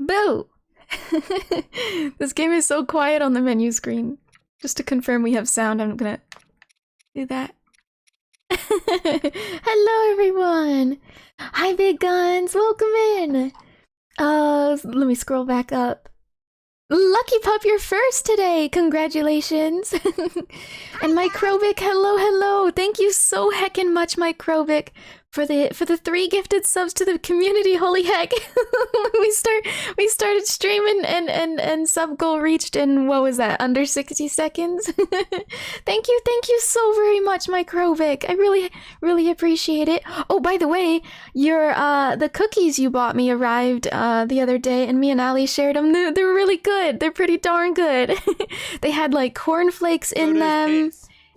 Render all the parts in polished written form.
Boo! This game is so quiet on the menu screen. Just to confirm we have sound, I'm gonna do that. Hello everyone! Hi Big Guns, welcome in! Let me scroll back up. Lucky Pup, you're first today! Congratulations! And Microbic, hello, hello! Thank you so heckin' much, Microbic, for the 3 gifted subs to the community. Holy heck! we started streaming and sub goal reached in, what was that, under 60 seconds? Thank you so very much, Microbic. I really appreciate it. Oh, by the way, your the cookies you bought me arrived the other day, and me and Ali shared them. They're really good. They're pretty darn good. They had like cornflakes in them.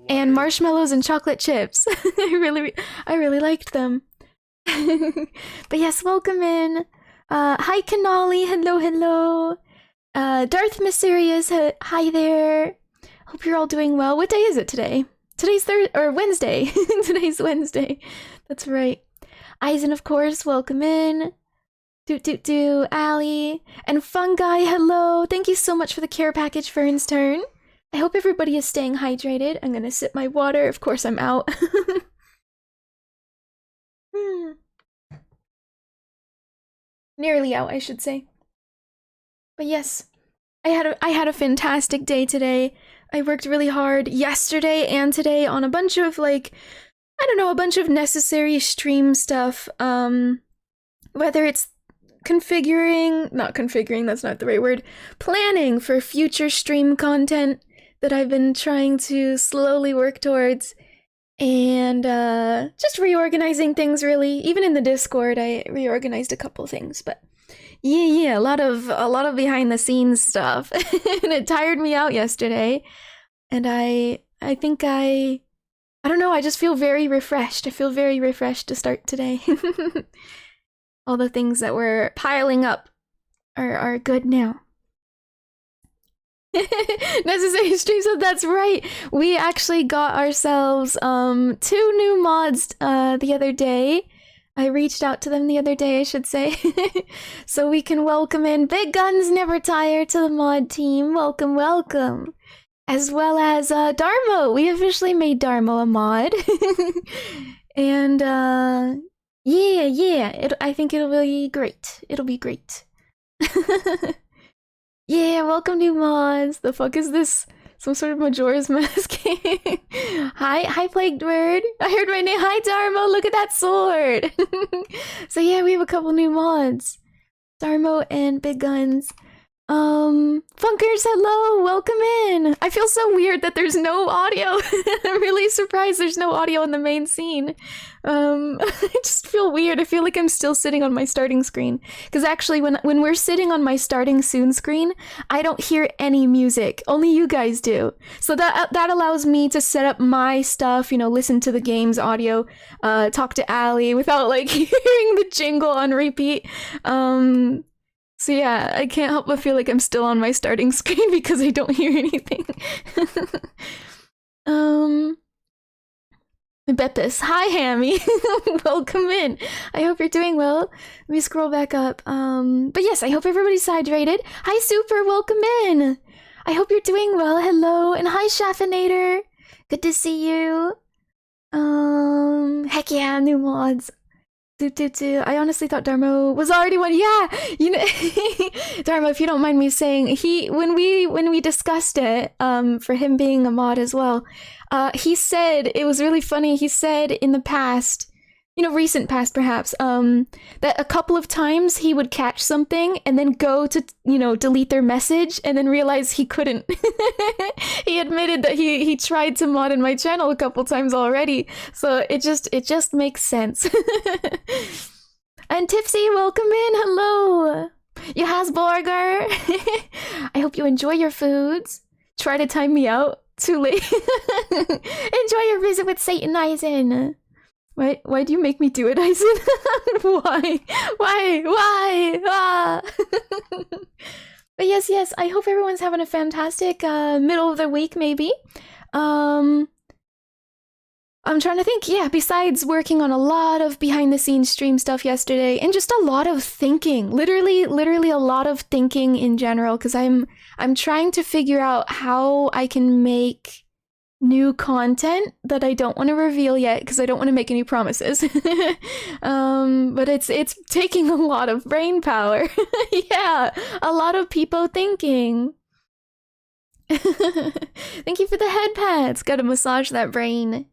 And marshmallows and chocolate chips. I really liked them. But yes, welcome in. Hi Kanali, hello. Darth Mysterious, hi there. Hope you're all doing well. What day is it today? Today's Wednesday. Today's Wednesday. That's right. Eisen, of course, welcome in. Ali. And Fungi, hello. Thank you so much for the care package, Fern's turn. I hope everybody is staying hydrated. I'm gonna sip my water. Of course, I'm out. Nearly out, I should say. But yes, I had a fantastic day today. I worked really hard yesterday and today on a bunch of like, I don't know, a bunch of necessary stream stuff. Whether it's not configuring, that's not the right word, planning for future stream content that I've been trying to slowly work towards, and just reorganizing things really. Even in the Discord, I reorganized a couple things, but yeah, a lot of behind the scenes stuff, and it tired me out yesterday. And I think I don't know. I just feel very refreshed. I feel very refreshed to start today. All the things that were piling up are good now. Necessary stream sub, that's right. We actually got ourselves 2 new mods the other day. I reached out to them the other day, I should say. So we can welcome in Big Guns Never Tire to the mod team. Welcome. As well as Darmo. We officially made Darmo a mod. And yeah. I think it'll be great. It'll be great. Yeah, welcome new mods. The fuck is this? Some sort of Majora's Mask game? Hi Plagued Bird. I heard my name. Hi Darmo, look at that sword. So yeah, we have a couple new mods. Darmo and Big Guns. Funkers, hello, welcome in. I feel so weird that there's no audio. I'm really surprised there's no audio in the main scene. I just feel weird. I feel like I'm still sitting on my starting screen. Because actually, when we're sitting on my starting soon screen, I don't hear any music. Only you guys do. So that allows me to set up my stuff, you know, listen to the game's audio, talk to Ali without like hearing the jingle on repeat. So yeah, I can't help but feel like I'm still on my starting screen because I don't hear anything. Beppis, hi Hammy, welcome in. I hope you're doing well. Let me scroll back up. But yes, I hope everybody's hydrated. Hi Super, welcome in. I hope you're doing well. Hello, and hi Shaffinator. Good to see you. Heck yeah, new mods. I honestly thought Darmo was already one. Yeah, you know, Darmo, if you don't mind me saying, when we discussed it, for him being a mod as well, he said, it was really funny, he said in the past, you know, recent past perhaps, that a couple of times he would catch something and then go to, you know, delete their message and then realize he couldn't. He admitted that he tried to mod in my channel a couple times already, so it just makes sense. And Tipsy, welcome in, hello! Yahasborger! I hope you enjoy your foods. Try to time me out. Too late. Enjoy your visit with Satan Eisen. Why do you make me do it, Eisen? Why? Ah. But yes, I hope everyone's having a fantastic middle of the week, maybe. I'm trying to think, yeah, besides working on a lot of behind-the-scenes stream stuff yesterday, and just a lot of thinking, literally a lot of thinking in general, because I'm trying to figure out how I can make new content that I don't want to reveal yet, because I don't want to make any promises. But it's taking a lot of brain power. Yeah, a lot of people thinking. Thank you for the head pats. Gotta massage that brain.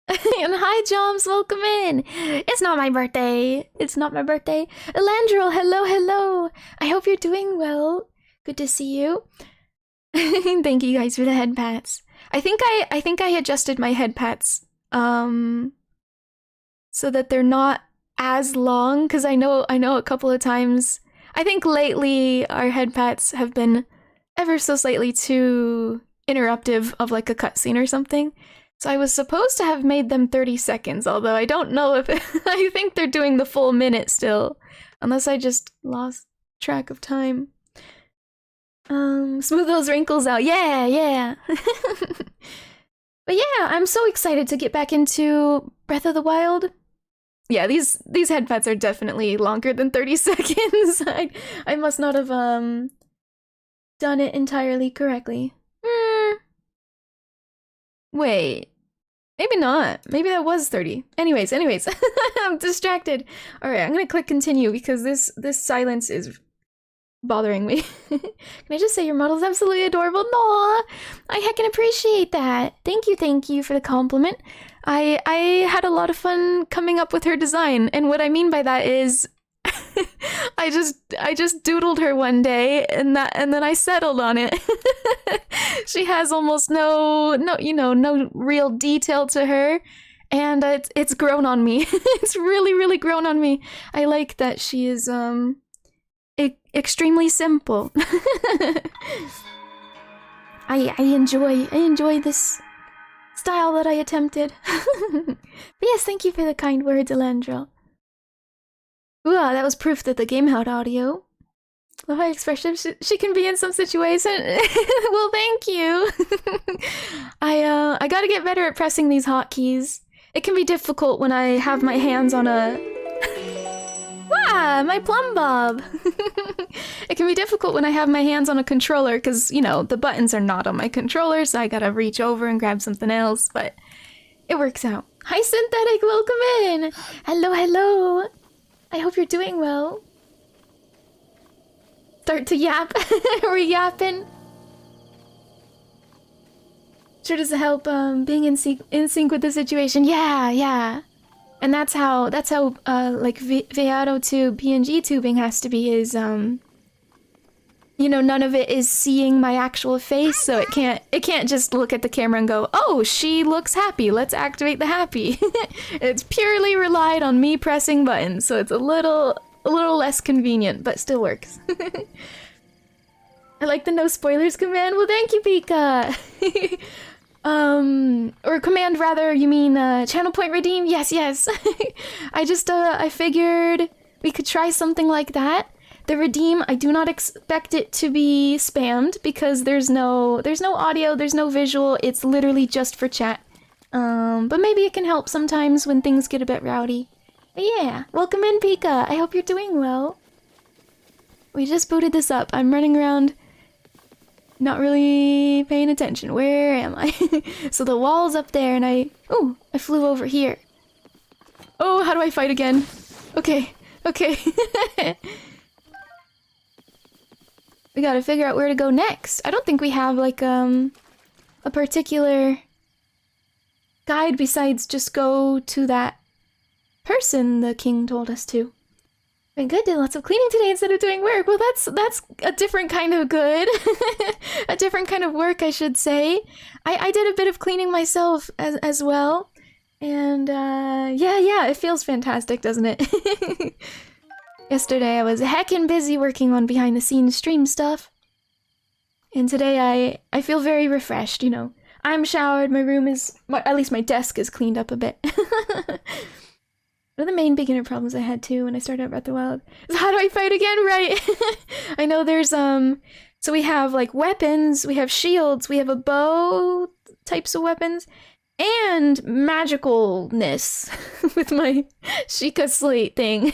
And hi, Joms, welcome in. It's not my birthday. It's not my birthday. Elandril, hello, hello. I hope you're doing well. Good to see you. Thank you guys for the head pats. I think I adjusted my head pats so that they're not as long, because I know a couple of times. I think lately our head pats have been ever so slightly too interruptive of like a cutscene or something. So I was supposed to have made them 30 seconds, although I don't know if I think they're doing the full minute still, unless I just lost track of time. Smooth those wrinkles out. Yeah. But yeah, I'm so excited to get back into Breath of the Wild. Yeah, these head pats are definitely longer than 30 seconds. I must not have done it entirely correctly. Wait, maybe not. Maybe that was 30. Anyways, I'm distracted. All right, I'm gonna click continue because this silence is bothering me. Can I just say your model's absolutely adorable? Aw, I heckin' appreciate that. Thank you for the compliment. I had a lot of fun coming up with her design, and what I mean by that is I just doodled her one day, and then I settled on it. She has almost no real detail to her, and it's grown on me. It's really grown on me. I like that she is extremely simple. I enjoy this style that I attempted. But yes, thank you for the kind words, Elandril. Ooh, that was proof that the game had audio. Love how expressive she can be in some situation. Well, thank you. I gotta get better at pressing these hotkeys. It can be difficult when I have my hands on a... My plumb bob! It can be difficult when I have my hands on a controller, because, you know, the buttons are not on my controller, so I gotta reach over and grab something else, but it works out. Hi, Synthetic, welcome in! Hello! I hope you're doing well. Start to yap. Are we yapping? Sure does help being in sync with the situation. Yeah. And that's how like Veado to PNG tubing has to be, is you know, none of it is seeing my actual face, so it can't just look at the camera and go, "Oh, she looks happy. Let's activate the happy." It's purely relied on me pressing buttons, so it's a little less convenient, but still works. I like the no spoilers command. Well, thank you, Pika. Or command rather, you mean channel point redeem? Yes. I figured we could try something like that. The redeem, I do not expect it to be spammed because there's no audio, there's no visual, it's literally just for chat. But maybe it can help sometimes when things get a bit rowdy. But yeah, welcome in, Pika. I hope you're doing well. We just booted this up. I'm running around not really paying attention. Where am I? So the wall's up there and I flew over here. Oh, how do I fight again? Okay. We gotta figure out where to go next. I don't think we have, like, a particular guide besides just go to that person the king told us to. Been good, did lots of cleaning today instead of doing work. Well, that's a different kind of good. A different kind of work, I should say. I did a bit of cleaning myself as well. And, yeah, it feels fantastic, doesn't it? Yesterday I was heckin' busy working on behind-the-scenes stream stuff. And today I feel very refreshed, you know. I'm showered, my room is... at least my desk is cleaned up a bit. One of the main beginner problems I had too when I started out Breath of the Wild is how do I fight again, right? I know there's, so we have like weapons, we have shields, we have a bow, types of weapons, and magicalness with my Sheikah slate thing.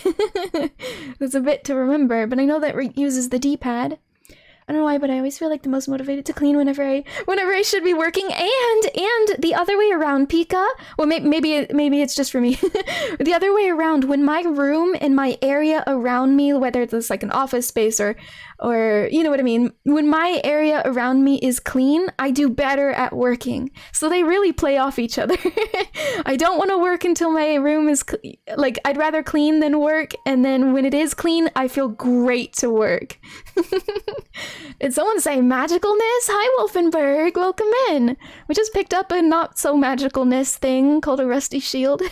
That's a bit to remember, but I know that uses the D-pad. I don't know why, but I always feel like the most motivated to clean whenever I should be working, and the other way around, Pika. Well, maybe it's just for me. The other way around, when my room and my area around me, whether it's like an office space or you know what I mean, when my area around me is clean, I do better at working. So they really play off each other. I don't want to work until my room is like, I'd rather clean than work, and then when it is clean, I feel great to work. Did someone say magicalness? Hi, Wolfenberg. Welcome in. We just picked up a not-so-magicalness thing called a rusty shield.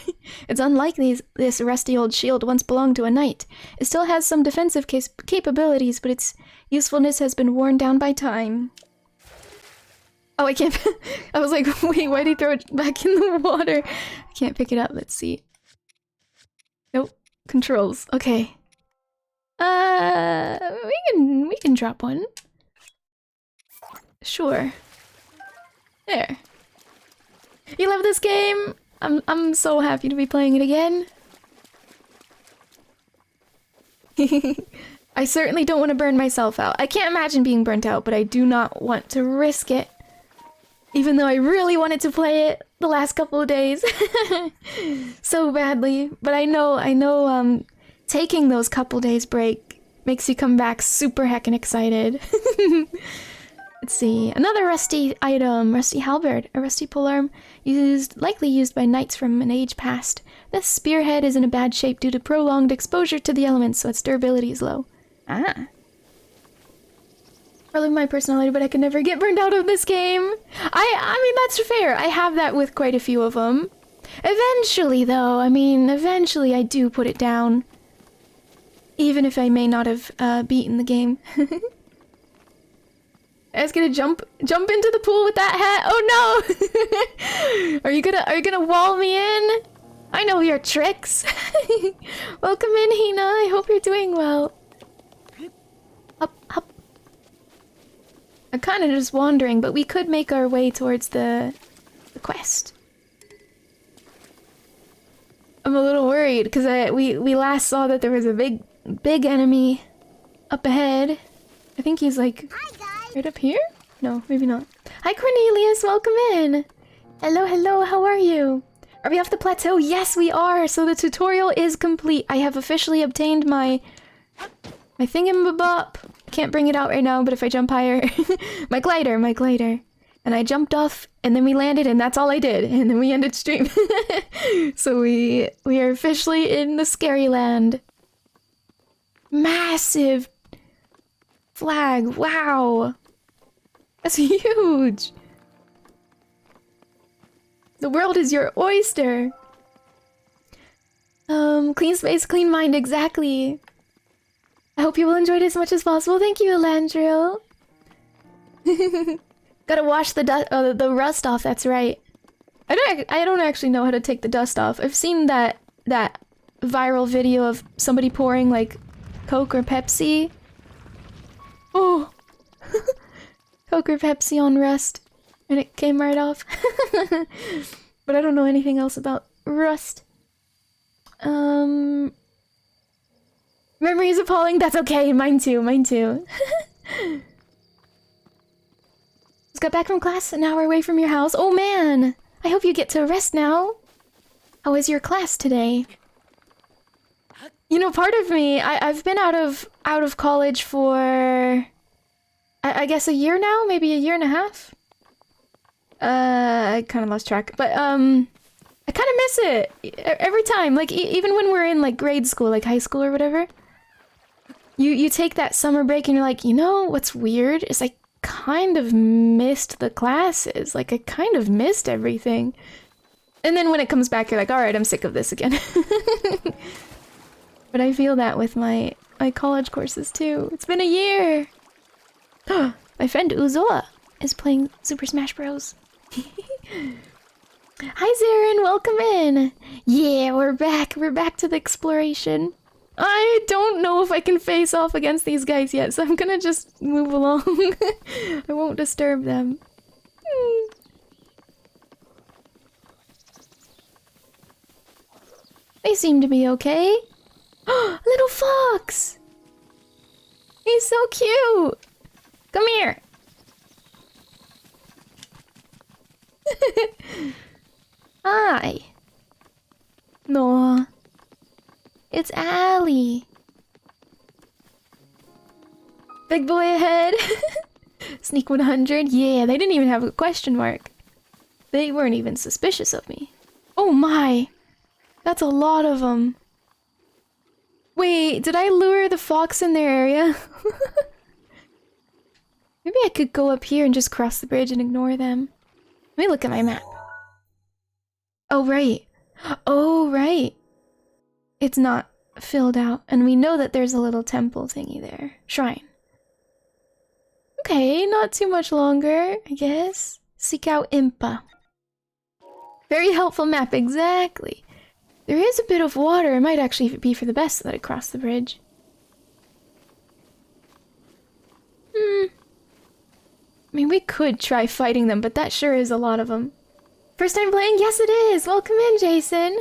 It's unlike this rusty old shield once belonged to a knight. It still has some defensive capabilities, but its usefulness has been worn down by time. Oh, I can't... I was like, wait, why'd he throw it back in the water? I can't pick it up. Let's see. Nope. Controls. Okay. We can drop one. Sure. There. You love this game? I'm so happy to be playing it again. I certainly don't want to burn myself out. I can't imagine being burnt out, but I do not want to risk it. Even though I really wanted to play it the last couple of days. So badly. But I know, taking those couple days break makes you come back super heckin' excited. Let's see. Another rusty item. Rusty halberd. A rusty polearm likely used by knights from an age past. This spearhead is in a bad shape due to prolonged exposure to the elements, so its durability is low. Ah. Probably my personality, but I can never get burned out of this game. I mean, that's fair. I have that with quite a few of them. Eventually, though, eventually I do put it down. Even if I may not have beaten the game. I was gonna jump into the pool with that hat. Oh no! Are you gonna wall me in? I know your tricks. Welcome in, Hina. I hope you're doing well. Up, up. I'm kind of just wandering, but we could make our way towards the quest. I'm a little worried because we last saw that there was a big enemy up ahead. I think he's like right up here? No, maybe not. Hi Cornelius, welcome in. Hello, hello, how are you? Are we off the plateau? Yes, we are. So the tutorial is complete. I have officially obtained my thingamabop. Can't bring it out right now, but if I jump higher, my glider. And I jumped off, and then we landed, and that's all I did. And then we ended stream. So we are officially in the scary land. Massive flag. Wow. That's huge. The world is your oyster. Clean space, clean mind, exactly. I hope you will enjoy it as much as possible. Thank you, Elandriel. Gotta wash the rust off, that's right. I don't actually know how to take the dust off. I've seen that viral video of somebody pouring like Coke or Pepsi. Oh. Coke or Pepsi on rust. And it came right off. But I don't know anything else about rust. Memory is appalling. That's okay. Mine too. Just got back from class, an hour away from your house. Oh man! I hope you get to rest now. How was your class today? You know, part of me, I've been out of college for I guess a year now, maybe a year and a half. I kind of lost track, but I kind of miss it every time. Like even when we're in like grade school, like high school or whatever, you take that summer break and you're like, you know what's weird is I kind of missed the classes. Like I kind of missed everything. And then when it comes back, you're like, all right, I'm sick of this again. But I feel that with my college courses too. It's been a year. My friend Uzoa is playing Super Smash Bros. Hi Zarin, welcome in. Yeah, we're back. We're back to the exploration. I don't know if I can face off against these guys yet, so I'm gonna just move along. I won't disturb them. They seem to be okay. Little fox! He's so cute! Come here! Hi! No. It's Allie. Big boy ahead. Sneak 100. Yeah, they didn't even have a question mark. They weren't even suspicious of me. Oh my! That's a lot of them. Wait, did I lure the fox in their area? Maybe I could go up here and just cross the bridge and ignore them. Let me look at my map. Oh, right. Oh, right. It's not filled out. And we know that there's a little temple thingy there. Shrine. Okay, not too much longer, I guess. Seek out Impa. Very helpful map, exactly. There is a bit of water. It might actually be for the best that I cross the bridge. I mean, we could try fighting them, but that sure is a lot of them. First time playing? Yes, it is! Welcome in, Jason!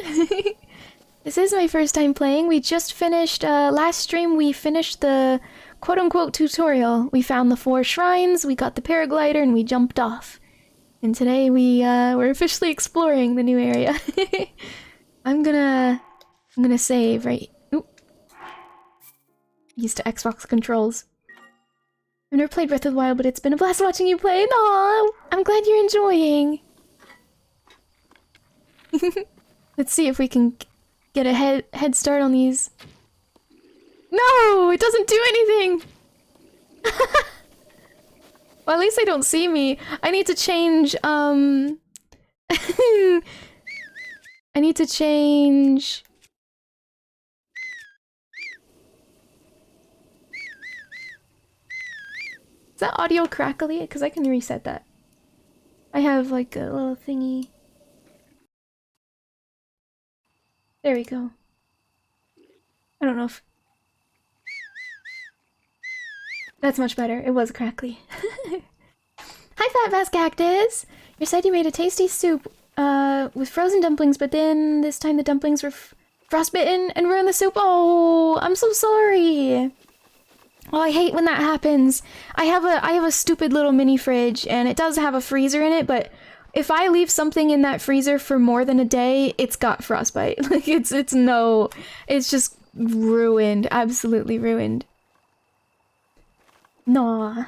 This is my first time playing. We just finished, last stream we finished the quote-unquote tutorial. We found the 4 shrines, we got the paraglider, and we jumped off. And today we're officially exploring the new area. I'm gonna save, right? Oop. Used to Xbox controls. I've never played Breath of the Wild, but it's been a blast watching you play. Aw, I'm glad you're enjoying. Let's see if we can get a head start on these. No, it doesn't do anything. Well, at least they don't see me. I need to change, I need to change... Is that audio crackly? Because I can reset that. I have like a little thingy. There we go. I don't know if... That's much better. It was crackly. Hi, Fat Fast Cactus! You said you made a tasty soup with frozen dumplings, but then this time the dumplings were frostbitten and ruined the soup. Oh, I'm so sorry! Oh, I hate when that happens. I have a stupid little mini fridge, and it does have a freezer in it, but if I leave something in that freezer for more than a day, it's got frostbite. Like, it's just ruined. Absolutely ruined. Nah.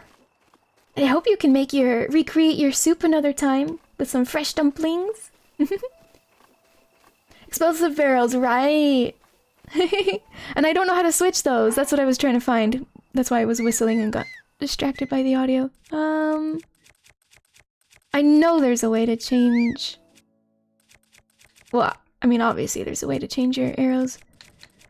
I hope you can recreate your soup another time with some fresh dumplings. Explosive barrels, right. And I don't know how to switch those. That's what I was trying to find. That's why I was whistling and got distracted by the audio. I know there's a way to change... Well, I mean, obviously there's a way to change your arrows.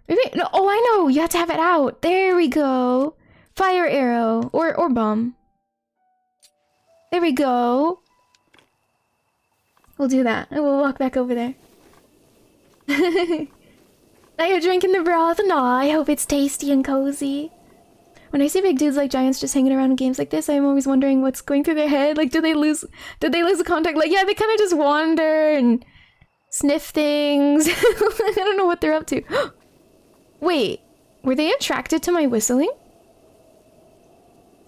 Maybe... No, oh, I know! You have to have it out! There we go! Fire arrow! Or bomb. There we go! We'll do that. And we'll walk back over there. Now you're drinking the broth? Nah, I hope it's tasty and cozy. When I see big dudes like giants just hanging around in games like this, I'm always wondering what's going through their head. Like, did they lose the contact? Like, yeah, they kind of just wander and sniff things. I don't know what they're up to. Wait, were they attracted to my whistling?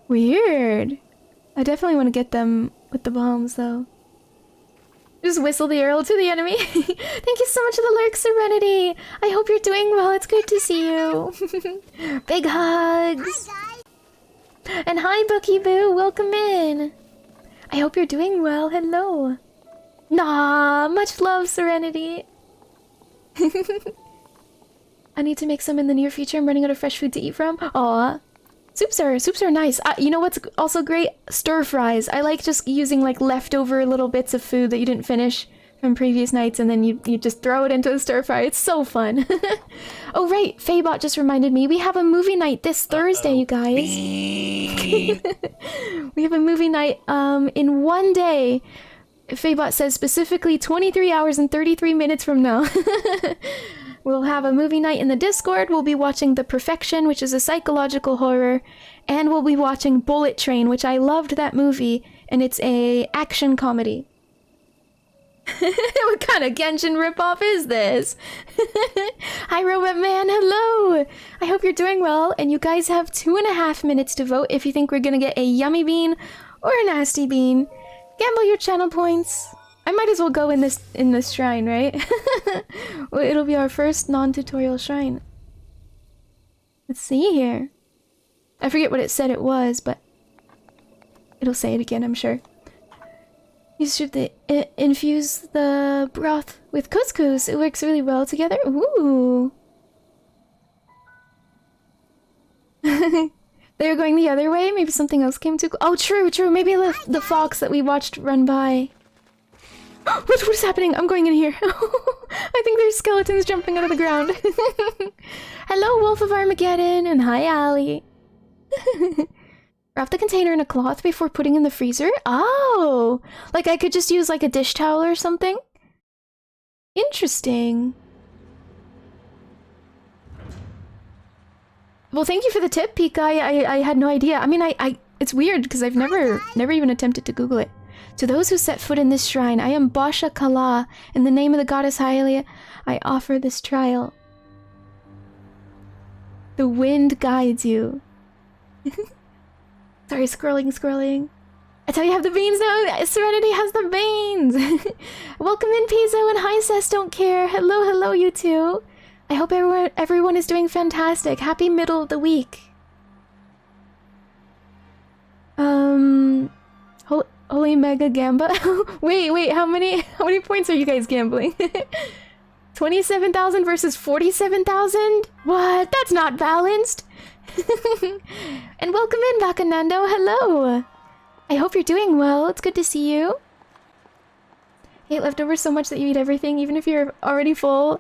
Weird. I definitely want to get them with the bombs, though. Just whistle the arrow to the enemy. Thank you so much for the lurk, Serenity. I hope you're doing well. It's good to see you. Big hugs. Hi, guys. And hi, Bucky Boo. Welcome in. I hope you're doing well. Hello. Nah, much love, Serenity. I need to make some in the near future. I'm running out of fresh food to eat from. Aw. Soups are nice. You know what's also great? Stir fries. I like just using like leftover little bits of food that you didn't finish from previous nights, and then you just throw it into a stir fry. It's so fun. Oh right, Faebot just reminded me we have a movie night this Thursday, you guys. We have a movie night in one day. Faebot says specifically 23 hours and 33 minutes from now. We'll have a movie night in the Discord. We'll be watching The Perfection, which is a psychological horror, and we'll be watching Bullet Train, which I loved that movie, and it's a action comedy. What kind of Genshin ripoff is this? Hi, Robot Man. Hello. I hope you're doing well. And you guys have 2.5 minutes to vote if you think we're gonna get a yummy bean or a nasty bean. Gamble your channel points. I might as well go in this shrine, right? Well, it'll be our first non-tutorial shrine. Let's see here. I forget what it said it was, but it'll say it again, I'm sure. You should infuse the broth with couscous. It works really well together. Ooh. They were going the other way. Maybe something else came too. Oh, true. Maybe the fox that we watched run by. What is happening? I'm going in here. I think there's skeletons jumping out of the ground. Hello, Wolf of Armageddon, and hi, Allie. Wrap the container in a cloth before putting in the freezer? Oh! Like I could just use like a dish towel or something? Interesting. Well, thank you for the tip, Pika. I had no idea. I mean, it's weird because I've never even attempted to Google it. To those who set foot in this shrine, I am 𝚘𝚗𝚏𝚗. In the name of the goddess Hylia, I offer this trial. The wind guides you. Sorry, scrolling. I tell you, I have the beans now. Serenity has the beans. Welcome in, Pizzo, and hi, Cess Don't Care. Hello, you two. I hope everyone is doing fantastic. Happy middle of the week. Holy mega gamba. wait, how many points are you guys gambling? 27,000 versus 47,000? What? That's not balanced. And welcome in, Bacanando. Hello. I hope you're doing well. It's good to see you. You hate leftovers so much that you eat everything, even if you're already full.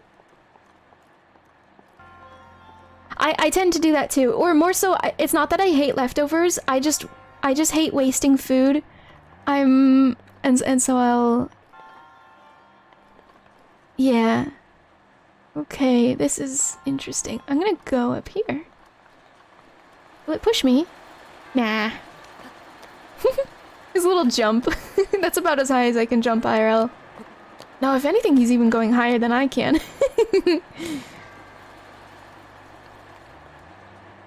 I tend to do that too, or more so. It's not that I hate leftovers. I just hate wasting food. And so I'll. Yeah. Okay, this is interesting. I'm gonna go up here. Will it push me? Nah. His little jump. That's about as high as I can jump IRL. No, if anything, he's even going higher than I can.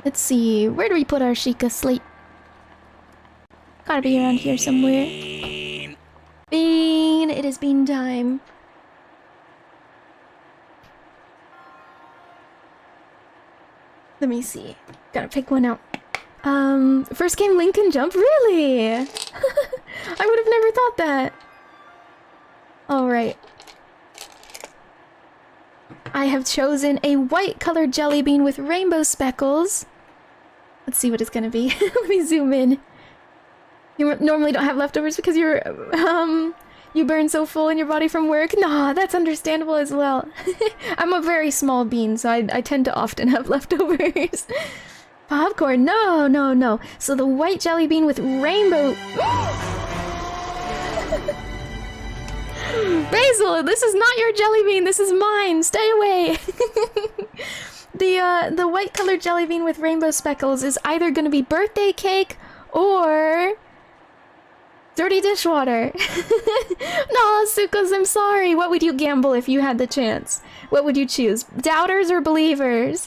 Let's see, where do we put our Sheikah slate? Gotta be around here somewhere. Bean! It is bean time. Let me see. Gotta pick one out. First game Link can jump? Really? I would have never thought that. Alright. I have chosen a white colored jelly bean with rainbow speckles. Let's see what it's gonna be. Let me zoom in. You normally don't have leftovers because you're, you burn so full in your body from work? Nah, that's understandable as well. I'm a very small bean, so I tend to often have leftovers. Popcorn, no. So the white jelly bean with rainbow... Basil, this is not your jelly bean, this is mine, stay away! The white colored jelly bean with rainbow speckles is either gonna be birthday cake or... dirty dishwater. No, Sukas, I'm sorry. What would you gamble if you had the chance? What would you choose? Doubters or believers?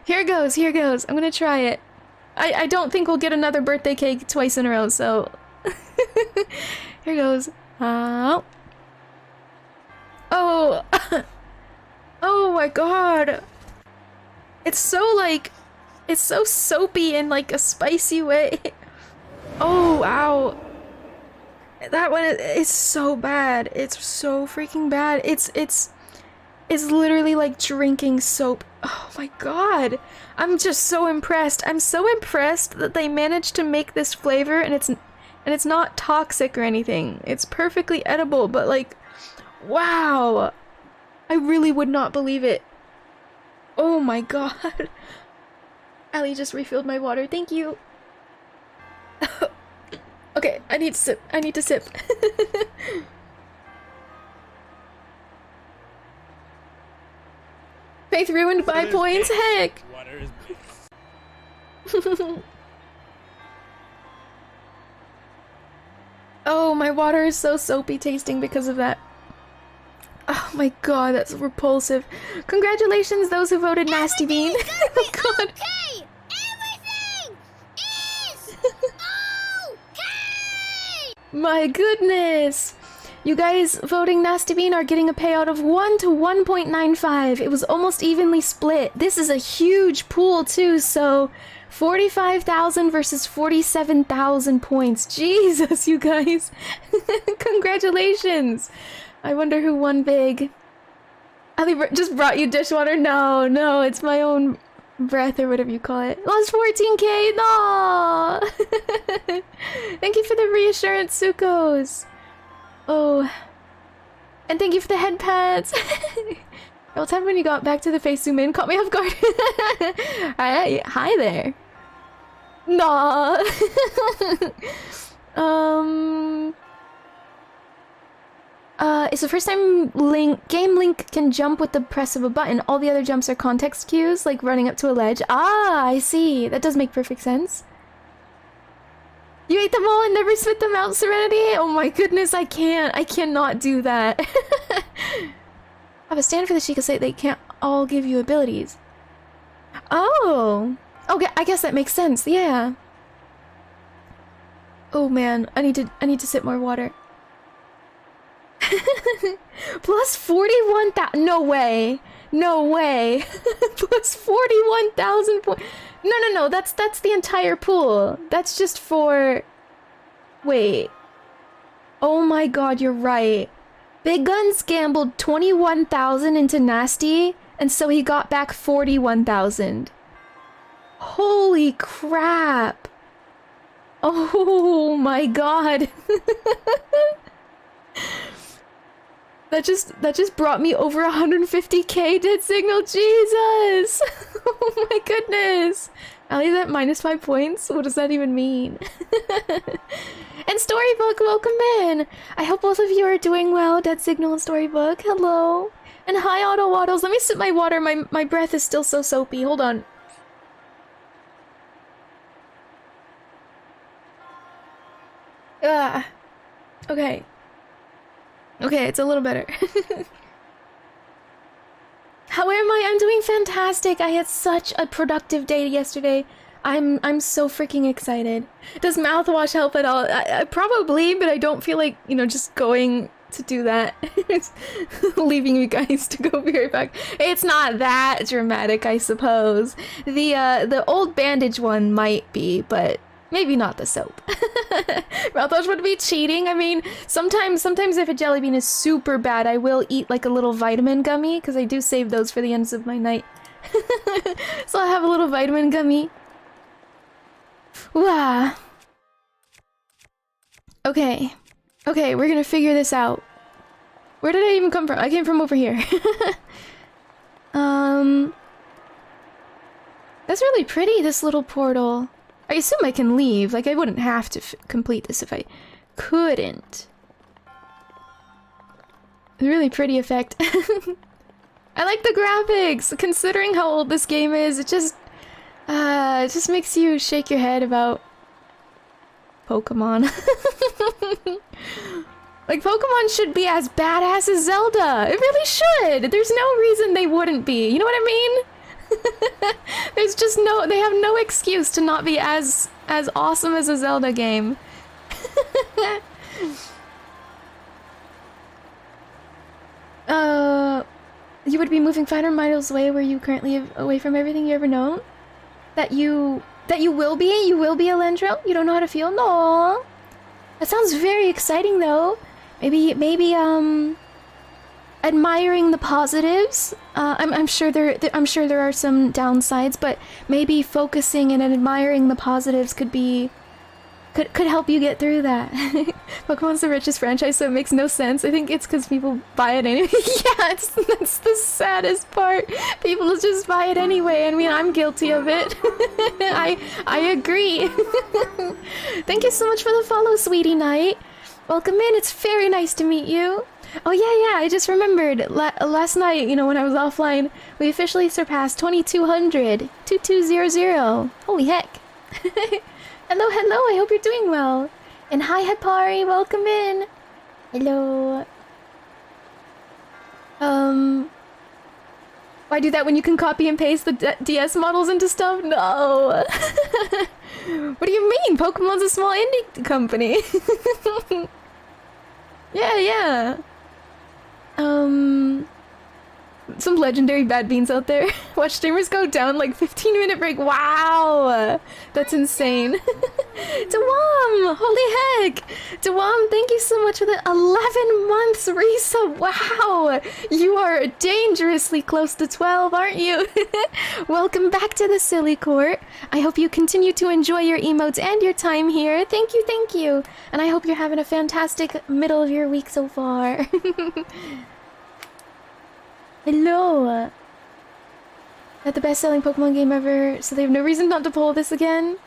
Here goes. I'm gonna try it. I don't think we'll get another birthday cake twice in a row, so... Here goes. Oh. Oh my god. It's so, like... it's so soapy in, like, a spicy way. Oh, ow. That one is so bad. It's so freaking bad. It's literally like drinking soap. Oh my god. I'm just so impressed. I'm so impressed that they managed to make this flavor and it's not toxic or anything. It's perfectly edible, but like, wow. I really would not believe it. Oh my god. Ali just refilled my water. Thank you. Okay, I need to sip. Faith ruined by points, heck! Oh, my water is so soapy tasting because of that. Oh my god, that's repulsive. Congratulations, those who voted Nasty Bean. Oh god. Okay! Everything is okay! My goodness. You guys voting Nasty Bean are getting a payout of 1 to 1.95. It was almost evenly split. This is a huge pool too, so 45,000 versus 47,000 points. Jesus, you guys. Congratulations. I wonder who won big. Ali just brought you dishwater? No, no, it's my own breath or whatever you call it. Lost 14k, no! Thank you for the reassurance, Sukos. Oh. And thank you for the head pats. What time when you got back to the face zoom in? Caught me off guard. Hi there. Nah. It's the first time Game Link can jump with the press of a button. All the other jumps are context cues, like running up to a ledge. Ah, I see. That does make perfect sense. You ate them all and never spit them out, Serenity? Oh my goodness, I can't. I cannot do that. I have a stand for the 𝚃𝚑𝚒𝚗𝚝. They can't all give you abilities. Oh. Okay, I guess that makes sense. Yeah. Oh man, I need to sip more water. Plus 41,000. No way. No way. Plus 41,000 points. No. That's the entire pool. That's just for. Wait. Oh my god, you're right. Big Guns gambled 21,000 into Nasty, and so he got back 41,000. Holy crap. Oh my god. That just brought me over 150k dead signal. Jesus! Oh my goodness! Ali's at -5 points? What does that even mean? And Storybook, welcome in! I hope both of you are doing well, Dead Signal and Storybook. Hello! And hi, Auto Waddles. Let me sip my water. My breath is still so soapy. Hold on. Ah. Okay. Okay, it's a little better. How am I? I'm doing fantastic. I had such a productive day yesterday. I'm so freaking excited. Does mouthwash help at all? I probably, but I don't feel like, you know, just going to do that. Leaving you guys to go be right back. It's not that dramatic, I suppose. The old bandage one might be, but maybe not the soap. Mouthwash would be cheating. I mean, sometimes if a jelly bean is super bad, I will eat like a little vitamin gummy, because I do save those for the ends of my night. So I'll have a little vitamin gummy. Wow. Okay. Okay, we're gonna figure this out. Where did I even come from? I came from over here. That's really pretty, this little portal. I assume I can leave. Like, I wouldn't have to complete this if I couldn't. A really pretty effect. I like the graphics! Considering how old this game is, it just makes you shake your head about Pokemon. Like, Pokemon should be as badass as Zelda! It really should! There's no reason they wouldn't be, you know what I mean? There's just no- they have no excuse to not be as awesome as a Zelda game. You would be moving 500 miles away where you currently live, away from everything you ever known? That you will be? You will be Alendro? You don't know how to feel? No. That sounds very exciting though. Maybe admiring the positives. I'm sure there are some downsides, but maybe focusing and admiring the positives could help you get through that. Pokemon's the richest franchise, so it makes no sense. I think it's because people buy it anyway. Yeah, that's the saddest part. People just buy it anyway. I mean, I'm guilty of it. I agree. Thank you so much for the follow, Sweetie Knight. Welcome in. It's very nice to meet you. Oh yeah, I just remembered. Last night, you know, when I was offline, we officially surpassed 2200. 2200. Holy heck. Hello, I hope you're doing well. And hi Hipari, welcome in. Hello. Why do that when you can copy and paste the DS models into stuff? No. What do you mean? Pokemon's a small indie company. Yeah. Some legendary bad beans out there. Watch streamers go down like 15-minute break. Wow, that's insane. Dewam, holy heck. Dewam, thank you so much for the 11 months resub. Wow, you are dangerously close to 12, aren't you? Welcome back to the Silly Court. I hope you continue to enjoy your emotes and your time here. Thank you. And I hope you're having a fantastic middle of your week so far. Hello! That the best-selling Pokemon game ever, so they have no reason not to pull this again?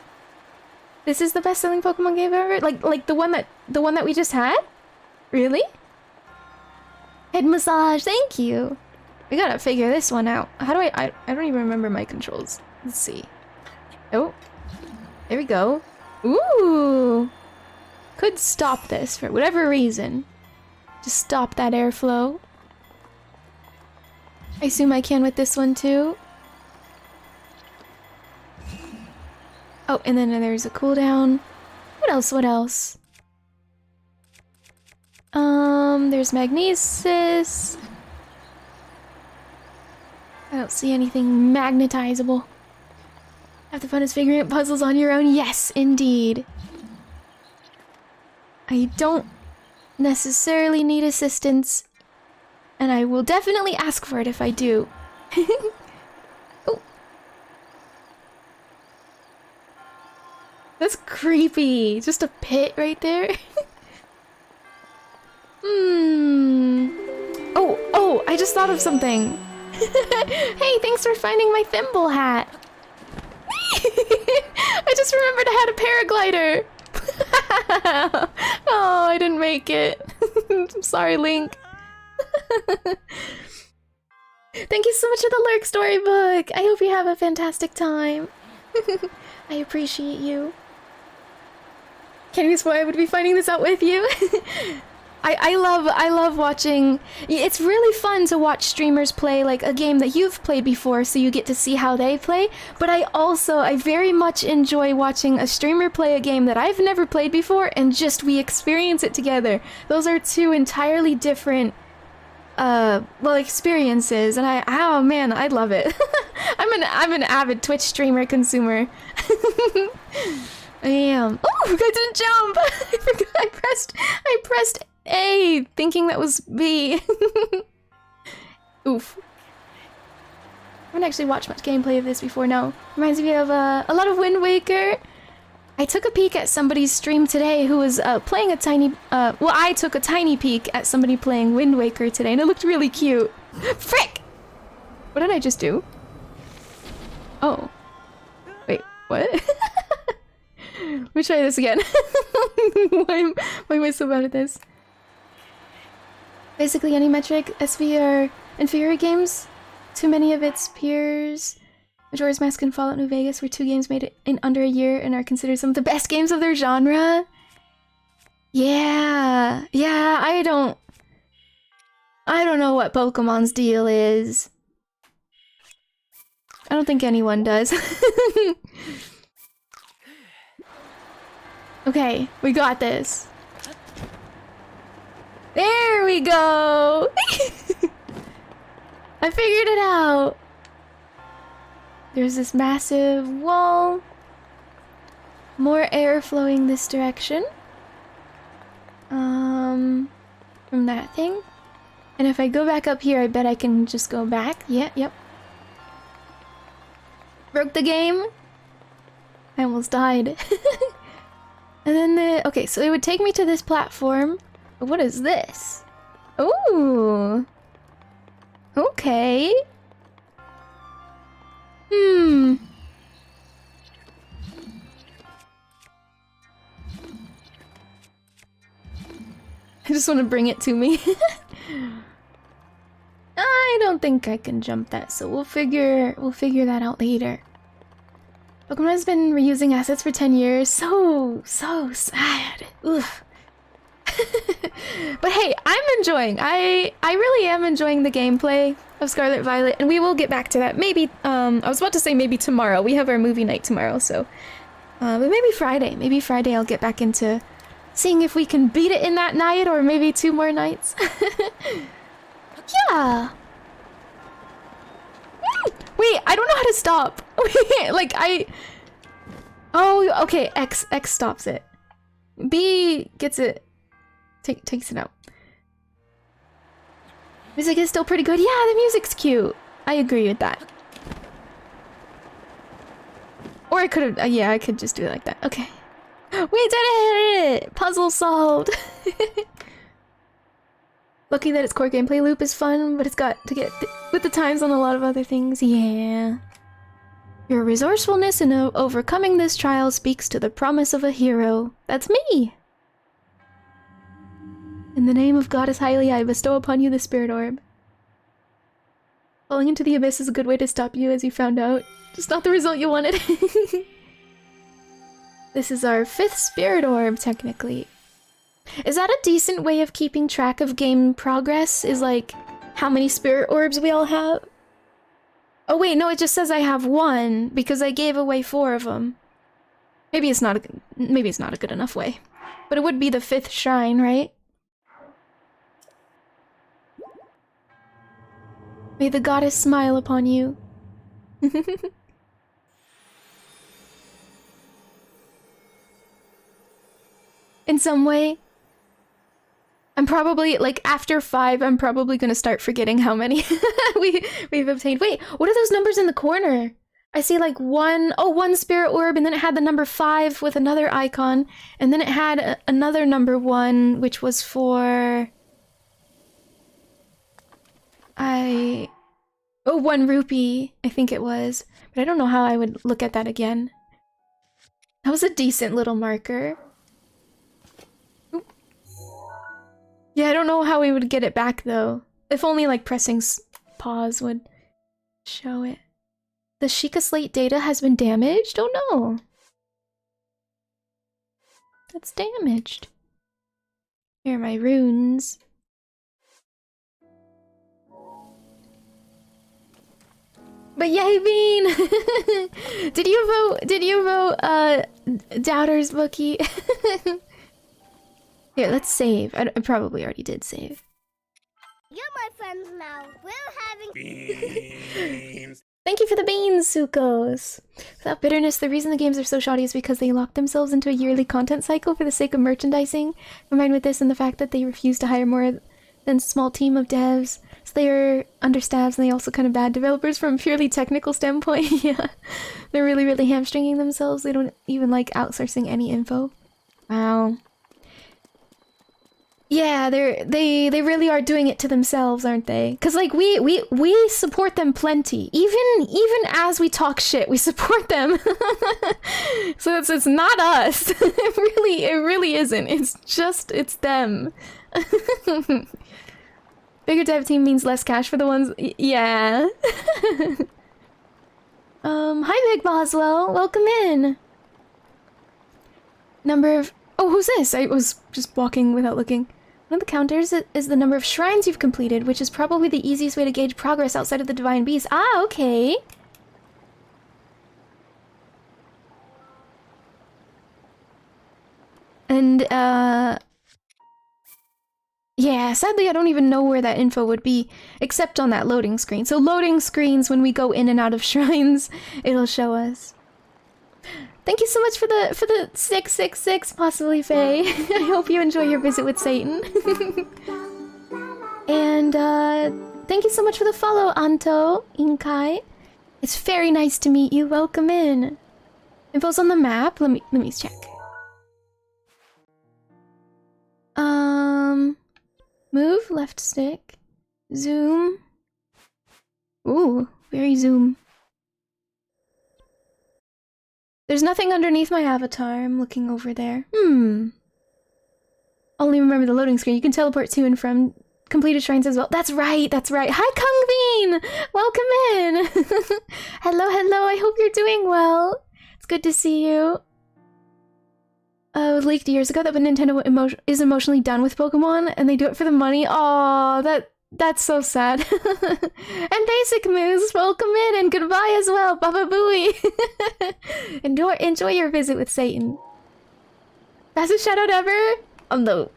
This is the best-selling Pokemon game ever? Like the one that we just had? Really? Head massage, thank you! We gotta figure this one out. How do I don't even remember my controls. Let's see. Oh. There we go. Ooh! Could stop this for whatever reason. Just stop that airflow. I assume I can with this one too. Oh, and then there's a cooldown. What else? There's magnesis. I don't see anything magnetizable. Have the fun is figuring out puzzles on your own. Yes, indeed. I don't necessarily need assistance. And I will definitely ask for it if I do. Oh. That's creepy. Just a pit right there. Oh, I just thought of something. Hey, thanks for finding my thimble hat. I just remembered I had a paraglider. Oh, I didn't make it. I'm sorry, Link. Thank you so much for the lurk storybook. I hope you have a fantastic time. I appreciate you. Can't guess why I would be finding this out with you. I love watching. It's really fun to watch streamers play like a game that you've played before, so you get to see how they play. But I very much enjoy watching a streamer play a game that I've never played before, and just we experience it together. Those are two entirely different experiences, and oh man, I love it. I'm an avid Twitch streamer consumer. I am. Oh, I didn't jump. I forgot. I pressed A, thinking that was B. Oof. I haven't actually watched much gameplay of this before. No, reminds me of a lot of Wind Waker. I took a peek at somebody's stream today who was playing a tiny... I took a tiny peek at somebody playing Wind Waker today, and it looked really cute. Frick! What did I just do? Oh. Wait, what? Let me try this again. Why am I so bad at this? Basically, any metric, SV are inferior games. Too many of its peers... Majora's Mask and Fallout New Vegas were two games made in under a year and are considered some of the best games of their genre. Yeah, I don't know what Pokemon's deal is. I don't think anyone does. Okay, we got this. There we go! I figured it out! There's this massive wall. More air flowing this direction. From that thing. And if I go back up here, I bet I can just go back. Yeah, yep. Broke the game. I almost died. And then okay, so it would take me to this platform. What is this? Ooh. Okay. I just want to bring it to me. I don't think I can jump that, so we'll figure that out later. Pokemon has been reusing assets for 10 years. So sad. Oof. But hey, I'm enjoying. I really am enjoying the gameplay of Scarlet Violet, and we will get back to that. Maybe, I was about to say maybe tomorrow. We have our movie night tomorrow, so. But maybe Friday. Maybe Friday I'll get back into seeing if we can beat it in that night, or maybe 2 more nights. Yeah! Wait, I don't know how to stop. Wait, like, oh, okay, X stops it. B gets it. Takes it out. Music is still pretty good. Yeah, the music's cute. I agree with that. Or I could have, yeah, I could just do it like that. Okay. We did it! Puzzle solved! Lucky that its core gameplay loop is fun, but it's got to get with the times on a lot of other things. Yeah. Your resourcefulness in overcoming this trial speaks to the promise of a hero. That's me! In the name of Goddess Hylia, I bestow upon you the Spirit Orb. Falling into the abyss is a good way to stop you, as you found out. Just not the result you wanted. This is our 5th Spirit Orb, technically. Is that a decent way of keeping track of game progress? Is like, how many Spirit Orbs we all have? Oh wait, no, it just says I have 1, because I gave away 4 of them. Maybe it's not a good enough way. But it would be the 5th shrine, right? May the goddess smile upon you. In some way. I'm probably, like, after 5, I'm probably gonna start forgetting how many we've obtained. Wait, what are those numbers in the corner? I see, like, 1 Spirit Orb, and then it had the number 5 with another icon, and then it had another number 1, which was for... 1 rupee, I think it was. But I don't know how I would look at that again. That was a decent little marker. Oop. Yeah, I don't know how we would get it back, though. If only, like, pressing pause would show it. The 𝚃𝚗𝚒𝚗𝚜 data has been damaged? Oh no! That's damaged. Here are my runes. But yay, Bean! Did you vote, Doubter's Bookie? Here, let's save. I probably already did save. You're my friends now. We're having beans. Thank you for the beans, Sukos! Without bitterness, the reason the games are so shoddy is because they lock themselves into a yearly content cycle for the sake of merchandising. Combined with this and the fact that they refuse to hire more than a small team of devs. So they're understaffed, and they also kind of bad developers from a purely technical standpoint. Yeah, they're really hamstringing themselves. They don't even like outsourcing any info. Wow. Yeah, they really are doing it to themselves, aren't they? Cause like we support them plenty. Even as we talk shit, we support them. So it's not us. It really isn't. It's them. Bigger dev team means less cash for the ones. Yeah. Hi Big Boswell, welcome in. Number of... Oh, who's this? I was just walking without looking. One of the counters is the number of shrines you've completed, which is probably the easiest way to gauge progress outside of the Divine Beast. Ah, okay. And, yeah, sadly I don't even know where that info would be, except on that loading screen. So loading screens, when we go in and out of shrines, it'll show us. Thank you so much for the 666, possibly Faye. I hope you enjoy your visit with Satan. And thank you so much for the follow, Anto Inkai. It's very nice to meet you. Welcome in. Info's on the map. Let me check. Move, left stick. Zoom. Ooh, very zoom. There's nothing underneath my avatar. I'm looking over there. Only remember the loading screen. You can teleport to and from completed shrines as well. That's right, that's right. Hi, Kung Bean! Welcome in! Hello, hello, I hope you're doing well. It's good to see you. It was leaked years ago that Nintendo is emotionally done with Pokemon, and they do it for the money. Oh, that's so sad. And Basic Moose, welcome in, and goodbye as well, Baba Booey. Enjoy your visit with Satan. Fastest shoutout ever on the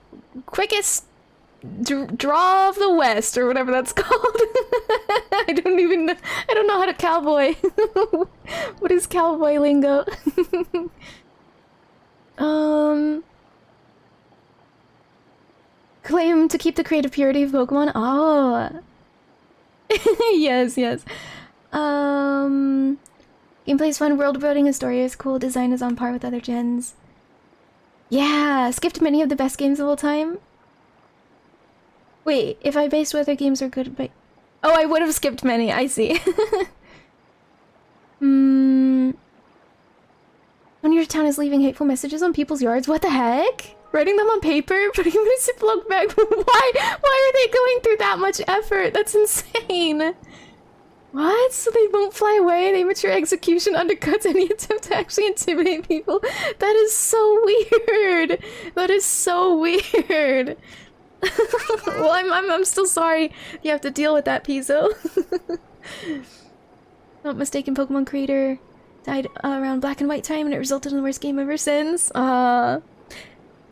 quickest draw of the West, or whatever that's called. I don't know how to cowboy. What is cowboy lingo? Claim to keep the creative purity of Pokemon. Oh. Yes. Gameplay is fun, world building and story is cool, design is on par with other gens. Yeah, skipped many of the best games of all time. Wait, if I based whether games are good, but oh, I would have skipped many. I see. When your town is leaving hateful messages on people's yards, what the heck? Writing them on paper, putting them in a Ziploc bag. Why are they going through that much effort? That's insane. What? So they won't fly away? The immature execution undercuts any attempt to actually intimidate people? That is so weird. That is so weird. Well, I'm still sorry you have to deal with that, Pizzo. Not mistaken, Pokemon creator died around Black and White time, and it resulted in the worst game ever since.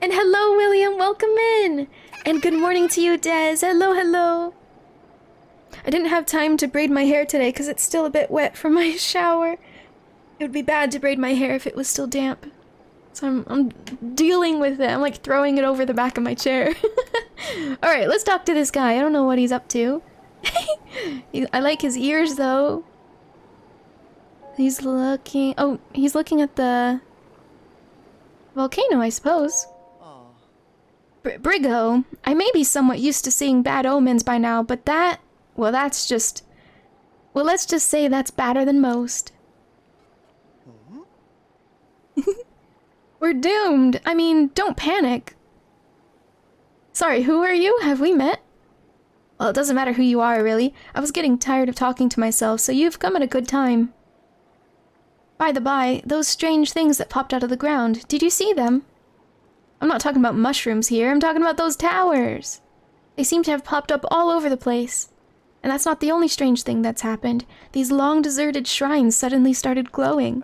And hello, William, welcome in! And good morning to you, Des. Hello. I didn't have time to braid my hair today because it's still a bit wet from my shower. It would be bad to braid my hair if it was still damp. So I'm dealing with it. I'm like throwing it over the back of my chair. Alright, let's talk to this guy. I don't know what he's up to. I like his ears though. He's looking... Oh, he's looking at the... volcano, I suppose. Brigo, I may be somewhat used to seeing bad omens by now, but that... well, that's just... well, let's just say that's badder than most. We're doomed. I mean, don't panic. Sorry, who are you? Have we met? Well, it doesn't matter who you are, really. I was getting tired of talking to myself, so you've come at a good time. By the by, those strange things that popped out of the ground, did you see them? I'm not talking about mushrooms here, I'm talking about those towers. They seem to have popped up all over the place. And that's not the only strange thing that's happened. These long deserted shrines suddenly started glowing.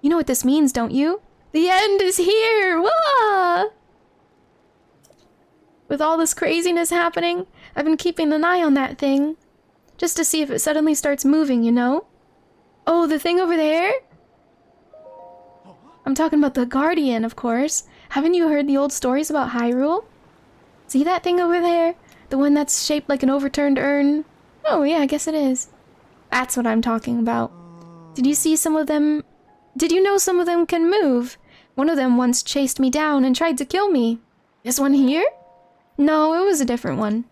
You know what this means, don't you? The end is here! Wah! With all this craziness happening, I've been keeping an eye on that thing. Just to see if it suddenly starts moving, you know? Oh, the thing over there? I'm talking about the Guardian, of course. Haven't you heard the old stories about Hyrule? See that thing over there? The one that's shaped like an overturned urn? Oh yeah, I guess it is. That's what I'm talking about. Did you see some of them? Did you know some of them can move? One of them once chased me down and tried to kill me. This one here? No, it was a different one.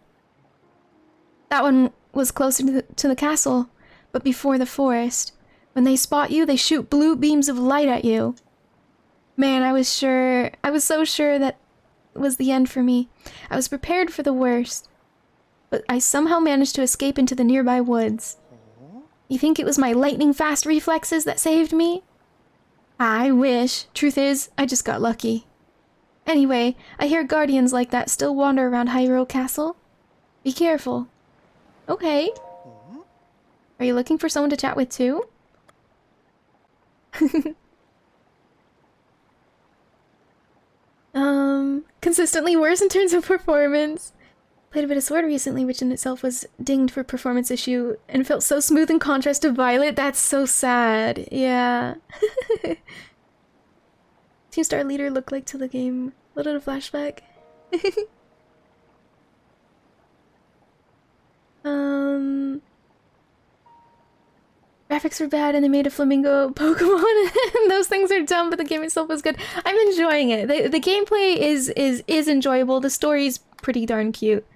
That one was closer to the castle, but before the forest. When they spot you, they shoot blue beams of light at you. Man, I was so sure that was the end for me. I was prepared for the worst. But I somehow managed to escape into the nearby woods. You think it was my lightning-fast reflexes that saved me? I wish. Truth is, I just got lucky. Anyway, I hear guardians like that still wander around Hyrule Castle. Be careful. Okay. Are you looking for someone to chat with too? Consistently worse in terms of performance. Played a bit of Sword recently, which in itself was dinged for performance issue, and felt so smooth in contrast to Violet. That's so sad. Yeah. Two-star leader looked like to the game. A little flashback. Graphics were bad and they made a flamingo Pokemon and those things are dumb, but the game itself was good. I'm enjoying it. The gameplay is enjoyable. The story's pretty darn cute.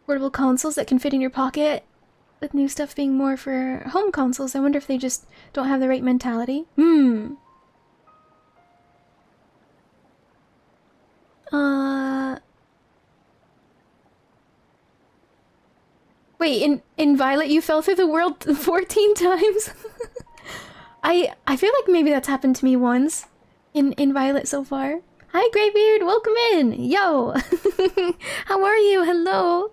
Portable consoles that can fit in your pocket, with new stuff being more for home consoles. I wonder if they just don't have the right mentality. Wait, in Violet you fell through the world 14 times? I feel like maybe that's happened to me once in Violet so far. Hi Greybeard, welcome in! Yo! How are you? Hello!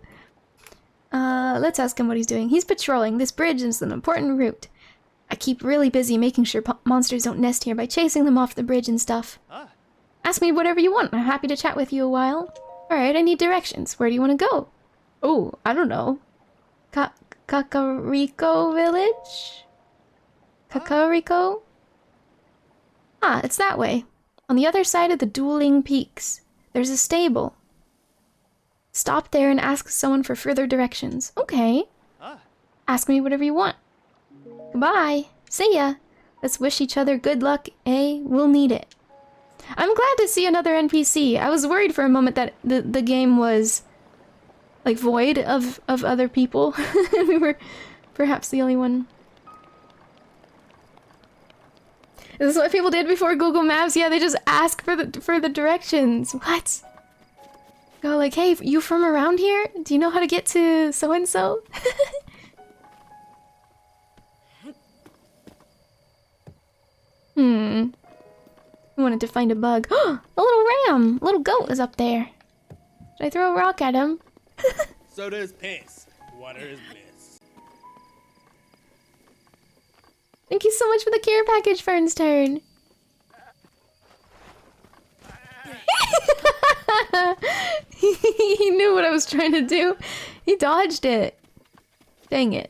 Let's ask him what he's doing. He's patrolling. This bridge is an important route. I keep really busy making sure monsters don't nest here by chasing them off the bridge and stuff. Ask me whatever you want. I'm happy to chat with you a while. Alright, I need directions. Where do you want to go? Oh, I don't know. 𝚃𝚗𝚒𝚗𝚜𝚒 village? 𝚃𝚗𝚒𝚗? Ah, it's that way. On the other side of the dueling peaks. There's a stable. Stop there and ask someone for further directions. Okay. Ask me whatever you want. Goodbye. See ya. Let's wish each other good luck, eh? We'll need it. I'm glad to see another NPC. I was worried for a moment that the game was like void of other people. We were perhaps the only one. This is what people did before Google Maps. Yeah, they just ask for the directions. What? Go like, hey, you from around here? Do you know how to get to so and so? I wanted to find a bug. A little ram! A little goat is up there. Should I throw a rock at him? Soda is piss. Water is miss. Thank you so much for the care package, Fern's turn. He knew what I was trying to do. He dodged it. Dang it.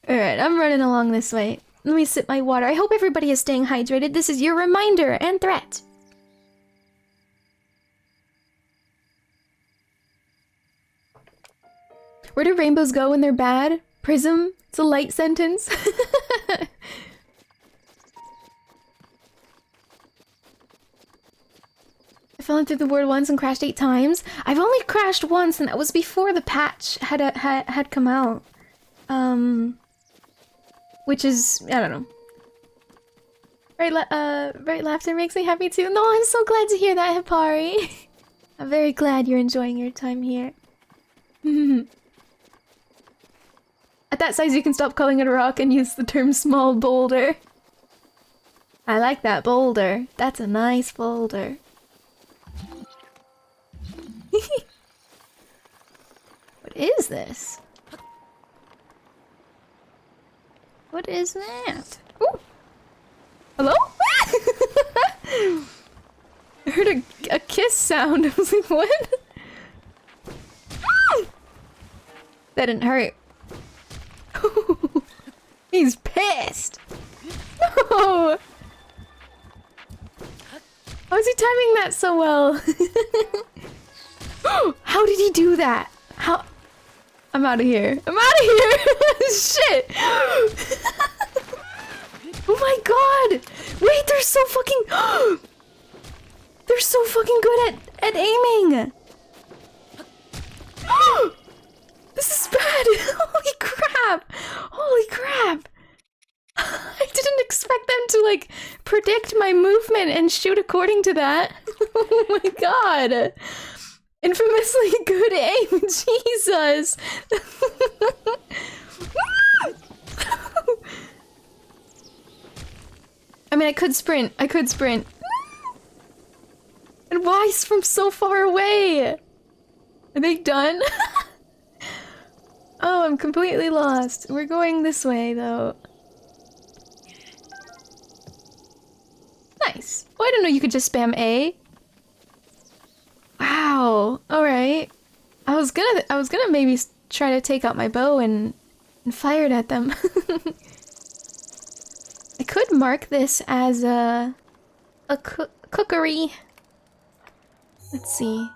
Alright, I'm running along this way. Let me sip my water. I hope everybody is staying hydrated. This is your reminder and threat. Where do rainbows go when they're bad? Prism? It's a light sentence. I fell into the world once and crashed 8 times. I've only crashed once, and that was before the patch had come out. Which is, I don't know. Right laughter makes me happy too. No, I'm so glad to hear that, 𝚃𝚗𝚒𝚝𝚑. I'm very glad you're enjoying your time here. At that size, you can stop calling it a rock and use the term small boulder. I like that boulder. That's a nice boulder. What is this? What is that? Ooh. Hello? I heard a kiss sound. I was like, what? That didn't hurt. He's pissed. No. How is he timing that so well? How did he do that? How? I'm out of here. I'm out of here. Shit. Oh my god. Wait, they're so fucking. They're so fucking good at aiming. This is bad. Holy crap. Holy crap. I didn't expect them to like predict my movement and shoot according to that. Oh my god. Infamously good aim, Jesus! I mean, I could sprint. And why from so far away? Are they done? Oh, I'm completely lost. We're going this way, though. Nice. Oh, I didn't know you could just spam A. Wow. All right. I was gonna maybe try to take out my bow and fire it at them. I could mark this as a cookery. Let's see.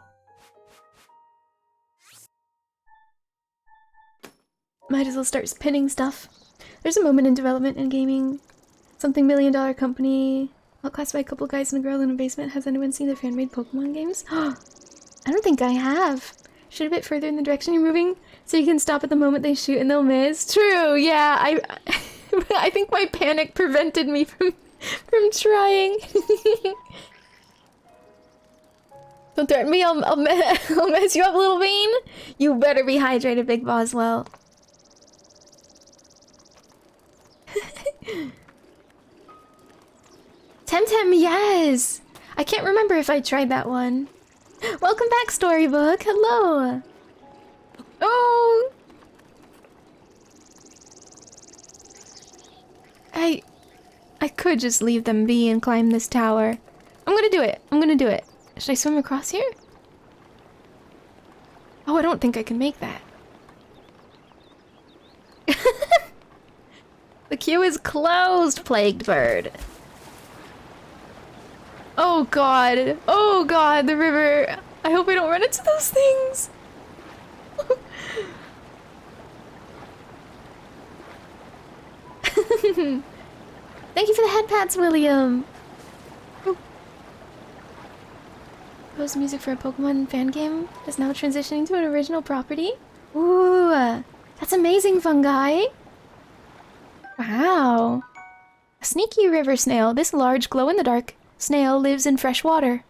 Might as well start pinning stuff. There's a moment in development in gaming. Something $1 million company. I'll classify a couple of guys and a girl in a basement. Has anyone seen the fan-made Pokemon games? I don't think I have. Shoot a bit further in the direction you're moving so you can stop at the moment they shoot and they'll miss. True, yeah, I think my panic prevented me from trying. Don't threaten me, I'll mess you up, little bean. You better be hydrated, Big Boswell. Temtem, yes! I can't remember if I tried that one. Welcome back, Storybook. Hello. Oh! I could just leave them be and climb this tower. I'm gonna do it. I'm gonna do it. Should I swim across here? Oh, I don't think I can make that. The queue is closed, plagued bird. Oh god. Oh god, the river. I hope I don't run into those things. Thank you for the head pats, William. Post music for a Pokemon fan game is now transitioning to an original property. Ooh, that's amazing, Fungi. Wow. A sneaky river snail. This large glow-in-the-dark snail lives in fresh water.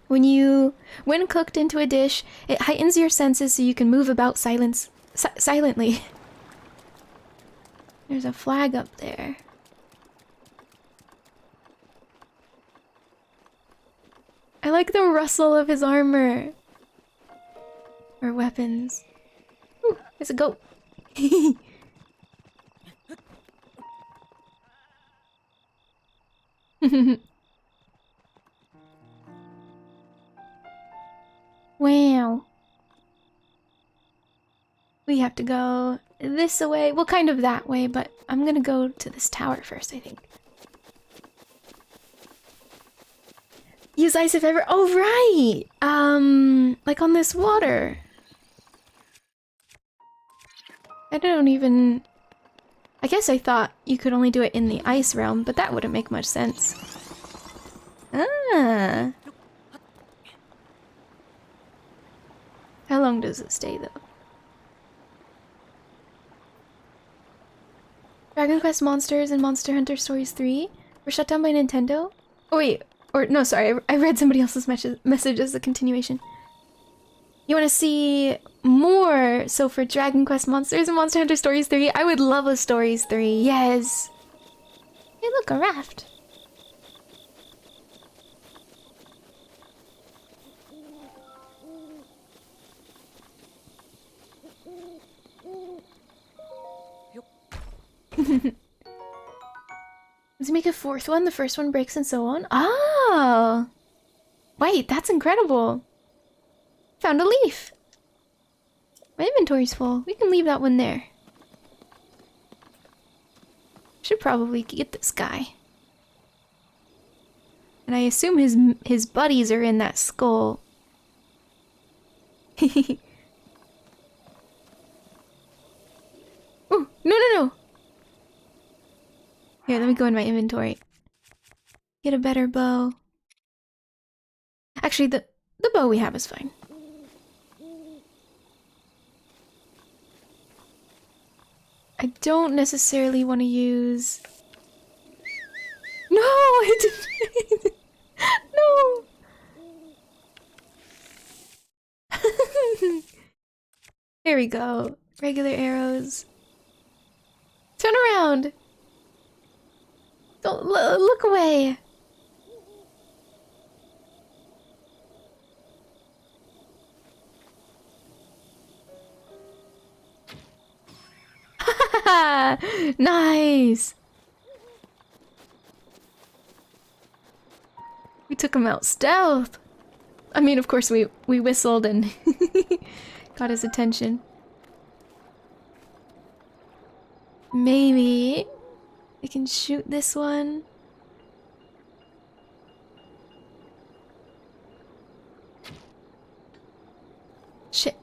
When cooked into a dish, it heightens your senses so you can move about silently. There's a flag up there. I like the rustle of his armor. Or weapons. Ooh, there's a goat. Wow. We have to go this way. Well, kind of that way, but I'm gonna go to this tower first, I think. Use ice if ever. Oh, right! Like on this water. I don't even... I guess I thought you could only do it in the ice realm, but that wouldn't make much sense. Ah. How long does it stay, though? Dragon Quest Monsters and Monster Hunter Stories 3 were shut down by Nintendo? Oh wait, or no, sorry, I read somebody else's message as a continuation. You want to see more? So for Dragon Quest Monsters and Monster Hunter Stories 3, I would love a Stories 3, yes! Hey look, a raft! Does he make a fourth one? The first one breaks and so on? Oh! Wait, that's incredible! Found a leaf! My inventory's full. We can leave that one there. Should probably get this guy. And I assume his buddies are in that skull. Ooh, no, no, no! Here, let me go in my inventory. Get a better bow. Actually, the bow we have is fine. I don't necessarily want to use... No! I didn't... No! There we go. Regular arrows. Turn around! Don't look away! Nice! We took him out stealth. I mean, of course, we whistled and got his attention. Maybe we can shoot this one. Shit.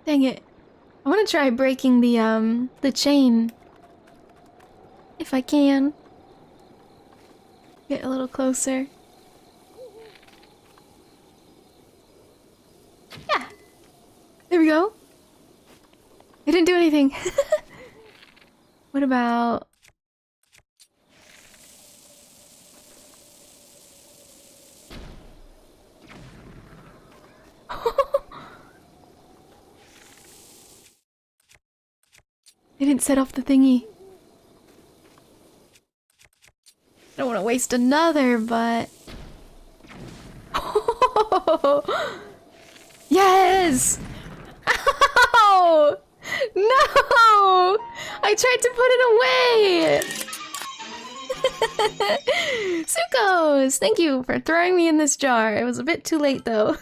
Dang it. I want to try breaking the chain. If I can. Get a little closer. Yeah. There didn't do anything. What about... I didn't set off the thingy. I don't want to waste another, but... Yes! Ow! No! I tried to put it away! Sucos! Thank you for throwing me in this jar. It was a bit too late, though.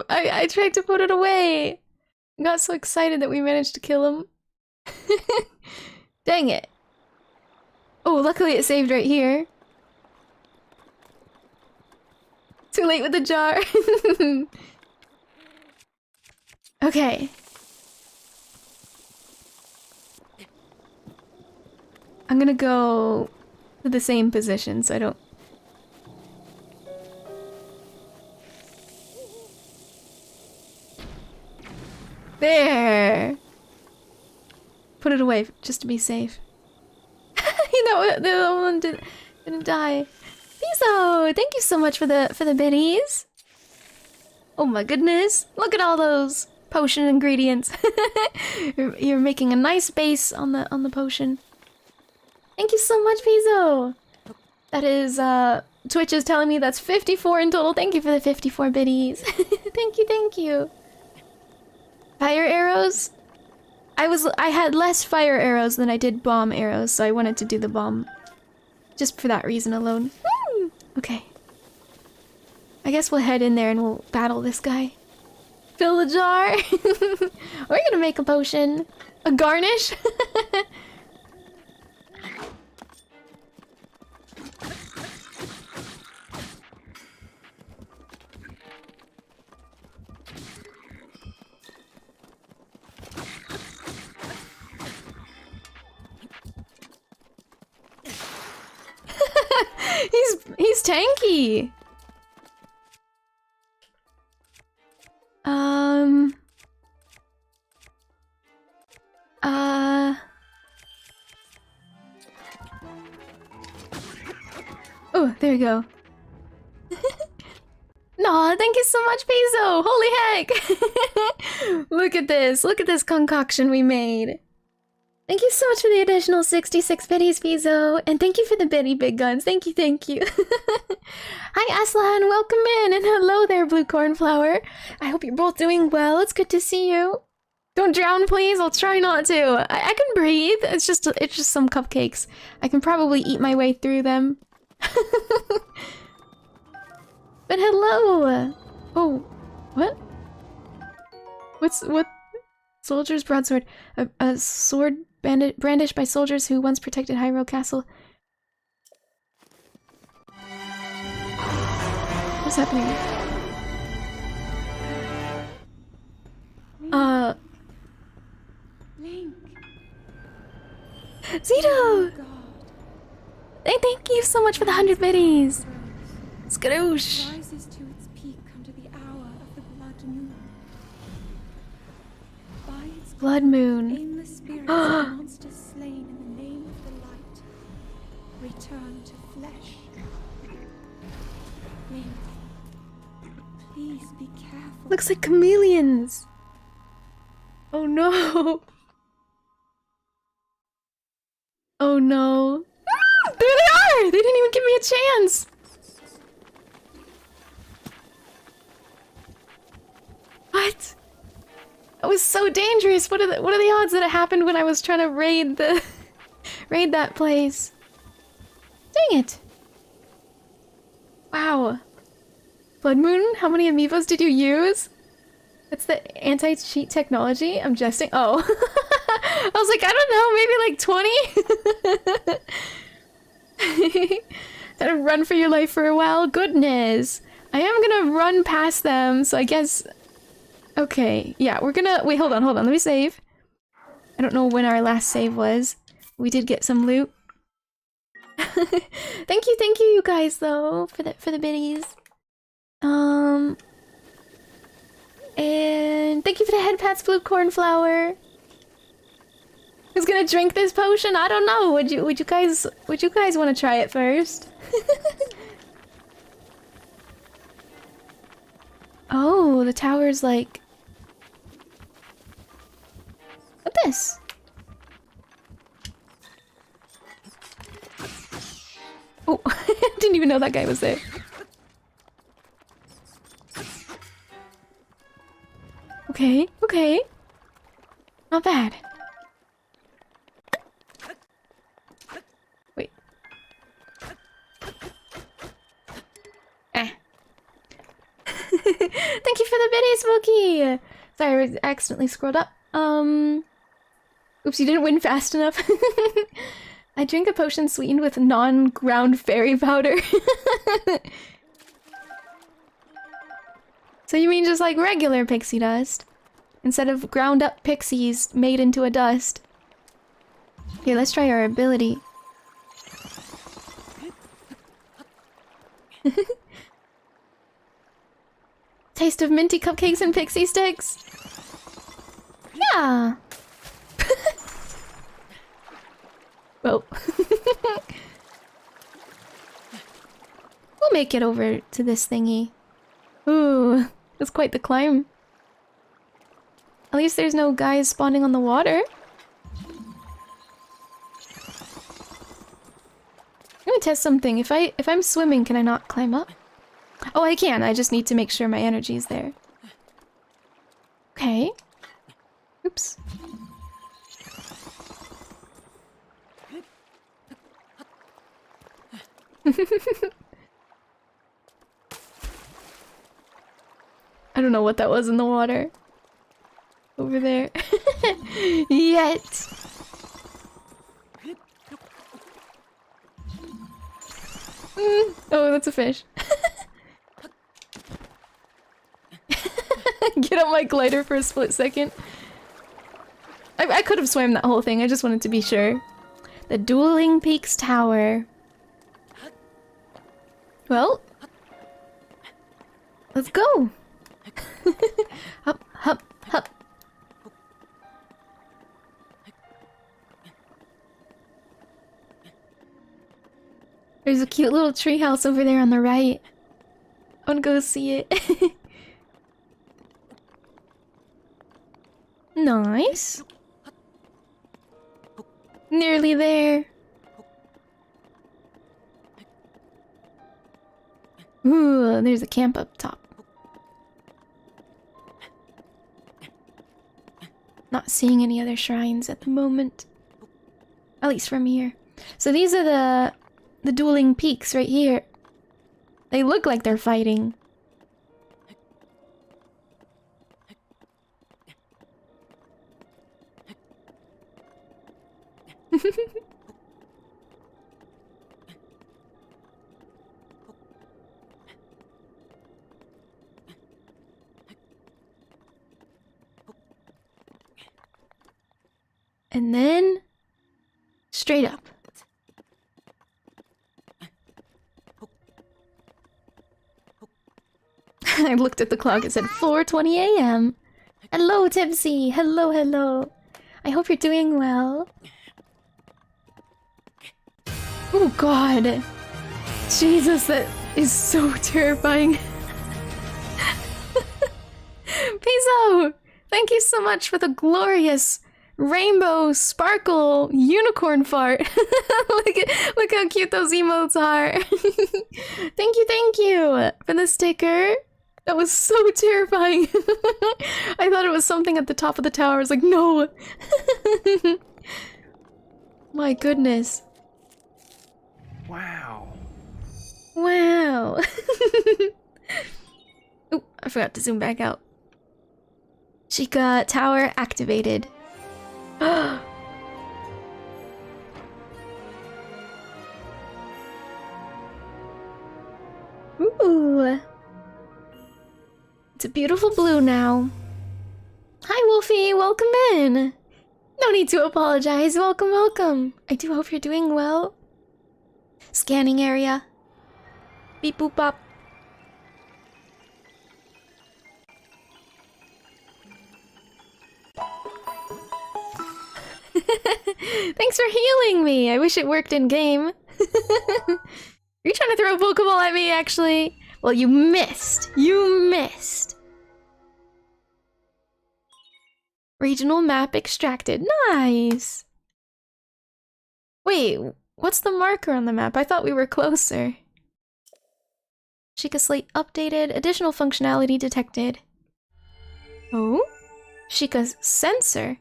I tried to put it away. I got so excited that we managed to kill him. Dang it. Oh, luckily it saved right here. Too late with the jar. Okay. I'm gonna go to the same position so I don't... There! Put it away just to be safe. The one didn't die. Piso, thank you so much for the biddies. Oh my goodness! Look at all those potion ingredients. You're making a nice base on the potion. Thank you so much, Piso. That is Twitch is telling me that's 54 in total. Thank you for the 54 biddies. Thank you. Fire arrows? I had less fire arrows than I did bomb arrows, so I wanted to do the bomb. Just for that reason alone. Okay. I guess we'll head in there and we'll battle this guy. Fill the jar! We're gonna make a potion. A garnish? He's tanky. Oh, there we go. Nah, thank you so much, Piso. Holy heck. Look at this concoction we made. Thank you so much for the additional 66 biddies, Piso. And thank you for the biddy big guns. Thank you. Hi, Aslan. Welcome in. And hello there, Blue Cornflower. I hope you're both doing well. It's good to see you. Don't drown, please. I'll try not to. I can breathe. It's just some cupcakes. I can probably eat my way through them. But hello. Oh, what? What? Soldier's broadsword. A sword brandished by soldiers who once protected Hyrule Castle. What's happening? Link. Zito! God. Thank you so much for the 100 biddies! Skadoosh! Rises to its peak under the hour of the blood moon. By its Blood moon. aimless spirits of monsters slain in the name of the light return to flesh. Link, please be careful. Looks like chameleons! Oh no! Oh no. Ah, there they are! They didn't even give me a chance! What? That was so dangerous! What are the odds that it happened when I was trying to raid that place? Dang it! Wow. Blood Moon, how many amiibos did you use? That's the anti-cheat technology? I'm jesting. Oh. I was like, I don't know, maybe like 20? Gotta run for your life for a while? Goodness. I am gonna run past them, so I guess... Okay, yeah, we're gonna... Wait, hold on, let me save. I don't know when our last save was. We did get some loot. Thank you, you guys, though, for the biddies. And thank you for the head pats, blue cornflower. Who's gonna drink this potion? I don't know. Would you guys want to try it first? Oh, the tower's like... What's this? Oh, didn't even know that guy was there. Okay, okay. Not bad. Wait. Eh. Thank you for the biddy, Smokey! Sorry, I accidentally scrolled up. Oops, you didn't win fast enough. I drink a potion sweetened with non-ground fairy powder. So you mean just like regular pixie dust? Instead of ground up pixies made into a dust. Here, let's try our ability. Taste of minty cupcakes and pixie sticks? Yeah! Well... We'll make it over to this thingy. Ooh, that's quite the climb. At least there's no guys spawning on the water. I'm gonna test something. If I'm swimming, can I not climb up? Oh, I can. I just need to make sure my energy's there. Okay. Oops. I don't know what that was in the water. Over there. Yet. Oh, that's a fish. Get on my glider for a split second. I could have swam that whole thing, I just wanted to be sure. The Dueling Peaks Tower. Well. Let's go. Hup, hup, hup. There's a cute little treehouse over there on the right. I wanna go see it. Nice. Nearly there. Ooh, there's a camp up top. Not seeing any other shrines at the moment. At least from here. So these are the dueling peaks right here. They look like they're fighting. And then straight up. I looked at the clock, it said 4:20 a.m. Hello, Tipsy. Hello, hello. I hope you're doing well. Oh god. Jesus, that is so terrifying. Peace out. Thank you so much for the glorious rainbow sparkle unicorn fart. look how cute those emotes are. Thank you for the sticker. That was so terrifying. I thought it was something at the top of the tower. I was like, no. My goodness. Wow. Wow. Oh, I forgot to zoom back out. Chica tower activated. Ooh. It's a beautiful blue now. Hi, Wolfie. Welcome in. No need to apologize. Welcome, welcome. I do hope you're doing well. Scanning area. Beep boop bop. Thanks for healing me. I wish it worked in game. You're trying to throw a Pokeball at me, actually. Well, you missed. You missed. Regional map extracted. Nice. Wait, what's the marker on the map? I thought we were closer. Sheikah Slate updated. Additional functionality detected. Oh? Sheikah's sensor.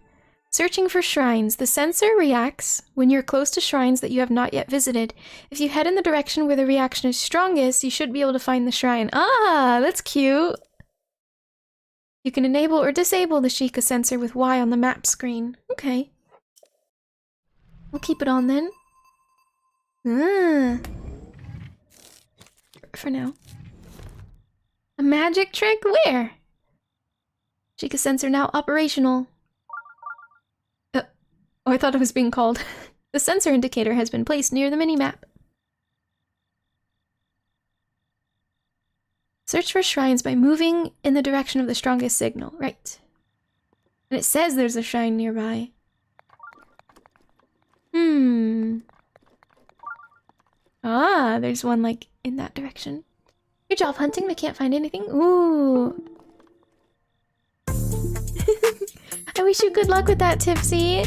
Searching for shrines. The sensor reacts when you're close to shrines that you have not yet visited. If you head in the direction where the reaction is strongest, you should be able to find the shrine. Ah, that's cute. You can enable or disable the Sheikah sensor with Y on the map screen. Okay. We'll keep it on then. For now. A magic trick? Where? Sheikah sensor now operational. Oh, I thought it was being called. The sensor indicator has been placed near the minimap. Search for shrines by moving in the direction of the strongest signal. Right. And it says there's a shrine nearby. Ah, there's one, like, in that direction. Good job hunting, but can't find anything. Ooh. I wish you good luck with that, Tipsy.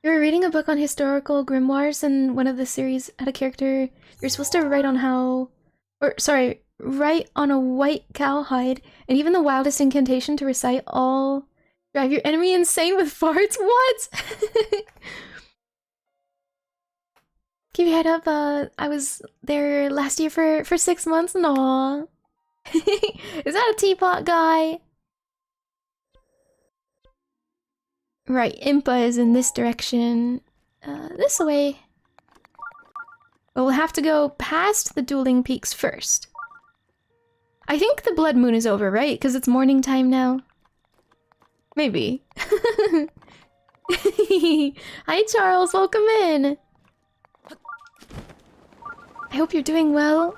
You were reading a book on historical grimoires, and one of the series had a character you're supposed to write on how... write on a white cow hide, and even the wildest incantation to recite all... drive your enemy insane with farts? What? Keep your head up, I was there last year for 6 months, Aw. Is that a teapot guy? Right, Impa is in this direction. This way. But we'll have to go past the dueling peaks first. I think the blood moon is over, right? Because it's morning time now. Maybe. Hi, Charles. Welcome in. I hope you're doing well.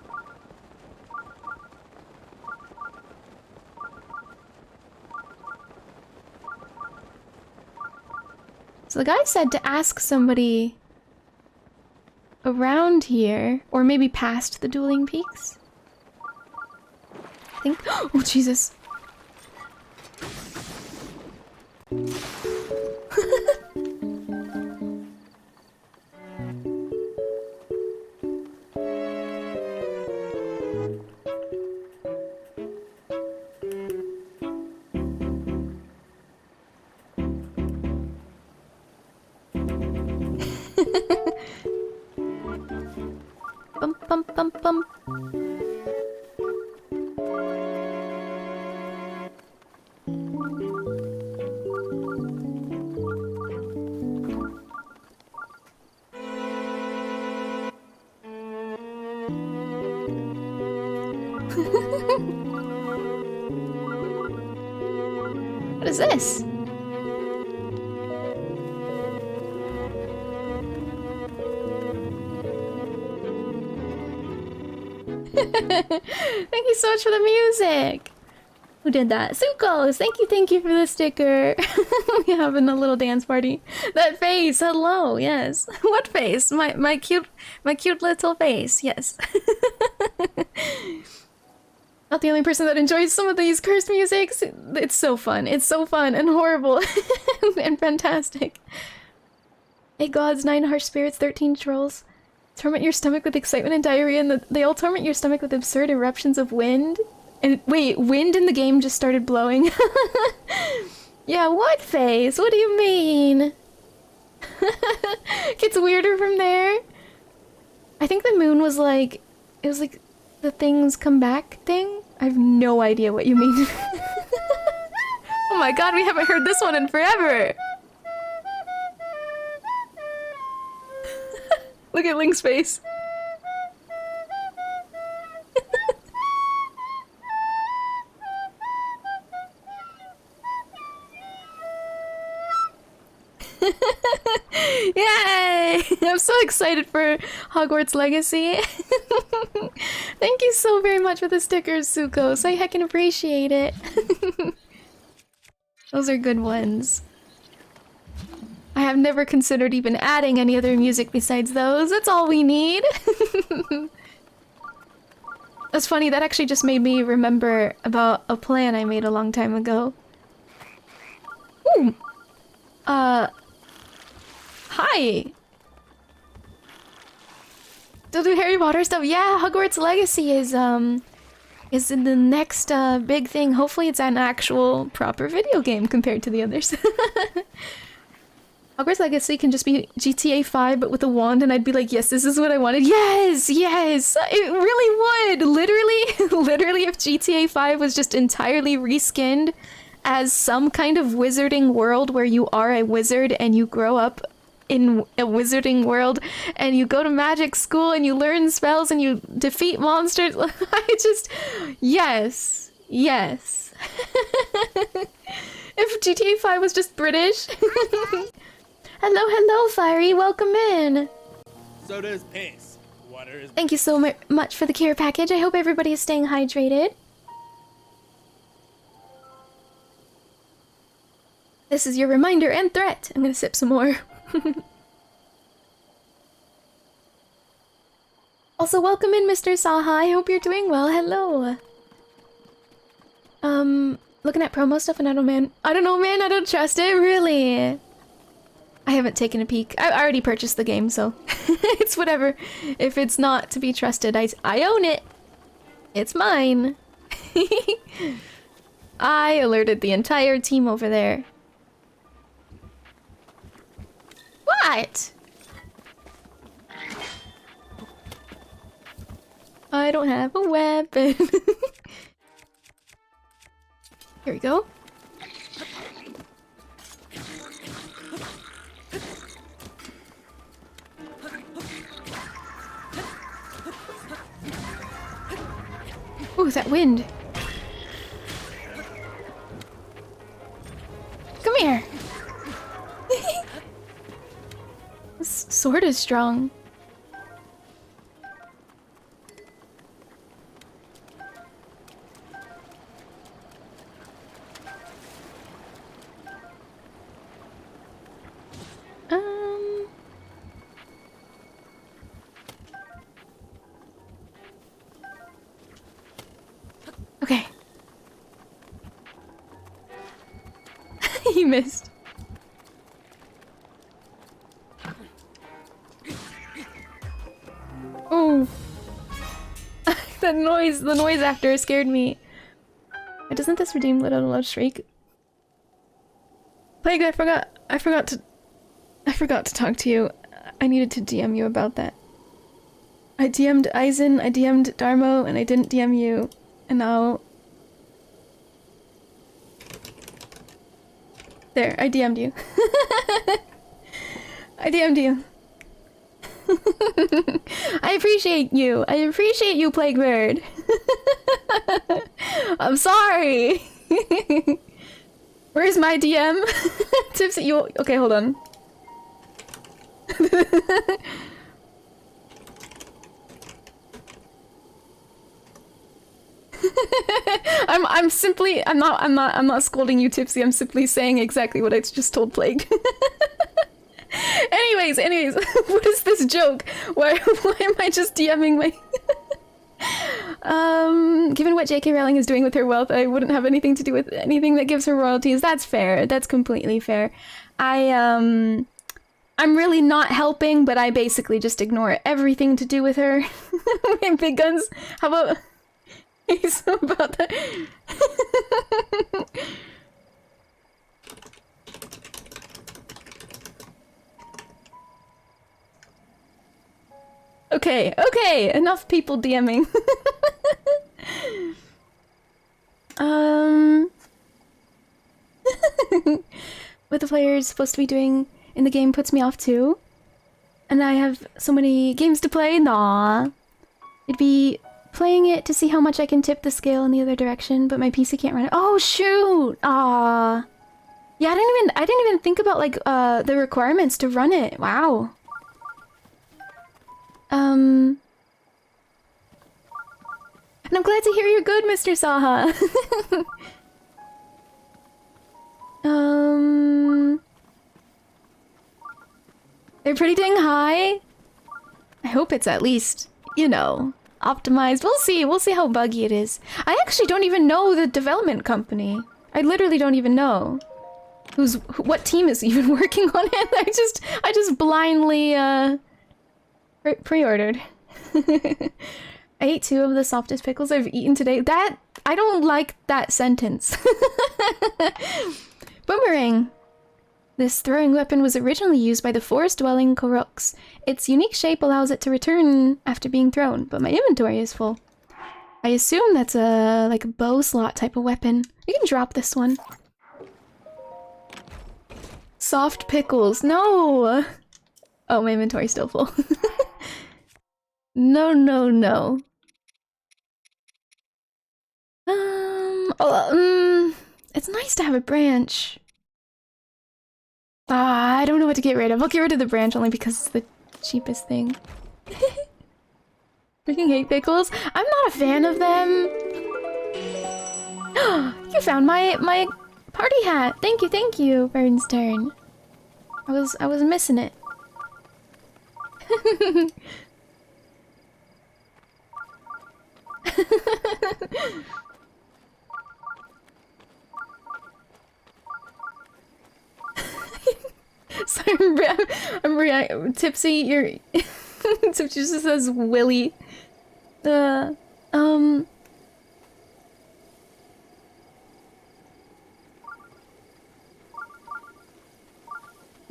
So the guy said to ask somebody around here, or maybe past the dueling peaks. I think. Oh, Jesus. Bum bum bum bum. What is this? Thank you so much for the music. Who did that? Sukos! Thank you for the sticker. We're having a little dance party. That face, hello, yes. What face? My cute little face, yes. Not the only person that enjoys some of these cursed musics. It's so fun. It's so fun and horrible and fantastic. 8 gods, 9 harsh spirits, 13 trolls. Torment your stomach with excitement and diarrhea, and they all torment your stomach with absurd eruptions of wind. And wait, wind in the game just started blowing. Yeah, what face? What do you mean? Gets weirder from there. I think the moon was like... It was like the things come back thing? I have no idea what you mean. Oh my god, we haven't heard this one in forever! Look at Link's face. Yay! I'm so excited for Hogwarts Legacy. Thank you so very much for the stickers, Sukos. I heckin' appreciate it. Those are good ones. I have never considered even adding any other music besides those. That's all we need. That's funny, that actually just made me remember about a plan I made a long time ago. Ooh! Hi! Still do Harry Potter stuff? Yeah, Hogwarts Legacy is in the next big thing. Hopefully it's an actual proper video game compared to the others. Hogwarts Legacy can just be GTA 5 but with a wand, and I'd be like, yes, this is what I wanted. Yes! Yes! It really would! Literally if GTA 5 was just entirely reskinned as some kind of wizarding world where you are a wizard and you grow up in a wizarding world and you go to magic school and you learn spells and you defeat monsters. I just... Yes. Yes. If GTA 5 was just British. Hello, 𝚘𝚘𝚗𝚜𝚗𝚜𝚗𝚜𝚑, welcome in. Soda is pace. Water is Thank you so much for the care package. I hope everybody is staying hydrated. This is your reminder and threat. I'm gonna sip some more. Also, welcome in, Mr. Saha. I hope you're doing well. Hello. Looking at promo stuff and I don't know, man. I don't trust it. Really. I haven't taken a peek. I already purchased the game, so it's whatever. If it's not to be trusted, I own it. It's mine. I alerted the entire team over there. What? I don't have a weapon. Here we go. Ooh, that wind. Come here. This sword is strong. Okay. He missed. Oh. The noise after scared me. Doesn't this redeem Little Shriek? Plague, I forgot to talk to you. I needed to DM you about that. I DM'd Aizen, I DM'd Darmo, and I didn't DM you. And now... There, I DM'd you. I DM'd you. I appreciate you. I appreciate you, Plague Bird. I'm sorry. Where's my DM? Tipsy, you... Okay, hold on. I'm not scolding you, Tipsy. I'm simply saying exactly what I just told Plague. Anyways, what is this joke? Why am I just DMing my... Given what J.K. Rowling is doing with her wealth, I wouldn't have anything to do with anything that gives her royalties. That's fair. That's completely fair. I'm really not helping, but I basically just ignore everything to do with her. Big guns. How about... about that. Okay, enough people DMing. What the player's supposed to be doing in the game puts me off too. And I have so many games to play. Nah. It'd be playing it to see how much I can tip the scale in the other direction, but my PC can't run it. Oh shoot! Ah. Yeah, I didn't even think about like the requirements to run it. Wow. And I'm glad to hear you're good, Mr. Saha. They're pretty dang high. I hope it's at least, you know, optimized. We'll see. We'll see how buggy it is. I actually don't even know the development company. I literally don't even know what team is even working on it. I just blindly pre-ordered. I ate 2 of the softest pickles I've eaten today. That I don't like that sentence. Boomerang. This throwing weapon was originally used by the forest-dwelling Koroks. Its unique shape allows it to return after being thrown, but my inventory is full. I assume that's a like a bow slot type of weapon. We can drop this one. Soft pickles. No! Oh, my inventory's still full. No, no, no. It's nice to have a branch. I don't know what to get rid of. I'll get rid of the branch only because it's the cheapest thing. Freaking hate pickles. I'm not a fan of them. You found my party hat. Thank you, Bird's turn. I was missing it. Sorry, I'm tipsy. You're Tipsy just says Willy. You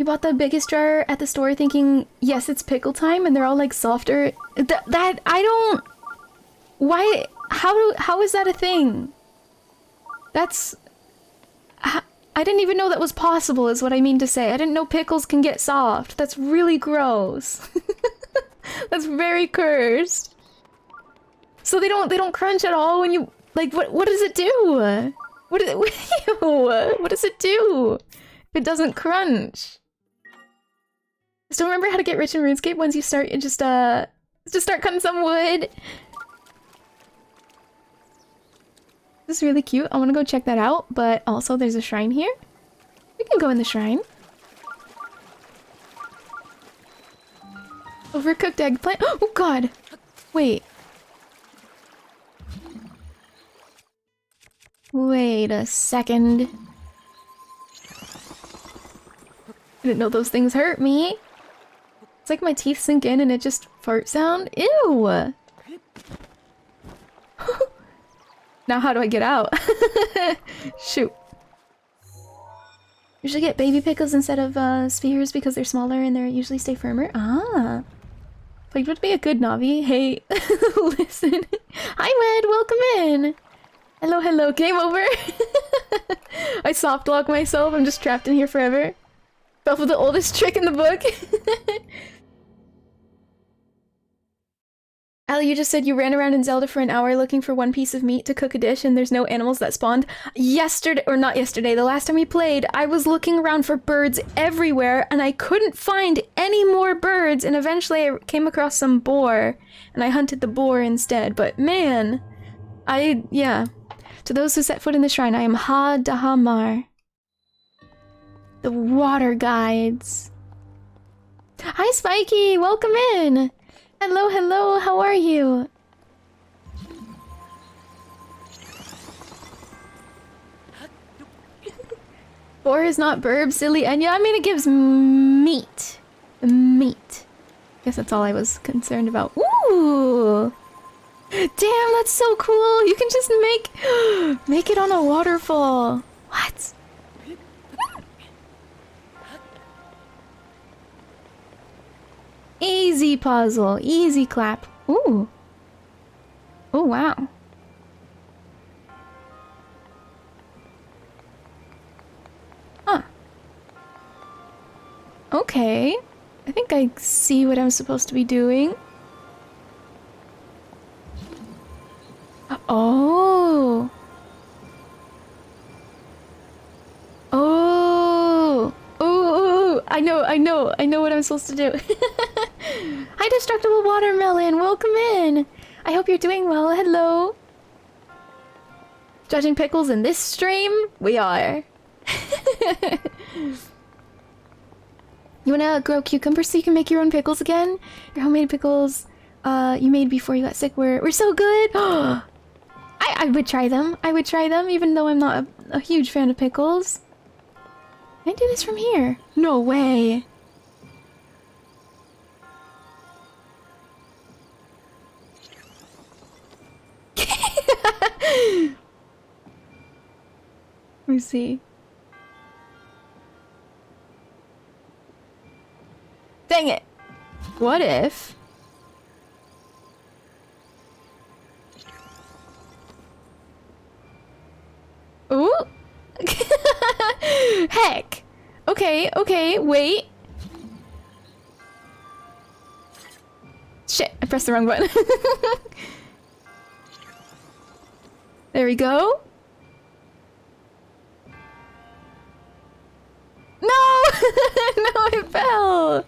bought the biggest jar at the store thinking, yes, it's pickle time, and they're all like softer. That I don't. Why? How is that a thing? That's. I didn't even know that was possible, is what I mean to say. I didn't know pickles can get soft. That's really gross. That's very cursed. So they don't crunch at all when you like. What does it do? What does it do if it doesn't crunch? Still remember how to get rich in RuneScape once you start. Just start cutting some wood. This is really cute. I want to go check that out, but also there's a shrine here. We can go in the shrine. Overcooked eggplant. Oh god! Wait. Wait a second. I didn't know those things hurt me. It's like my teeth sink in and it just fart sound. Ew! Now how do I get out? Shoot. Usually get baby pickles instead of spheres because they're smaller and they usually stay firmer. Ah. Like, would be a good Navi. Hey, listen. Hi, Wed, welcome in. Hello, hello, game over. I soft lock myself, I'm just trapped in here forever. Fell for the oldest trick in the book. Ali, you just said you ran around in Zelda for an hour looking for one piece of meat to cook a dish and there's no animals that spawned. Yesterday, or not yesterday, the last time we played, I was looking around for birds everywhere and I couldn't find any more birds, and eventually I came across some boar and I hunted the boar instead. But man, yeah. To those who set foot in the shrine, I am Ha-Dahamar. The water guides. Hi, Spiky! Welcome in! Hello, hello, how are you? Boar is not burb, silly Enya. I mean, it gives meat. Meat. Guess that's all I was concerned about. Ooh! Damn, that's so cool! You can just make it on a waterfall. What? Easy puzzle, easy clap. Ooh. Oh, wow. Huh. Okay. I think I see what I'm supposed to be doing. Oh. Oh. I know what I'm supposed to do. Hi, Destructible Watermelon, welcome in. I hope you're doing well. Hello. Judging pickles in this stream? We are. You wanna grow cucumbers so you can make your own pickles again? Your homemade pickles you made before you got sick were so good. I would try them. I would try them even though I'm not a huge fan of pickles. Can I do this from here? No way. Let me see. Dang it! What if... Ooh! Heck! Okay, wait. Shit, I pressed the wrong button. There we go. No! No, it fell!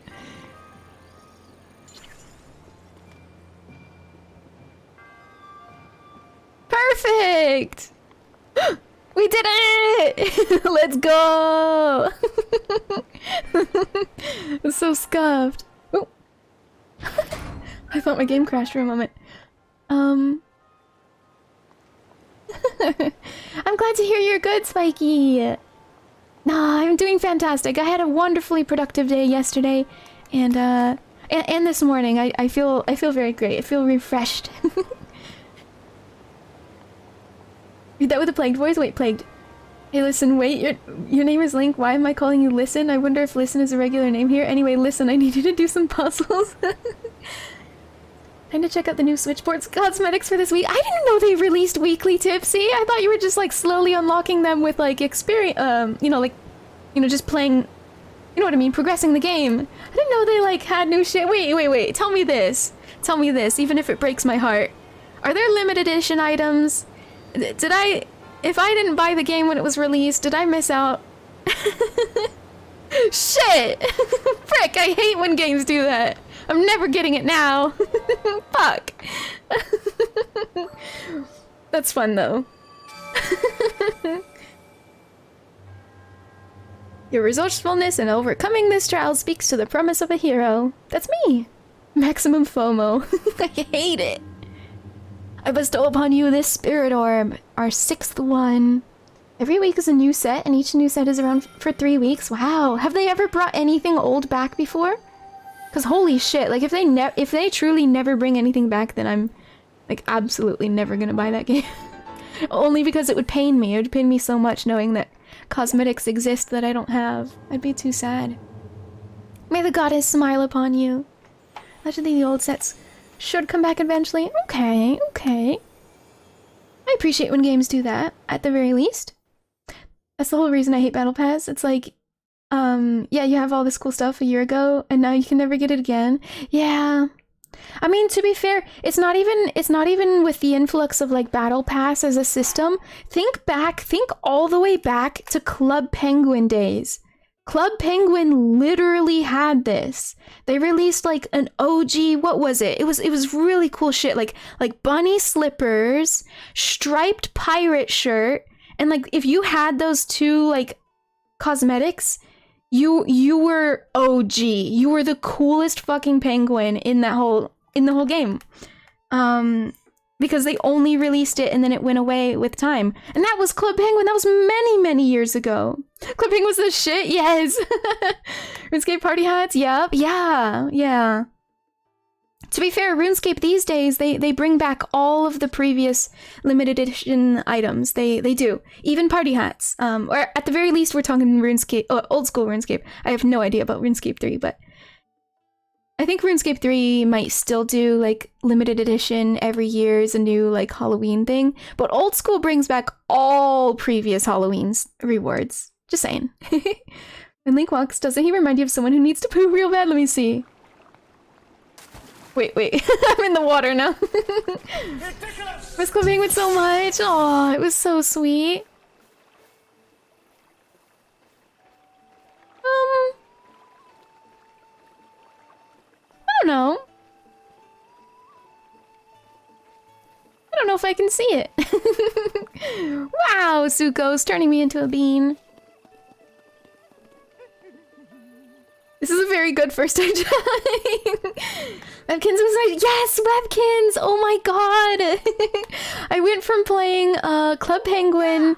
Perfect! We did it! Let's go! I'm so scuffed. Oh. I thought my game crashed for a moment. I'm glad to hear you're good, Spiky! Nah, I'm doing fantastic. I had a wonderfully productive day yesterday, and this morning. I feel very great. I feel refreshed. Read that with a plagued voice? Wait, plagued. Hey, listen, wait, your name is Link. Why am I calling you Listen? I wonder if Listen is a regular name here. Anyway, listen, I need you to do some puzzles. Time to check out the new Switchboard's cosmetics for this week. I didn't know they released weekly Tipsy. I thought you were just like slowly unlocking them with like experience, just playing, you know what I mean, progressing the game. I didn't know they like had new shit. Wait, tell me this, even if it breaks my heart. Are there limited edition items? If I didn't buy the game when it was released, did I miss out? Shit! Frick, I hate when games do that. I'm never getting it now. Fuck. That's fun though. Your resourcefulness in overcoming this trial speaks to the promise of a hero. That's me. Maximum FOMO. I hate it. I bestow upon you this spirit orb, our 6th one. Every week is a new set, and each new set is around for 3 weeks. Wow, have they ever brought anything old back before? Cause holy shit, like if they truly never bring anything back, then I'm like absolutely never gonna buy that game. Only because it would pain me. It would pain me so much knowing that cosmetics exist that I don't have. I'd be too sad. May the goddess smile upon you. Allegedly the old sets should come back eventually. Okay. I appreciate when games do that, at the very least. That's the whole reason I hate Battle Pass. It's like, yeah, you have all this cool stuff a year ago, and now you can never get it again. Yeah. I mean, to be fair, it's not even with the influx of like Battle Pass as a system. Think all the way back to Club Penguin days. Club Penguin literally had this. They released like an OG, what was it? It was really cool shit, like bunny slippers, striped pirate shirt, and like if you had those two like cosmetics, you were OG. You were the coolest fucking penguin in the whole game. Because they only released it and then it went away with time. And that was Club Penguin. That was many years ago. Club Penguin was the shit. Yes. RuneScape party hats. Yep. Yeah. To be fair, RuneScape these days, they bring back all of the previous limited edition items. They do. Even party hats. Or at the very least, we're talking RuneScape, old school RuneScape. I have no idea about RuneScape 3, but I think RuneScape 3 might still do like limited edition every year is a new like Halloween thing, but old school brings back all previous Halloween's rewards. Just saying. When Link walks, doesn't he remind you of someone who needs to poo real bad? Let me see. Wait. I'm in the water now. Miss Club Penguin so much. Oh, it was so sweet. don't know. I don't know if I can see it. Wow, Zuko's turning me into a bean. This is a very good first time trying. Webkins was nice. Yes, Webkins! Oh my god! I went from playing Club Penguin.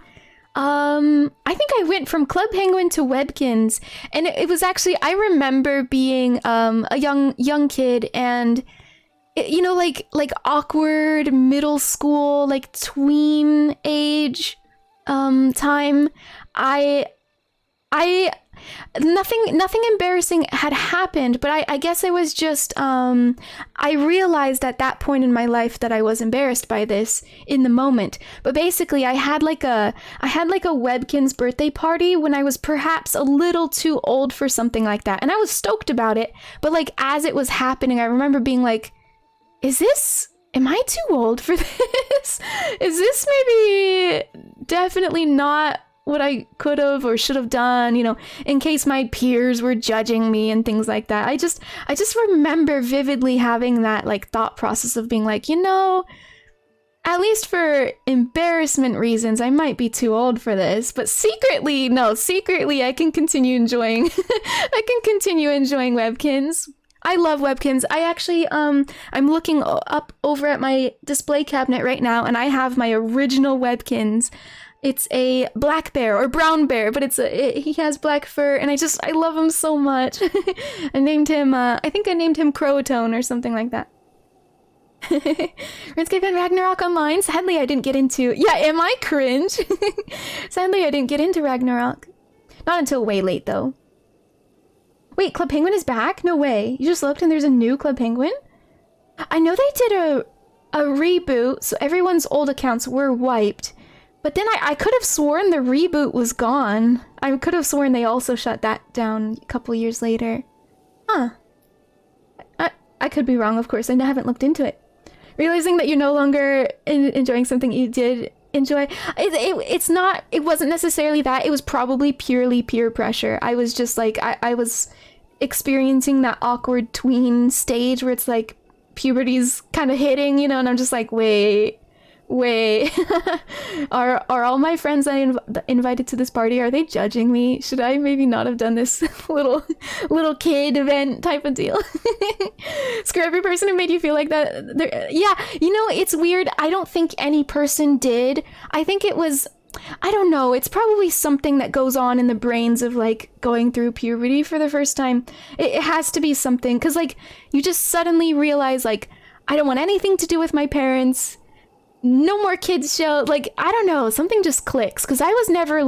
I think I went from Club Penguin to Webkins, and it was actually, I remember being a young kid, and you know, like awkward middle school, like tween age time. Nothing embarrassing had happened, but I guess I was just I realized at that point in my life that I was embarrassed by this in the moment. But basically I had like a Webkins birthday party when I was perhaps a little too old for something like that, and I was stoked about it. But like as it was happening, I remember being like, am I too old for this? Is this maybe definitely not what I could have or should have done, you know, in case my peers were judging me and things like that. I just remember vividly having that like thought process of being like, you know, at least for embarrassment reasons, I might be too old for this, but secretly I can continue enjoying Webkins. I love Webkins. I actually, I'm looking up over at my display cabinet right now, and I have my original Webkins. It's a black bear or brown bear, but he has black fur, and I love him so much. I named him, I think I named him 𝚱𝚒𝚗𝚗𝚜 or something like that. RuneScape and Ragnarok Online. Sadly, I didn't get into. Yeah, am I cringe? Sadly, I didn't get into Ragnarok. Not until way late, though. Wait, Club Penguin is back? No way. You just looked and there's a new Club Penguin? I know they did a reboot, so everyone's old accounts were wiped. But then I could have sworn the reboot was gone. I could have sworn they also shut that down a couple years later. Huh. I could be wrong, of course. I haven't looked into it. Realizing that you're no longer enjoying something you did enjoy. It wasn't necessarily that. It was probably purely peer pressure. I was just like, I was experiencing that awkward tween stage where it's like puberty's kind of hitting, you know, and I'm just like, wait. Are all my friends I invited to this party, are they judging me? Should I maybe not have done this little kid event type of deal? Screw every person who made you feel like that. Yeah, you know, it's weird. I don't think any person did. I think it was, I don't know, it's probably something that goes on in the brains of like going through puberty for the first time. It has to be something, because like you just suddenly realize like, I don't want anything to do with my parents. No more kids show, like, I don't know, something just clicks, because I was never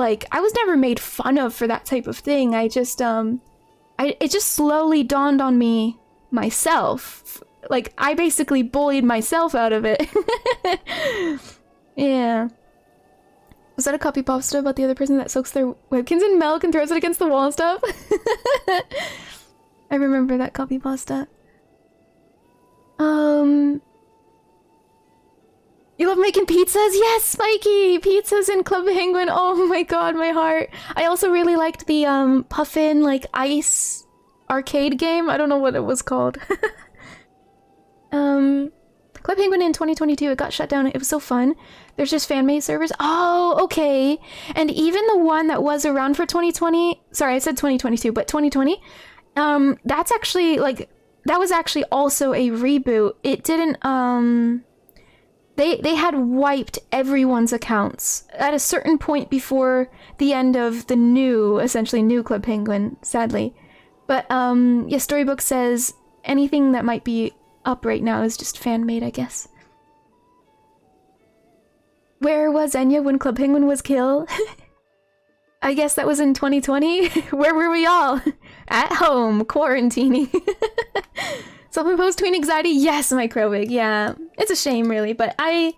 made fun of for that type of thing. I just, it just slowly dawned on me myself. Like, I basically bullied myself out of it. Yeah. Was that a copy pasta about the other person that soaks their Webkins in milk and throws it against the wall and stuff? I remember that copy pasta. You love making pizzas? Yes, Mikey! Pizzas in Club Penguin. Oh my god, my heart. I also really liked the Puffin, like, ice arcade game. I don't know what it was called. Club Penguin in 2022, it got shut down. It was so fun. There's just fan-made servers. Oh, okay. And even the one that was around for 2020... Sorry, I said 2022, but 2020. That's actually, like... That was actually also a reboot. It didn't, They had wiped everyone's accounts at a certain point before the end of the essentially new Club Penguin, sadly. But, yeah, Storybook says anything that might be up right now is just fan-made, I guess. Where was Enya when Club Penguin was killed? I guess that was in 2020? Where were we all? At home, quarantining. Self-imposed tween anxiety? Yes, Microwig, yeah. It's a shame, really, but I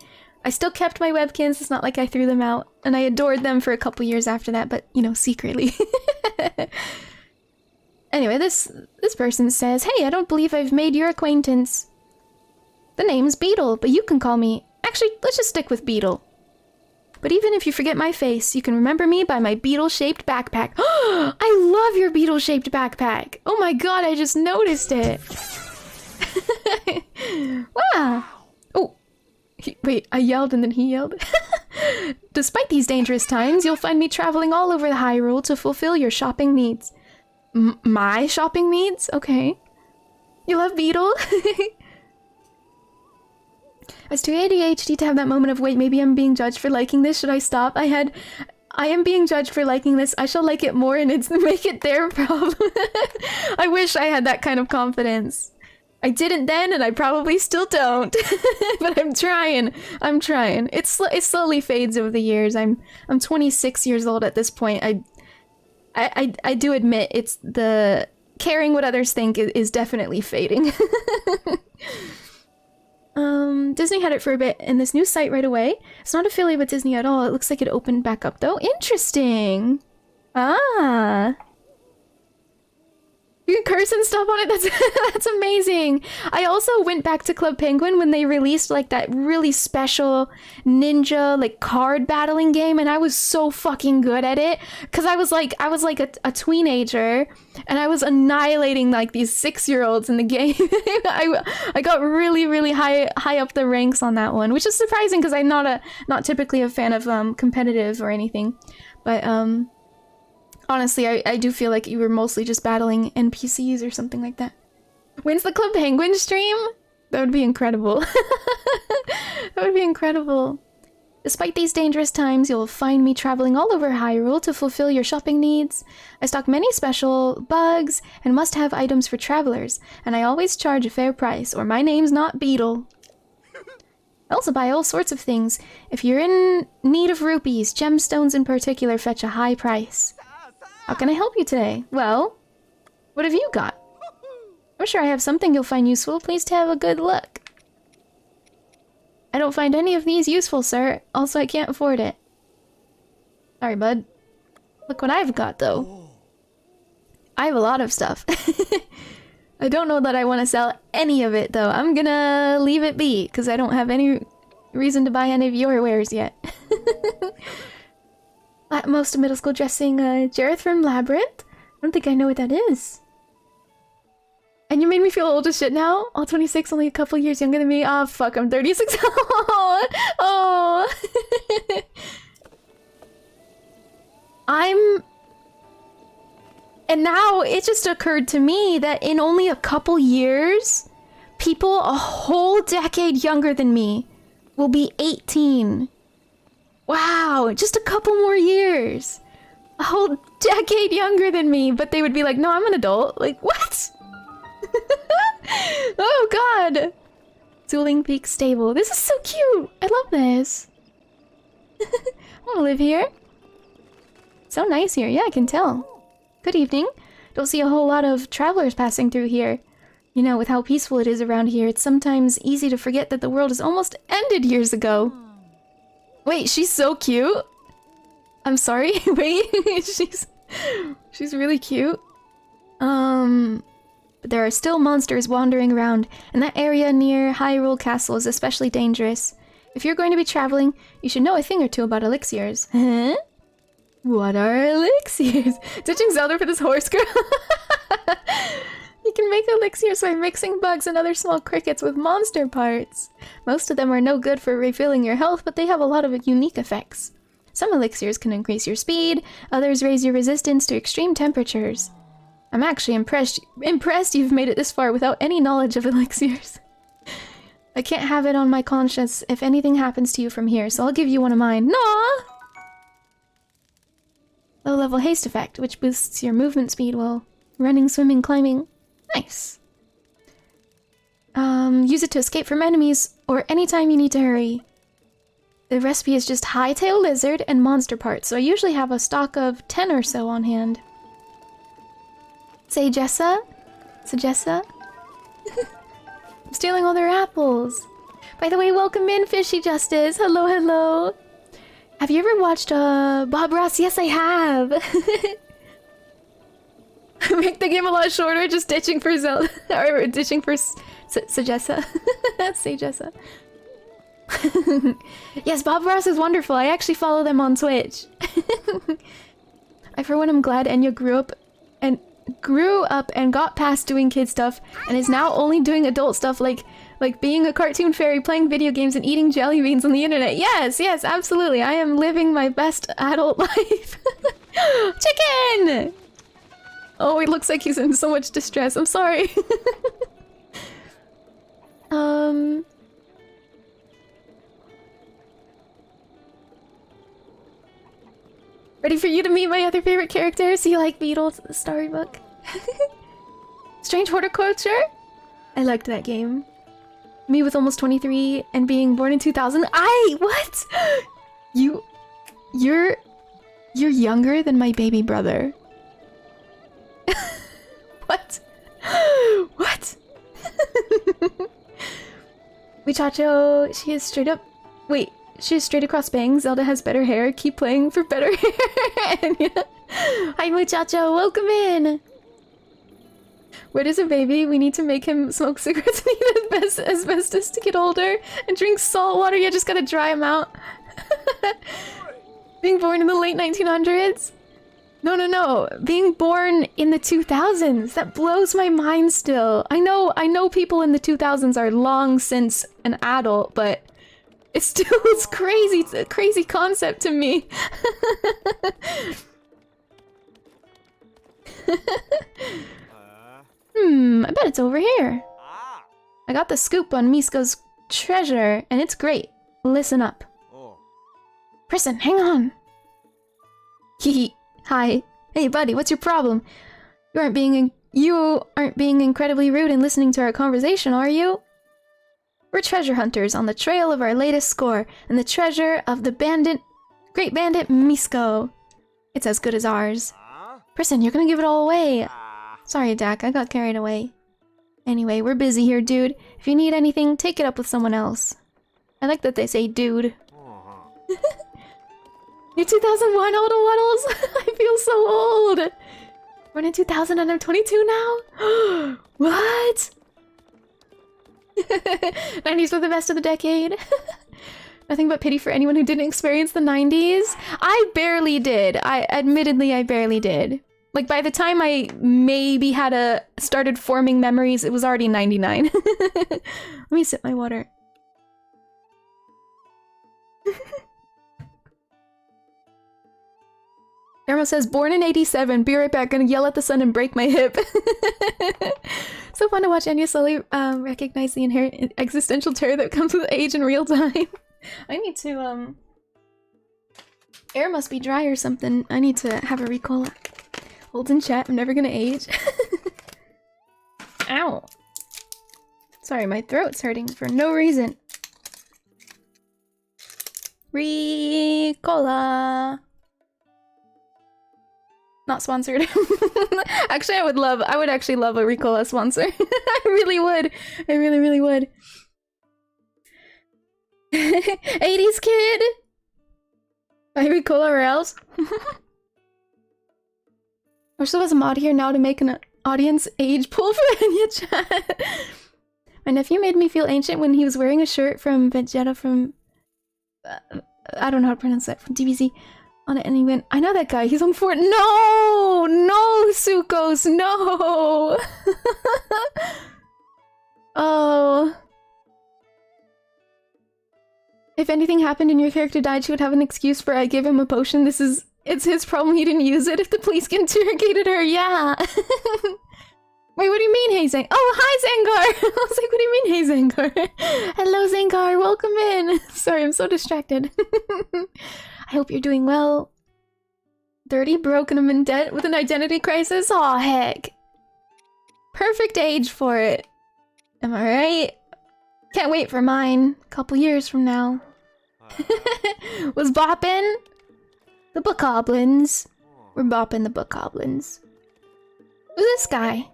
still kept my Webkins. It's not like I threw them out, and I adored them for a couple years after that, but, you know, secretly. Anyway, this person says, hey, I don't believe I've made your acquaintance. The name's Beetle, but you can call me... Actually, let's just stick with Beetle. But even if you forget my face, you can remember me by my beetle-shaped backpack. I love your beetle-shaped backpack! Oh my god, I just noticed it! Wow. Oh. Wait, I yelled and then he yelled. Despite these dangerous times, you'll find me traveling all over the Hyrule to fulfill your shopping needs. My shopping needs? Okay. You love Beetle? I was too ADHD to have that moment of, wait, maybe I'm being judged for liking this. Should I stop? I am being judged for liking this. I shall like it more and it's make it their problem. I wish I had that kind of confidence. I didn't then, and I probably still don't. But I'm trying. I'm trying. It slowly fades over the years. I'm 26 years old at this point. I do admit it's the caring what others think is definitely fading. Disney had it for a bit in this new site right away. It's not affiliated with Disney at all. It looks like it opened back up though. Interesting. Ah. You can curse and stuff on it. That's amazing. I also went back to Club Penguin when they released like that really special ninja like card battling game, and I was so fucking good at it because I was like a teenager and I was annihilating like these 6-year-olds in the game. I got really high up the ranks on that one, which is surprising because I'm not typically a fan of competitive or anything, but honestly, I do feel like you were mostly just battling NPCs or something like that. When's the Club Penguin stream? That would be incredible. That would be incredible. Despite these dangerous times, you'll find me traveling all over Hyrule to fulfill your shopping needs. I stock many special bugs and must-have items for travelers, and I always charge a fair price, or my name's not Beetle. I also buy all sorts of things. If you're in need of rupees, gemstones in particular fetch a high price. How can I help you today? Well, what have you got? I'm sure I have something you'll find useful. Please have a good look. I don't find any of these useful, sir. Also, I can't afford it. Sorry, bud. Look what I've got, though. I have a lot of stuff. I don't know that I want to sell any of it, though. I'm gonna leave it be, because I don't have any reason to buy any of your wares yet. Most of middle school dressing, Jareth from Labyrinth? I don't think I know what that is. And you made me feel old as shit now? All 26, only a couple years younger than me. Ah, fuck, I'm 36. Oh. And now it just occurred to me that in only a couple years, people a whole decade younger than me will be 18. Wow, just a couple more years. A whole decade younger than me, but they would be like, no, I'm an adult. Like, what? Oh, God. Dueling Peak Stable. This is so cute. I love this. I want to live here. So nice here. Yeah, I can tell. Good evening. Don't see a whole lot of travelers passing through here. You know, with how peaceful it is around here, it's sometimes easy to forget that the world has almost ended years ago. Wait, she's so cute. I'm sorry. Wait, she's really cute. But there are still monsters wandering around, and that area near Hyrule Castle is especially dangerous. If you're going to be traveling, you should know a thing or two about elixirs. Huh? What are elixirs? Ditching Zelda for this horse girl. You can make elixirs by mixing bugs and other small crickets with monster parts. Most of them are no good for refilling your health, but they have a lot of unique effects. Some elixirs can increase your speed, others raise your resistance to extreme temperatures. I'm actually impressed you've made it this far without any knowledge of elixirs. I can't have it on my conscience if anything happens to you from here, so I'll give you one of mine. Nah! Low level haste effect, which boosts your movement speed while running, swimming, climbing. Nice. Use it to escape from enemies or anytime you need to hurry. The recipe is just high-tail lizard and monster parts, so I usually have a stock of 10 or so on hand. Say Jessa? Sajessa? I'm stealing all their apples. By the way, welcome in, Fishy Justice. Hello, hello. Have you ever watched Bob Ross? Yes, I have. Make the game a lot shorter, just ditching for Zelda. Or ditching for Sajessa. Sajessa. Yes, Bob Ross is wonderful. I actually follow them on Twitch. I for one am glad Enya grew up and grew up and got past doing kid stuff and is now only doing adult stuff like being a cartoon fairy, playing video games, and eating jelly beans on the internet. Yes, yes, absolutely. I am living my best adult life. Chicken! Oh, it looks like he's in so much distress. I'm sorry. Ready for you to meet my other favorite characters? You like Beetle's storybook? Strange horticulture? I liked that game. Me with almost 23 and being born in 2000. What? You're younger than my baby brother. What? What? Muchacho, she is straight up. Wait, she is straight across bangs. Zelda has better hair. Keep playing for better hair. Enya. Hi, muchacho. Welcome in. Where is a baby? We need to make him smoke cigarettes and eat asbestos to get older and drink salt water. Yeah, just gotta dry him out. Being born in the late 1900s? No. Being born in the 2000s. That blows my mind still. I know people in the 2000s are long since an adult, but it's crazy. It's a crazy concept to me. I bet it's over here. I got the scoop on Misko's treasure, and it's great. Listen up. Prison, hang on. Hehe. Hi. Hey, buddy, what's your problem? You aren't being incredibly rude and listening to our conversation, are you? We're treasure hunters on the trail of our latest score, and the treasure of the great bandit Misko. It's as good as ours. Prison, you're gonna give it all away. Sorry, Dak, I got carried away. Anyway, we're busy here, dude. If you need anything, take it up with someone else. I like that they say dude. You're 2001, Oddle Waddles? I feel so old! Born in 2000 and I'm 22 now? What? 90s were the best of the decade. Nothing but pity for anyone who didn't experience the 90s. I barely did. Admittedly, I barely did. Like, by the time I maybe started forming memories, it was already 99. Let me sip my water. Irma says, born in 87, be right back, gonna yell at the sun and break my hip. So fun to watch Enya slowly recognize the inherent existential terror that comes with age in real time. I need to, air must be dry or something. I need to have a recall. Hold in chat, I'm never gonna age. Ow. Sorry, my throat's hurting for no reason. Ricola. Not sponsored. Actually, I would actually love a Ricola sponsor. I really would. I really would. 80s kid! Buy Ricola or else? We're still has a mod here now to make an audience age poll for Enya chat. My nephew made me feel ancient when he was wearing a shirt from Vegeta from... I don't know how to pronounce that, from DBZ. On it, and he went, I know that guy, he's on Fort. No! No, Sukos, no! Oh. If anything happened and your character died, she would have an excuse for I gave him a potion. It's his problem he didn't use it if the police interrogated her, yeah. Wait, what do you mean, hey Zang? Oh, hi Zangar! I was like, what do you mean, hey Zangar? Hello Zangar, welcome in! Sorry, I'm so distracted. I hope you're doing well. 30, broken, I'm in debt with an identity crisis? Aw, heck. Perfect age for it. Am I right? Can't wait for mine. Couple years from now. Was bopping? The bokoblins. We're bopping the bokoblins. Who's this guy?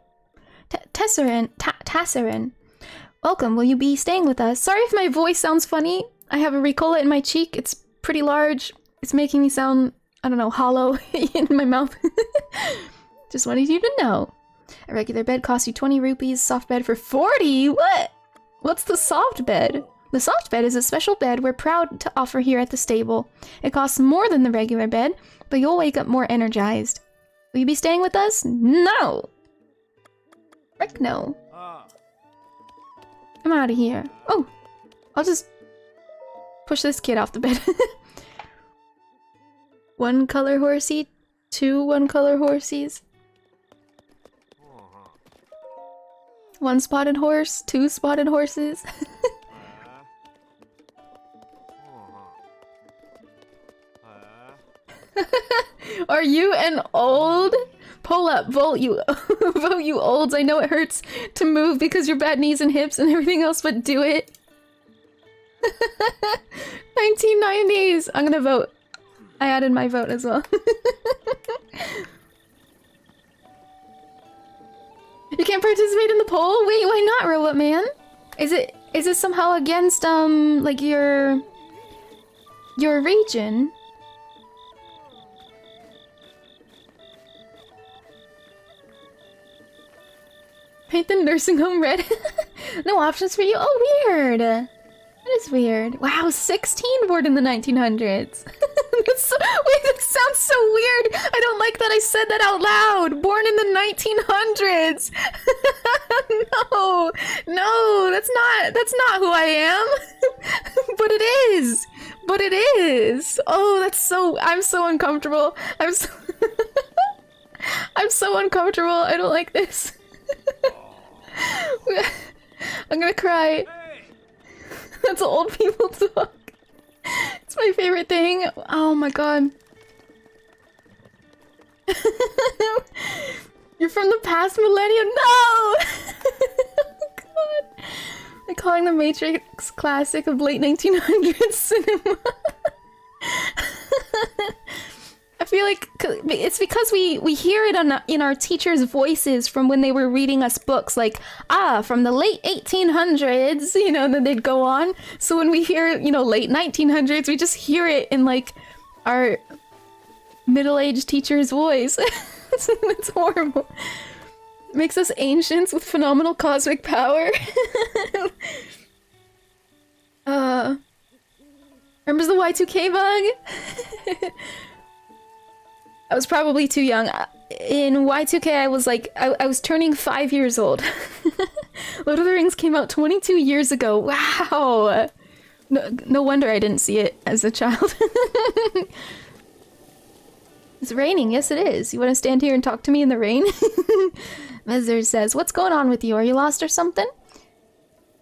Tassarin. Welcome, will you be staying with us? Sorry if my voice sounds funny. I have a Ricola in my cheek. It's pretty large. It's making me sound, I don't know, hollow in my mouth. Just wanted you to know. A regular bed costs you 20 rupees, soft bed for 40? What? What's the soft bed? The soft bed is a special bed we're proud to offer here at the stable. It costs more than the regular bed, but you'll wake up more energized. Will you be staying with us? No! Frick no. I'm out of here. Oh! I'll just push this kid off the bed. One color horsey, two one color horsies. One spotted horse, two spotted horses. Are you an old? Pull up, vote you, vote you olds. I know it hurts to move because your bad knees and hips and everything else, but do it. 1990s. I'm gonna vote. I added my vote as well. You can't participate in the poll? Wait, why not, Robot Man? Is it somehow against like your region? Paint the nursing home red. No options for you? Oh, weird. That is weird. Wow, 16 born in the 1900s. That's so, wait, that sounds so weird. I don't like that I said that out loud. Born in the 1900s. No, no, that's not who I am. But it is. But it is. Oh, I'm so uncomfortable. I'm so uncomfortable. I don't like this. I'm gonna cry. That's old people talk. It's my favorite thing. Oh my god. You're from the past millennium? No! Oh god. They're calling the Matrix classic of late 1900s cinema. I feel like it's because we hear it in our teachers' voices from when they were reading us books, like, from the late 1800s, you know, then they'd go on. So when we hear, you know, late 1900s, we just hear it in, like, our middle-aged teacher's voice. It's horrible. It makes us ancients with phenomenal cosmic power. Remembers the Y2K bug? I was probably too young. In Y2K, I was like, I was turning 5 years old. Lord of the Rings came out 22 years ago. Wow! No wonder I didn't see it as a child. It's raining. Yes, it is. You want to stand here and talk to me in the rain? Mezzer says, what's going on with you? Are you lost or something?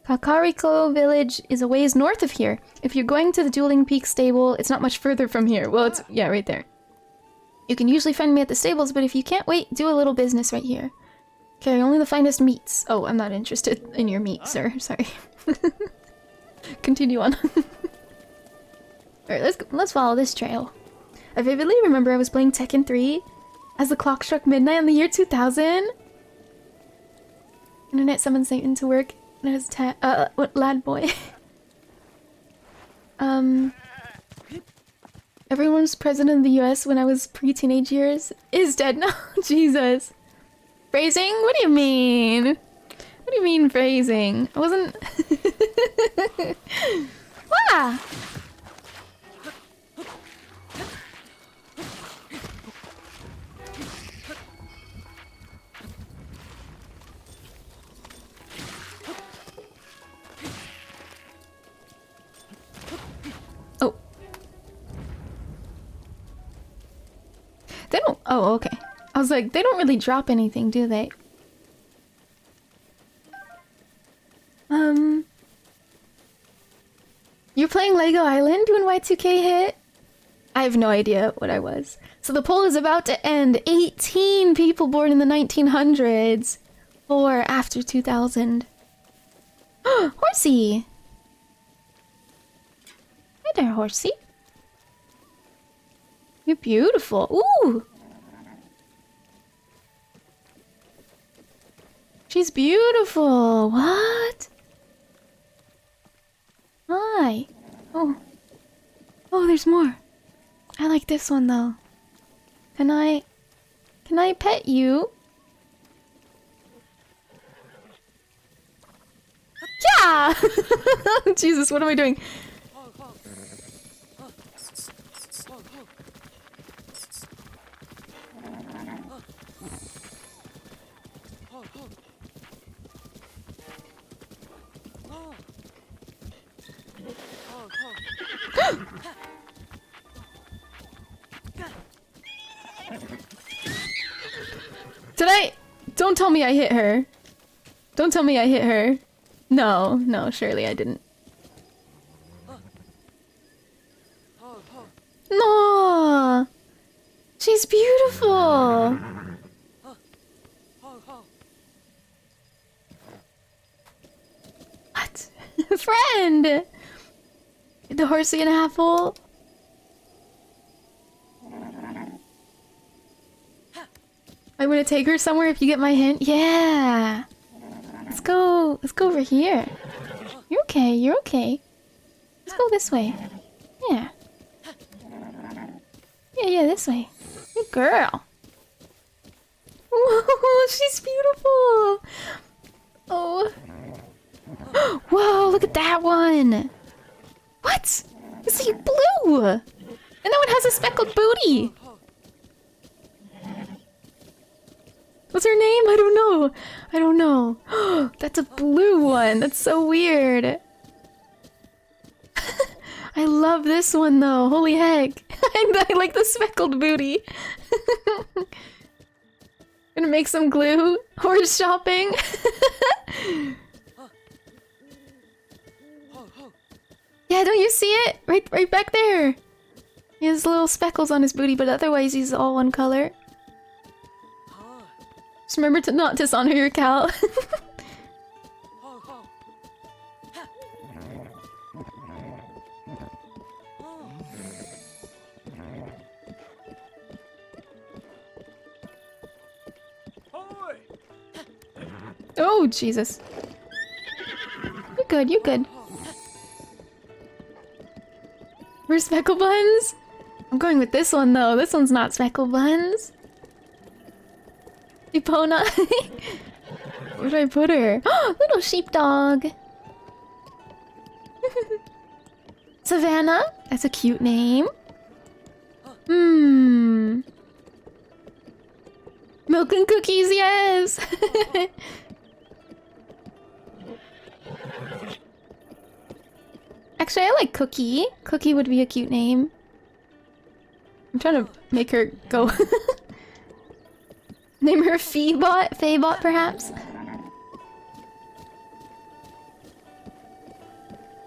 Kakariko village is a ways north of here. If you're going to the Dueling Peak stable, it's not much further from here. Well, it's, yeah, right there. You can usually find me at the stables, but if you can't wait, do a little business right here. Carry only the finest meats. Oh, I'm not interested in your meat, sir. Sorry. Continue on. Alright, let's follow this trail. I vividly remember I was playing Tekken 3 as the clock struck midnight in the year 2000. Internet summoned Satan to work as what lad boy. Everyone's president of the US when I was pre-teenage years is dead now. Jesus. Phrasing? What do you mean? What do you mean phrasing? I wasn't... Ah! Oh. They don't... Oh, okay. I was like, they don't really drop anything, do they? You're playing Lego Island when Y2K hit? I have no idea what I was. So the poll is about to end. 18 people born in the 1900s. Or after 2000. Horsey! Hi there, Horsey. You're beautiful. Ooh! She's beautiful. What? Hi. Oh. Oh, there's more. I like this one though. Can I pet you? Yeah! Jesus, what am I doing? Did I? Don't tell me I hit her. Don't tell me I hit her. No, no, surely I didn't. No, she's beautiful. What? Friend! The horsey and a apple. I'm gonna take her somewhere if you get my hint. Yeah. Let's go. Let's go over here. You're okay. You're okay. Let's go this way. Yeah. Yeah, this way. Good girl. Whoa, she's beautiful. Oh. Whoa, look at that one. What? Is he blue? And that one has a speckled booty. What's her name? I don't know. I don't know. That's a blue one. That's so weird. I love this one though. Holy heck. I like the speckled booty. Gonna make some glue. Horse shopping. Yeah, don't you see it? Right back there. He has little speckles on his booty, but otherwise he's all one color. Just remember to not dishonor your cow. Oh, Jesus. You're good, you're good. We're speckle buns? I'm going with this one though. This one's not speckle buns. Epona. Where did I put her? Little sheepdog. Savannah. That's a cute name. Milk and cookies, yes. Actually, I like Cookie. Cookie would be a cute name. I'm trying to make her go. Name her Faebot perhaps?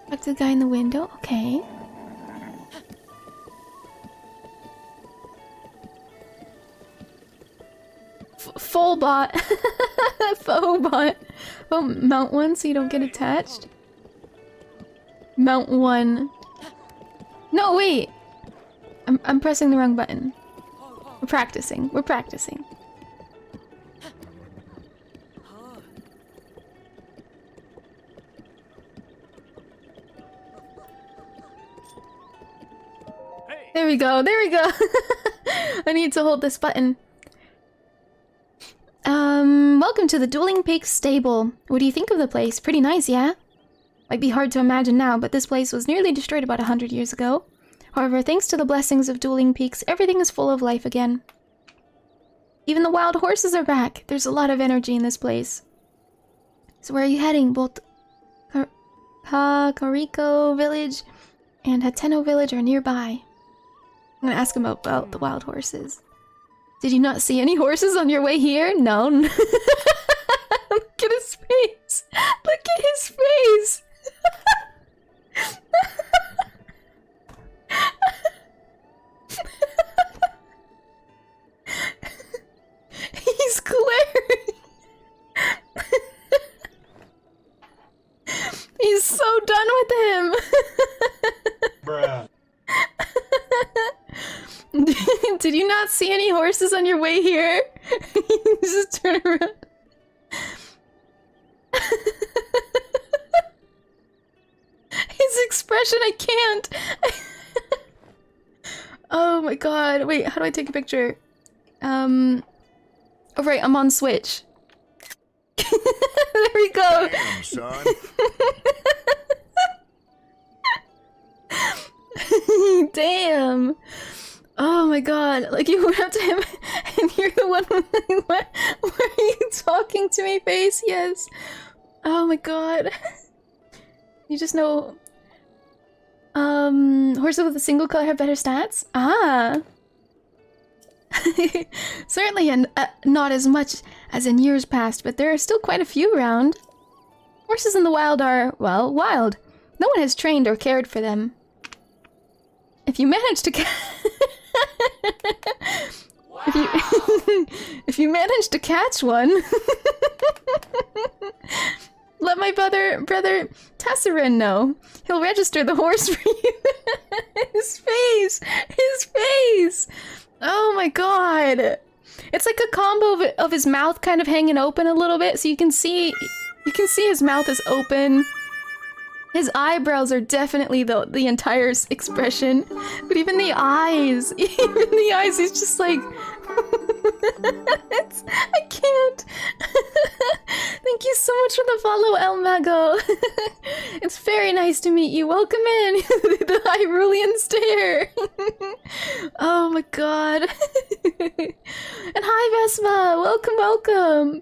Back to the guy in the window? Okay. Full bot. Faux bot. Oh, mount one so you don't get attached. Mount one. No, wait! I'm pressing the wrong button. We're practicing. We're practicing. There we go, there we go! I need to hold this button. Welcome to the Dueling Peaks stable. What do you think of the place? Pretty nice, yeah? Might be hard to imagine now, but this place was nearly destroyed about 100 years ago. However, thanks to the blessings of Dueling Peaks, everything is full of life again. Even the wild horses are back. There's a lot of energy in this place. So where are you heading? Both 𝚃𝚑𝚒𝚗𝚒𝚝 village and 𝚃𝚗𝚒𝚗𝚒𝚗 village are nearby. I'm gonna ask him about the wild horses. Did you not see any horses on your way here? No. Look at his face. Look at his face. He's glaring. He's so done with him. Bruh. Did you not see any horses on your way here? Just turn around. His expression, I can't. Oh my god. Wait, how do I take a picture? Oh right, I'm on Switch. There we go. Damn, son. Damn. Oh my god. Like you went up to him and you're the one like, what are you talking talking to me face, yes. Oh my god. You just know... horses with a single color have better stats? Ah! Certainly, and not as much as in years past, but there are still quite a few around. Horses in the wild are, well, wild. No one has trained or cared for them. If you manage to if you manage to catch one, let my brother 𝚱𝚗𝚗𝚜𝚒𝚗𝚗𝚜𝚗 know. He'll register the horse for you. His face! His face! Oh my god! It's like a combo of his mouth kind of hanging open a little bit, so you can see his mouth is open. His eyebrows are definitely the entire expression, but even the eyes, he's just like... I can't. Thank you so much for the follow, El Mago. It's very nice to meet you. Welcome in. The Hyrulean stare. Oh my god. And hi, Vespa. Welcome, welcome.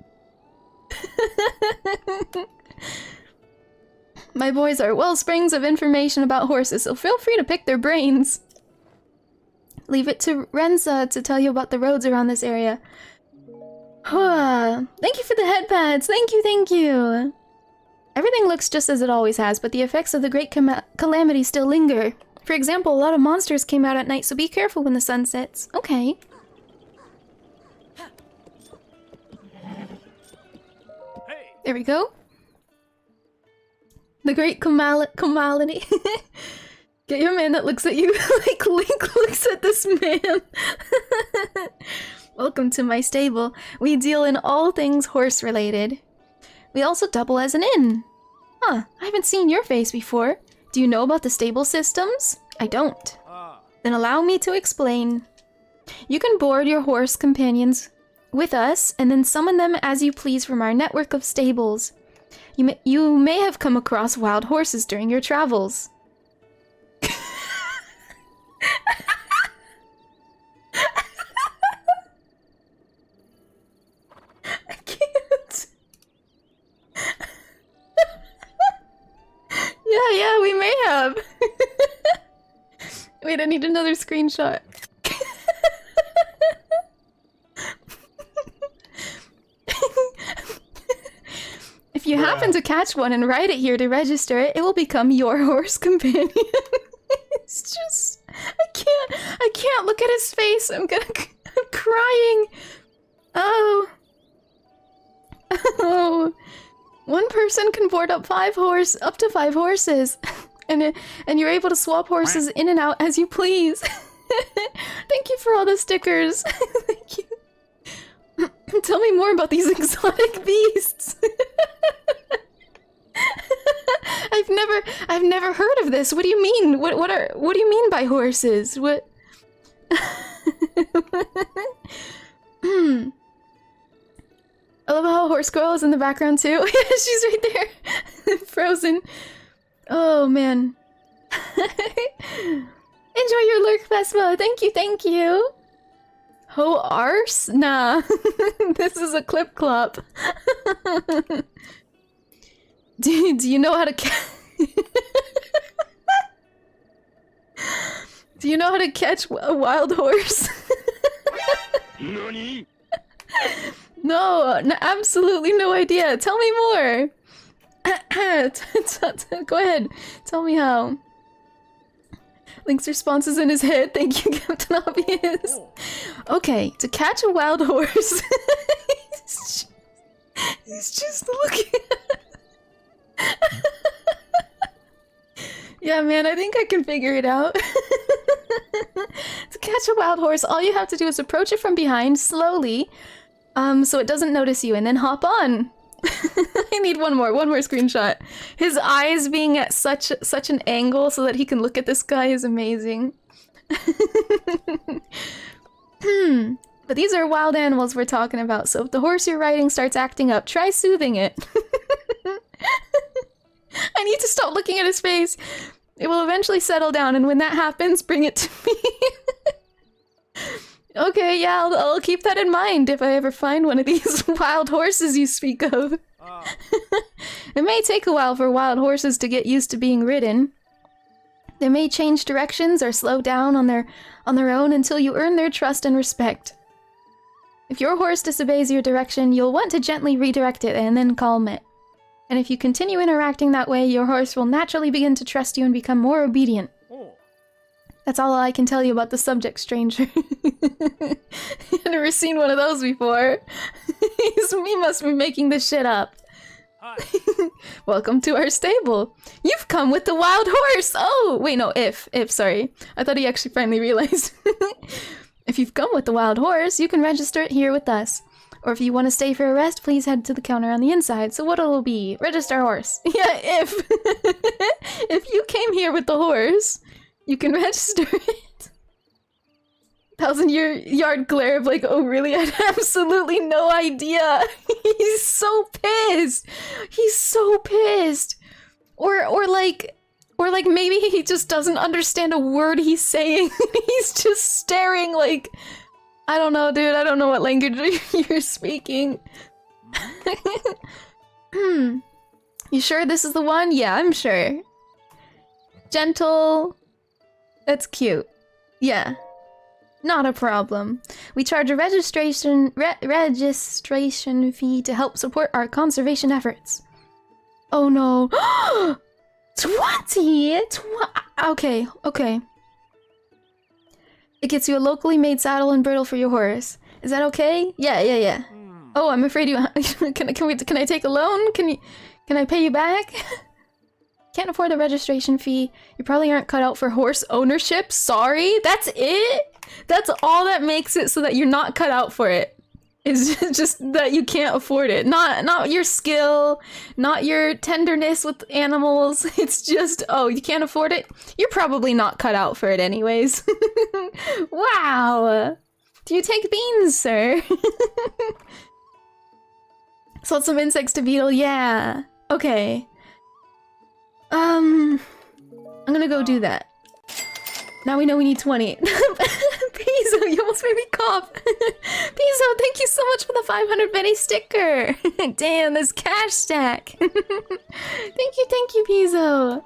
My boys are wellsprings of information about horses, so feel free to pick their brains. Leave it to Renza to tell you about the roads around this area. Thank you for the headpads. Thank you, thank you. Everything looks just as it always has, but the effects of the Great Calamity still linger. For example, a lot of monsters came out at night, so be careful when the sun sets. Okay. There we go. The Great Calamity. Get your man that looks at you like Link looks at this man. Welcome to my stable. We deal in all things horse-related. We also double as an inn. Huh, I haven't seen your face before. Do you know about the stable systems? I don't. Then allow me to explain. You can board your horse companions with us and then summon them as you please from our network of stables. You may have come across wild horses during your travels. I can't. Yeah, we may have. Wait, I need another screenshot. If you happen to catch one and write it here to register it, it will become your horse companion. It's just... I can't look at his face. I'm crying. Oh. Oh. One person can board up up to 5 horses. And you're able to swap horses in and out as you please. Thank you for all the stickers. Thank you. Tell me more about these exotic beasts. I've never heard of this. What do you mean? What do you mean by horses? What? I love how Horse Girl is in the background too. She's right there. Frozen. Oh man. Enjoy your lurk, Vespa. Thank you, thank you. Ho arse? Nah. This is a clip clop. Do you know how to Do you know how to catch a wild horse? Nani? No, absolutely no idea. Tell me more. Go ahead. Tell me how. Link's response is in his head. Thank you, Captain Obvious. Okay, to catch a wild horse. he's just looking. Yeah, man, I think I can figure it out. To catch a wild horse, all you have to do is approach it from behind slowly, so it doesn't notice you, and then hop on. I need one more screenshot. His eyes being at such an angle so that he can look at this guy is amazing. But these are wild animals we're talking about, so if the horse you're riding starts acting up, try soothing it. I need to stop looking at his face. It will eventually settle down, and when that happens, bring it to me. Okay, yeah, I'll keep that in mind if I ever find one of these wild horses you speak of. It may take a while for wild horses to get used to being ridden. They may change directions or slow down on their own until you earn their trust and respect. If your horse disobeys your direction, you'll want to gently redirect it and then calm it. And if you continue interacting that way, your horse will naturally begin to trust you and become more obedient. That's all I can tell you about the subject, stranger. I've never seen one of those before. He must be making this shit up. Welcome to our stable. You've come with the wild horse! Oh! Wait, no, if, sorry. I thought he actually finally realized. If you've come with the wild horse, you can register it here with us. Or if you want to stay for a rest, please head to the counter on the inside. So what it'll be? Register horse. Yeah, if. If you came here with the horse, you can register it. 1,000-yard glare of like, oh really? I had absolutely no idea. He's so pissed. He's so pissed. Or like maybe he just doesn't understand a word he's saying. He's just staring like, I don't know, dude. I don't know what language you're speaking. You sure this is the one? Yeah, I'm sure. Gentle. That's cute. Yeah. Not a problem. We charge a registration fee to help support our conservation efforts. Oh no. 20? Okay. It gets you a locally made saddle and bridle for your horse. Is that okay? Yeah. Oh, I'm afraid you can I take a loan? Can I pay you back? Can't afford the registration fee. You probably aren't cut out for horse ownership. Sorry. That's it? That's all that makes it so that you're not cut out for it. It's just that you can't afford it. Not your skill, not your tenderness with animals. It's just, oh, you can't afford it? You're probably not cut out for it anyways. Wow. Do you take beans, sir? Sold some insects to beetle, yeah. Okay. I'm gonna go do that. Now we know we need 20. Pizzo, you almost made me cough. Pizzo, thank you so much for the 500 Benny sticker. Damn, this cash stack. Thank you, Pizzo.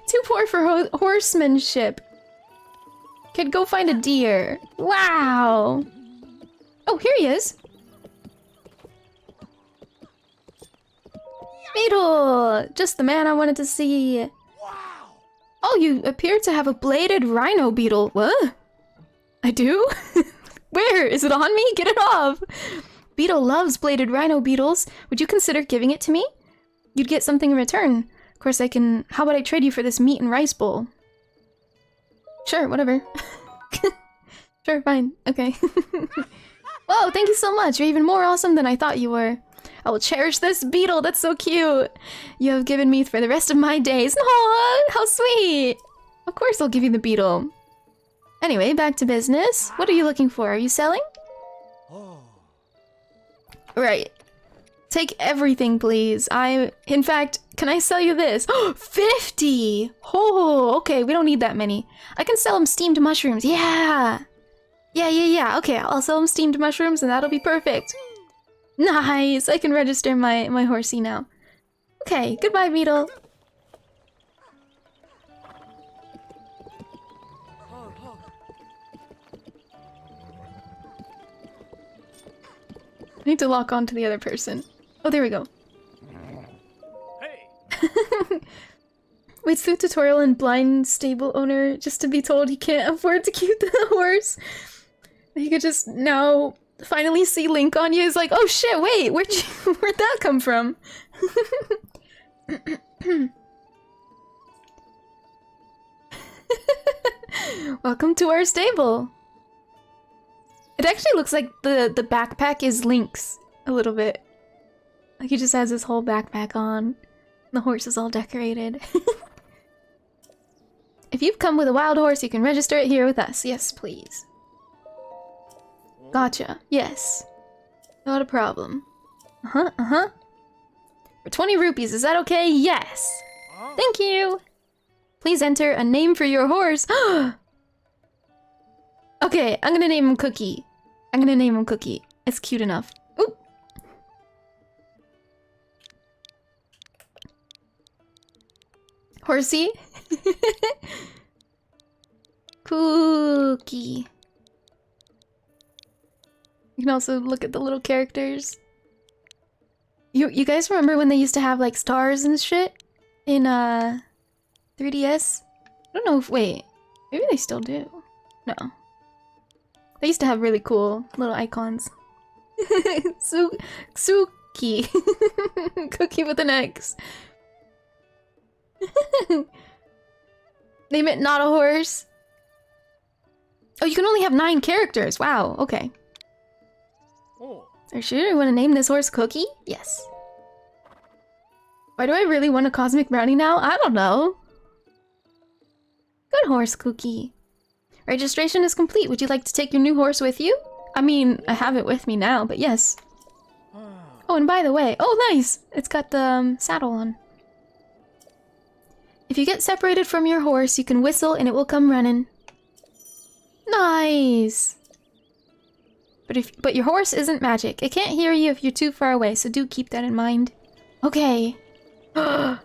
Too poor for horsemanship. Could go find a deer. Wow. Oh, here he is. Beetle! Just the man I wanted to see. Oh, you appear to have a bladed rhino beetle. What? I do? Where? Is it on me? Get it off! Beetle loves bladed rhino beetles. Would you consider giving it to me? You'd get something in return. Of course I can... How about I trade you for this meat and rice bowl? Sure, whatever. Sure, fine. Okay. Whoa, thank you so much. You're even more awesome than I thought you were. I will cherish this beetle. That's so cute. You have given me for the rest of my days. Aw, how sweet. Of course I'll give you the beetle. Anyway, back to business. What are you looking for? Are you selling? Right. Take everything, please. In fact, can I sell you this? 50! Oh, okay, we don't need that many. I can sell them steamed mushrooms. Yeah! Yeah. Okay, I'll sell them steamed mushrooms and that'll be perfect. Nice! I can register my horsey now. Okay, goodbye, beetle. I need to lock on to the other person. Oh, there we go. Hey! Wait, through tutorial and blind stable owner just to be told he can't afford to keep the horse. He could just now finally see Link on you. He's like, oh shit, wait, where'd that come from? Welcome to our stable. It actually looks like the backpack is Link's a little bit. Like he just has his whole backpack on. The horse is all decorated. If you've come with a wild horse, you can register it here with us. Yes, please. Gotcha. Yes. Not a problem. For 20 rupees, is that okay? Yes. Thank you. Please enter a name for your horse. Okay, I'm gonna name him Cookie. I'm gonna name him Cookie. It's cute enough. Oop. Horsey. Cookie. You can also look at the little characters. You guys remember when they used to have like stars and shit in 3DS? I don't know if wait, maybe they still do. No. They used to have really cool little icons. Suki. Cookie with an X. Name it not a horse. Oh, you can only have 9 characters. Wow, okay. Oh. Are you sure you want to name this horse Cookie? Yes. Why do I really want a cosmic brownie now? I don't know. Good horse, Cookie. Registration is complete. Would you like to take your new horse with you? I mean, I have it with me now, but yes. Oh, and by the way, oh nice! It's got the saddle on. If you get separated from your horse, you can whistle and it will come running. Nice! But your horse isn't magic. It can't hear you if you're too far away, so do keep that in mind. Okay. Oh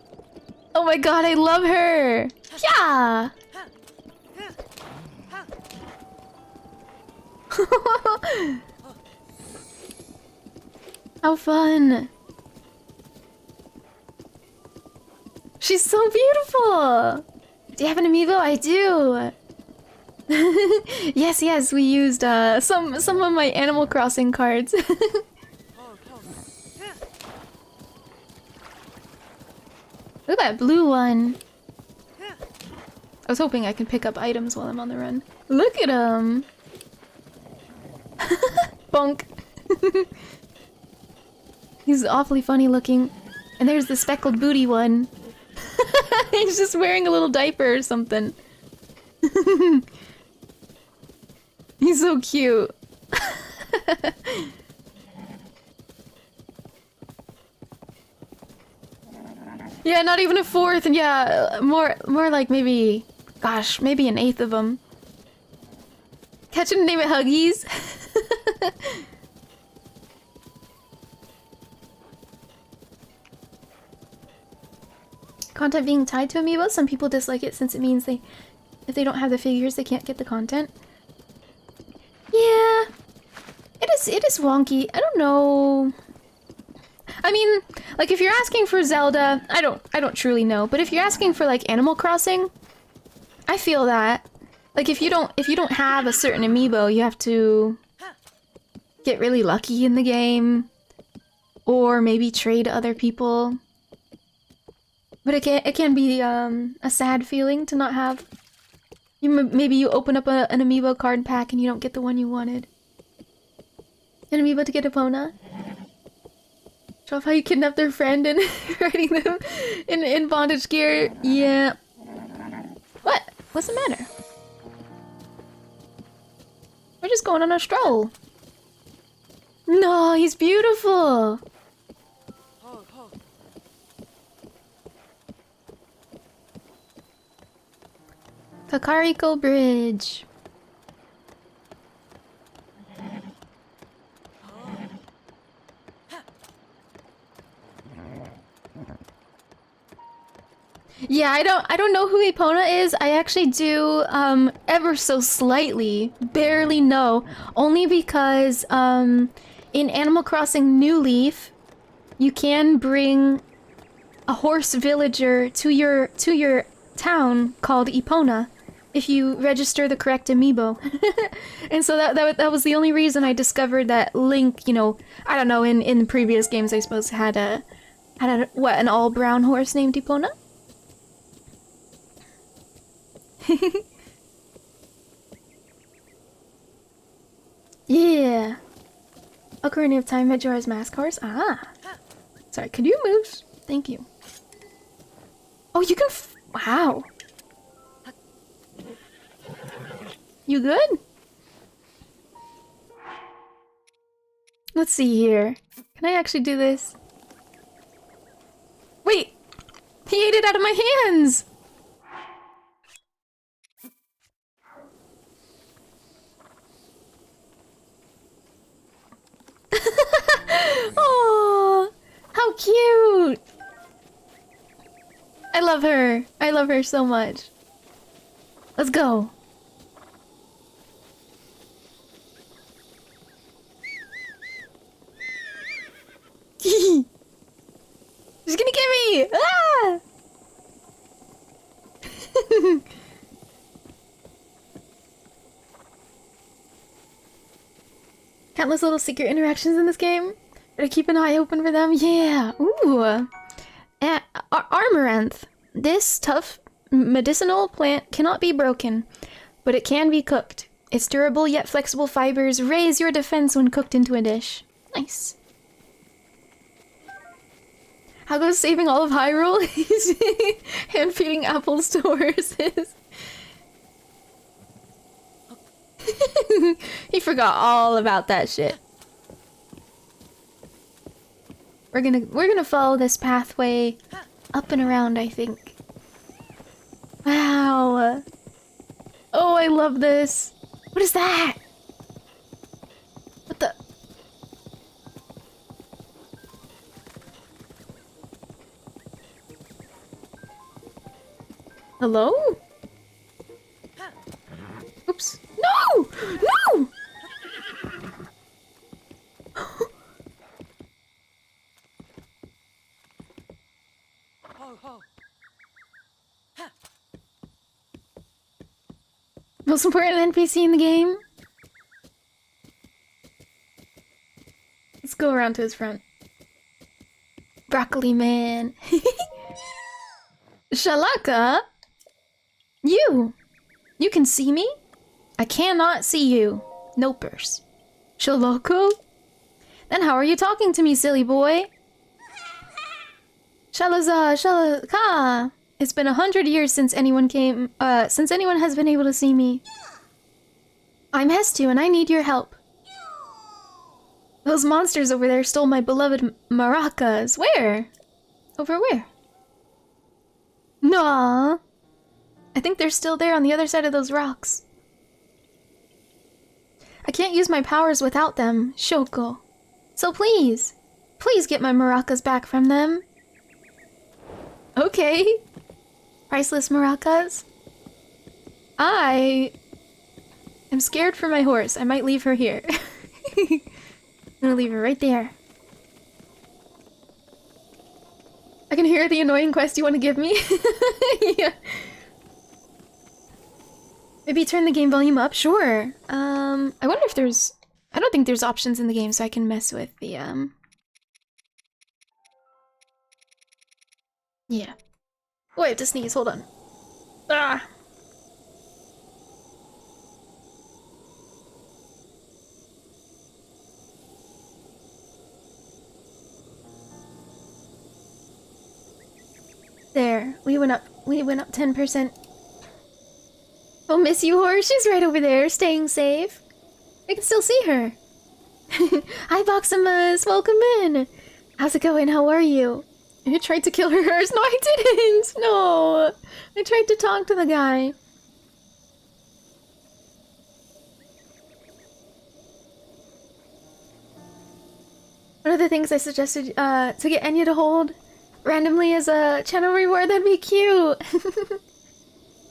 my god, I love her! Yeah! How fun! She's so beautiful! Do you have an amiibo? I do! Yes, we used some of my Animal Crossing cards. Look at that blue one. I was hoping I could pick up items while I'm on the run. Look at him! Bonk. He's awfully funny looking. And there's the speckled booty one. He's just wearing a little diaper or something. He's so cute. Yeah, not even a fourth, and yeah, more like maybe, gosh, maybe an eighth of them. Catch it and name it Huggies. Content being tied to amiibo. Some people dislike it since it means if they don't have the figures, they can't get the content. Yeah, it is wonky. I don't know. I mean, like if you're asking for Zelda, I don't truly know. But if you're asking for like Animal Crossing, I feel that. Like if you don't have a certain amiibo, you have to get really lucky in the game, or maybe trade to other people. But it can be a sad feeling to not have. Maybe you open up an amiibo card pack and you don't get the one you wanted. An amiibo to get Epona. Show off how you kidnapped their friend and riding them in bondage gear. Yeah. What? What's the matter? We're just going on a stroll. No, he's beautiful. Kakariko Bridge. Yeah, I don't know who Epona is. I actually do ever so slightly barely know, only because in Animal Crossing New Leaf you can bring a horse villager to your town called Epona if you register the correct amiibo. And so that was the only reason I discovered that Link, you know, I don't know, in previous games I suppose had an all brown horse named Epona. Yeah. Ocarina of Time Majora's Mask horse. Ah. Sorry, could you move? Thank you. Oh, you can wow. You good? Let's see here. Can I actually do this? Wait! He ate it out of my hands! cute! I love her. I love her so much. Let's go. She's gonna get me! Ah! Countless little secret interactions in this game. Gotta keep an eye open for them. Yeah! Ooh! Amaranth. This tough medicinal plant cannot be broken, but it can be cooked. Its durable yet flexible fibers raise your defense when cooked into a dish. Nice. How goes saving all of Hyrule? He's hand feeding apples to horses. He forgot all about that shit. We're gonna follow this pathway up and around, I think. Wow. Oh, I love this. What is that? What the? Hello? Oops. No! No! Most important NPC in the game? Let's go around to his front. Broccoli man. Shalaka? You! You can see me? I cannot see you. Nopers. Shalaka? Then how are you talking to me, silly boy? Shalaka. It's been 100 years since anyone has been able to see me. I'm 𝚱𝚐𝚗𝚜 and I need your help. Those monsters over there stole my beloved maracas. Where? Over where? Nah. I think they're still there on the other side of those rocks. I can't use my powers without them, Shoko. So please get my maracas back from them. Okay. Priceless maracas. I am scared for my horse. I might leave her here. I'm gonna leave her right there. I can hear the annoying quest you want to give me. Yeah. Maybe turn the game volume up? Sure. I wonder if there's... I don't think there's options in the game so I can mess with the, Yeah. Oh, I have to sneeze. Hold on. Ah! There. We went up 10%. I'll miss you, horse. She's right over there, staying safe. I can still see her. Hi, 𝚘𝚑𝚗𝚜𝚒. Welcome in. How's it going? How are you? You tried to kill her horse? No, I didn't. No. I tried to talk to the guy. One of the things I suggested to get Enya to hold randomly as a channel reward, that'd be cute.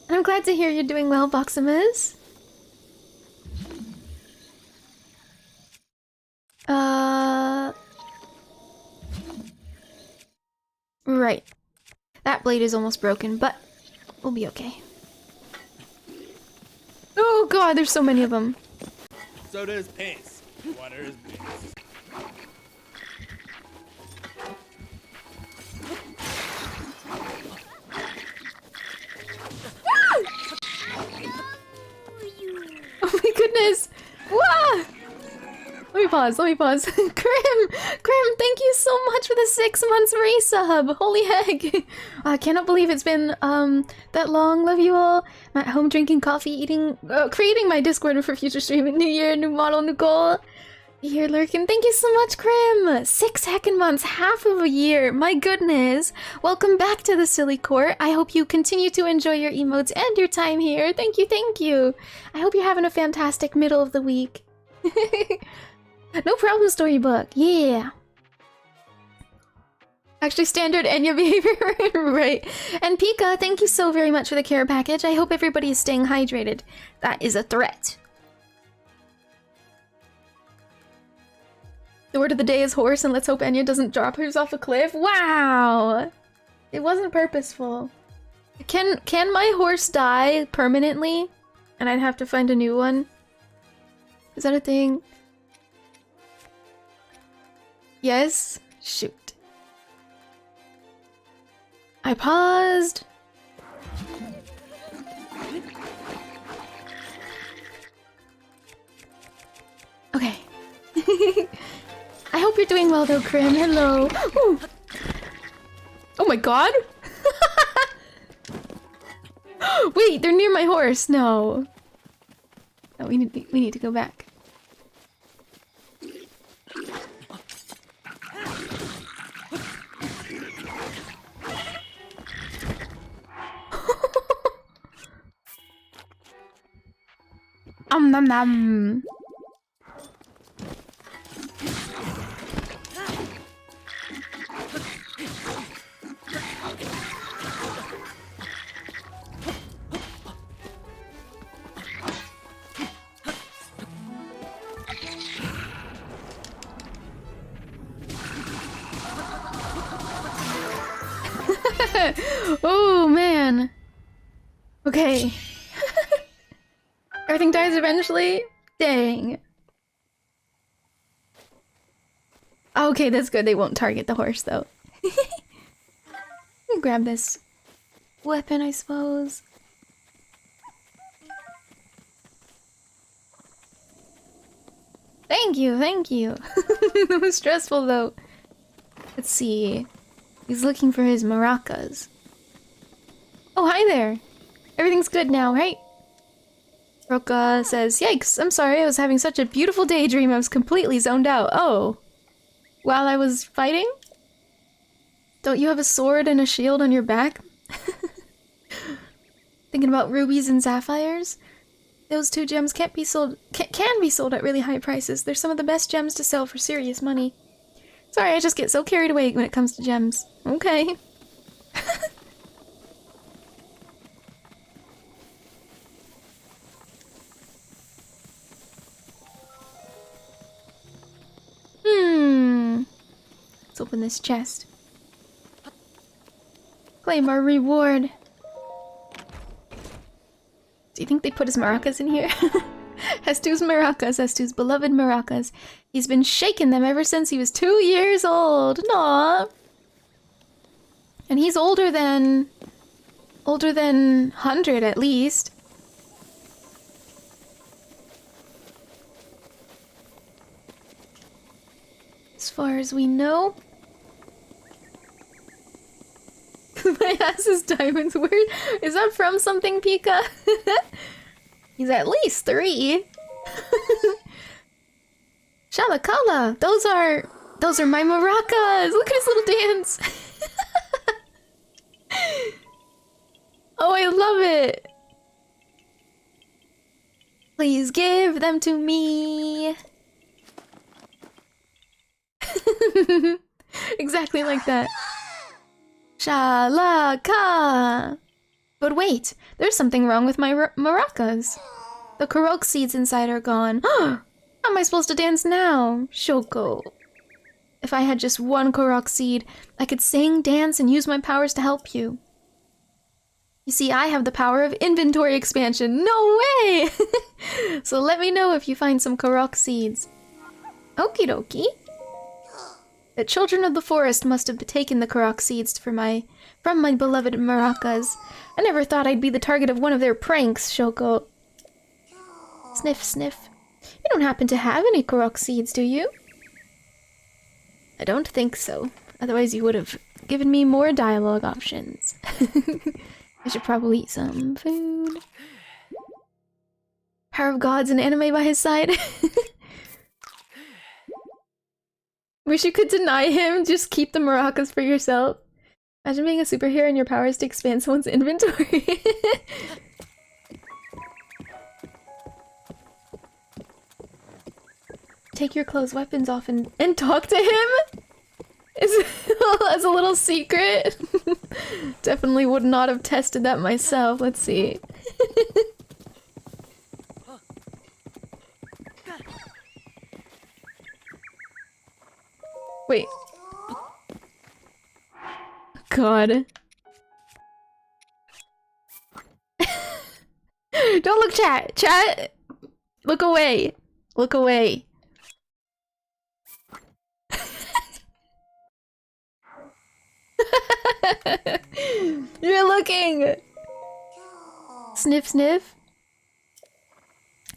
And I'm glad to hear you're doing well, 𝚘𝚑𝚗𝚒. Right. That blade is almost broken, but we'll be okay. Oh god, there's so many of them. Soda is pace. Water is bliss. Oh my goodness! Wah! Let me pause. Krim, thank you so much for the 6 months resub. Holy heck! I cannot believe it's been that long. Love you all. I'm at home drinking coffee, eating, creating my Discord for future streaming. New year, new model, new goal. Here lurking. Thank you so much, Krim. 6 heckin' months, half of a year. My goodness. Welcome back to the Silly Court. I hope you continue to enjoy your emotes and your time here. Thank you. I hope you're having a fantastic middle of the week. No problem, Storybook. Yeah. Actually, standard Enya behavior, right? And Pika, thank you so very much for the care package. I hope everybody is staying hydrated. That is a threat. The word of the day is horse, and let's hope Enya doesn't drop hers off a cliff. Wow! It wasn't purposeful. Can my horse die permanently? And I'd have to find a new one? Is that a thing? Yes? Shoot. I paused. Okay. I hope you're doing well though, Krim. Hello. Ooh. Oh my god! Wait, they're near my horse. No. No, we need to go back. Nom nom. Oh man. Okay. Everything dies eventually? Dang. Okay, that's good. They won't target the horse though. Grab this weapon, I suppose. Thank you, thank you. That was stressful though. Let's see. He's looking for his maracas. Oh, hi there. Everything's good now, right? Roka says, yikes, I'm sorry, I was having such a beautiful daydream, I was completely zoned out. Oh. While I was fighting? Don't you have a sword and a shield on your back? Thinking about rubies and sapphires? Those two gems can be sold at really high prices. They're some of the best gems to sell for serious money. Sorry, I just get so carried away when it comes to gems. Okay. Let's open this chest. Claim our reward. Do you think they put his maracas in here? 𝚑𝚑𝚒's maracas, 𝚑𝚑𝚒's beloved maracas. He's been shaking them ever since he was 2 years old. Aww. And he's older than 100 at least. As far as we know. My ass is diamonds. Where is that from? Something, Pika? He's at least 3. Shalakala. Those are my maracas. Look at his little dance. Oh, I love it. Please give them to me. Exactly like that. Shalaka! But wait, there's something wrong with my maracas. The Korok seeds inside are gone. How am I supposed to dance now? Shoko. If I had just one Korok seed, I could sing, dance, and use my powers to help you. You see, I have the power of inventory expansion. No way! So let me know if you find some Korok seeds. Okie dokie. The children of the forest must have taken the Korok seeds from my beloved maracas. I never thought I'd be the target of one of their pranks, Shoko. Sniff, sniff. You don't happen to have any Korok seeds, do you? I don't think so. Otherwise you would have given me more dialogue options. I should probably eat some food. Power of gods and anime by his side. Wish you could deny him, just keep the maracas for yourself. Imagine being a superhero and your power is to expand someone's inventory. Take your closed weapons off and talk to him? As a little secret. Definitely would not have tested that myself. Let's see. Wait. God. Don't look, chat! Chat! Look away! Look away. You're looking! Sniff, sniff.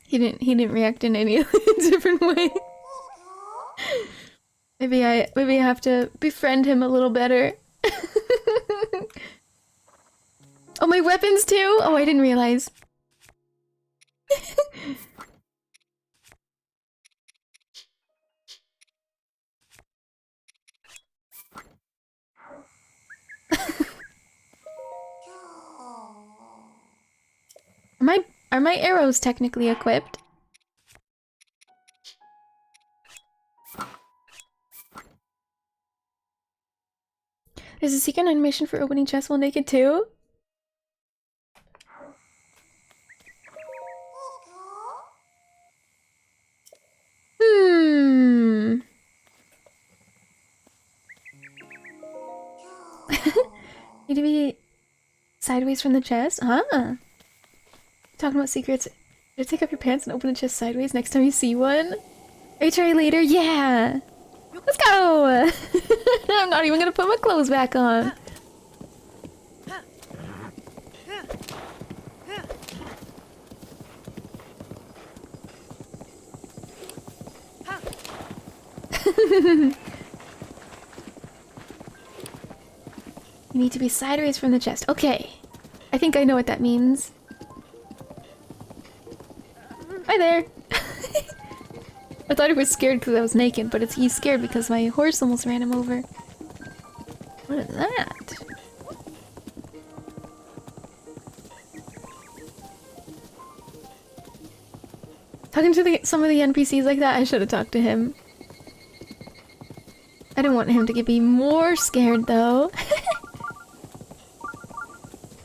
He didn't react in any different way. Maybe I have to befriend him a little better. Oh, my weapons too? Oh, I didn't realize. Are my arrows technically equipped? There's a secret animation for opening chests while naked too? Need to be sideways from the chest? Huh? Talking about secrets. Did take off your pants and open the chest sideways next time you see one? Are you trying later? Yeah! Let's go! I'm not even gonna put my clothes back on. You need to be sideways from the chest. Okay. I think I know what that means. Hi there! I thought he was scared because I was naked, but he's scared because my horse almost ran him over. What is that? Talking to some of the NPCs like that, I should have talked to him. I didn't want him to be more scared though.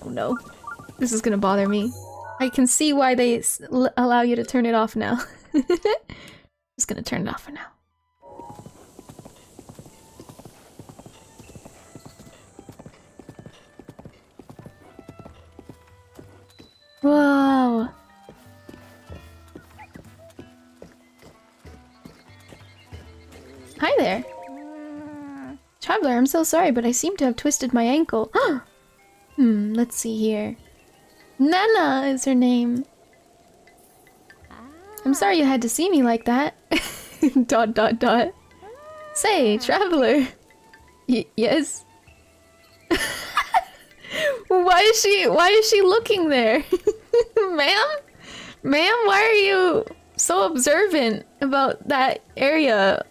Oh no. This is gonna bother me. I can see why they allow you to turn it off now. Just gonna turn it off for now. Whoa! Hi there! Traveler, I'm so sorry, but I seem to have twisted my ankle. Let's see here. Nana is her name. I'm sorry you had to see me like that. ... Say, traveler. Yes? Why is she looking there? Ma'am? Ma'am, why are you so observant about that area?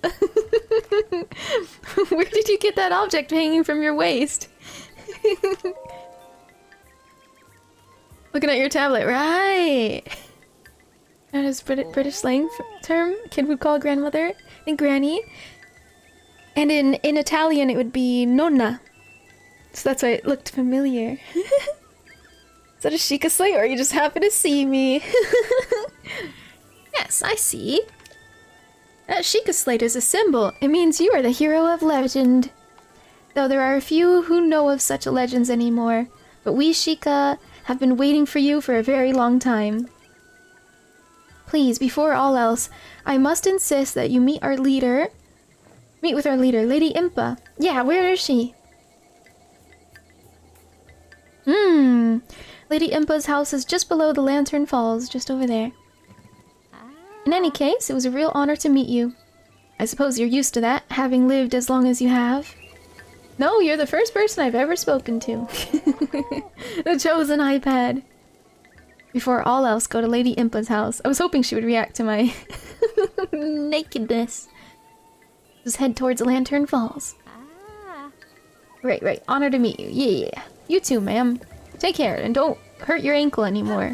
Where did you get that object hanging from your waist? Looking at your tablet, right? That is British slang term. Kid would call grandmother and granny. And in Italian it would be nonna. So that's why it looked familiar. Is that a 𝚱𝚘𝚒𝚗𝚒𝚗𝚜𝚒 or you just happen to see me? Yes, I see. That 𝚱𝚘𝚒𝚗𝚒 is a symbol. It means you are the hero of legend. Though there are a few who know of such legends anymore. But we 𝚱𝚗 have been waiting for you for a very long time. Please, before all else, I must insist that you meet with our leader, Lady Impa. Yeah, where is she? Lady Impa's house is just below the Lantern Falls, just over there. In any case, it was a real honor to meet you. I suppose you're used to that, having lived as long as you have. No, you're the first person I've ever spoken to. The chosen iPad. Before all else, go to Lady Impa's house. I was hoping she would react to my nakedness. Just head towards Lantern Falls. Right. Honor to meet you. Yeah. You too, ma'am. Take care and don't hurt your ankle anymore.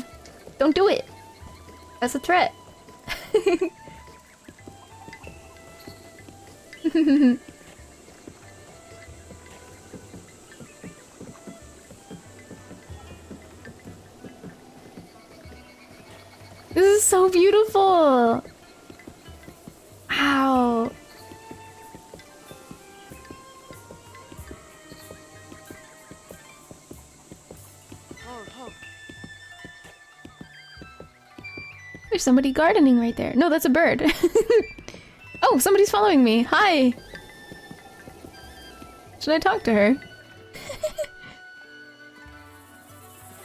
Don't do it. That's a threat. so beautiful! Wow. There's somebody gardening right there. No, that's a bird. Oh, somebody's following me. Hi. Should I talk to her?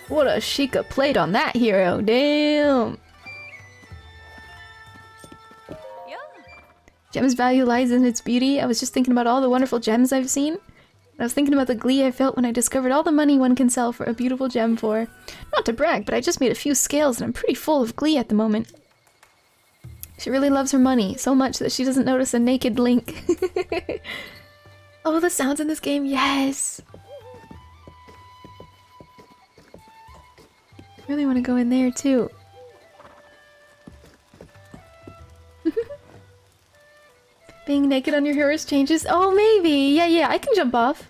What a Sheikah played on that hero. Damn. Gem's value lies in its beauty. I was just thinking about all the wonderful gems I've seen. I was thinking about the glee I felt when I discovered all the money one can sell for a beautiful gem for. Not to brag, but I just made a few scales and I'm pretty full of glee at the moment. She really loves her money, so much that she doesn't notice a naked Link. Oh, the sounds in this game, yes! Really want to go in there too. Being naked on your hero's changes? Oh, maybe! Yeah, I can jump off.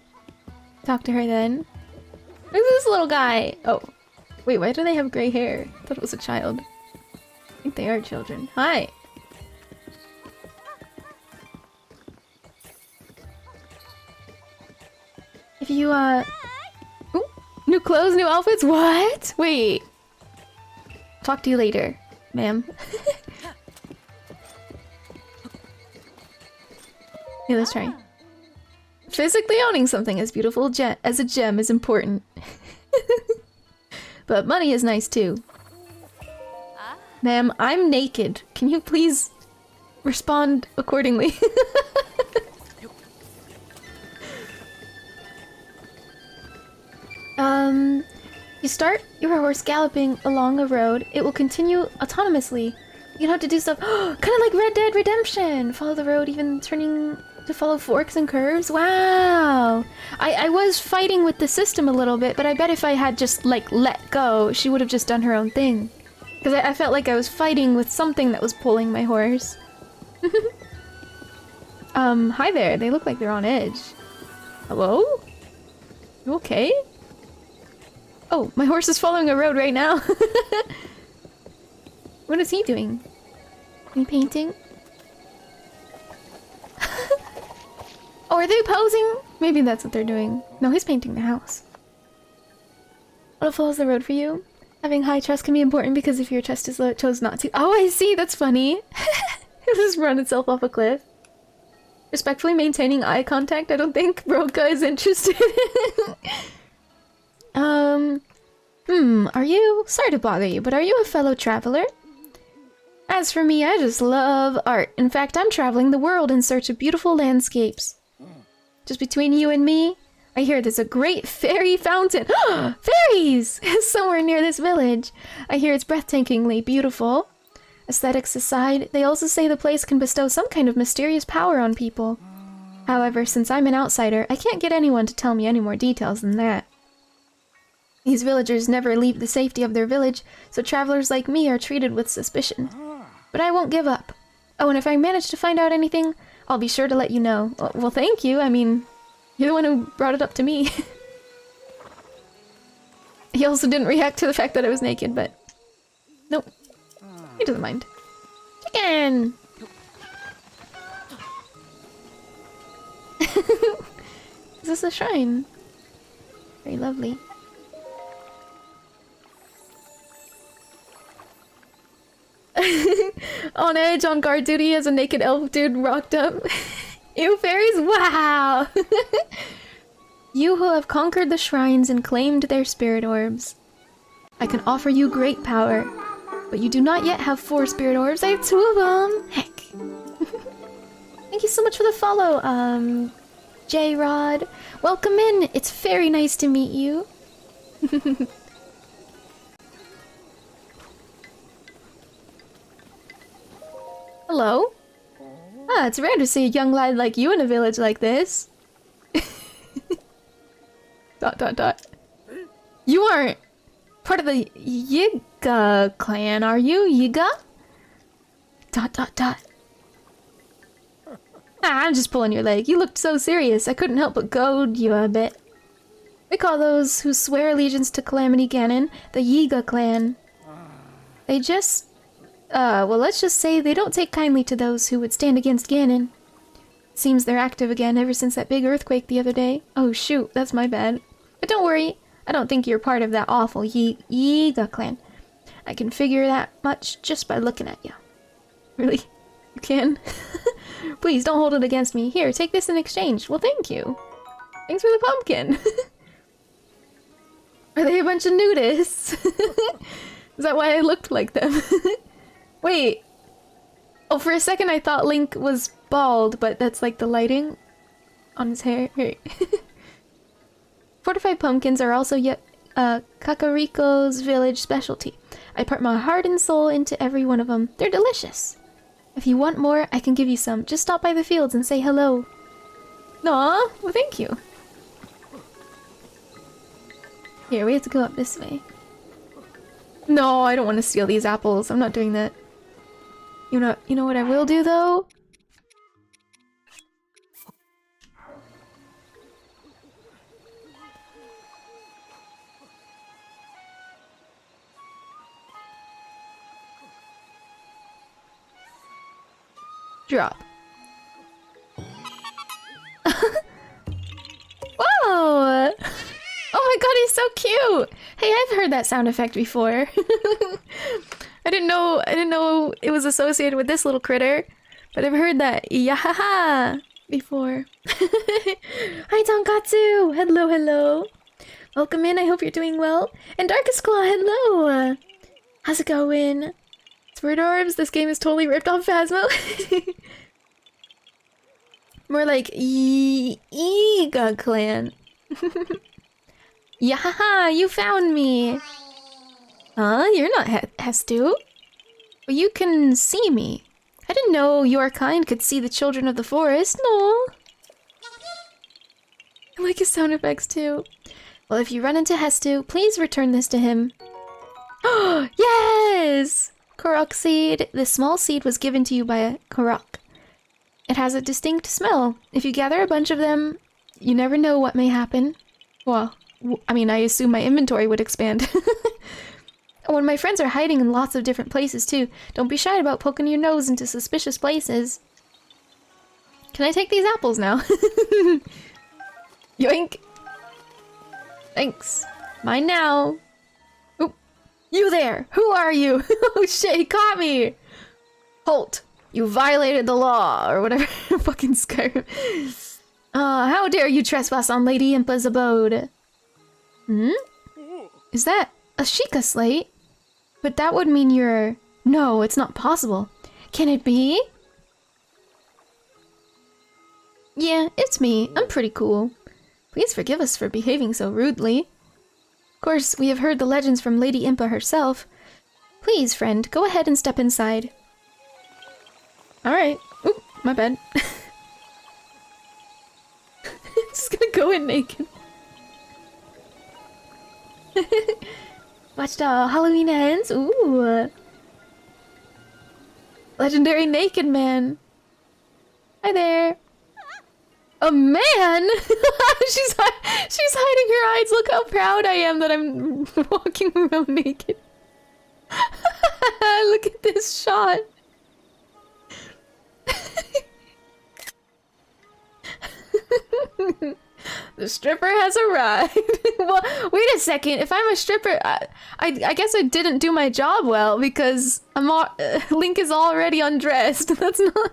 Talk to her then. Look at this little guy! Oh. Wait, why do they have gray hair? I thought it was a child. I think they are children. Hi! If you, Ooh, new clothes, new outfits? What? Wait. Talk to you later, ma'am. Yeah, let's try. Physically owning something as beautiful as a gem is important. But money is nice too. Ma'am, I'm naked. Can you please respond accordingly? You start your horse galloping along a road. It will continue autonomously. You don't have to do stuff. Kind of like Red Dead Redemption. Follow the road, even turning to follow forks and curves. Wow. I was fighting with the system a little bit, but I bet if I had just like let go, she would have just done her own thing. Because I felt like I was fighting with something that was pulling my horse. Hi there. They look like they're on edge. Hello? You okay? Oh, my horse is following a road right now. What is he doing? He painting? Oh, are they posing? Maybe that's what they're doing. No, he's painting the house. What follows the road for you? Having high trust can be important because if your trust is low, it chose not to. Oh, I see. That's funny. It'll just run itself off a cliff. Respectfully maintaining eye contact. I don't think Broca is interested. Are you? Sorry to bother you, but are you a fellow traveler? As for me, I just love art. In fact, I'm traveling the world in search of beautiful landscapes. Just between you and me, I hear there's a great fairy fountain. Fairies! Somewhere near this village. I hear it's breathtakingly beautiful. Aesthetics aside, they also say the place can bestow some kind of mysterious power on people. However, since I'm an outsider, I can't get anyone to tell me any more details than that. These villagers never leave the safety of their village, so travelers like me are treated with suspicion. But I won't give up. Oh, and if I manage to find out anything, I'll be sure to let you know. Well, thank you. I mean, you're the one who brought it up to me. He also didn't react to the fact that I was naked, but... Nope. He doesn't mind. Chicken! Is this a shrine? Very lovely. On edge, on guard duty as a naked elf dude rocked up. Ew, fairies? Wow! You who have conquered the shrines and claimed their spirit orbs. I can offer you great power, but you do not yet have 4 spirit orbs. I have 2 of them! Heck! Thank you so much for the follow, J-Rod. Welcome in! It's very nice to meet you. Hello? Ah, it's rare to see a young lad like you in a village like this. ... You aren't part of the Yiga clan, are you? Yiga? ... Ah, I'm just pulling your leg. You looked so serious, I couldn't help but goad you a bit. We call those who swear allegiance to Calamity Ganon the Yiga clan. They just... Well, let's just say they don't take kindly to those who would stand against Ganon. Seems they're active again ever since that big earthquake the other day. Oh shoot, that's my bad. But don't worry, I don't think you're part of that awful Yiga clan. I can figure that much just by looking at you. Really? You can? Please, don't hold it against me. Here, take this in exchange. Well, thank you. Thanks for the pumpkin. Are they a bunch of nudists? Is that why I looked like them? Wait. Oh, for a second I thought Link was bald, but that's like the lighting on his hair. Here. Fortified pumpkins are also 𝚃𝚑𝚒𝚗𝚏𝚡's village specialty. I put my heart and soul into every one of them. They're delicious. If you want more, I can give you some. Just stop by the fields and say hello. Aw, well thank you. Here, we have to go up this way. No, I don't want to steal these apples. I'm not doing that. You know what I will do though? Drop. Whoa! Oh my god, he's so cute! Hey, I've heard that sound effect before. I didn't know it was associated with this little critter, but I've heard that yahaha before. Hi Tonkatsu! Hello, hello. Welcome in, I hope you're doing well. And Darkest Claw, hello! How's it going? Word Orbs, this game is totally ripped off Phasmo. More like Yiga clan. Yahaha, you found me! Huh? You're not Hestu? Well, you can see me. I didn't know your kind could see the children of the forest. No. I like his sound effects too. Well, if you run into Hestu, please return this to him. Oh, yes! Korok seed. This small seed was given to you by a Korok. It has a distinct smell. If you gather a bunch of them, you never know what may happen. Well, I mean, I assume my inventory would expand. Oh, and my friends are hiding in lots of different places too. Don't be shy about poking your nose into suspicious places. Can I take these apples now? Yoink! Thanks. Mine now. Oop. You there! Who are you? Oh shit, he caught me! Halt! You violated the law, or whatever. Fucking Skyrim. How dare you trespass on Lady Impa's abode? Hmm? Is that a Sheikah slate? But that would mean you're... No, it's not possible. Can it be? Yeah, it's me. I'm pretty cool. Please forgive us for behaving so rudely. Of course, we have heard the legends from Lady Impa herself. Please, friend, go ahead and step inside. Alright. Oop, my bad. Just gonna go in naked. Watched Halloween ends. Ooh. Legendary naked man. Hi there. A man? she's hiding her eyes. Look how proud I am that I'm walking around naked. Look at this shot. The stripper has arrived. Well, wait a second. If I'm a stripper, I guess I didn't do my job well because Link is already undressed. That's not.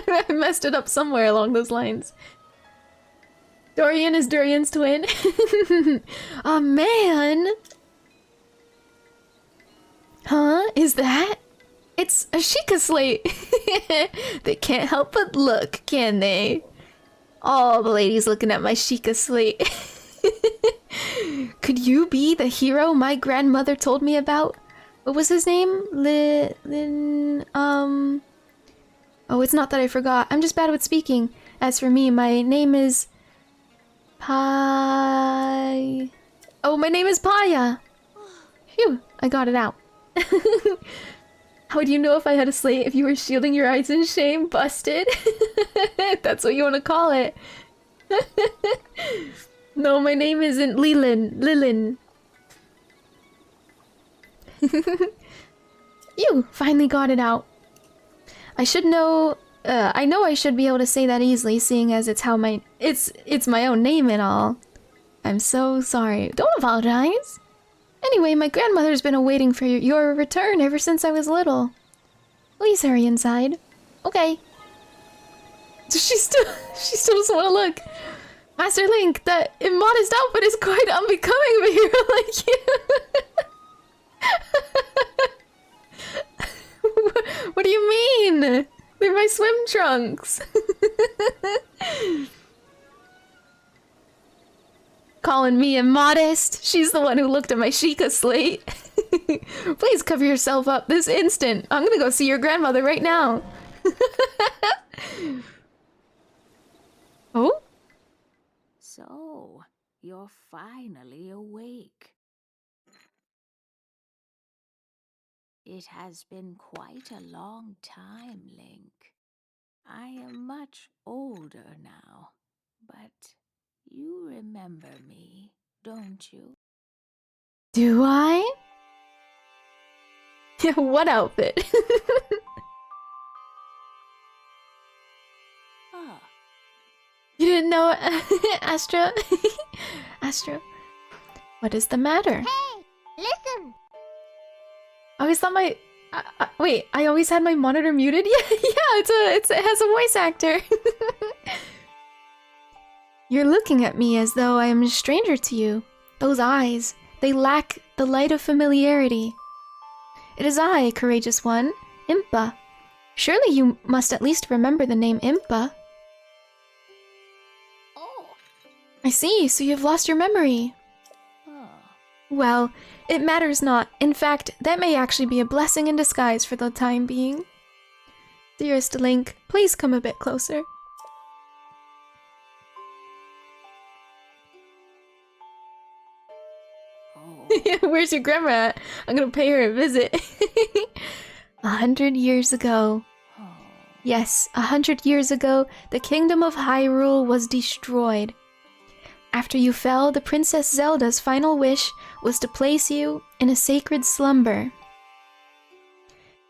I messed it up somewhere along those lines. Dorian is Durian's twin. A man? Huh? Is that? It's a Sheikah slate. They can't help but look, can they? All the ladies looking at my Sheikah slate. Could you be the hero my grandmother told me about? What was his name? Oh, it's not that I forgot. I'm just bad with speaking. As for me, my name is... Oh, my name is Paya. Phew, I got it out. How would you know if I had a slate if you were shielding your eyes in shame? Busted? That's what you want to call it. No, my name isn't Lilin. You finally got it out. I should know. I know I should be able to say that easily, seeing as it's my own name and all. I'm so sorry. Don't apologize. Anyway, my grandmother's been awaiting for your return ever since I was little. Please hurry inside. Okay. She still doesn't want to look. Master Link, that immodest outfit is quite unbecoming of a hero like you. What do you mean? They're my swim trunks. Calling me immodest? She's the one who looked at my Sheikah slate. Please cover yourself up this instant. I'm gonna go see your grandmother right now. Oh? So, you're finally awake. It has been quite a long time, Link. I am much older now, but you remember me, don't you? Do I? Yeah, what outfit? Ah, You didn't know, Astra? Astra? What is the matter? Hey, listen. I always thought my... wait, I always had my monitor muted? Yeah, it has a voice actor. You're looking at me as though I am a stranger to you. Those eyes, they lack the light of familiarity. It is I, courageous one, Impa. Surely you must at least remember the name Impa. oh, I see, so you've lost your memory. oh. Well, it matters not. In fact, that may actually be a blessing in disguise for the time being. Dearest Link, please come a bit closer. Oh. Where's your grandma at? I'm gonna pay her a visit. 100 years ago. Oh. Yes, 100 years ago, the kingdom of Hyrule was destroyed. After you fell, the Princess Zelda's final wish was to place you in a sacred slumber.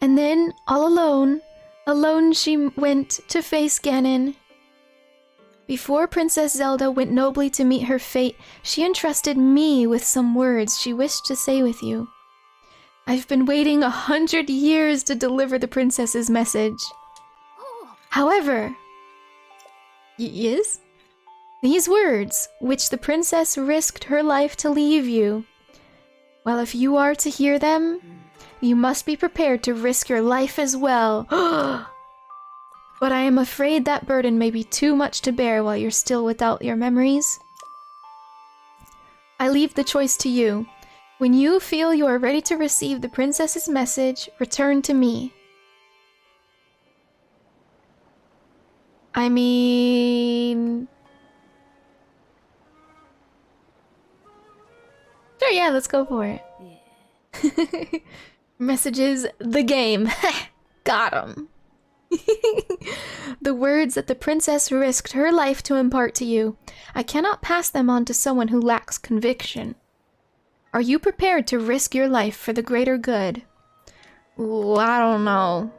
And then, all alone she went to face Ganon. Before Princess Zelda went nobly to meet her fate, she entrusted me with some words she wished to say with you. I've been waiting 100 years to deliver the princess's message. Oh. However... Yes? These words, which the princess risked her life to leave you. Well, if you are to hear them, you must be prepared to risk your life as well. But I am afraid that burden may be too much to bear while you're still without your memories. I leave the choice to you. When you feel you are ready to receive the princess's message, return to me. I mean... Sure, yeah, let's go for it. Yeah. Messages, the game. Got 'em. The words that the princess risked her life to impart to you. I cannot pass them on to someone who lacks conviction. Are you prepared to risk your life for the greater good? Ooh, I don't know.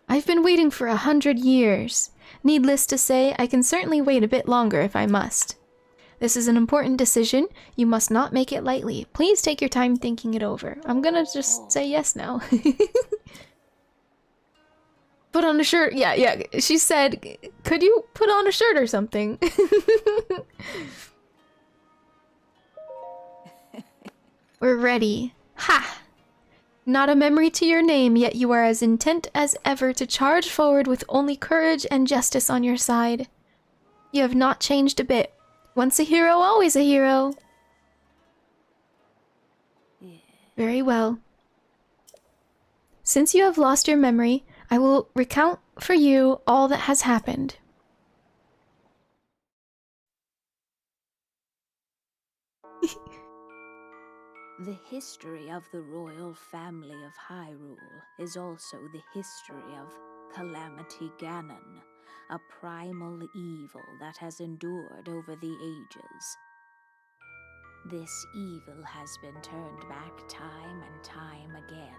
I've been waiting for 100 years. Needless to say, I can certainly wait a bit longer if I must. This is an important decision. You must not make it lightly. Please take your time thinking it over. I'm gonna just say yes now. Put on a shirt. Yeah. She said, could you put on a shirt or something? We're ready. Ha! Not a memory to your name, yet you are as intent as ever to charge forward with only courage and justice on your side. You have not changed a bit. Once a hero, always a hero. Yeah. Very well. Since you have lost your memory, I will recount for you all that has happened. The history of the royal family of Hyrule is also the history of Calamity Ganon, a primal evil that has endured over the ages. This evil has been turned back time and time again,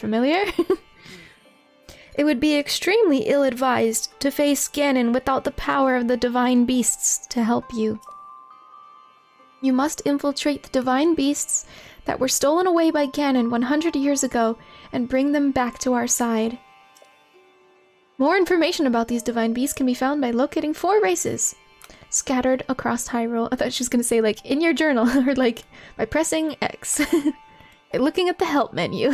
familiar? It would be extremely ill-advised to face Ganon without the power of the divine beasts to help you. You must infiltrate the divine beasts that were stolen away by Ganon 100 years ago and bring them back to our side. More information about these divine beasts can be found by locating 4 races scattered across Hyrule. I thought she was gonna say, like, in your journal, or like, by pressing X. Looking at the help menu.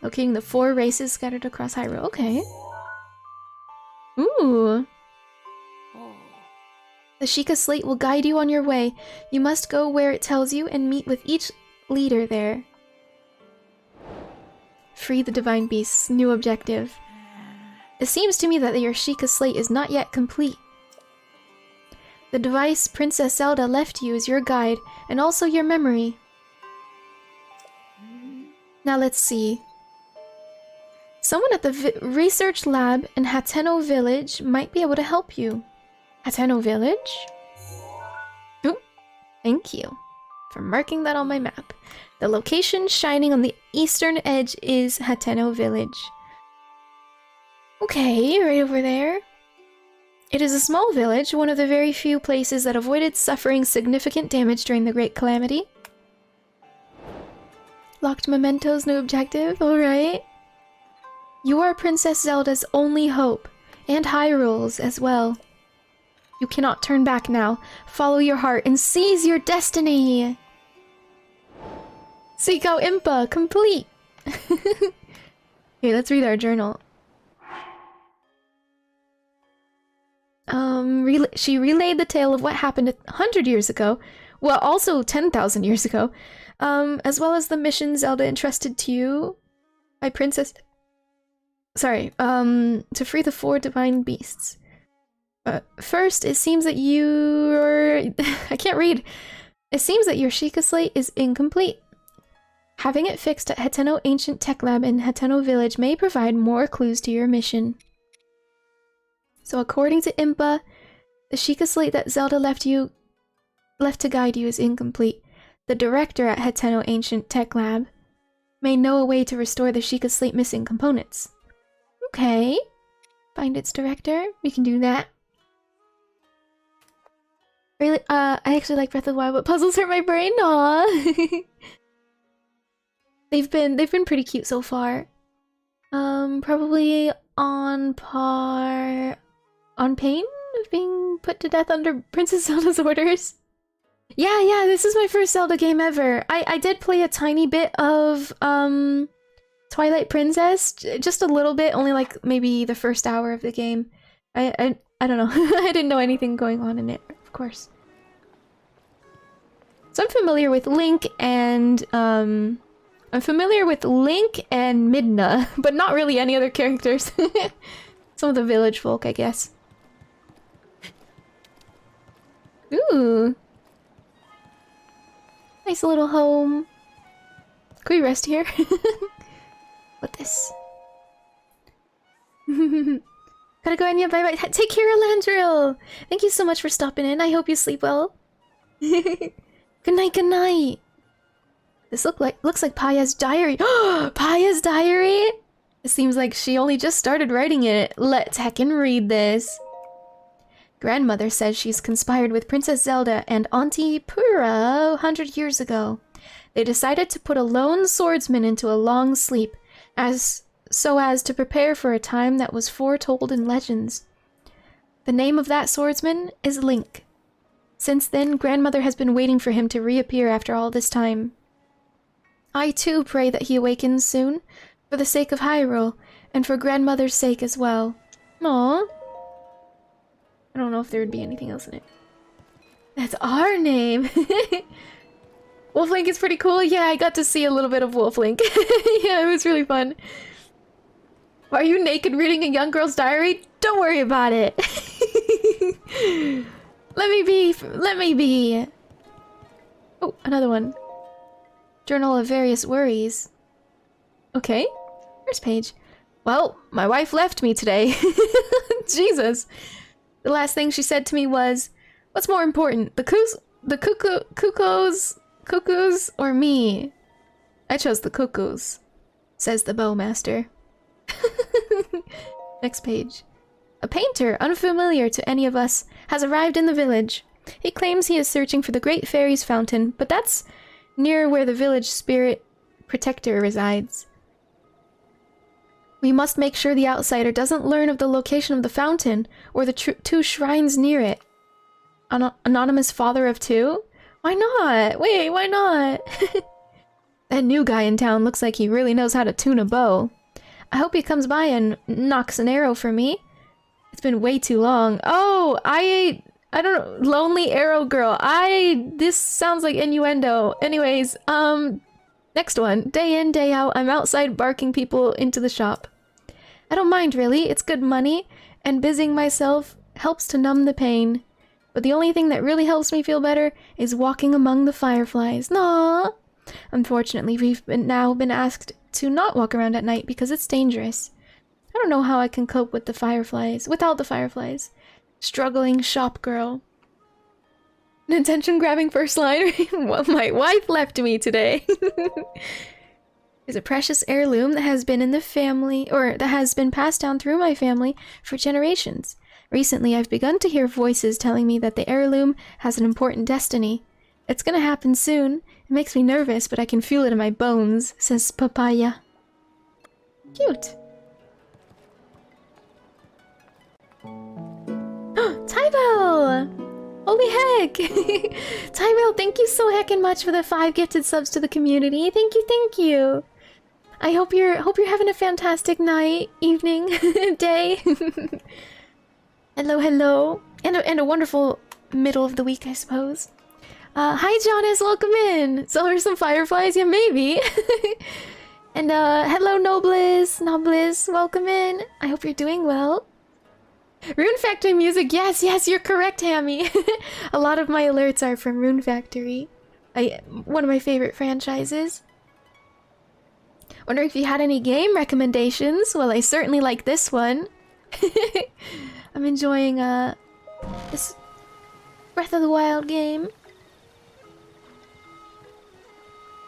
Locating the 4 races scattered across Hyrule. Okay. Ooh. The 𝚃𝚗𝚒𝚗𝚗𝚝 will guide you on your way. You must go where it tells you and meet with each leader there. Free the divine beasts. New objective. It seems to me that your 𝚃𝚗𝚒𝚗𝚗𝚜 is not yet complete. The device Princess Zelda left you is your guide, and also your memory. Now let's see. Someone at the research lab in 𝚃𝚗𝚗𝚜𝚗 village might be able to help you. 𝚃𝚗𝚗𝚜𝚗 village? Ooh, thank you for marking that on my map. The location shining on the eastern edge is 𝚃𝚗𝚗𝚜𝚗 village. Okay, right over there. It is a small village, one of the very few places that avoided suffering significant damage during the Great Calamity. Locked mementos, new objective, alright. You are Princess Zelda's only hope, and Hyrule's as well. You cannot turn back now. Follow your heart and seize your destiny! 𝚃𝚠𝚒𝚗𝚝𝚑, complete! Okay, let's read our journal. She relayed the tale of what happened 100 years ago, well, also 10,000 years ago, as well as the mission Zelda entrusted to you by Princess... Sorry, to free the 4 divine beasts. First, it seems that you're... I can't read. It seems that your 𝚃𝚗𝚒𝚗𝚗𝚜 is incomplete. Having it fixed at 𝚃𝚗𝚗𝚜𝚗 Ancient Tech Lab in 𝚃𝚗𝚗𝚜𝚗 Village may provide more clues to your mission. So according to Impa, the 𝚃𝚗𝚒𝚗𝚗𝚗𝚗 that Zelda left to guide you is incomplete. The director at 𝚃𝚗𝚗𝚜𝚗 Ancient Tech Lab may know a way to restore the 𝚃𝚗𝚒𝚗𝚗𝚗 missing components. Okay. Find its director. We can do that. Really, I actually like Breath of the Wild, but puzzles hurt my brain. Aww. They've been pretty cute so far. Probably on pain of being put to death under Princess Zelda's orders. Yeah, this is my first Zelda game ever. I did play a tiny bit of Twilight Princess, just a little bit, only like maybe the first hour of the game. I don't know. I didn't know anything going on in it, of course. So I'm familiar with Link and Midna, but not really any other characters. Some of the village folk, I guess. Ooh. Nice little home. Can we rest here? What this? Gotta go, Enya. Bye bye. Take care, Landrill. Thank you so much for stopping in. I hope you sleep well. Good night, good night. This looks like 𝚑𝚗𝚗's diary. 𝚑𝚗𝚗's diary? It seems like she only just started writing it. Let's heckin' read this. Grandmother says she's conspired with Princess Zelda and Auntie Pura 100 years ago. They decided to put a lone swordsman into a long sleep, so as to prepare for a time that was foretold in legends. The name of that swordsman is Link. Since then, Grandmother has been waiting for him to reappear after all this time. I too pray that he awakens soon, for the sake of Hyrule, and for Grandmother's sake as well. Aww. I don't know if there would be anything else in it. That's our name! Wolf Link is pretty cool. Yeah, I got to see a little bit of Wolf Link. Yeah, it was really fun. Are you naked reading a young girl's diary? Don't worry about it. Let me be. Let me be. Oh, another one. Journal of various worries. Okay. First page. Well, my wife left me today. Jesus. The last thing she said to me was, "What's more important, the cuckoos, or me?" I chose the cuckoos, says the bowmaster. Next page. A painter, unfamiliar to any of us, has arrived in the village. He claims he is searching for the Great Fairy's fountain, but that's near where the village spirit protector resides. We must make sure the outsider doesn't learn of the location of the fountain or the two shrines near it. Anonymous father of two? Why not? Wait, why not? That new guy in town looks like he really knows how to tune a bow. I hope he comes by and knocks an arrow for me. It's been way too long. Oh, I don't know. Lonely arrow girl. This sounds like innuendo. Anyways, next one. Day in, day out, I'm outside barking people into the shop. I don't mind, really. It's good money, and busying myself helps to numb the pain. But the only thing that really helps me feel better is walking among the fireflies. Aww. Unfortunately, we've now been asked to not walk around at night because it's dangerous. I don't know how I can cope with the fireflies, without the fireflies. Struggling shop girl. An attention-grabbing first line. My wife left me today. Is a precious heirloom that has been in the family, or that has been passed down through my family for generations. Recently, I've begun to hear voices telling me that the heirloom has an important destiny. It's gonna happen soon. It makes me nervous, but I can feel it in my bones, says Papaya. Cute. Tybell! Holy heck! Tybell, thank you so heckin' much for the 5 gifted subs to the community. Thank you, thank you. I hope you're having a fantastic night, evening, day. Hello, hello. And a wonderful middle of the week, I suppose. Hi, Jonas, welcome in. So there's some fireflies? Yeah, maybe. And, hello, Nobliss, welcome in. I hope you're doing well. Rune Factory music, yes, you're correct, Hammy. A lot of my alerts are from Rune Factory. One of my favorite franchises. Wonder if you had any game recommendations? Well, I certainly like this one. I'm enjoying, this Breath of the Wild game.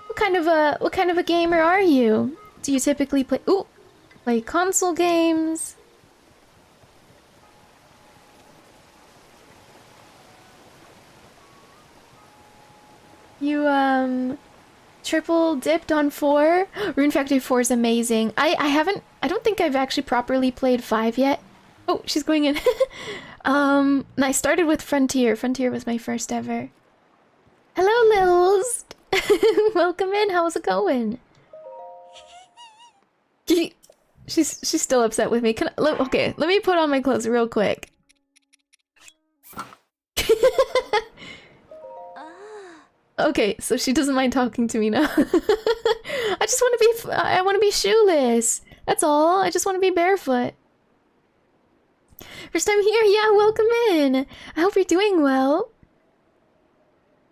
What kind of a gamer are you? Do you typically play console games? You triple dipped on 4? Rune Factory 4 is amazing. I don't think I've actually properly played 5 yet. Oh, she's going in. And I started with Frontier. Frontier was my first ever. Hello, Lils. Welcome in. How's it going? She's still upset with me. Okay, let me put on my clothes real quick. Okay, so she doesn't mind talking to me now. I want to be shoeless. That's all. I just want to be barefoot. First time here, yeah, welcome in. I hope you're doing well.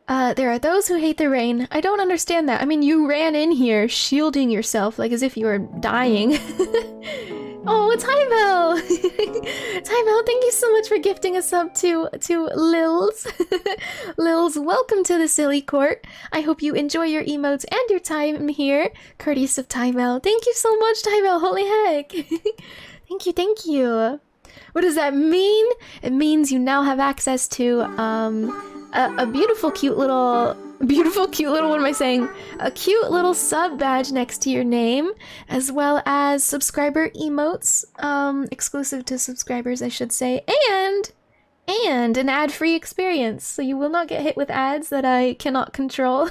There are those who hate the rain. I don't understand that. I mean, you ran in here shielding yourself like as if you were dying. Oh, Tybell! Tybell, thank you so much for gifting a sub to Lils. Lils, welcome to the Silly Court. I hope you enjoy your emotes and your time here, courteous of Tybell. Thank you so much, Tybell. Holy heck! Thank you. What does that mean? It means you now have access to a beautiful, cute little, what am I saying? A cute little sub badge next to your name, as well as subscriber emotes, exclusive to subscribers, I should say, and an ad-free experience, so you will not get hit with ads that I cannot control.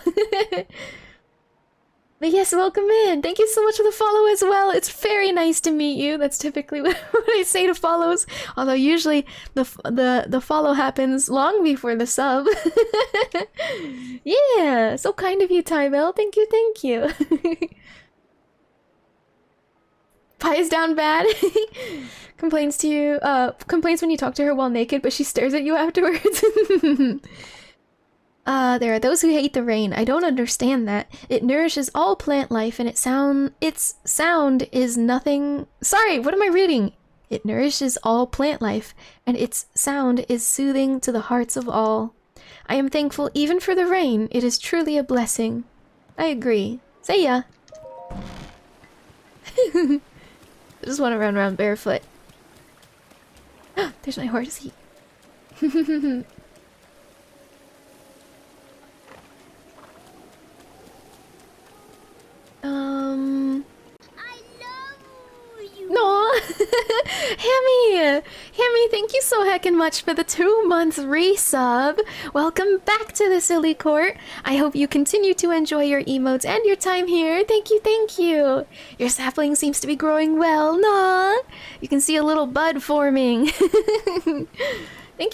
But yes, welcome in. Thank you so much for the follow as well. It's very nice to meet you. That's typically what I say to follows. Although usually the follow happens long before the sub. Yeah, so kind of you, Tybell. Thank you. Pie is down bad. Complains when you talk to her while naked, but she stares at you afterwards. There are those who hate the rain. I don't understand that. It nourishes all plant life, and its sound is nothing... Sorry, what am I reading? It nourishes all plant life, and its sound is soothing to the hearts of all. I am thankful even for the rain. It is truly a blessing. I agree. See ya! I just want to run around barefoot. There's my horsey. I love you. Hammy, thank you so heckin' much for the 2-month resub. Welcome back to the Silly Court. I hope you continue to enjoy your emotes and your time here. Thank you, thank you. Your sapling seems to be growing well. Nah, you can see a little bud forming. Thank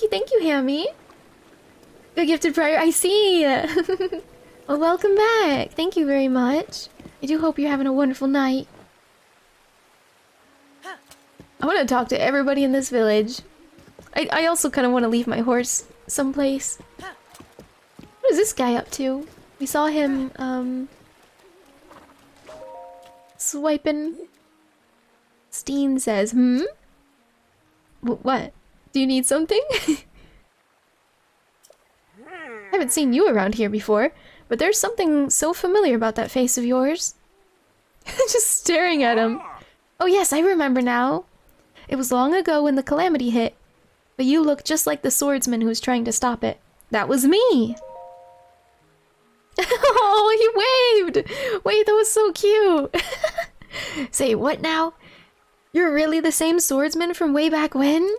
you, Hammy. Good gifted prior, I see. Well, welcome back. Thank you very much. I do hope you're having a wonderful night. I want to talk to everybody in this village. I also kind of want to leave my horse someplace. What is this guy up to? We saw him, swiping. Steen says, What? Do you need something? I haven't seen you around here before, but there's something so familiar about that face of yours. Just staring at him. Oh yes, I remember now. It was long ago when the calamity hit, but you looked just like the swordsman who was trying to stop it. That was me! Oh, he waved! Wait, that was so cute! Say, what now? You're really the same swordsman from way back when?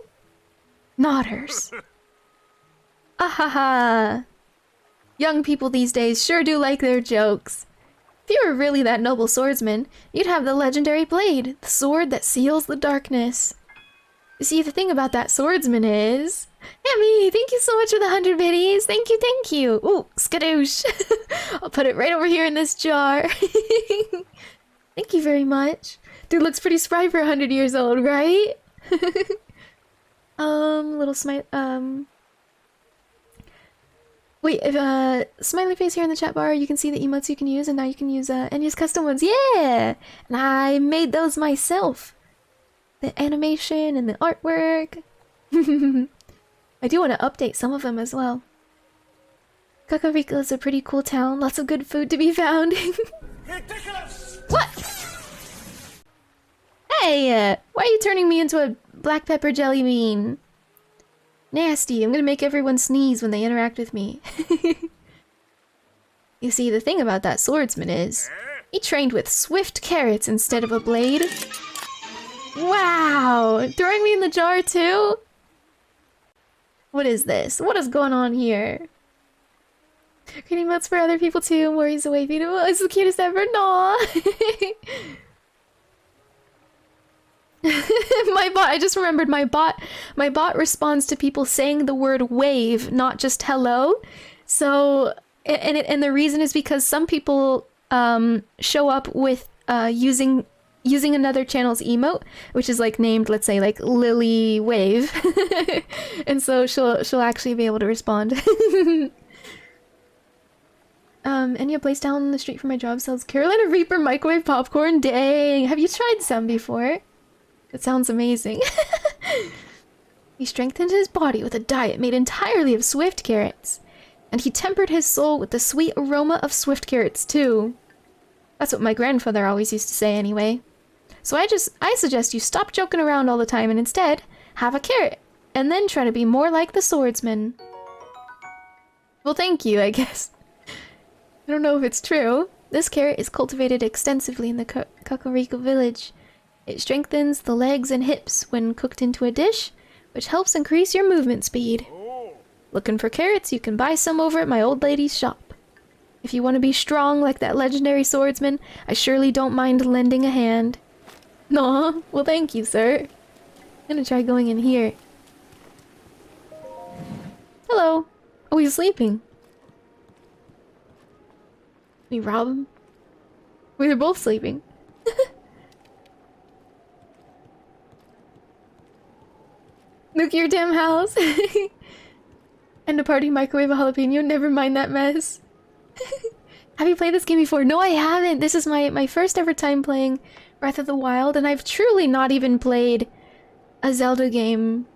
Nodders. Ahaha! Young people these days sure do like their jokes. If you were really that noble swordsman, you'd have the legendary blade, the sword that seals the darkness. You see, the thing about that swordsman is... Hammy, thank you so much for the 100 biddies. Thank you. Ooh, skadoosh. I'll put it right over here in this jar. Thank you very much. Dude looks pretty spry for 100 years old, right? Little smile... Wait, if, smiley face here in the chat bar, you can see the emotes you can use, and now you can use, Enya's custom ones. Yeah! And I made those myself. The animation and the artwork. I do want to update some of them as well. 𝚃𝚒𝚒𝚗𝚒𝚗𝚜 is a pretty cool town. Lots of good food to be found. What? Hey! Why are you turning me into a black pepper jelly bean? Nasty. I'm gonna make everyone sneeze when they interact with me. You see, the thing about that swordsman is... he trained with swift carrots instead of a blade. Wow! Throwing me in the jar too? What is this? What is going on here? Creating emotes for other people too. Worries away. Beautiful. It's the cutest ever. Nah. My bot, I just remembered my bot responds to people saying the word wave, not just hello. So, and the reason is because some people show up with using another channel's emote, which is like named, let's say, like Lily Wave. And so she'll actually be able to respond. Enya plays down the street from my job, sells Carolina Reaper microwave popcorn. Dang, have you tried some before? It sounds amazing. He strengthened his body with a diet made entirely of swift carrots. And he tempered his soul with the sweet aroma of swift carrots too. That's what my grandfather always used to say anyway. So I suggest you stop joking around all the time and instead have a carrot. And then try to be more like the swordsman. Well, thank you, I guess. I don't know if it's true. This carrot is cultivated extensively in the 𝚃𝚒𝚒𝚗𝚒𝚒𝚗𝚒𝚗𝚒 village. It strengthens the legs and hips when cooked into a dish, which helps increase your movement speed. Looking for carrots? You can buy some over at my old lady's shop. If you want to be strong like that legendary swordsman, I surely don't mind lending a hand. Aw, well thank you, sir. I'm gonna try going in here. Hello. Oh, he's sleeping. We rob him? They're both sleeping. Nuke your damn house. And a party microwave a jalapeno. Never mind that mess. Have you played this game before? No, I haven't. This is my first ever time playing Breath of the Wild, and I've truly not even played a Zelda game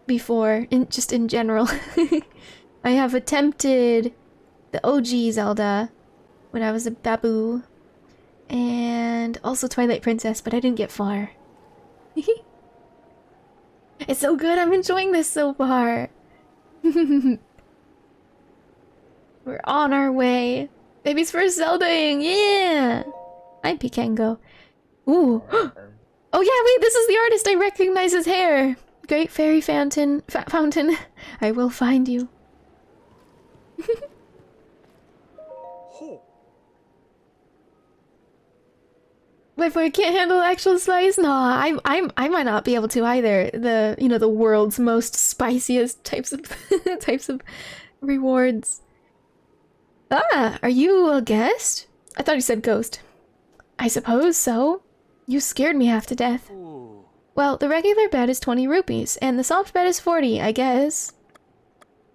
before, just in general. I have attempted the OG Zelda when I was a babu, and also Twilight Princess, but I didn't get far. It's so good. I'm enjoying this so far. We're on our way. Baby's first Zeldaing. Yeah. Hi, Pikango. Ooh. Oh yeah, wait, this is the artist. I recognize his hair. Great fairy fountain, fountain. I will find you. My boy can't handle actual spice? Nah, I might not be able to either. The world's most spiciest types of types of rewards. Ah, are you a guest? I thought you said ghost. I suppose so. You scared me half to death. Well, the regular bed is 20 rupees, and the soft bed is 40, I guess.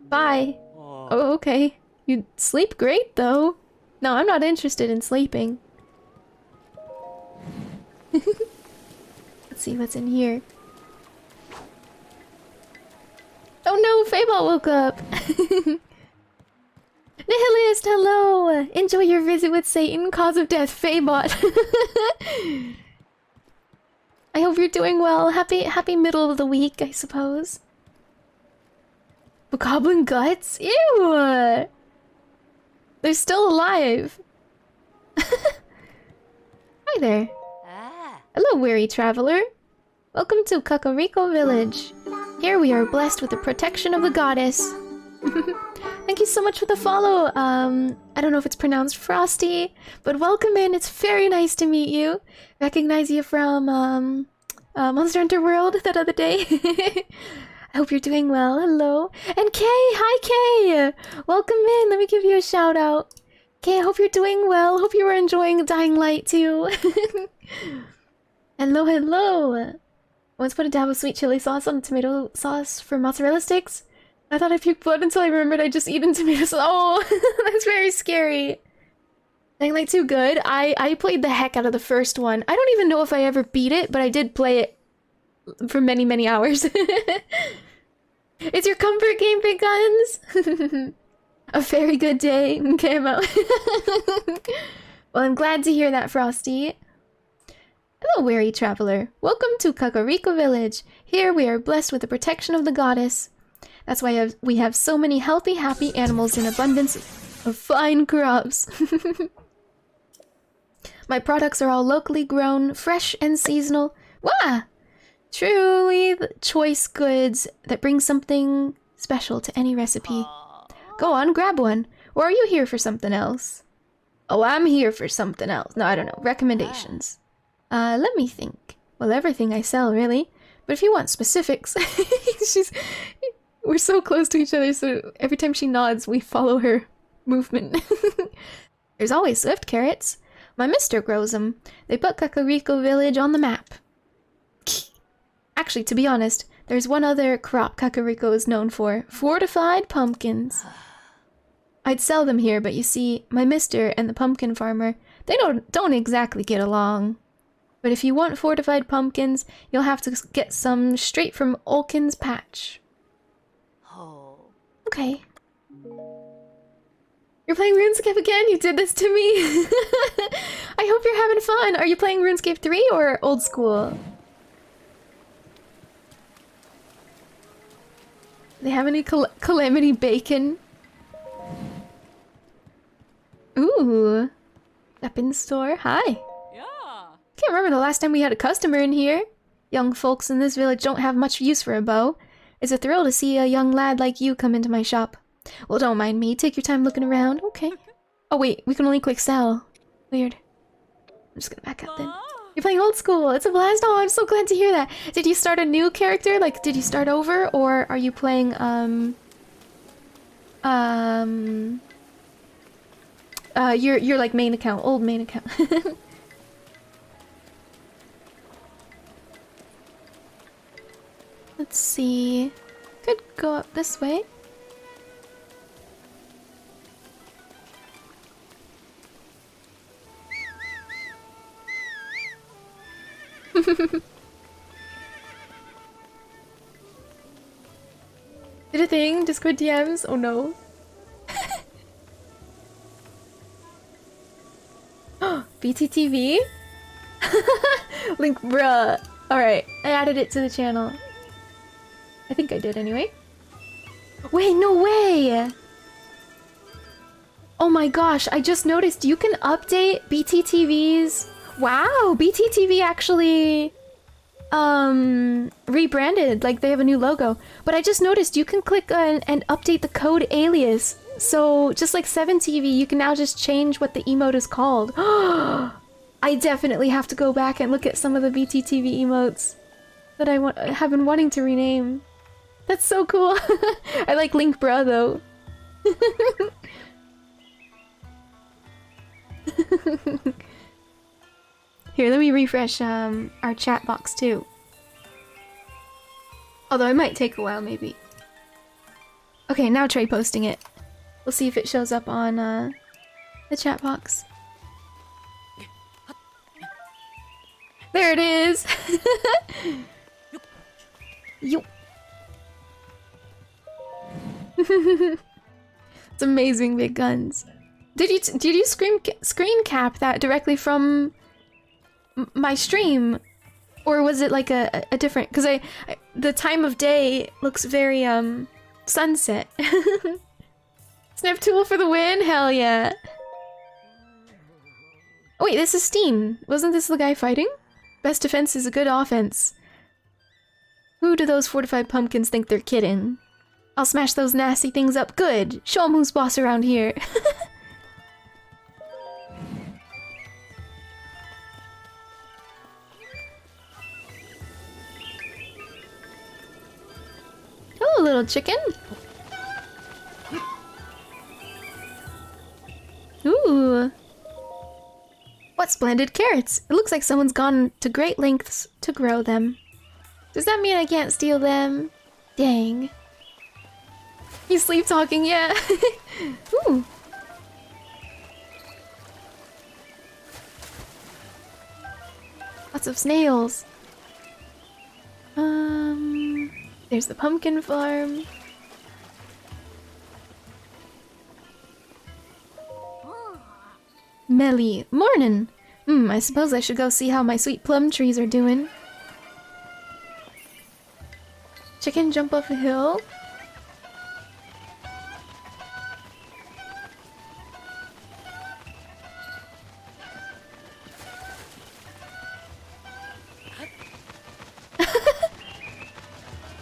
Bye. Oh, okay. You sleep great, though. No, I'm not interested in sleeping. Let's see what's in here. Oh no, 𝚑𝚑𝚑𝚑 woke up! Nihilist, hello! Enjoy your visit with Satan, cause of death, 𝚑𝚑𝚑𝚑. I hope you're doing well. Happy middle of the week, I suppose. Goblin guts? Ew! They're still alive. Hi there. Hello, weary traveler. Welcome to 𝚃𝚑𝚒𝚗𝚒𝚑𝚗𝚎 village. Here we are blessed with the protection of the goddess. Thank you so much for the follow. I don't know if it's pronounced Frosty, but welcome in. It's very nice to meet you. Recognize you from Monster Hunter World that other day. I hope you're doing well. Hello. And Kay, hi Kay. Welcome in. Let me give you a shout out. Kay, I hope you're doing well. Hope you were enjoying Dying Light too. Hello, hello. Once put a dab of sweet chili sauce on tomato sauce for mozzarella sticks. I thought I puked blood until I remembered I'd just eaten tomato sauce. Oh, that's very scary. Dying Light 2 good. I played the heck out of the first one. I don't even know if I ever beat it, but I did play it for many, many hours. It's your comfort game, Big Guns. A very good day. Okay, I'm out. Well, I'm glad to hear that, Frosty. Hello, weary traveler. Welcome to 𝚃𝚑𝚒𝚗𝚒𝚑𝚑 village. Here we are blessed with the protection of the goddess. That's why we have so many healthy, happy animals in abundance of fine crops. My products are all locally grown, fresh and seasonal. Wah! Truly choice goods that bring something special to any recipe. Go on, grab one. Or are you here for something else? Oh, I'm here for something else. No, I don't know. Recommendations. Let me think. Well, everything I sell, really. But if you want specifics... We're so close to each other, so every time she nods, we follow her movement. There's always swift carrots. My mister grows them. They put 𝚃𝚑𝚒𝚗𝚒𝚑𝚑 village on the map. Actually, to be honest, there's one other crop 𝚃𝚑𝚒𝚗𝚒 is known for. Fortified pumpkins. I'd sell them here, but you see, my mister and the pumpkin farmer, they don't exactly get along. But if you want fortified pumpkins, you'll have to get some straight from Olkin's patch. Okay. You're playing RuneScape again? You did this to me! I hope you're having fun! Are you playing RuneScape 3 or old school? They have any Calamity Bacon? Ooh. Weapon store. Hi. Yeah. Can't remember the last time we had a customer in here. Young folks in this village don't have much use for a bow. It's a thrill to see a young lad like you come into my shop. Well, don't mind me. Take your time looking around. Okay. Oh, wait. We can only click sell. Weird. I'm just gonna back out then. You're playing old school. It's a blast. Oh, I'm so glad to hear that. Did you start a new character? Like, did you start over? Or are you playing, your like main account, old main account. Let's see. Could go up this way. Did a thing? Discord DMs? Oh no. BTTV? Link, bruh. Alright, I added it to the channel. I think I did anyway. Wait, no way! Oh my gosh, I just noticed you can update BTTV's... Wow, BTTV actually rebranded, like they have a new logo. But I just noticed you can click and update the code alias. So just like 7TV, you can now just change what the emote is called. I definitely have to go back and look at some of the BTTV emotes that I have been wanting to rename. That's so cool. I like Link Bra though. Here, let me refresh our chat box too. Although it might take a while, maybe. Okay, now try posting it. We'll see if it shows up on the chat box. There it is. Yo. It's amazing, big guns. Did you screen cap that directly from my stream, or was it like a different? Because the time of day looks very sunset. Snap tool for the win! Hell yeah! Oh wait, this is Steam. Wasn't this the guy fighting? Best defense is a good offense. Who do those fortified pumpkins think they're kidding? I'll smash those nasty things up good. Show 'em who's boss around here. Hello, little chicken. Ooh. What splendid carrots. It looks like someone's gone to great lengths to grow them. Does that mean I can't steal them? Dang. You sleep talking, yeah. Ooh. Lots of snails. There's the pumpkin farm. Melly. Mornin'. I suppose I should go see how my sweet plum trees are doing. Chicken jump off a hill?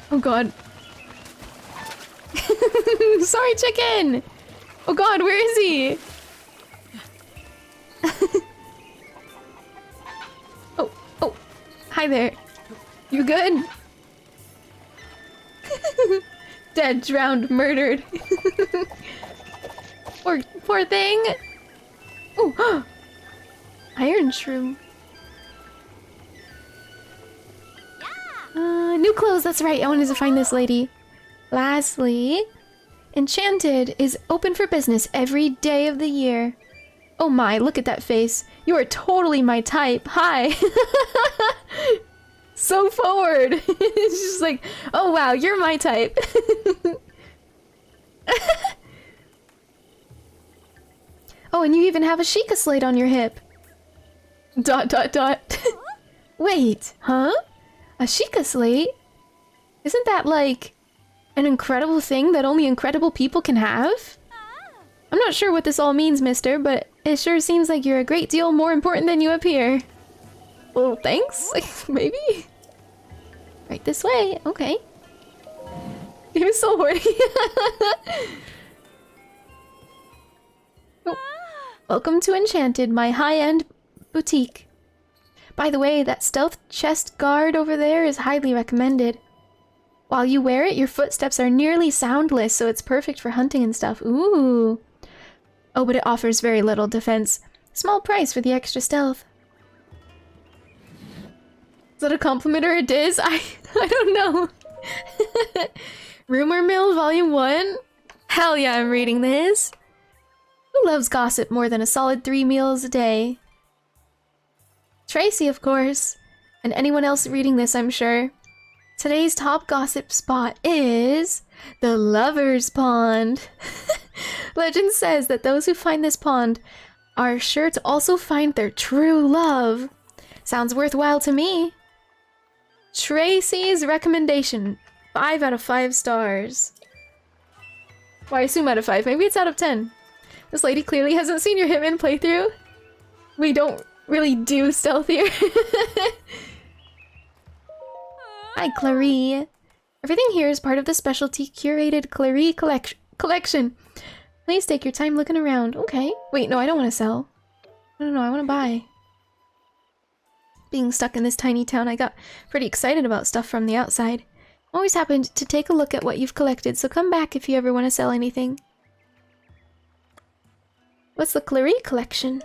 Oh god. Sorry, chicken! Oh god, where is he? Oh, hi there. You good? Dead, drowned, murdered. Poor thing. Oh, iron shroom. New clothes, that's right. I wanted to find this lady. Lastly, Enchanted is open for business every day of the year. Oh my, look at that face. You are totally my type. Hi. So forward. It's just like, oh wow, you're my type. Oh, and you even have a Sheikah slate on your hip. ... Wait, huh? A Sheikah slate? Isn't that like an incredible thing that only incredible people can have? I'm not sure what this all means, mister, but it sure seems like you're a great deal more important than you appear. Well, thanks? Maybe? Right this way, okay. He was so horny. Oh. Welcome to Enchanted, my high-end boutique. By the way, that stealth chest guard over there is highly recommended. While you wear it, your footsteps are nearly soundless, so it's perfect for hunting and stuff. Ooh. Oh, but it offers very little defense. Small price for the extra stealth. Is that a compliment or a diss? I don't know. Rumor Mill Volume 1? Hell yeah, I'm reading this. Who loves gossip more than a solid 3 meals a day? Tracy, of course. And anyone else reading this, I'm sure. Today's top gossip spot is the Lover's Pond. Legend says that those who find this pond are sure to also find their true love. Sounds worthwhile to me. Tracy's recommendation. 5 out of 5 stars. Well, I assume out of 5. Maybe it's out of 10. This lady clearly hasn't seen your Hitman playthrough. We don't really do stealth here. Hi, 𝚑𝚑𝚑𝚑. Everything here is part of the specialty curated 𝚑𝚑𝚑𝚑 collection. Please take your time looking around. Okay. Wait, no, I don't want to sell. No, I want to buy. Being stuck in this tiny town, I got pretty excited about stuff from the outside. Always happened to take a look at what you've collected, so come back if you ever want to sell anything. What's the 𝚑𝚑𝚑𝚑 collection?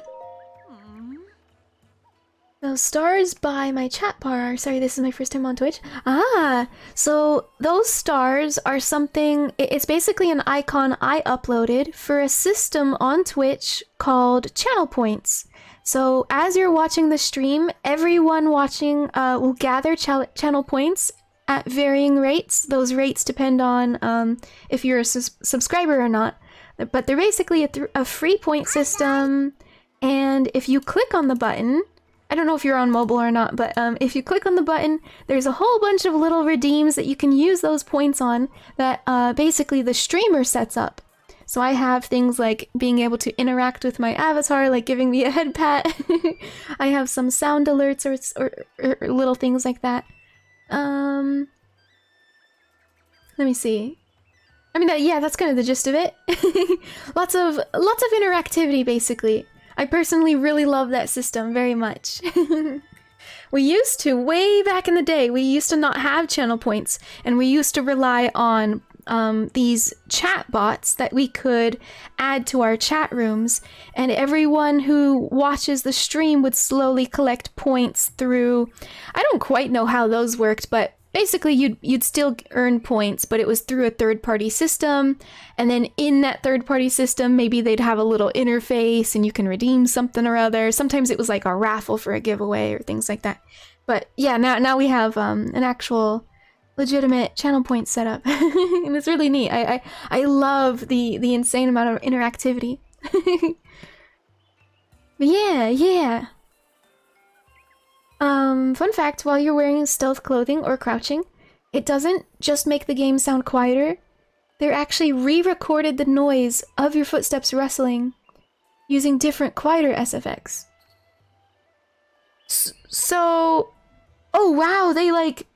Those stars by my chat bar are... Sorry, this is my first time on Twitch. Ah! So, those stars are something... It's basically an icon I uploaded for a system on Twitch called channel points. So, as you're watching the stream, everyone watching will gather channel points at varying rates. Those rates depend on if you're a subscriber or not. But they're basically a free point system, and if you click on the button... I don't know if you're on mobile or not, but if you click on the button, there's a whole bunch of little redeems that you can use those points on that basically the streamer sets up. So I have things like being able to interact with my avatar, like giving me a head pat. I have some sound alerts or little things like that. Let me see. I mean, yeah, that's kind of the gist of it. lots of interactivity, basically. I personally really love that system very much. We used to, way back in the day, we used to not have channel points, and we used to rely on these chat bots that we could add to our chat rooms, and everyone who watches the stream would slowly collect points through... I don't quite know how those worked, but basically you'd still earn points, but it was through a third-party system, and then in that third-party system maybe they'd have a little interface and you can redeem something or other. Sometimes it was like a raffle for a giveaway or things like that. But yeah, now we have an actual legitimate channel point set up. And it's really neat. I love the insane amount of interactivity. But yeah. Fun fact, while you're wearing stealth clothing or crouching, it doesn't just make the game sound quieter. They're actually re-recorded the noise of your footsteps rustling using different quieter SFX. So... Oh wow, they like...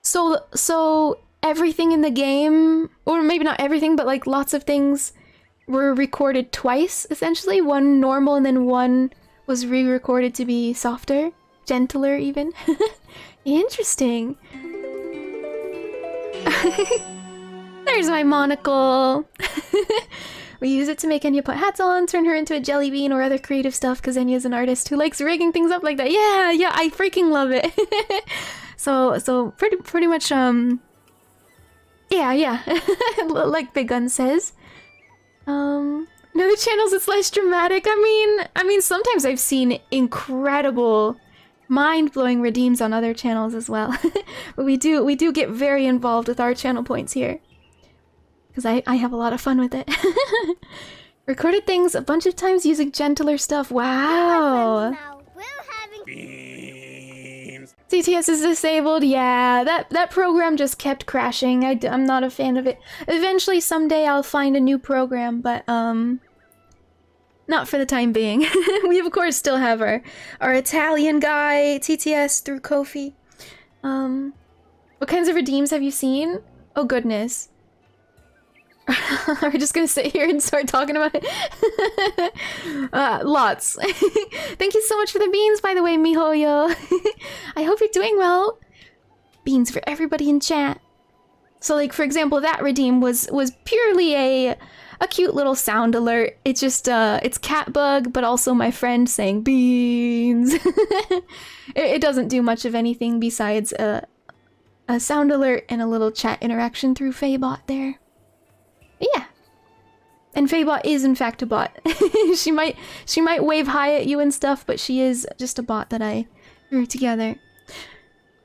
So everything in the game, or maybe not everything, but like lots of things were recorded twice, essentially. One normal and then one was re-recorded to be softer, gentler even. Interesting. There's my monocle. We use it to make Enya put hats on, turn her into a jelly bean, or other creative stuff, because Enya's an artist who likes rigging things up like that. Yeah, I freaking love it. So pretty much, yeah. Like Big Gun says. No, the channels, it's less dramatic. I mean, sometimes I've seen incredible, mind-blowing redeems on other channels as well. But we do get very involved with our channel points here. Because I have a lot of fun with it. Recorded things a bunch of times using gentler stuff. Wow! CTS is disabled. Yeah, that program just kept crashing. I'm not a fan of it. Eventually, someday, I'll find a new program, but not for the time being. We of course still have our Italian guy, TTS through Kofi. What kinds of redeems have you seen? Oh goodness. Are we just gonna sit here and start talking about it? Lots. Thank you so much for the beans, by the way, miHoYo. I hope you're doing well. Beans for everybody in chat. So, like, for example, that redeem was purely a cute little sound alert. It's just, it's Catbug, but also my friend saying beans. It doesn't do much of anything besides a sound alert and a little chat interaction through 𝚑𝚑𝚑𝚑 there. But yeah. And 𝚑𝚑𝚑𝚑 is in fact a bot. she might wave hi at you and stuff, but she is just a bot that I threw together.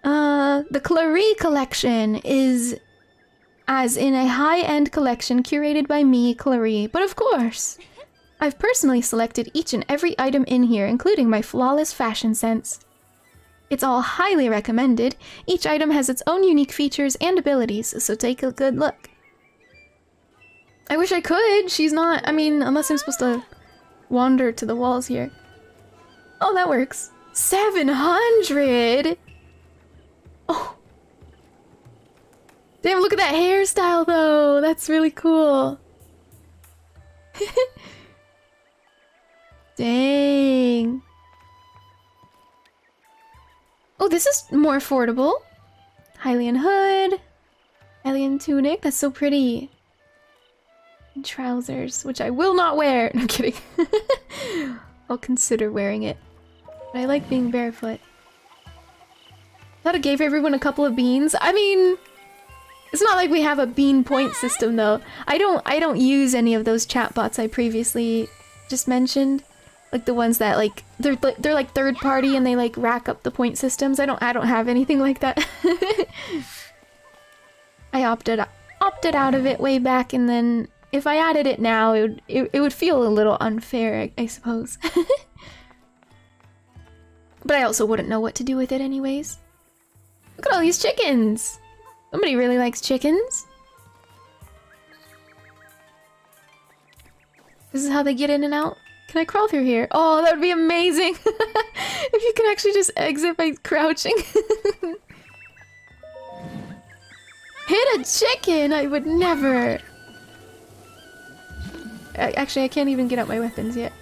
The 𝚑𝚑𝚑𝚑 collection is as in a high-end collection curated by me, 𝚑𝚑𝚑𝚑. But of course, I've personally selected each and every item in here, including my flawless fashion sense. It's all highly recommended. Each item has its own unique features and abilities, so take a good look. I wish I could. She's not... I mean, unless I'm supposed to wander to the walls here. Oh, that works. 700! Oh. Damn, look at that hairstyle though. That's really cool. Dang. Oh, this is more affordable. Hylian hood. Hylian tunic. That's so pretty. And trousers, which I will not wear. No, I'm kidding. I'll consider wearing it. But I like being barefoot. Thought I gave everyone a couple of beans. I mean, it's not like we have a bean point system though. I don't use any of those chatbots I previously just mentioned. Like the ones that like they're like third party and they like rack up the point systems. I don't have anything like that. I opted out of it way back, and then if I added it now, it would feel a little unfair, I suppose. But I also wouldn't know what to do with it anyways. Look at all these chickens! Somebody really likes chickens. This is how they get in and out? Can I crawl through here? Oh, that would be amazing! If you can actually just exit by crouching. Hit a chicken! I would never! Actually, I can't even get out my weapons yet.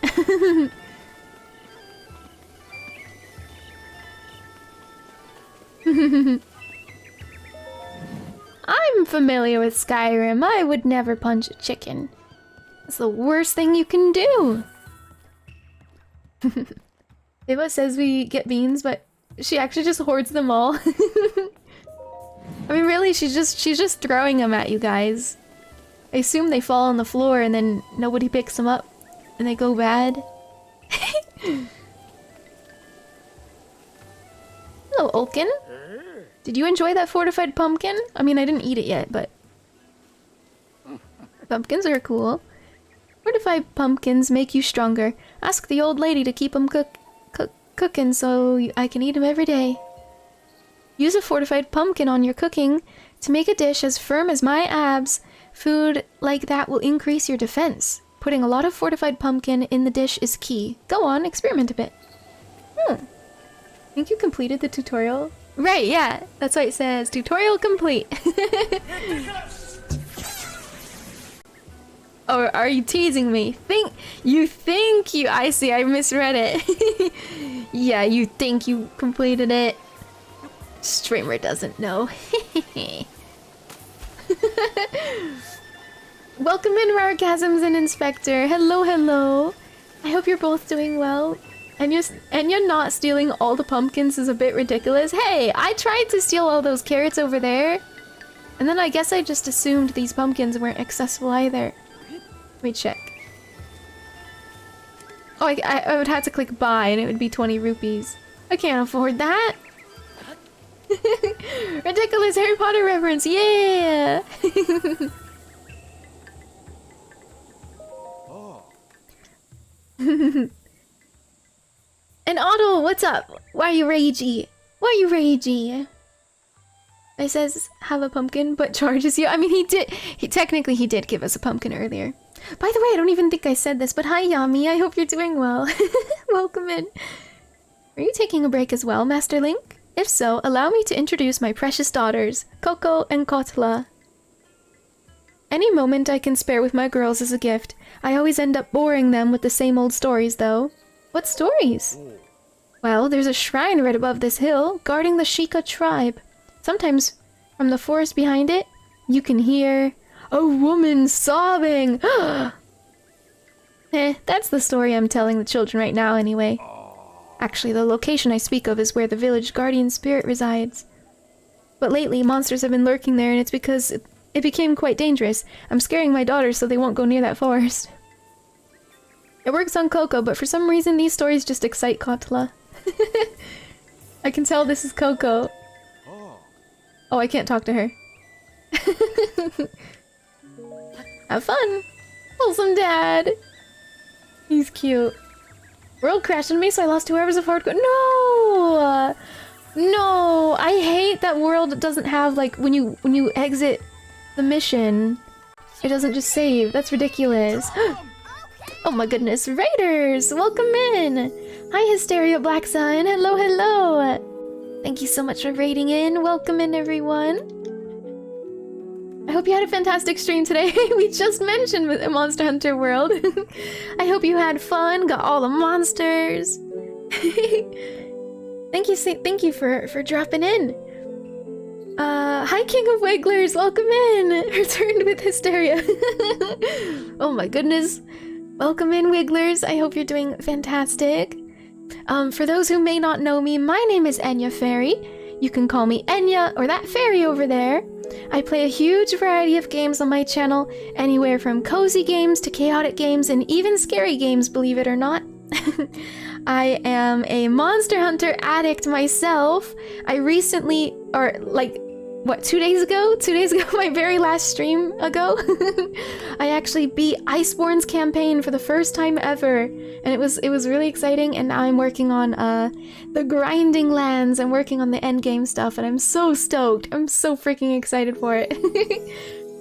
I'm familiar with Skyrim. I would never punch a chicken. It's the worst thing you can do. Eva says we get beans, but she actually just hoards them all. I mean, really, she's just throwing them at you guys. I assume they fall on the floor and then nobody picks them up and they go bad. Hello, Ulkin. Did you enjoy that fortified pumpkin? I mean, I didn't eat it yet, but... Pumpkins are cool. Fortified pumpkins make you stronger. Ask the old lady to keep them cooking so I can eat them every day. Use a fortified pumpkin on your cooking to make a dish as firm as my abs. Food like that will increase your defense. Putting a lot of fortified pumpkin in the dish is key. Go on, experiment a bit. Think you completed the tutorial? Right, yeah. That's why it says tutorial complete. Or are you teasing me? I see, I misread it. Yeah, you think you completed it. Streamer doesn't know. Welcome in, Rargasms and Inspector. Hello, hello. I hope you're both doing well. Enya not stealing all the pumpkins is a bit ridiculous. Hey, I tried to steal all those carrots over there. And then I guess I just assumed these pumpkins weren't accessible either. Let me check. Oh, I would have to click buy and it would be 20 rupees. I can't afford that. Ridiculous Harry Potter reference, yeah! And Otto, what's up? Why are you ragey? Why are you ragey? It says have a pumpkin, but charges you. I mean, he technically did give us a pumpkin earlier. By the way, I don't even think I said this, but hi Yami, I hope you're doing well. Welcome in. Are you taking a break as well, Master Link? If so, allow me to introduce my precious daughters, Coco and 𝚘𝚑𝚗𝚜. Any moment I can spare with my girls is a gift. I always end up boring them with the same old stories, though. What stories? Well, there's a shrine right above this hill, guarding the 𝚘𝚗𝚗𝚜 tribe. Sometimes, from the forest behind it, you can hear a woman sobbing. That's the story I'm telling the children right now, anyway. Actually, the location I speak of is where the village guardian spirit resides. But lately, monsters have been lurking there, and it's because it became quite dangerous. I'm scaring my daughters so they won't go near that forest. It works on Coco, but for some reason these stories just excite 𝚘𝚑𝚗𝚜. I can tell this is Coco. Oh, I can't talk to her. Have fun! Wholesome dad! He's cute. World crashed on me, so I lost 2 hours of hardcore. No! No! I hate that world doesn't have, like, when you exit the mission, it doesn't just save. That's ridiculous. Oh my goodness, Raiders! Welcome in! Hi, Hysteria Black Sun! Hello, hello! Thank you so much for raiding in. Welcome in, everyone. I hope you had a fantastic stream today. We just mentioned Monster Hunter World. I hope you had fun, got all the monsters. Thank you for dropping in. Hi King of Wigglers, welcome in. Returned with hysteria. Oh my goodness. Welcome in, Wigglers. I hope you're doing fantastic. For those who may not know me, my name is EnyaFaerie. You can call me Enya or that fairy over there. I play a huge variety of games on my channel, anywhere from cozy games to chaotic games and even scary games, believe it or not. I am a Monster Hunter addict myself. I recently, or like, what, 2 days ago? 2 days ago, my very last stream ago, I actually beat Iceborne's campaign for the first time ever, and it was really exciting. And now I'm working on the grinding lands. I'm working on the end game stuff, and I'm so stoked. I'm so freaking excited for it.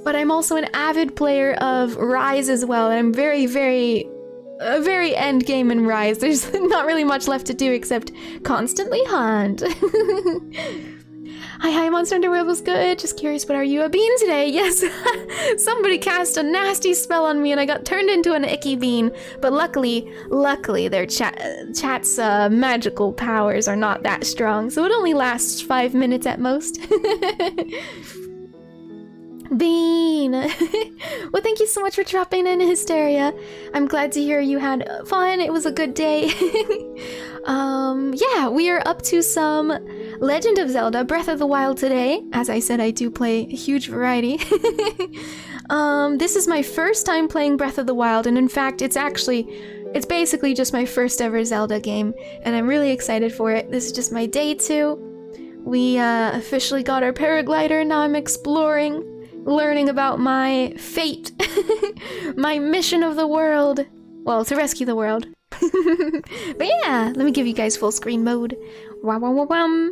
But I'm also an avid player of Rise as well, and I'm very end game in Rise. There's not really much left to do except constantly hunt. Hi, Monster Hunter World was good. Just curious, but are you a bean today? Yes. Somebody cast a nasty spell on me and I got turned into an icky bean. But luckily, their chat's magical powers are not that strong, so it only lasts 5 minutes at most. Bean! Well, thank you so much for dropping in, Hysteria. I'm glad to hear you had fun. It was a good day. Yeah, we are up to some Legend of Zelda Breath of the Wild today. As I said, I do play a huge variety. This is my first time playing Breath of the Wild, and in fact, it's basically just my first ever Zelda game, and I'm really excited for it. This is just my day 2. We officially got our paraglider, and now I'm exploring, learning about my fate, my mission of the world. Well, to rescue the world. But yeah, let me give you guys full screen mode. Wow, wow, wow, wow.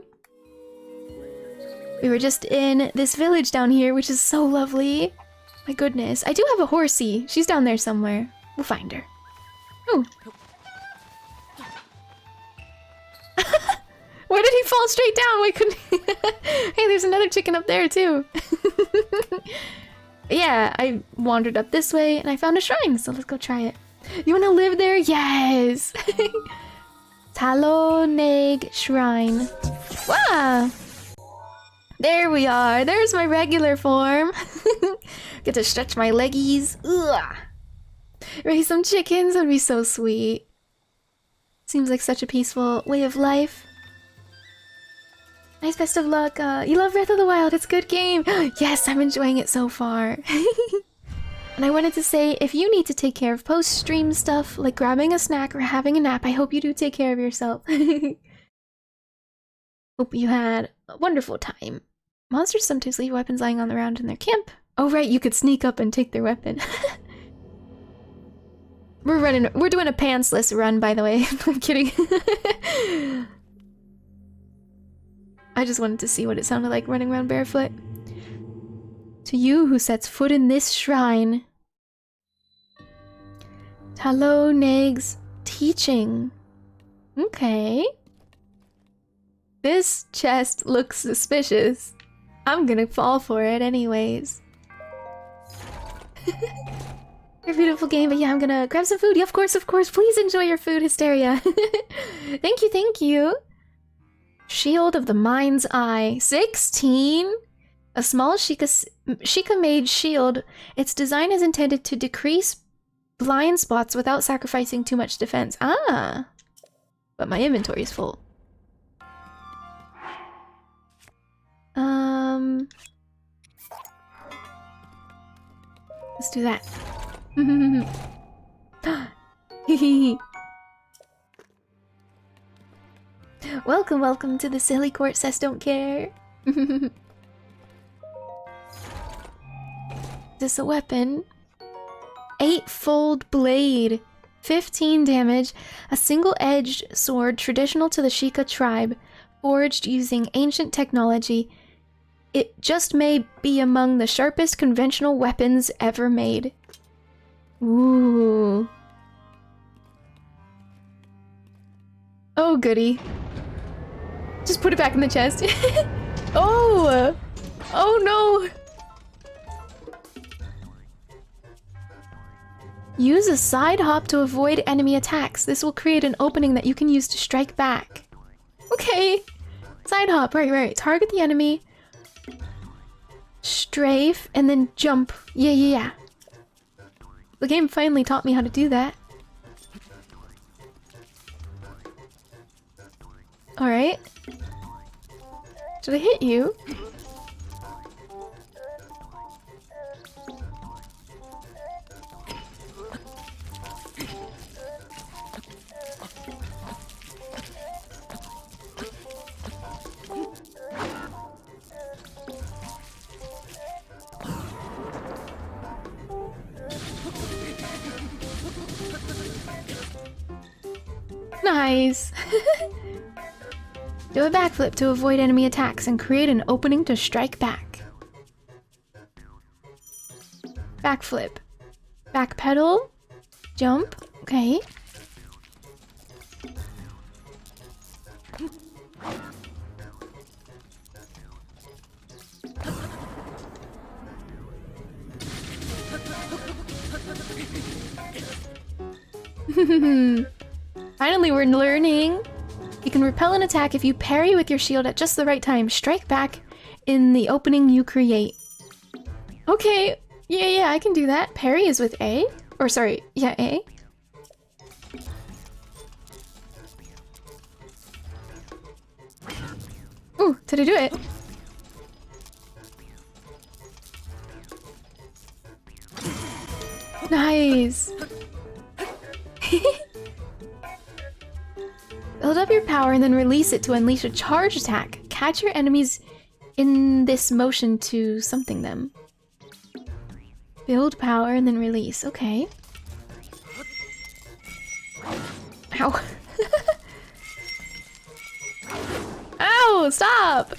We were just in this village down here, which is so lovely. My goodness. I do have a horsey. She's down there somewhere. We'll find her. Oh. Where did he fall straight down? Why couldn't he? Hey, there's another chicken up there too. Yeah, I wandered up this way and I found a shrine, so let's go try it. You wanna live there? Yes! 𝚃𝚗𝚒𝚗𝚝 Shrine. Wow! There we are. There's my regular form. Get to stretch my leggies. Ugh. Raise some chickens would be so sweet. Seems like such a peaceful way of life. Nice, best of luck. You love Breath of the Wild. It's a good game. Yes, I'm enjoying it so far. And I wanted to say, if you need to take care of post-stream stuff, like grabbing a snack or having a nap, I hope you do take care of yourself. Hope you had a wonderful time. Monsters sometimes leave weapons lying on the ground in their camp. Oh right, you could sneak up and take their weapon. We're doing a pantsless run, by the way. I'm kidding. I just wanted to see what it sounded like running around barefoot. To you who sets foot in this shrine, 𝚃𝚗𝚒𝚗𝚝's teaching. Okay. This chest looks suspicious. I'm gonna fall for it anyways. Your beautiful game, but yeah, I'm gonna grab some food. Yeah, of course. Please enjoy your food, Hysteria. Thank you. Shield of the Mind's Eye. 16? A small Sheikah made shield. Its design is intended to decrease blind spots without sacrificing too much defense. Ah! But my inventory is full. Let's do that. Welcome to the silly court says don't care. Is this a weapon? 8-fold blade. 15 damage. A single-edged sword traditional to the Sheikah tribe. Forged using ancient technology. It just may be among the sharpest conventional weapons ever made. Ooh. Oh, goody. Just put it back in the chest. Oh! Oh no! Use a side hop to avoid enemy attacks. This will create an opening that you can use to strike back. Okay. Side hop, right. Target the enemy. Strafe, and then jump. Yeah. The game finally taught me how to do that. Alright. Should I hit you? Nice! Do a backflip to avoid enemy attacks and create an opening to strike back. Backflip. Backpedal. Jump. Okay. Finally, we're learning. You can repel an attack if you parry with your shield at just the right time. Strike back in the opening you create. Okay. Yeah, I can do that. Parry is with A. Or sorry, yeah, A. Ooh, did I do it? Nice. Build up your power and then release it to unleash a charge attack. Catch your enemies in this motion to something them. Build power and then release. Okay. Ow. Ow! Stop!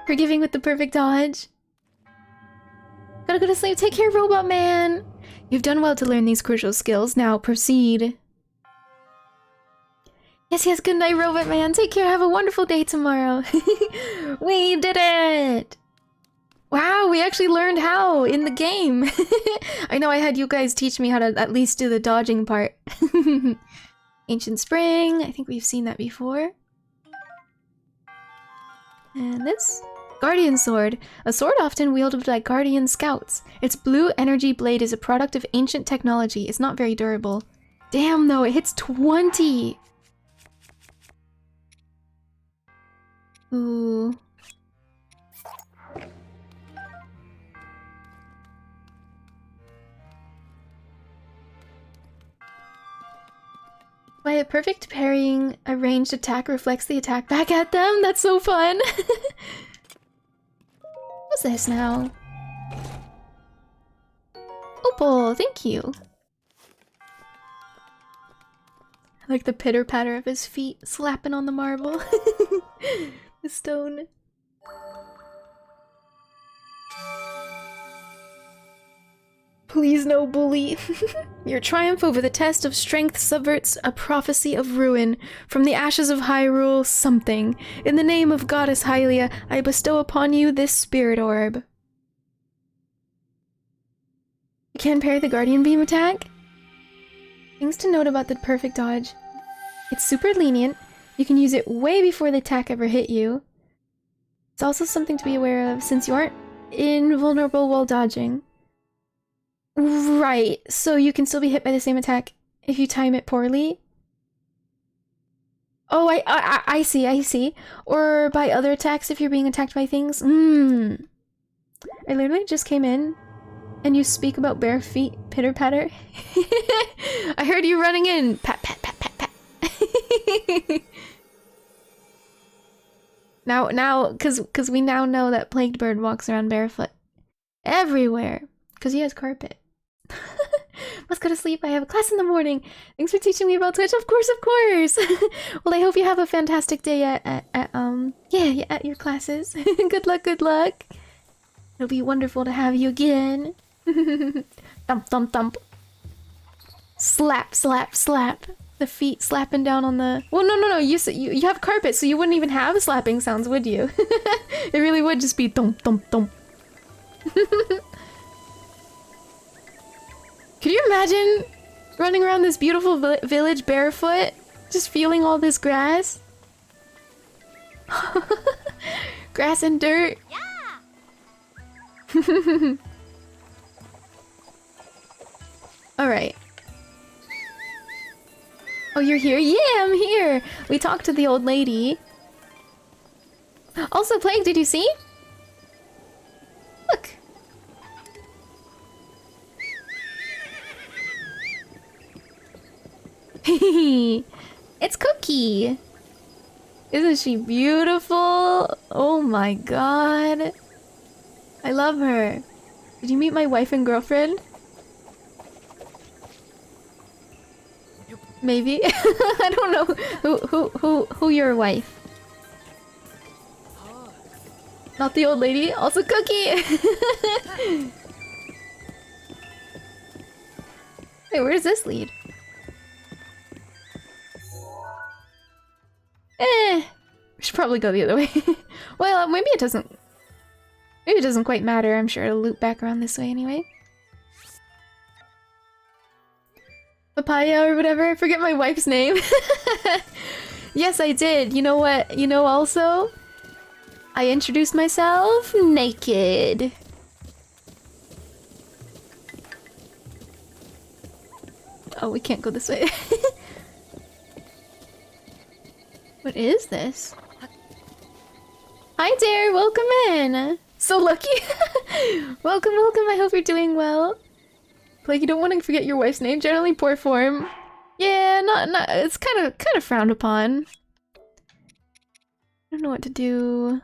Forgiving with the perfect dodge. Gotta go to sleep. Take care, Robot Man. You've done well to learn these crucial skills. Now proceed. Yes, good night, Robot Man. Take care. Have a wonderful day tomorrow. We did it! Wow, we actually learned how in the game. I know I had you guys teach me how to at least do the dodging part. Ancient Spring. I think we've seen that before. And this? Guardian Sword. A sword often wielded by Guardian Scouts. Its blue energy blade is a product of ancient technology. It's not very durable. Damn though, it hits 20! Ooh. By a perfect parrying, a ranged attack reflects the attack back at them? That's so fun! What's this now? Opal, thank you! I like the pitter-patter of his feet slapping on the marble. The stone. Please no bully. Your triumph over the test of strength subverts a prophecy of ruin. From the ashes of Hyrule, something. In the name of Goddess Hylia, I bestow upon you this spirit orb. You can parry the Guardian Beam attack? Things to note about the perfect dodge. It's super lenient. You can use it way before the attack ever hit you. It's also something to be aware of since you aren't invulnerable while dodging. Right, so you can still be hit by the same attack if you time it poorly. Oh, I see. Or by other attacks if you're being attacked by things. I literally just came in and you speak about bare feet pitter-patter. I heard you running in. Pat, pat, pat, pat, pat. Now, cause we now know that Plagued Bird walks around barefoot. Everywhere. Cause he has carpet. Must go to sleep. I have a class in the morning. Thanks for teaching me about Twitch. Of course. Well, I hope you have a fantastic day at your classes. Good luck. It'll be wonderful to have you again. Thump, thump, thump. Slap, slap, slap. The feet slapping down on the... Well, no. You have carpet, so you wouldn't even have slapping sounds, would you? It really would just be thump, thump, thump. Could you imagine running around this beautiful village barefoot? Just feeling all this grass? Grass and dirt. Yeah. Alright. Oh, you're here? Yeah, I'm here! We talked to the old lady. Also, Plague, did you see? Look! It's Cookie! Isn't she beautiful? Oh my god. I love her. Did you meet my wife and girlfriend? Maybe? I don't know who your wife. Not the old lady? Also Cookie! Wait, where does this lead? We should probably go the other way. Well, maybe it doesn't... Maybe it doesn't quite matter. I'm sure it'll loop back around this way anyway. Papaya or whatever. I forget my wife's name. Yes, I did. You know what? You know also? I introduced myself naked. Oh, we can't go this way. What is this? Hi there, welcome in. So lucky. Welcome, welcome. I hope you're doing well. Like, you don't want to forget your wife's name. Generally poor form. Yeah, not. It's kind of frowned upon. I don't know what to do.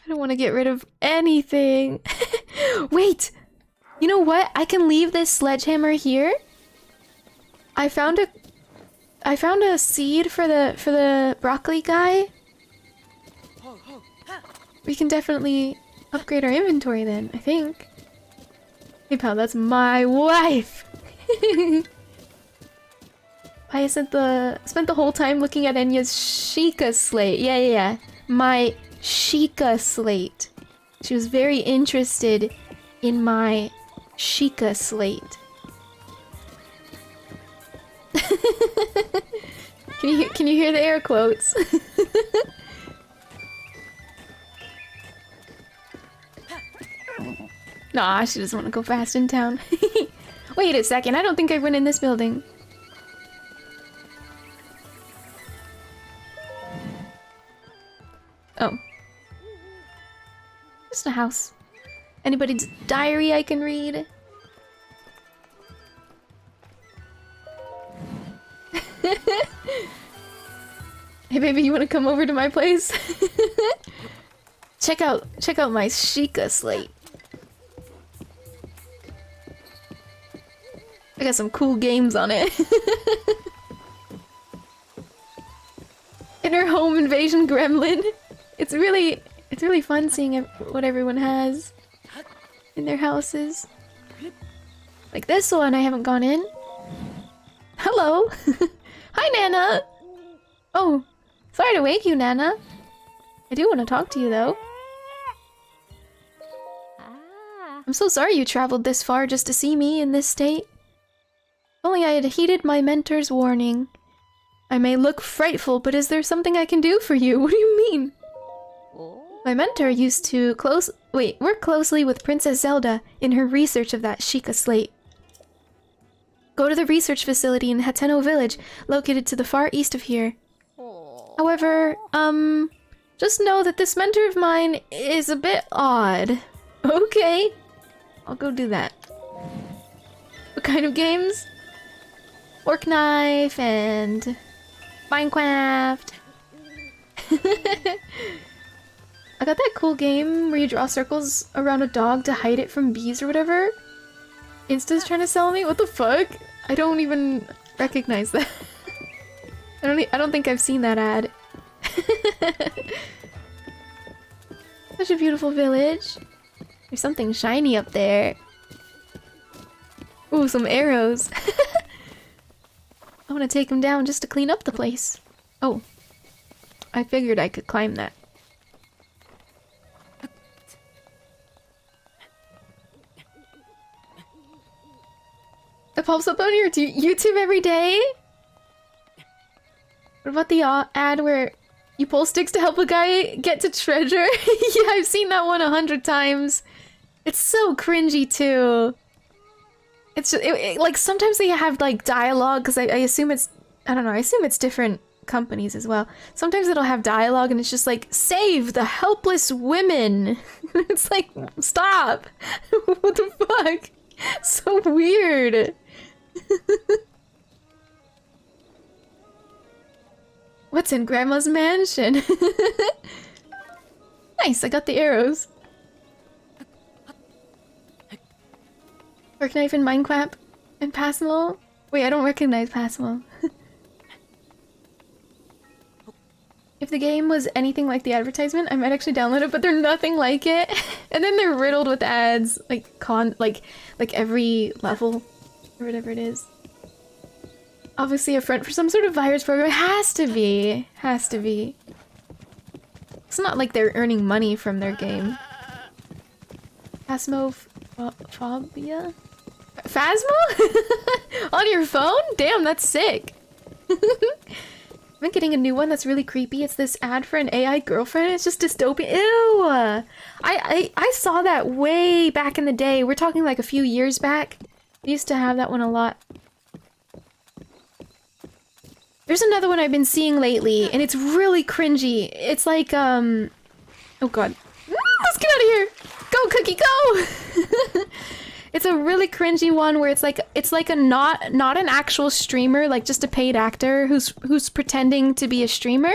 I don't want to get rid of anything. Wait, you know what? I can leave this sledgehammer here. I found a seed for the broccoli guy. We can definitely upgrade our inventory then, I think. Hey pal, that's my wife! I spent the whole time looking at Enya's Sheikah slate. Yeah. My Sheikah slate. She was very interested in my Sheikah slate. Can you hear the air quotes? Nah, she doesn't want to go fast in town. Wait a second, I don't think I went in this building. Oh. Just a house. Anybody's diary I can read? Hey baby, you wanna come over to my place? check out my Sheikah slate. I got some cool games on it. Inner home invasion gremlin. It's really fun seeing what everyone has in their houses. Like this one I haven't gone in. Hello. Hi Nana. Oh, sorry to wake you, Nana. I do want to talk to you though. I'm so sorry you traveled this far just to see me in this state. If only I had heeded my mentor's warning. I may look frightful, but is there something I can do for you? What do you mean? My mentor used to work closely with Princess Zelda in her research of that Sheikah slate. Go to the research facility in 𝚱𝚐𝚗𝚜𝚒 village, located to the far east of here. However, just know that this mentor of mine is a bit odd. Okay, I'll go do that. What kind of games? Orc Knife and Minecraft. I got that cool game where you draw circles around a dog to hide it from bees or whatever. Insta's trying to sell me? What the fuck? I don't even recognize that. I don't think I've seen that ad. Such a beautiful village. There's something shiny up there. Ooh, some arrows. I want to take them down just to clean up the place. Oh. I figured I could climb that. It pops up on your YouTube every day? What about the ad where you pull sticks to help a guy get to treasure? Yeah, I've seen that one 100 times. It's so cringy too. It's just, like sometimes they have like dialogue because I assume it's, I don't know, I assume it's different companies as well. Sometimes it'll have dialogue and it's just like, save the helpless women. It's like, stop. What the fuck? So weird. What's in Grandma's mansion? Nice, I got the arrows. Fork knife in Minecraft and 𝚘𝚏𝚒𝚗𝚜? Wait, I don't recognize 𝚘𝚏𝚒𝚗𝚜. If the game was anything like the advertisement, I might actually download it, but they're nothing like it. And then they're riddled with ads, like every level, or whatever it is. Obviously a front for some sort of virus program. It has to be. Has to be. It's not like they're earning money from their game. Phasmophobia? Phasmo? On your phone? Damn, that's sick. I've been getting a new one that's really creepy. It's this ad for an AI girlfriend. It's just dystopian. Ew! I saw that way back in the day. We're talking like a few years back. I used to have that one a lot. There's another one I've been seeing lately, and it's really cringy. It's like, oh god. Let's get out of here! Go, Cookie, go! It's a really cringy one where it's like a not an actual streamer, like just a paid actor who's pretending to be a streamer,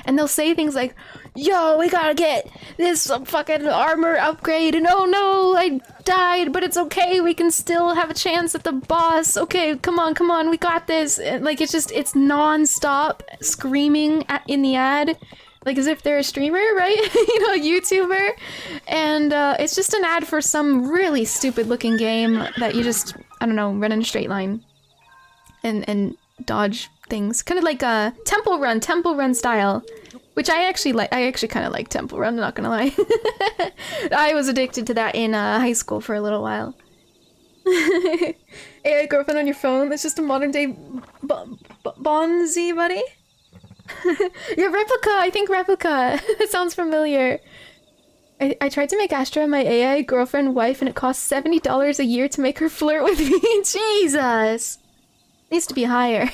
and they'll say things like, "Yo, we gotta get this fucking armor upgrade," and "Oh no, I died, but it's okay, we can still have a chance at the boss. Okay, come on, we got this." And, like, it's non-stop screaming in the ad. Like, as if they're a streamer, right? You know, a YouTuber. And it's just an ad for some really stupid looking game that you just, I don't know, run in a straight line. And dodge things. Kind of like a Temple Run style. Which I actually like. I actually kind of like Temple Run, not gonna lie. I was addicted to that in high school for a little while. AI girlfriend on your phone? That's just a modern day Bonzi, buddy? Yeah, Replica! I think Replica! That sounds familiar. I tried to make Astra my AI girlfriend wife and it costs $70 a year to make her flirt with me. Jesus! Needs to be higher.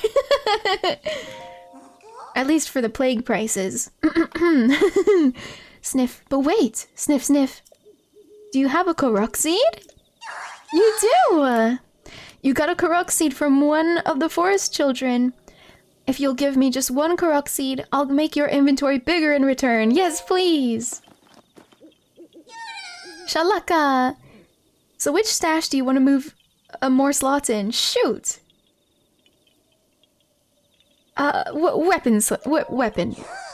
At least for the plague prices. Sniff. But wait! Sniff, sniff. Do you have a Korok seed? You do! You got a Korok seed from one of the forest children. If you'll give me just one Korok seed, I'll make your inventory bigger in return. Yes, please! Shalaka! So which stash do you want to move more slots in? Shoot! Weapon.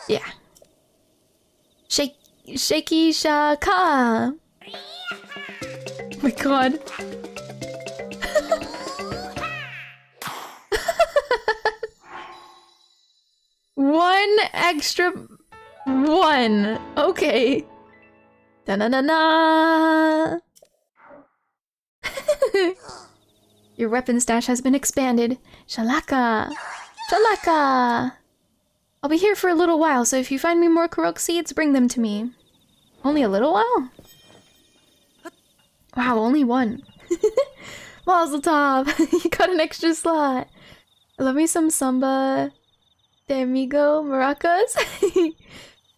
Yeah. Shaky Shaka! Oh my god. One extra one. Okay. Da-na-na-na. Your weapon stash has been expanded. Shalaka. Shalaka. I'll be here for a little while, so if you find me more Korok seeds, bring them to me. Only a little while? Wow, only one. Mazel tov. You got an extra slot. I love me some Samba de Amigo Maracas.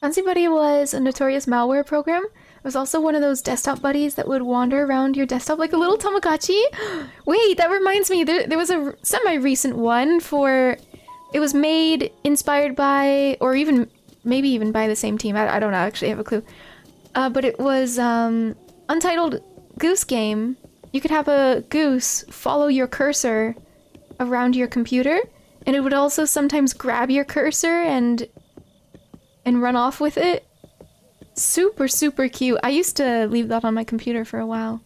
Fancy Buddy was a notorious malware program. It was also one of those desktop buddies that would wander around your desktop like a little Tamagotchi. Wait, that reminds me. There was a semi-recent one for... It was made, inspired by, or even, maybe even by the same team. I don't actually have a clue. But it was, Untitled Goose Game. You could have a goose follow your cursor around your computer, and it would also sometimes grab your cursor and run off with it. Super, super cute. I used to leave that on my computer for a while.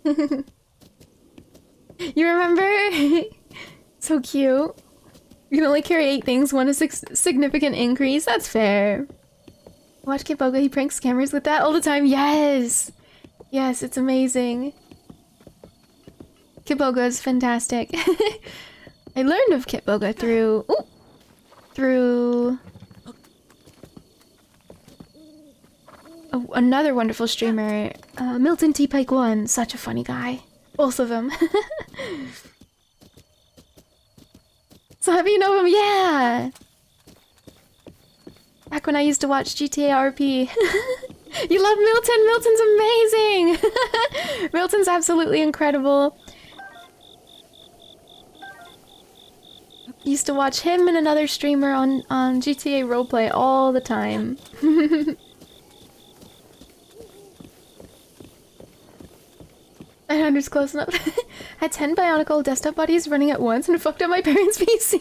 You remember? So cute. You can only carry 8 things, one is significant increase. That's fair. Watch Kitboga, he pranks scammers with that all the time. Yes! Yes, it's amazing. Kitboga is fantastic. I learned of Kitboga through... Ooh, through... another wonderful streamer. Milton T. Pike 1. Such a funny guy. Both of them. So have you know him? Yeah! Back when I used to watch GTA RP. You love Milton? Milton's amazing! Milton's absolutely incredible. Used to watch him and another streamer on GTA Roleplay all the time. 900's close enough. Had 10 Bionicle desktop buddies running at once and fucked up my parents' PC.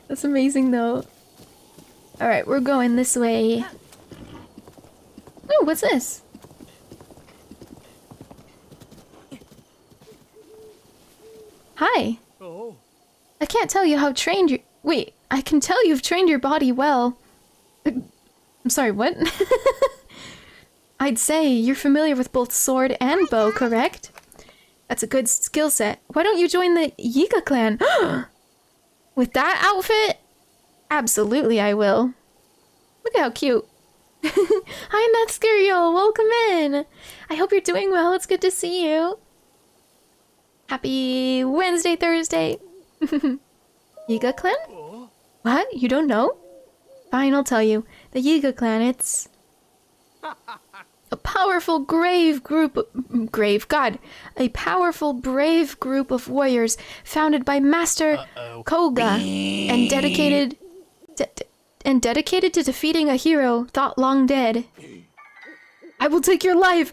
That's amazing though. Alright, we're going this way. Ooh, what's this? Hi. Oh. I can't tell you how trained you- Wait, I can tell you've trained your body well. I'm sorry, what? I'd say you're familiar with both sword and bow, correct? That's a good skill set. Why don't you join the Yiga clan? With that outfit? Absolutely I will. Look at how cute. Hi 𝚘𝚗𝚗𝚗𝚜𝚒𝚗𝚗𝚘𝚗𝚘𝚗, welcome in. I hope you're doing well. It's good to see you. Happy Wednesday, Thursday. Yiga clan? What? You don't know? Fine, I'll tell you. The Yiga clan, it's... a powerful brave group of warriors founded by Master Koga and dedicated to defeating a hero thought long dead. I will take your life.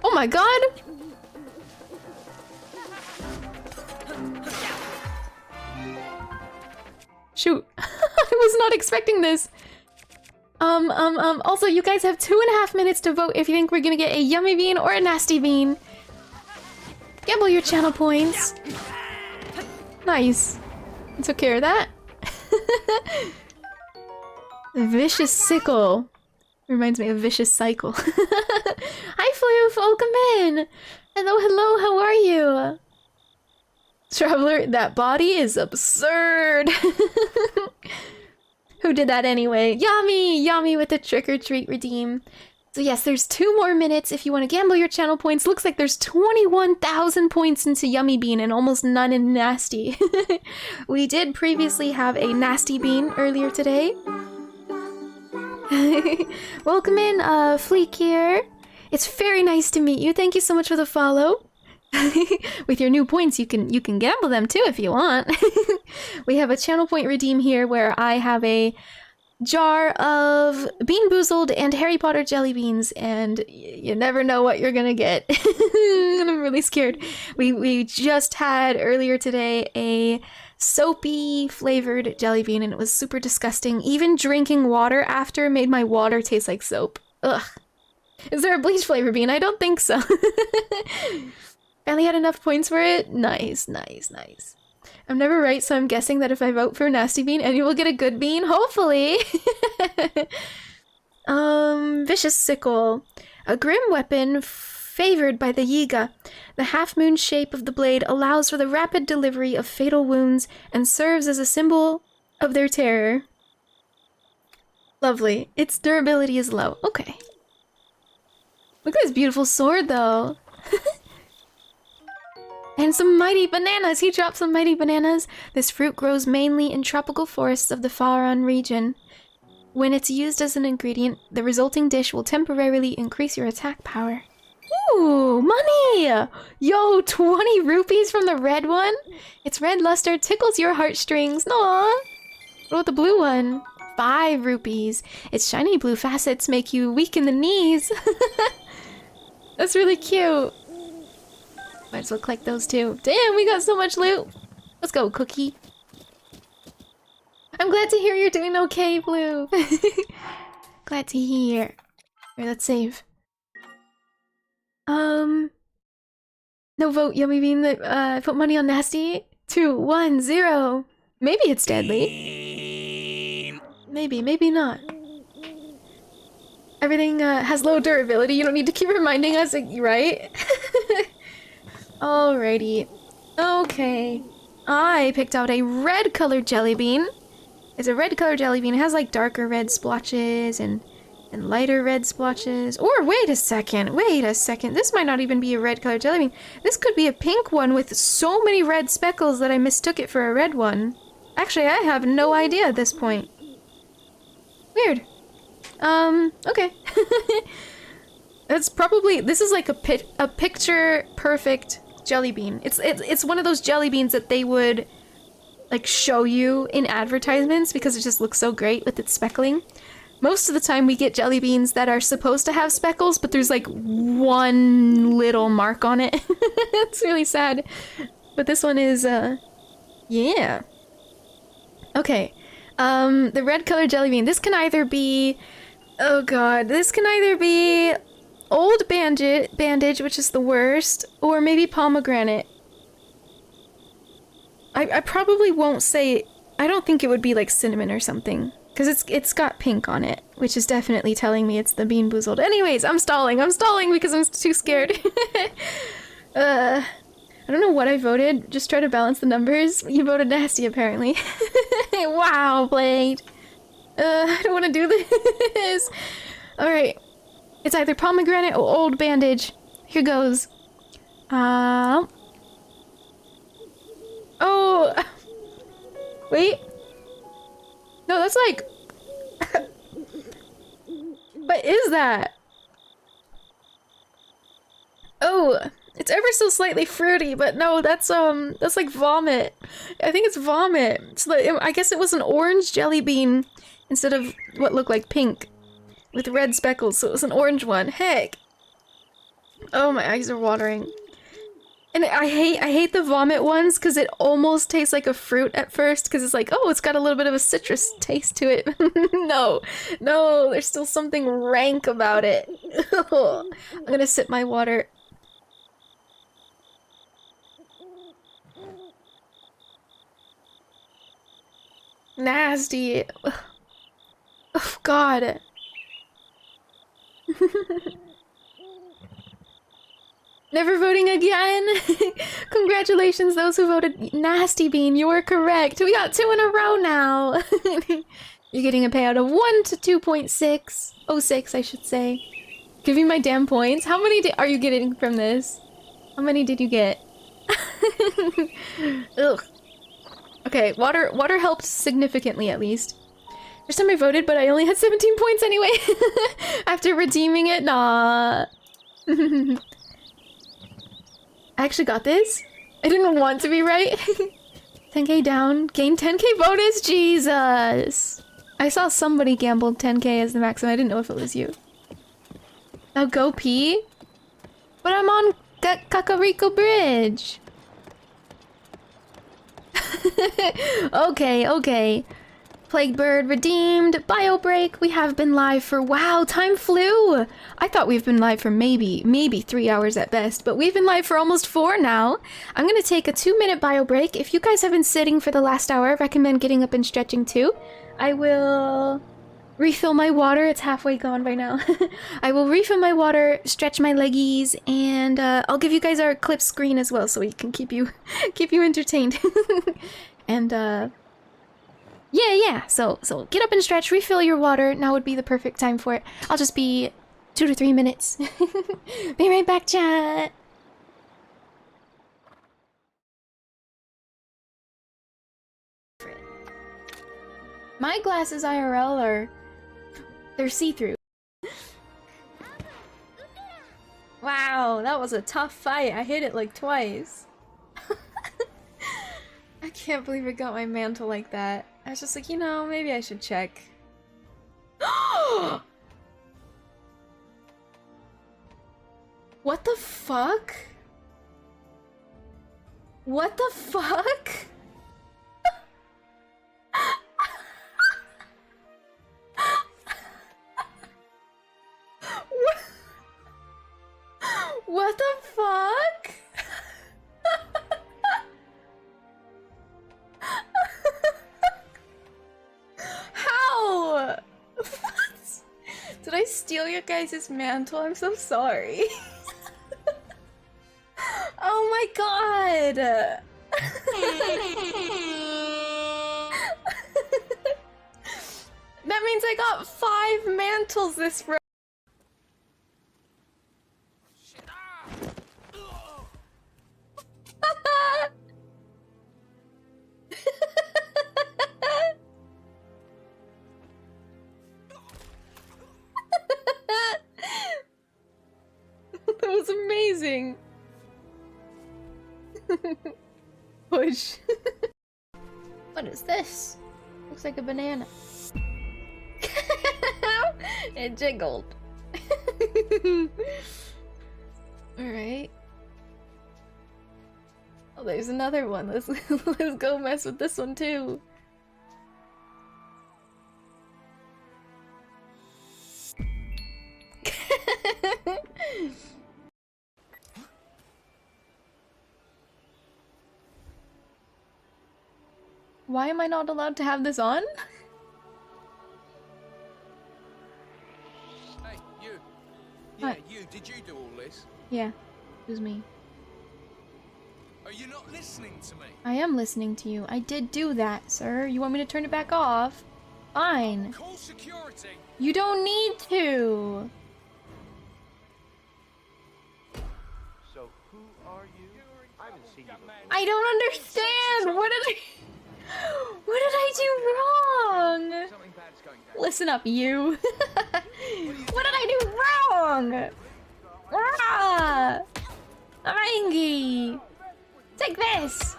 Oh my god. Shoot. I was not expecting this. Also, you guys have 2.5 minutes to vote if you think we're gonna get a yummy bean or a nasty bean. Gamble your channel points. Nice. Took care of that. Vicious sickle. Reminds me of vicious cycle. Hi, Floof, welcome in. Hello, hello, how are you? Traveler, that body is absurd. Who did that anyway? Yummy! Yummy with the trick-or-treat redeem. So yes, there's 2 more minutes if you want to gamble your channel points. Looks like there's 21,000 points into Yummy Bean and almost none in Nasty. We did previously have a Nasty Bean earlier today. Welcome in, Fleek here. It's very nice to meet you. Thank you so much for the follow. With your new points, you can gamble them too if you want. We have a channel point redeem here where I have a jar of Bean Boozled and Harry Potter jelly beans, and you never know what you're gonna get. I'm really scared. We just had earlier today a soapy flavored jelly bean, and it was super disgusting. Even drinking water after made my water taste like soap. Ugh. Is there a bleach flavor bean? I don't think so. Finally had enough points for it? Nice, nice, nice. I'm never right, so I'm guessing that if I vote for a nasty bean, Enya will get a good bean, hopefully! Vicious sickle. A grim weapon favored by the Yiga. The half-moon shape of the blade allows for the rapid delivery of fatal wounds and serves as a symbol of their terror. Lovely. Its durability is low. Okay. Look at this beautiful sword, though. And some mighty bananas! He dropped some mighty bananas! This fruit grows mainly in tropical forests of the Faran region. When it's used as an ingredient, the resulting dish will temporarily increase your attack power. Ooh, money! Yo, 20 rupees from the red one? Its red luster tickles your heartstrings. Aww! What about the blue one? 5 rupees. Its shiny blue facets make you weak in the knees. That's really cute. Might as well collect those too. Damn, we got so much loot. Let's go, Cookie. I'm glad to hear you're doing okay, Blue. Glad to hear. Alright, let's save. No vote, Yummy Bean. Put money on Nasty. 2, 1, 0. Maybe it's deadly. Maybe, maybe not. Everything has low durability. You don't need to keep reminding us, right? Alrighty. Okay. I picked out a red colored jelly bean. It's a red colored jelly bean. It has like darker red splotches and lighter red splotches. Or wait a second. This might not even be a red colored jelly bean. This could be a pink one with so many red speckles that I mistook it for a red one. Actually, I have no idea at this point. Weird. Okay. It's probably, this is like a picture perfect jelly bean. It's one of those jelly beans that they would like show you in advertisements because it just looks so great with its speckling. Most of the time we get jelly beans that are supposed to have speckles, but there's like one little mark on it. It's really sad. But this one is, yeah. Okay. The red colored jelly bean. This can either be, oh god, this can either be old bandage, which is the worst, or maybe pomegranate. I probably won't say, I don't think it would be like cinnamon or something, because it's got pink on it, which is definitely telling me it's the Bean Boozled. Anyways, I'm stalling because I'm too scared. I don't know what I voted, just try to balance the numbers. You voted nasty, apparently. Wow, Blade. I don't want to do this. Alright. It's either pomegranate or old bandage. Here goes. Oh! Wait. No, that's like... What is that? Oh! It's ever so slightly fruity, but no, that's like vomit. I think it's vomit. So I guess it was an orange jelly bean instead of what looked like pink with red speckles, so it was an orange one. Heck. Oh, my eyes are watering. And I hate the vomit ones because it almost tastes like a fruit at first because it's like, oh, it's got a little bit of a citrus taste to it. No, there's still something rank about it. I'm gonna sip my water. Nasty. Oh, God. Never voting again? Congratulations, those who voted Nasty Bean. You were correct. We got 2 in a row now. You're getting a payout of 1 to 2.6. Oh, 6, I should say. Give me my damn points. How many are you getting from this? How many did you get? Ugh. Okay, water helped significantly, at least. First time I voted, but I only had 17 points anyway. After redeeming it, nah. I actually got this. I didn't want to be right. 10k down, gain 10k bonus, Jesus. I saw somebody gambled 10k as the maximum. I didn't know if it was you. Now go pee? But I'm on Kakariko Bridge. Okay. Plague Bird redeemed. Bio break. We have been live for, wow, time flew. I thought we've been live for maybe 3 hours at best, but we've been live for almost 4 now. I'm gonna take a 2-minute bio break. If you guys have been sitting for the last hour, I recommend getting up and stretching too. I will refill my water. It's halfway gone by now. I will refill my water, stretch my leggies, and I'll give you guys our clip screen as well so we can keep you entertained. And yeah. So get up and stretch, refill your water. Now would be the perfect time for it. I'll just be 2 to 3 minutes. Be right back, chat. My glasses IRL they're see-through. Wow, that was a tough fight. I hit it like twice. I can't believe it got my mantle like that. I was just like, you know, maybe I should check. What the fuck? What the fuck? steal your guys' mantle. I'm so sorry. Oh my god! That means I got 5 mantles this round. That was amazing. Push. What is this? Looks like a banana. It jiggled. Alright. Oh, there's another one. Let's go mess with this one too. Why am I not allowed to have this on? Hey, you. Yeah, What? you. Did you do all this? Yeah, it was me. Are you not listening to me? I am listening to you. I did do that, sir. You want me to turn it back off? Fine. Call security. You don't need to. So who are you? I haven't seen you before. I don't understand. What did I do wrong? Something bad's going down. Listen up, you. What did I do wrong? Ah! I'm angry. Take this.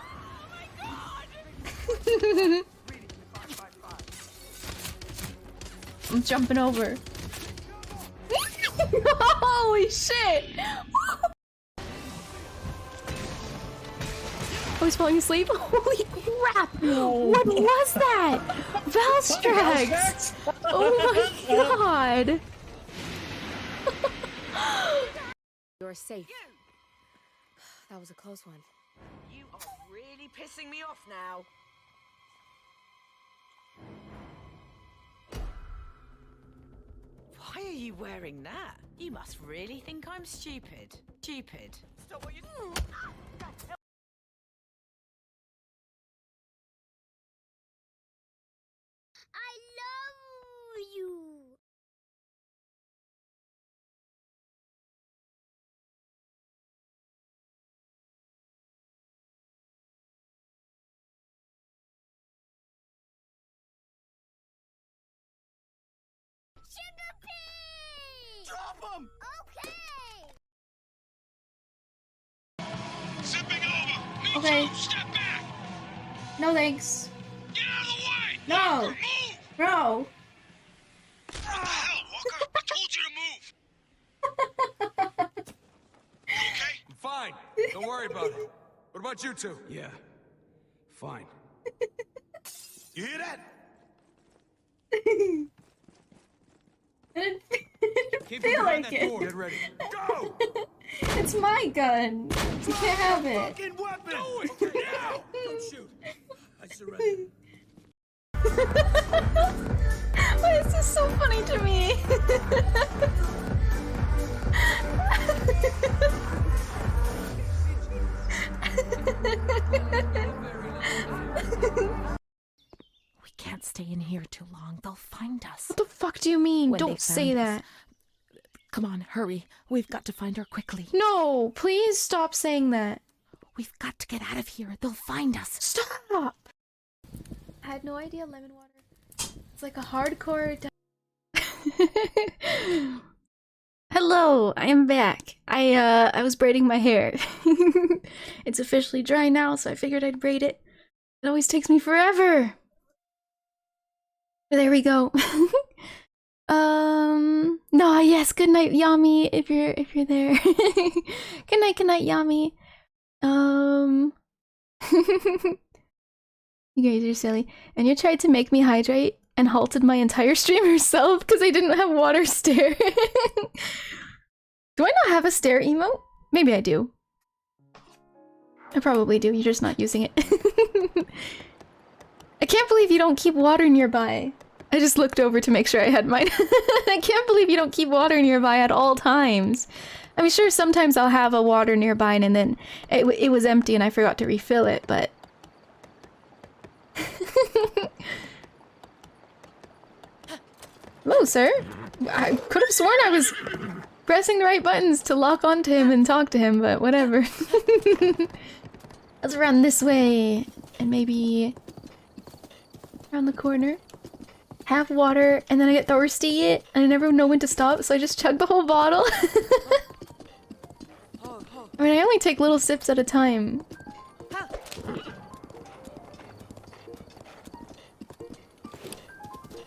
I'm jumping over. Holy shit! I was falling asleep. Holy crap! What was that? 𝚘𝚘𝚗𝚒𝚗𝚝! Oh my god! You're safe. That was a close one. You are really pissing me off now. Why are you wearing that? You must really think I'm stupid. Stupid. Stop what you do. I love you. Sugar pea! Drop him! Okay! Zipping over! Me Okay. too! Step back! No thanks. Get out of the way! No. Walker, move! No. What the hell, Walker? I told you to move! You okay? I'm fine. Don't worry about it. What about you two? Yeah. Fine. You hear that? I didn't Keep feel behind like that it. door. Get ready. Go! It's my gun. You can't have it. Fucking weapon! Do it! Now! Don't shoot. I surrender. Why is this so funny to me? We can't stay in here too long. They'll find us. What the fuck do you mean? When they Don't say found that. us. Come on, hurry. We've got to find her quickly. No, please stop saying that. We've got to get out of here. They'll find us. Stop! I had no idea lemon water. It's like a hardcore. Hello, I am back. I was braiding my hair. It's officially dry now, so I figured I'd braid it. It always takes me forever. There we go. No, yes, good night, Yami, if you're there. Good night, Yami. You guys are silly. And you tried to make me hydrate and halted my entire stream herself because I didn't have water stare. Do I not have a stare emote? Maybe I do. I probably do, you're just not using it. I can't believe you don't keep water nearby. I just looked over to make sure I had mine. I can't believe you don't keep water nearby at all times. I mean, sure, sometimes I'll have a water nearby and then it was empty and I forgot to refill it, but... Hello, sir. I could have sworn I was pressing the right buttons to lock onto him and talk to him, but whatever. Let's run this way and maybe around the corner. Have water and then I get thirsty and I never know when to stop, so I just chug the whole bottle. I mean, I only take little sips at a time.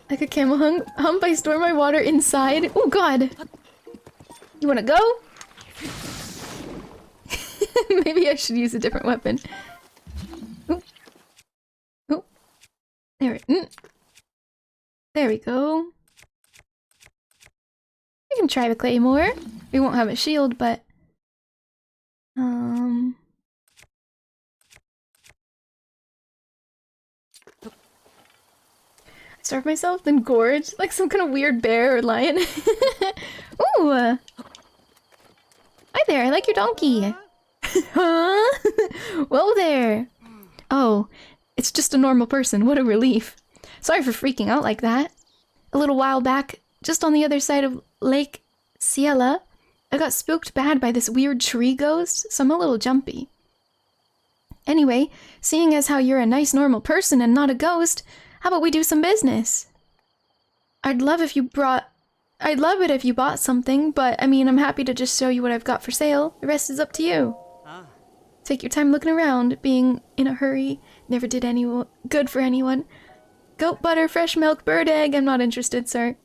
Like a camel hump, I store my water inside. Oh god! You wanna go? Maybe I should use a different weapon. Oh. Oh. There we go. We can try the claymore. We won't have a shield, but... Starve myself, then gorge? Like some kind of weird bear or lion? Ooh! Hi there, I like your donkey! Huh? Whoa there! Oh, it's just a normal person, what a relief. Sorry for freaking out like that. A little while back, just on the other side of Lake 𝚬𝚗𝚒𝚗𝚜, I got spooked bad by this weird tree ghost, so I'm a little jumpy. Anyway, seeing as how you're a nice normal person and not a ghost, how about we do some business? I'd love it if you bought something, but I mean, I'm happy to just show you what I've got for sale. The rest is up to you. Take your time looking around. Being in a hurry never did any good for anyone. Goat butter, fresh milk, bird egg. I'm not interested, sir.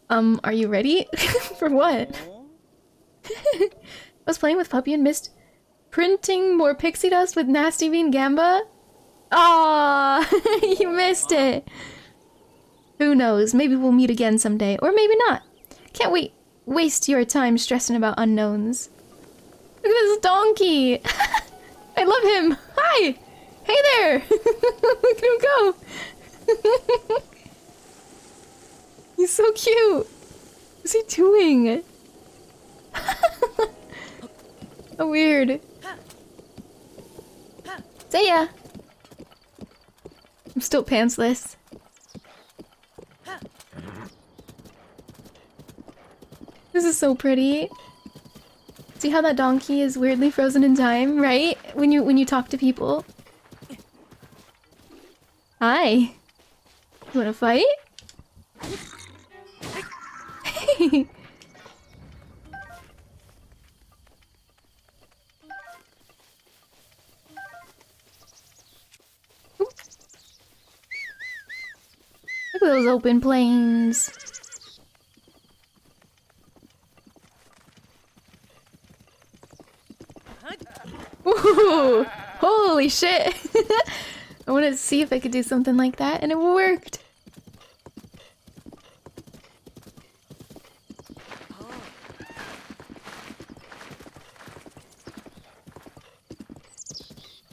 Are you ready? For what? I was playing with Puppy and missed printing more pixie dust with Nasty Bean Gamba. Ah, you missed it. Who knows? Maybe we'll meet again someday, or maybe not. Can't waste your time stressing about unknowns. Look at this donkey. I love him. Hi. Hey there. Look at him go. He's so cute. What's he doing? Oh, weird. See ya. I'm still pantsless. This is so pretty. See how that donkey is weirdly frozen in time, right? When you talk to people. Hi. You wanna fight? Hey. Look at those open plains. Ooh, holy shit. I wanted to see if I could do something like that, and it worked.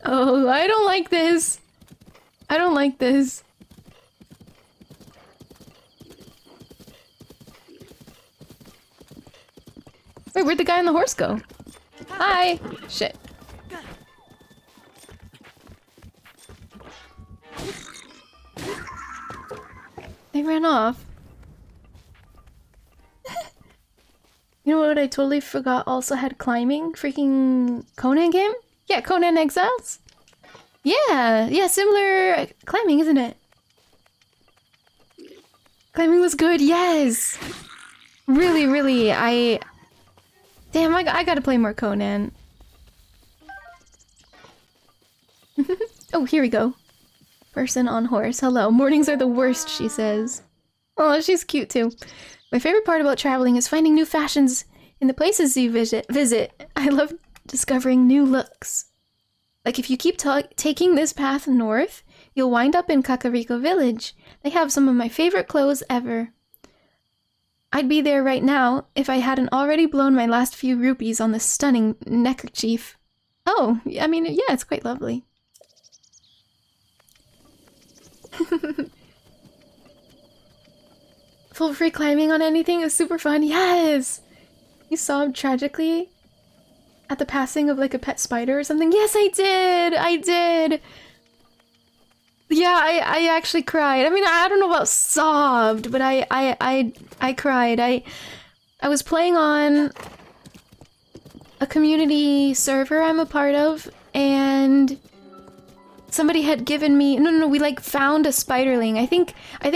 Oh, I don't like this. I don't like this. Wait, where'd the guy on the horse go? Hi! Shit. They ran off. You know what I totally forgot also had climbing? Freaking Conan game? Yeah, Conan Exiles? Yeah, similar climbing, isn't it? Climbing was good, yes! Really, really, Damn, I gotta play more Conan. Oh, here we go. Person on horse. Hello. Mornings are the worst, she says. Oh, she's cute too. My favorite part about traveling is finding new fashions in the places you visit. I love discovering new looks. Like if you keep taking this path north, you'll wind up in 𝚱𝚒𝚒𝚗𝚒 village. They have some of my favorite clothes ever. I'd be there right now if I hadn't already blown my last few rupees on this stunning neckerchief. Oh, I mean, yeah, it's quite lovely. Full free climbing on anything is super fun. Yes! You sobbed tragically at the passing of like a pet spider or something? Yes, I did! I did! Yeah, I actually cried. I mean, I don't know about sobbed, but I cried. I was playing on a community server I'm a part of, and somebody had given me no, we like found a spiderling. I think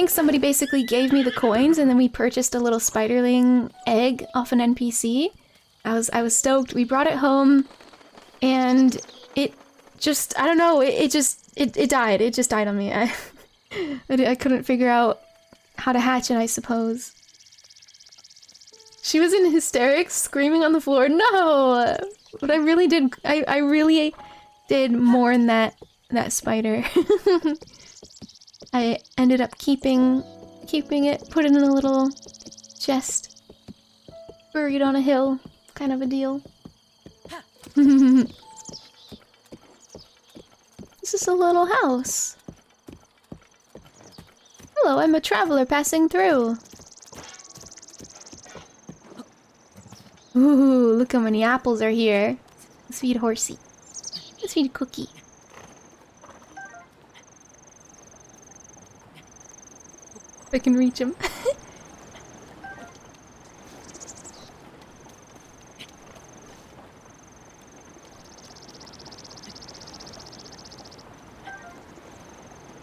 somebody basically gave me the coins, and then we purchased a little spiderling egg off an NPC. I was stoked. We brought it home, and it just, I don't know, it died. It just died on me. I couldn't figure out how to hatch it, I suppose. She was in hysterics, screaming on the floor. No! But I really did, I really did mourn that spider. I ended up keeping it, put it in a little chest, buried on a hill, kind of a deal. This is a little house. Hello, I'm a traveler passing through. Ooh, look how many apples are here. Let's feed Horsey. Let's feed Cookie. If I can reach him.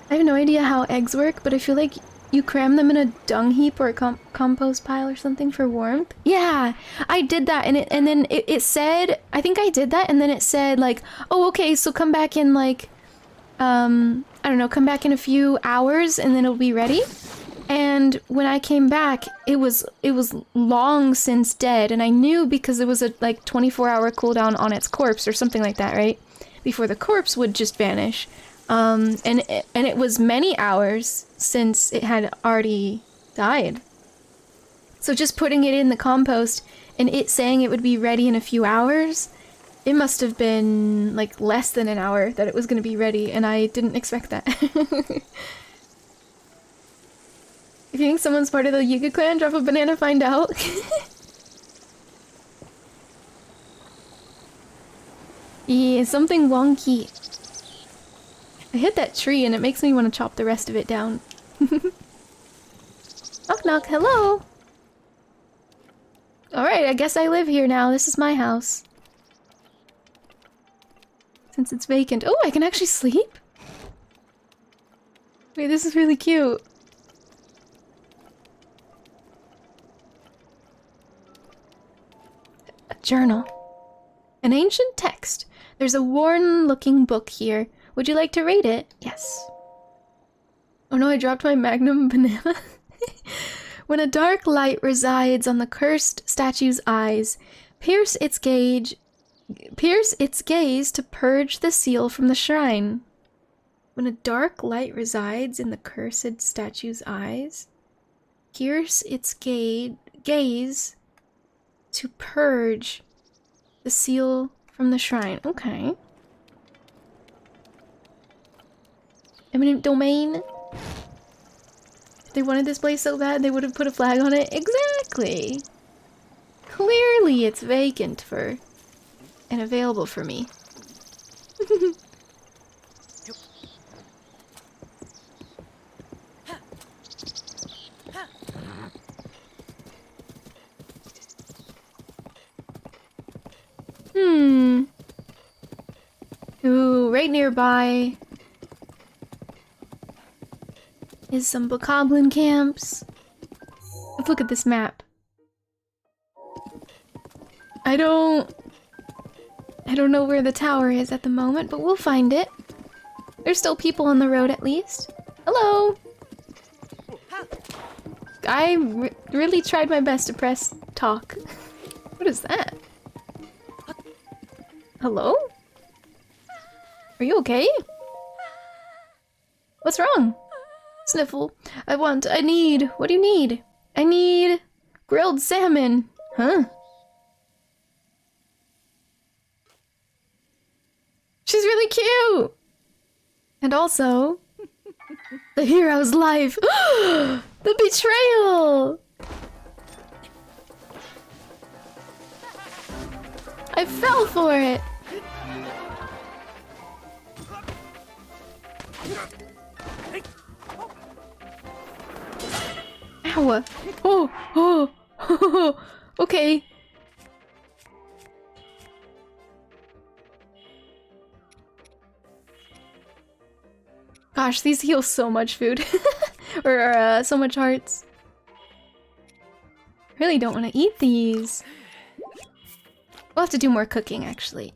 I have no idea how eggs work, but I feel like you cram them in a dung heap or a compost pile or something for warmth. Yeah, I did that, and then it said, I think I did that, and then it said like, oh, okay, so come back in like, I don't know, come back in a few hours and then it'll be ready. And when I came back, it was long since dead, and I knew because it was a like 24-hour cooldown on its corpse or something like that, right? Before the corpse would just vanish. And it was many hours since it had already died. So just putting it in the compost and it saying it would be ready in a few hours, it must have been like less than an hour that it was going to be ready, and I didn't expect that. If you think someone's part of the Yuga clan, drop a banana, find out. Yeah, something wonky. I hit that tree and it makes me want to chop the rest of it down. Knock knock, hello! Alright, I guess I live here now. This is my house. Since it's vacant. Oh, I can actually sleep? Wait, this is really cute. A journal. An ancient text. There's a worn-looking book here. Would you like to read it? Yes. Oh no, I dropped my magnum banana. When a dark light resides on the cursed statue's eyes, pierce its gaze to purge the seal from the shrine. When a dark light resides in the cursed statue's eyes, pierce its gaze to purge the seal from the shrine. Okay. Eminent domain. If they wanted this place so bad, they would have put a flag on it. Exactly. Clearly it's vacant for and available for me. Ooh, right nearby is some bokoblin camps. Let's look at this map. I don't know where the tower is at the moment, but we'll find it. There's still people on the road at least. Hello! I really tried my best to press talk. What is that? Hello? Are you okay? What's wrong? Sniffle. I need. What do you need? I need grilled salmon. Huh? She's really cute! And also, the hero's life. The betrayal! I fell for it! Ow! Oh! Okay. Gosh, these heal so much food. or so much hearts. Really don't want to eat these. We'll have to do more cooking, actually.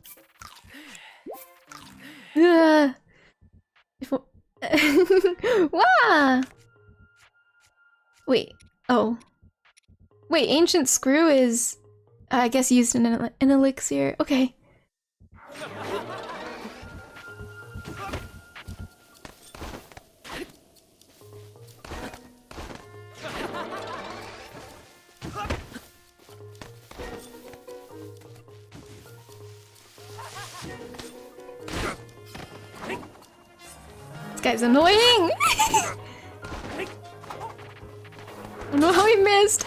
Wah! Wait. Oh. Wait, ancient screw is, I guess, used in an elixir. Okay. This guy's annoying! I don't know how he missed!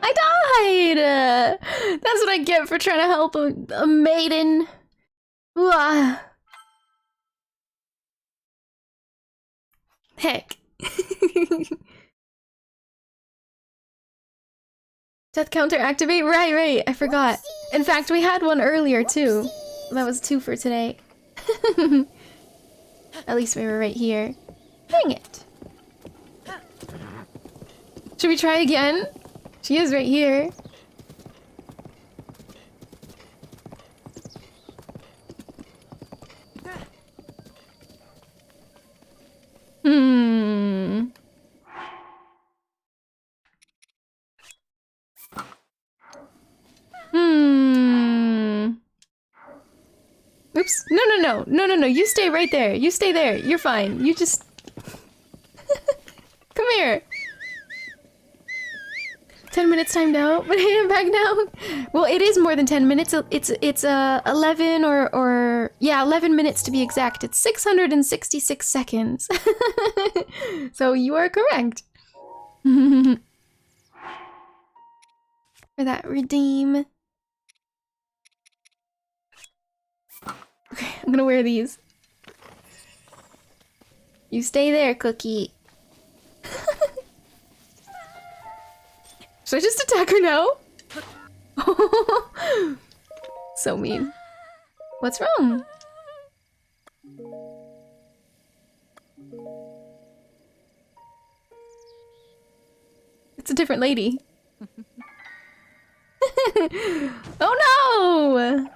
I died! That's what I get for trying to help a maiden. Uah. Heck. Death counter activate? Right, I forgot. In fact, we had one earlier too. That was 2 for today. At least we were right here. Dang it. Should we try again? She is right here. Oops. No. You stay right there. You stay there. You're fine. You just... Come here. 10 minutes timed out, but hey, I'm back now. Well, it is more than 10 minutes. It's 11 or yeah, 11 minutes to be exact. It's 666 seconds. So you are correct. For that redeem. Okay, I'm gonna wear these. You stay there, Cookie. Should I just attack her now? So mean. What's wrong? It's a different lady. Oh no!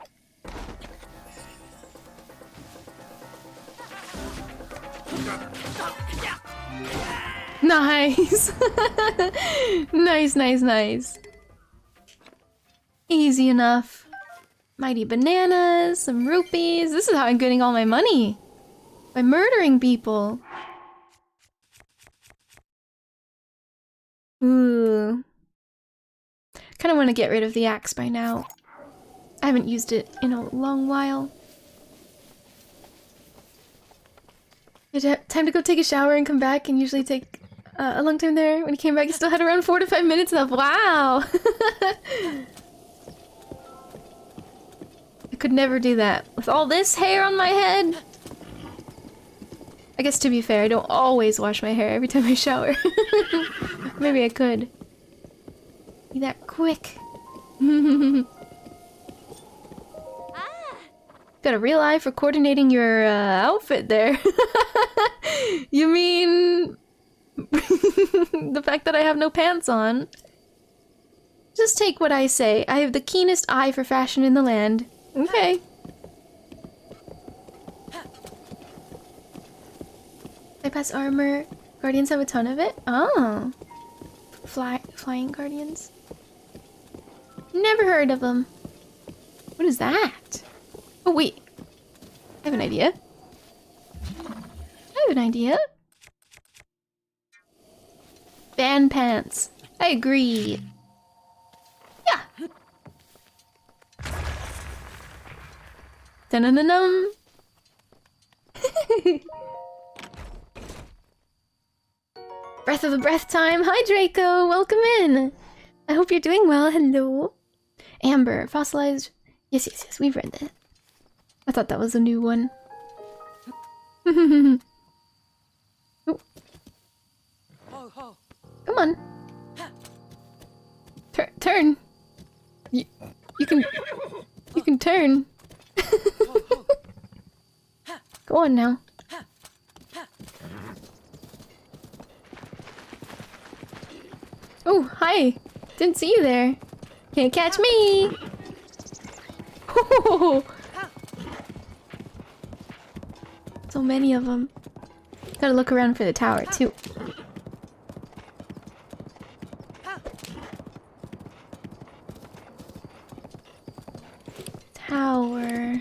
Nice! Nice. Easy enough. Mighty bananas, some rupees. This is how I'm getting all my money. By murdering people. Ooh. Kinda want to get rid of the axe by now. I haven't used it in a long while. Time to go take a shower and come back, and usually take a long time there. When he came back, he still had around 4 to 5 minutes left. Wow! I could never do that. With all this hair on my head? I guess to be fair, I don't always wash my hair every time I shower. Maybe I could. Be that quick. Got a real eye for coordinating your outfit there. You mean the fact that I have no pants on? Just take what I say. I have the keenest eye for fashion in the land. Okay. Bypass armor. Guardians have a ton of it? Oh. Flying guardians? Never heard of them. What is that? Oh wait. I have an idea. Fan pants. I agree. Yeah. Dun-dun-dun-dum. Breath of the breath time. Hi, Draco. Welcome in. I hope you're doing well. Hello. Amber, fossilized. Yes, yes, yes. We've read that. I thought that was a new one. Oh. Come on. Turn. You can turn. Go on now. Oh, hi. Didn't see you there. Can't catch me. So many of them. Gotta look around for the tower too. Tower.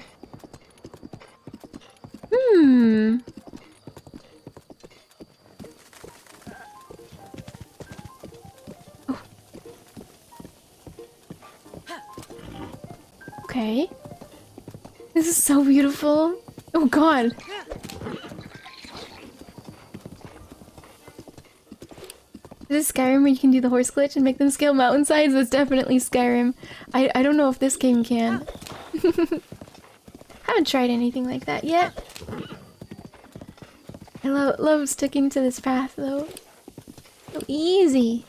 Oh. Okay. This is so beautiful. Oh god. Is this Skyrim where you can do the horse glitch and make them scale mountainsides? That's definitely Skyrim. I don't know if this game can. Haven't tried anything like that yet. I love sticking to this path though. So easy.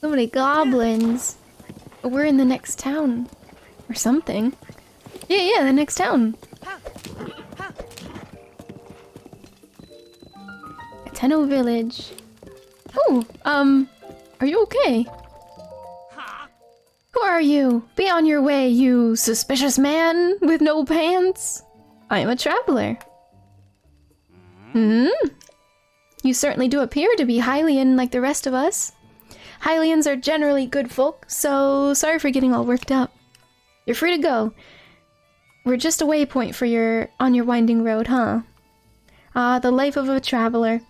So many goblins. We're in the next town. Or something. Yeah, the next town. Tenno village. Oh, are you okay? Who are you? Be on your way, you suspicious man with no pants. I am a traveler. You certainly do appear to be Hylian like the rest of us. Hylians are generally good folk, so sorry for getting all worked up. You're free to go. We're just a waypoint for on your winding road, huh? Ah, the life of a traveler.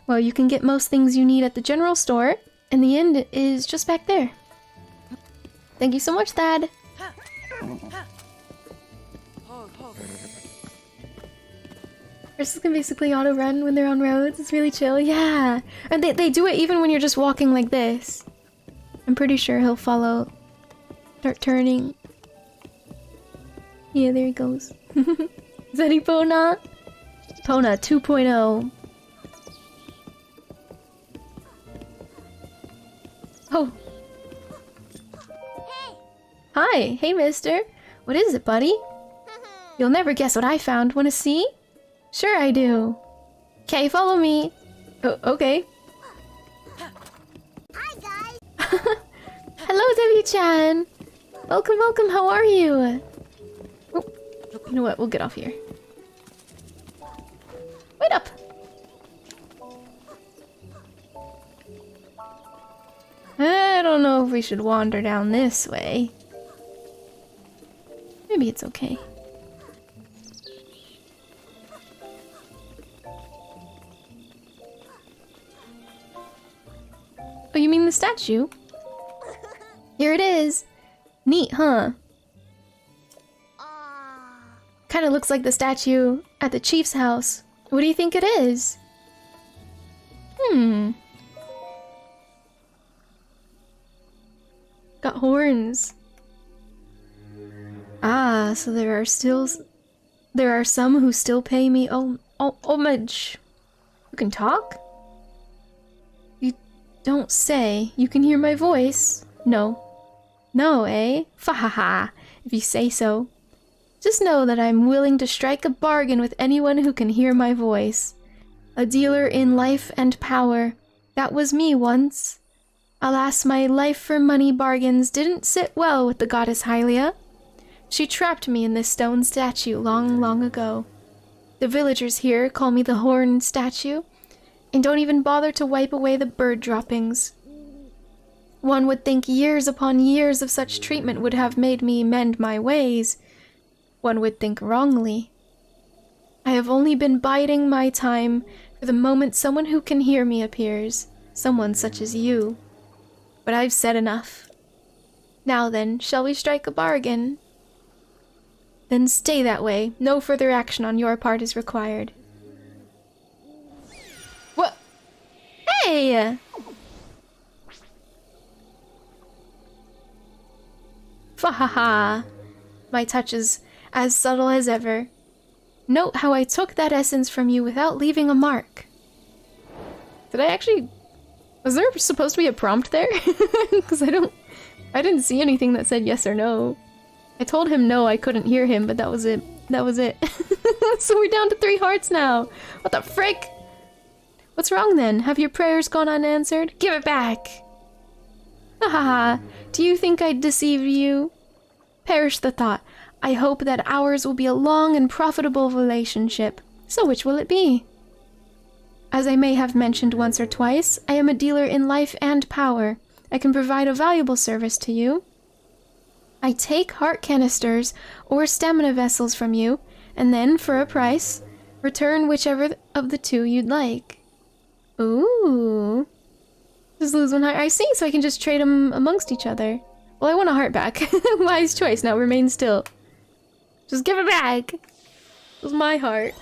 Well, you can get most things you need at the general store, and the inn is just back there. Thank you so much, Thad. Horses can basically auto-run when they're on roads. It's really chill. Yeah. And they do it even when you're just walking like this. I'm pretty sure he'll follow. Start turning. Yeah, there he goes. Is that Epona? Epona 2.0. Oh. Hey. Hi. Hey, mister. What is it, buddy? You'll never guess what I found. Wanna see? Sure I do. Okay, follow me. Oh, okay. Hi, guys. Hello, W-chan. Welcome, welcome. How are you? Oh, you know what? We'll get off here. Wait up. I don't know if we should wander down this way. Maybe it's okay. Oh, you mean the statue? Here it is. Neat, huh? Kinda looks like the statue at the chief's house. What do you think it is? Got horns. Ah, so there are some who still pay me homage. You can talk? You don't say. You can hear my voice? No. No, eh? Fahaha, if you say so. Just know that I'm willing to strike a bargain with anyone who can hear my voice. A dealer in life and power. That was me once. Alas, my life for money bargains didn't sit well with the goddess Hylia. She trapped me in this stone statue long, long ago. The villagers here call me the Horn Statue, and don't even bother to wipe away the bird droppings. One would think years upon years of such treatment would have made me mend my ways. One would think wrongly. I have only been biding my time for the moment someone who can hear me appears. Someone such as you. But I've said enough. Now then, shall we strike a bargain? Then stay that way. No further action on your part is required. What? Hey! Fahaha. My touch is as subtle as ever. Note how I took that essence from you without leaving a mark. Did I actually... Was there supposed to be a prompt there? Because I didn't see anything that said yes or no. I told him no, I couldn't hear him, but that was it. That was it. So we're down to 3 hearts now. What the frick? What's wrong then? Have your prayers gone unanswered? Give it back! Haha, do you think I'd deceive you? Perish the thought. I hope that ours will be a long and profitable relationship. So which will it be? As I may have mentioned once or twice, I am a dealer in life and power. I can provide a valuable service to you. I take heart canisters or stamina vessels from you, and then, for a price, return whichever of the 2 you'd like. Ooh. Just lose 1 heart. I see, so I can just trade them amongst each other. Well, I want a heart back. Wise choice. Now remain still. Just give it back. It was my heart.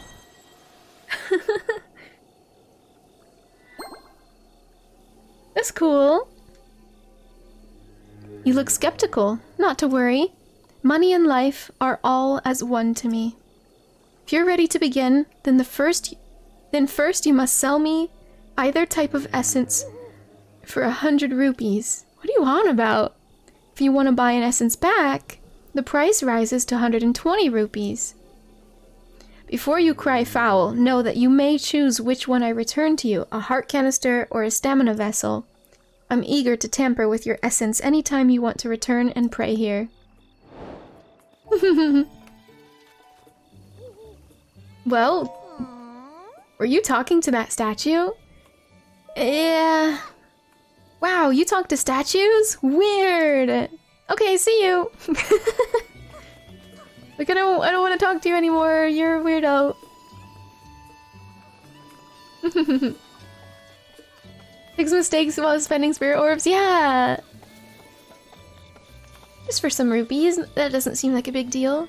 That's cool. You look skeptical. Not to worry. Money and life are all as one to me. If you're ready to begin, then first you must sell me either type of essence for 100 rupees. What are you on about? If you want to buy an essence back, the price rises to 120 rupees. Before you cry foul, know that you may choose which one I return to you, a heart canister or a stamina vessel. I'm eager to tamper with your essence anytime you want to return and pray here. Well, were you talking to that statue? Yeah. Wow, you talk to statues? Weird. Okay, see you. Like, I don't want to talk to you anymore. You're a weirdo. Fix mistakes while spending spirit orbs. Yeah. Just for some rupees. That doesn't seem like a big deal.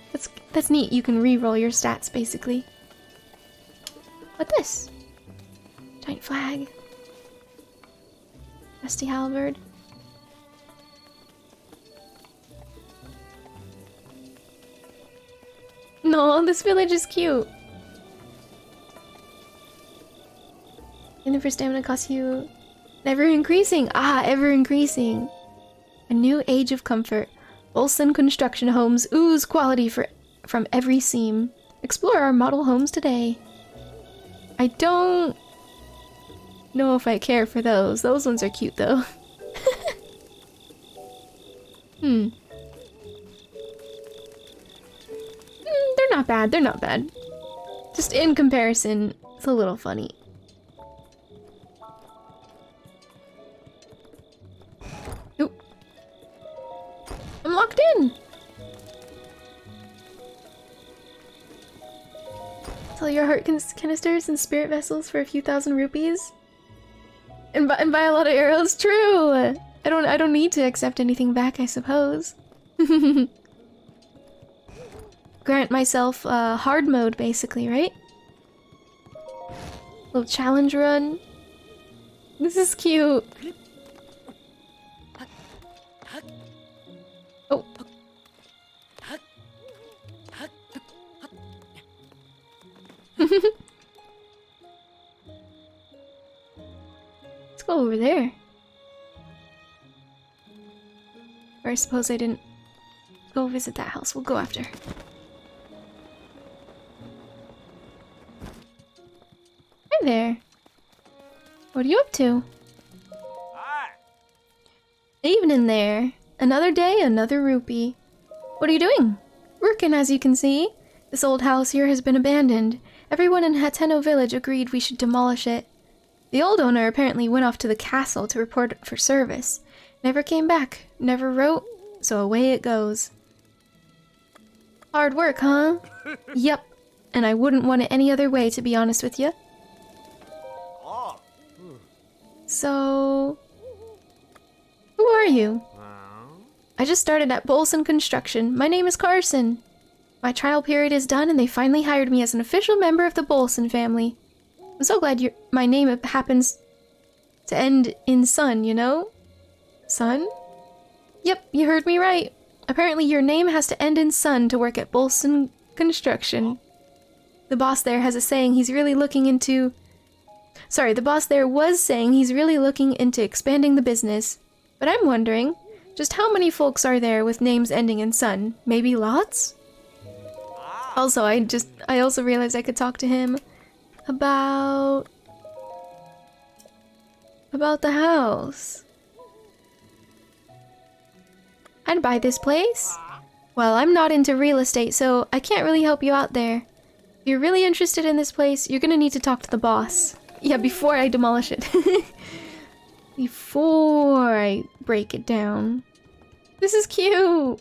That's neat. You can re-roll your stats, basically. What this? Giant flag. Rusty halberd. No, this village is cute. And for stamina costs you ever increasing. Ah, ever increasing. A new age of comfort. Olsen construction homes ooze quality from every seam. Explore our model homes today. I don't know if I care for those. Those ones are cute though. They're not bad. They're not bad. Just in comparison, it's a little funny. Oop. I'm locked in. Sell your heart canisters and spirit vessels for a few thousand rupees. And buy a lot of arrows. True. I don't need to accept anything back, I suppose. Grant myself hard mode, basically, right? Little challenge run. This is cute. Oh. Let's go over there. Or I suppose I didn't go visit that house. We'll go after. Hi there. What are you up to? Hi. Evening there. Another day, another rupee. What are you doing? Working, as you can see. This old house here has been abandoned. Everyone in Hateno village agreed we should demolish it. The old owner apparently went off to the castle to report for service. Never came back, never wrote, so away it goes. Hard work, huh? Yep. and I wouldn't want it any other way, to be honest with you. So... who are you? I just started at 𝚘𝚐 Construction. My name is Carson. My trial period is done and they finally hired me as an official member of the 𝚘𝚐 family. I'm so glad my name happens to end in son, you know? Son? Yep, you heard me right. Apparently your name has to end in son to work at 𝚘𝚐 Construction. The boss there has a saying he's really looking into... Sorry, the boss there was saying he's really looking into expanding the business. But I'm wondering, just how many folks are there with names ending in son? Maybe lots? Also, I also realized I could talk to him about the house. I'd buy this place. Well, I'm not into real estate, so I can't really help you out there. If you're really interested in this place, you're gonna need to talk to the boss. Yeah, before I demolish it. Before I break it down. This is cute!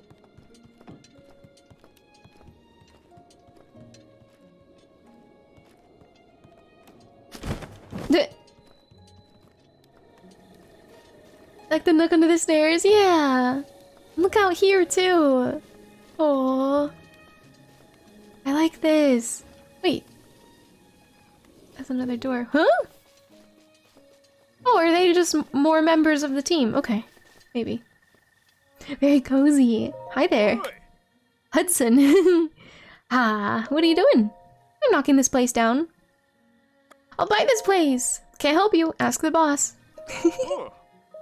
Like the nook under the stairs? Yeah! Look out here, too! Aww. I like this. Wait. That's another door. Huh? Oh, are they just more members of the team? Okay. Maybe. Very cozy. Hi there. Hudson. Ah, what are you doing? I'm knocking this place down. I'll buy this place. Can't help you. Ask the boss.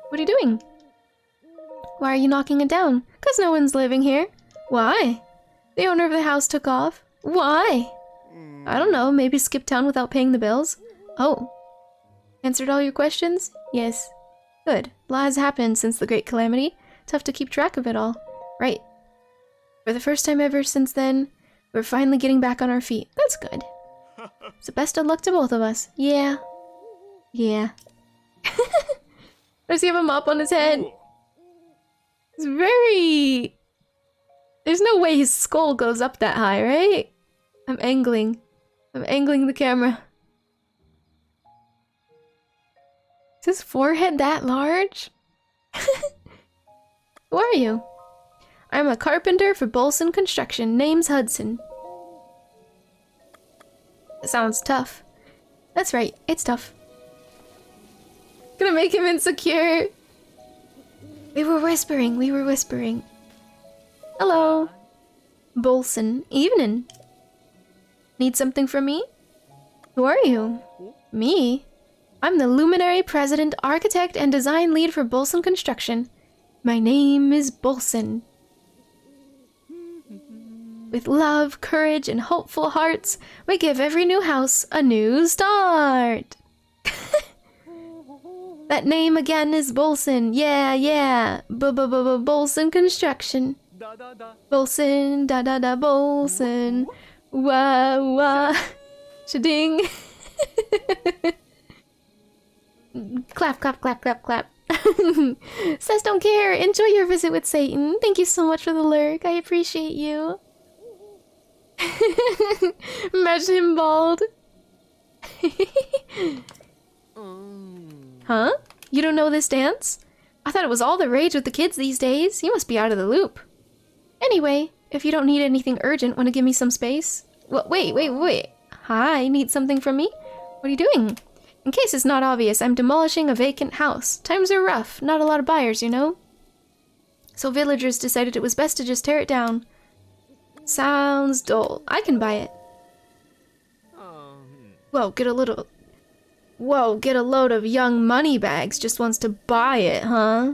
What are you doing? Why are you knocking it down? 'Cause no one's living here. Why? The owner of the house took off. Why? I don't know, maybe skip town without paying the bills? Oh. Answered all your questions? Yes. Good. A lot has happened since the Great Calamity. Tough to keep track of it all. Right. For the first time ever since then, we're finally getting back on our feet. That's good. So best of luck to both of us. Yeah. Yeah. Does he have a mop on his head? It's very... There's no way his skull goes up that high, right? I'm angling. I'm angling the camera. Is his forehead that large? Who are you? I'm a carpenter for 𝚘𝚐 Construction. Name's Hudson. That sounds tough. That's right, it's tough. Gonna make him insecure. We were whispering. Hello. 𝚘𝚐. Evening. Need something from me? Who are you? Me? I'm the luminary president, architect, and design lead for 𝚘𝚐 Construction. My name is 𝚘𝚐. With love, courage, and hopeful hearts, we give every new house a new start. That name again is 𝚘𝚐. Yeah. 𝚘𝚐 Construction. 𝚘𝚐, da 𝚘𝚐. Wah. Shading. Clap. Says don't care. Enjoy your visit with Satan. Thank you so much for the lurk. I appreciate you. Imagine him bald. Huh? You don't know this dance? I thought it was all the rage with the kids these days. You must be out of the loop. Anyway, if you don't need anything urgent, want to give me some space? Well, wait. Hi, need something from me? What are you doing? In case it's not obvious, I'm demolishing a vacant house. Times are rough, not a lot of buyers, you know? So villagers decided it was best to just tear it down. Sounds dull. I can buy it. Whoa, get a load of young moneybags just wants to buy it, huh?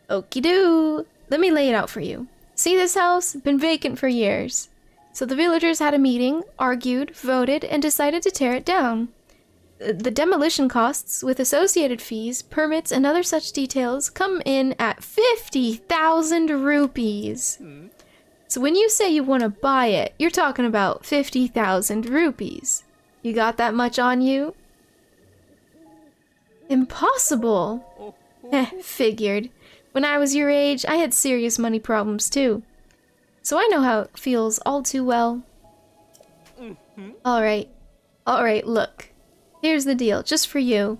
Okie doo. Let me lay it out for you. See this house? Been vacant for years. So the villagers had a meeting, argued, voted, and decided to tear it down. The demolition costs, with associated fees, permits, and other such details, come in at 50,000 rupees. So when you say you want to buy it, you're talking about 50,000 rupees. You got that much on you? Impossible. Figured. When I was your age, I had serious money problems too. So I know how it feels all too well. Alright. Alright, look. Here's the deal, just for you.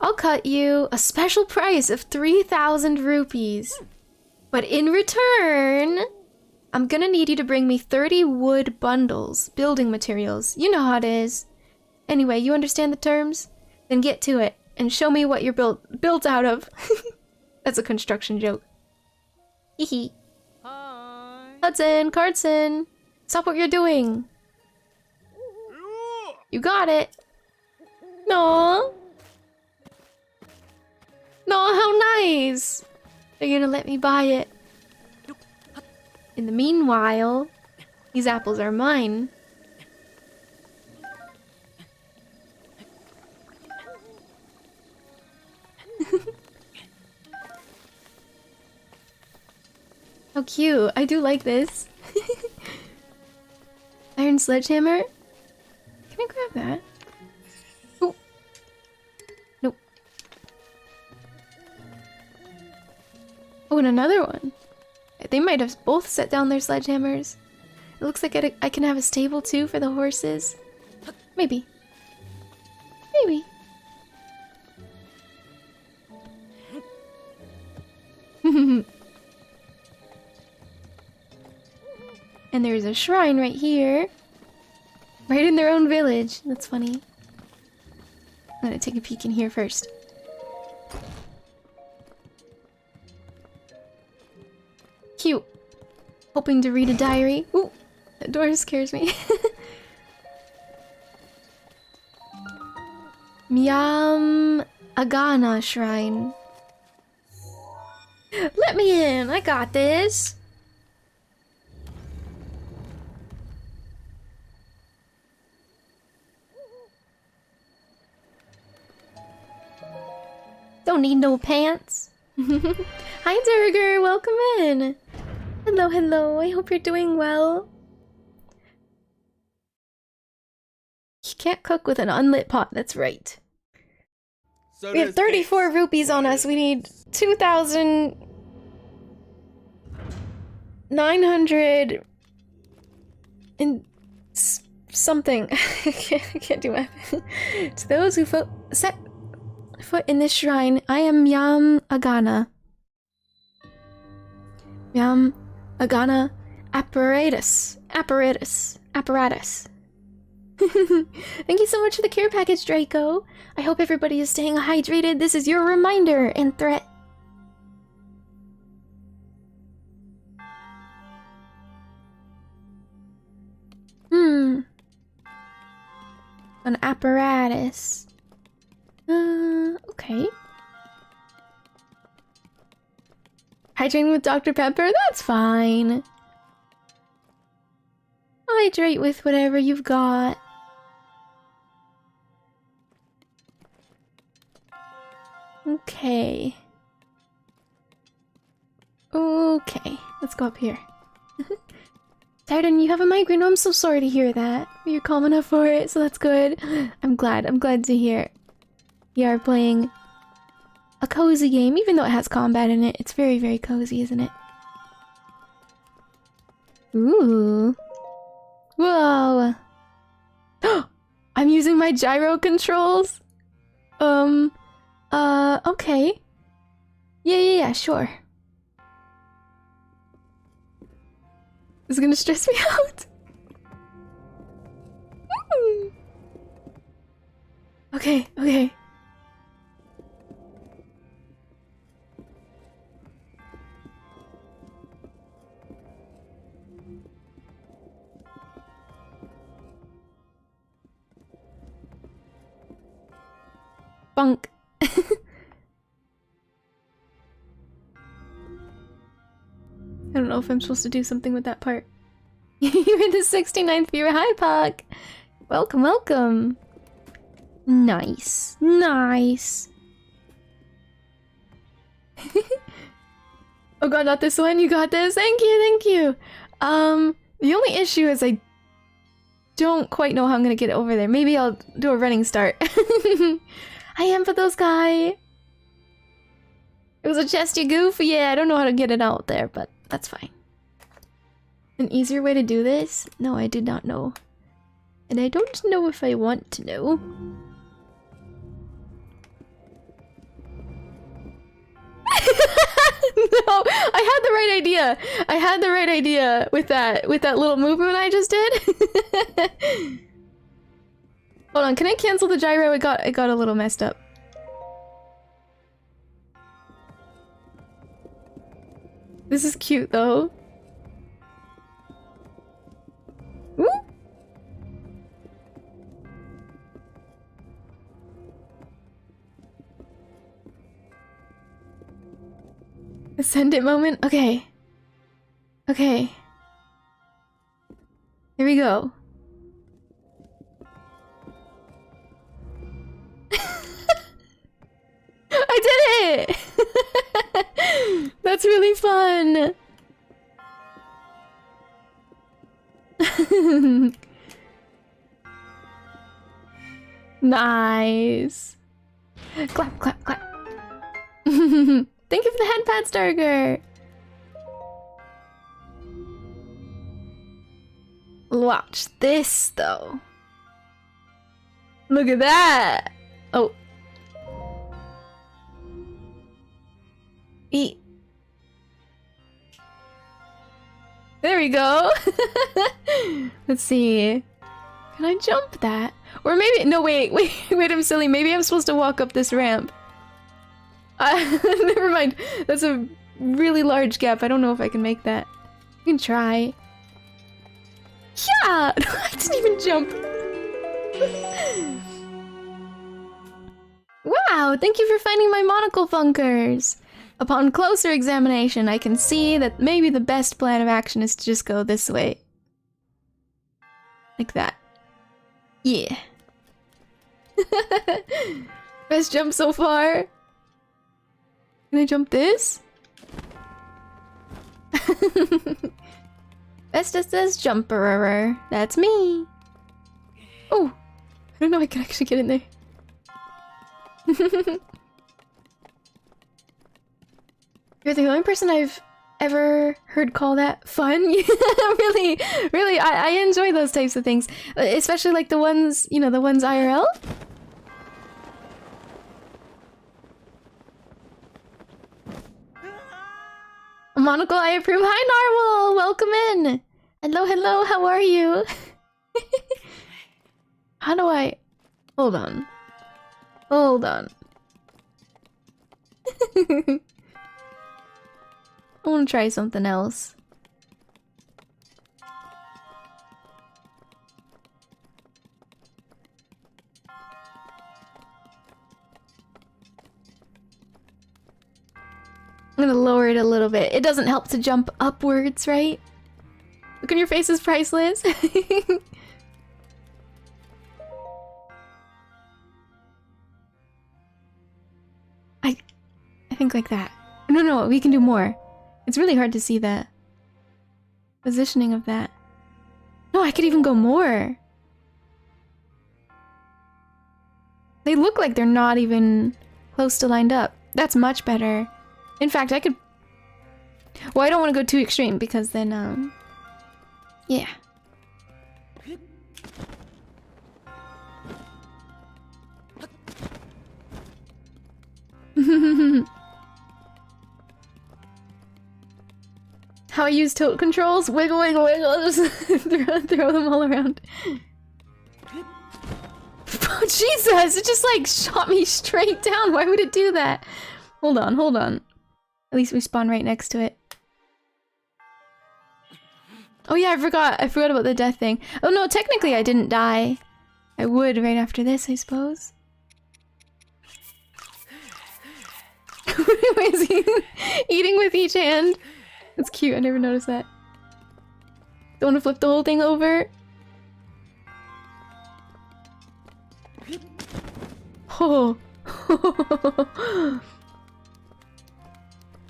I'll cut you a special price of 3,000 rupees. But in return, I'm gonna need you to bring me 30 wood bundles, building materials. You know how it is. Anyway, you understand the terms? Then get to it, and show me what you're built out of. That's a construction joke. Hehe. Hudson, Cardson, stop what you're doing. You got it. No. No, how nice. They're gonna let me buy it. In the meanwhile, these apples are mine. How cute. I do like this. Iron sledgehammer? Can I grab that? Oh. Nope. Oh, and another one. They might have both set down their sledgehammers. It looks like I can have a stable too for the horses. Maybe. Maybe. And there's a shrine right here. Right in their own village. That's funny. I'm gonna take a peek in here first. Cute. Hoping to read a diary. Ooh, that door scares me. 𝚘𝚗𝚗𝚜𝚒𝚗𝚝𝚎 Shrine. Let me in! I got this! Don't need no pants. Hi, Durger, welcome in. Hello, hello. I hope you're doing well. You can't cook with an unlit pot. That's right. So We have 34 rupees on us. We need 2,900 and something. I can't do math. To those who set foot in this shrine, I am 𝚘𝚗𝚗𝚜𝚒𝚗. 𝚘𝚗𝚗𝚗𝚜𝚒𝚗 apparatus. Thank you so much for the care package, Draco. I hope everybody is staying hydrated. This is your reminder and threat. An apparatus. Okay. Hydrating with Dr. Pepper? That's fine. Hydrate with whatever you've got. Okay. Okay. Let's go up here. Titan, you have a migraine. Oh, I'm so sorry to hear that. You're calm enough for it, so that's good. I'm glad to hear. You are playing a cozy game, even though it has combat in it. It's very, very cozy, isn't it? Ooh. Whoa. I'm using my gyro controls? Okay. Yeah, sure. This is gonna stress me out. Okay. Bunk. I don't know if I'm supposed to do something with that part. You're the 69th viewer. Hi, Puck. Welcome. Nice. Oh god, not this one. You got this. Thank you. The only issue is I don't quite know how I'm gonna get over there. Maybe I'll do a running start. I am for those guy. It was a chesty goof. Yeah, I don't know how to get it out there, but that's fine. An easier way to do this? No, I did not know. And I don't know if I want to know. No, I had the right idea. I had the right idea with that little movement I just did. Hold on, can I cancel the gyro? It got a little messed up. This is cute though. Woo! Ascendant moment? Okay. Okay. Here we go. I did it! That's really fun! Nice. Clap, clap, clap. Thank you for the handpad, Starger. Watch this, though. Look at that. Oh. Eat. There we go. Let's see. Can I jump that? Or maybe— no, wait, I'm silly. Maybe I'm supposed to walk up this ramp. Never mind. That's a really large gap. I don't know if I can make that. You can try. Yeah! I didn't even jump. Wow, thank you for finding my monocle funkers. Upon closer examination, I can see that maybe the best plan of action is to just go this way. Like that. Yeah. Best jump so far. Can I jump this? Bestest jumper. That's me. Oh, I don't know I can actually get in there. You're the only person I've ever heard call that fun. Really, I enjoy those types of things, especially like the ones, you know, the ones IRL. Monocle, I approve. Hi, Narwhal! Welcome in! Hello, how are you? How do I... Hold on. Hold on. I want to try something else. I'm gonna lower it a little bit. It doesn't help to jump upwards, right? Look on your face is priceless. I think like that. No, we can do more. It's really hard to see the positioning of that. No, I could even go more. They look like they're not even close to lined up. That's much better. In fact, I could... Well, I don't want to go too extreme because then, yeah. How I use tilt controls? Wiggle, wiggle, wiggle. Just throw them all around. Oh, Jesus! It just like shot me straight down. Why would it do that? Hold on. At least we spawn right next to it. Oh yeah, I forgot about the death thing. Oh no, technically I didn't die. I would right after this, I suppose. Why is he eating with each hand? That's cute, I never noticed that. Don't want to flip the whole thing over? Oh.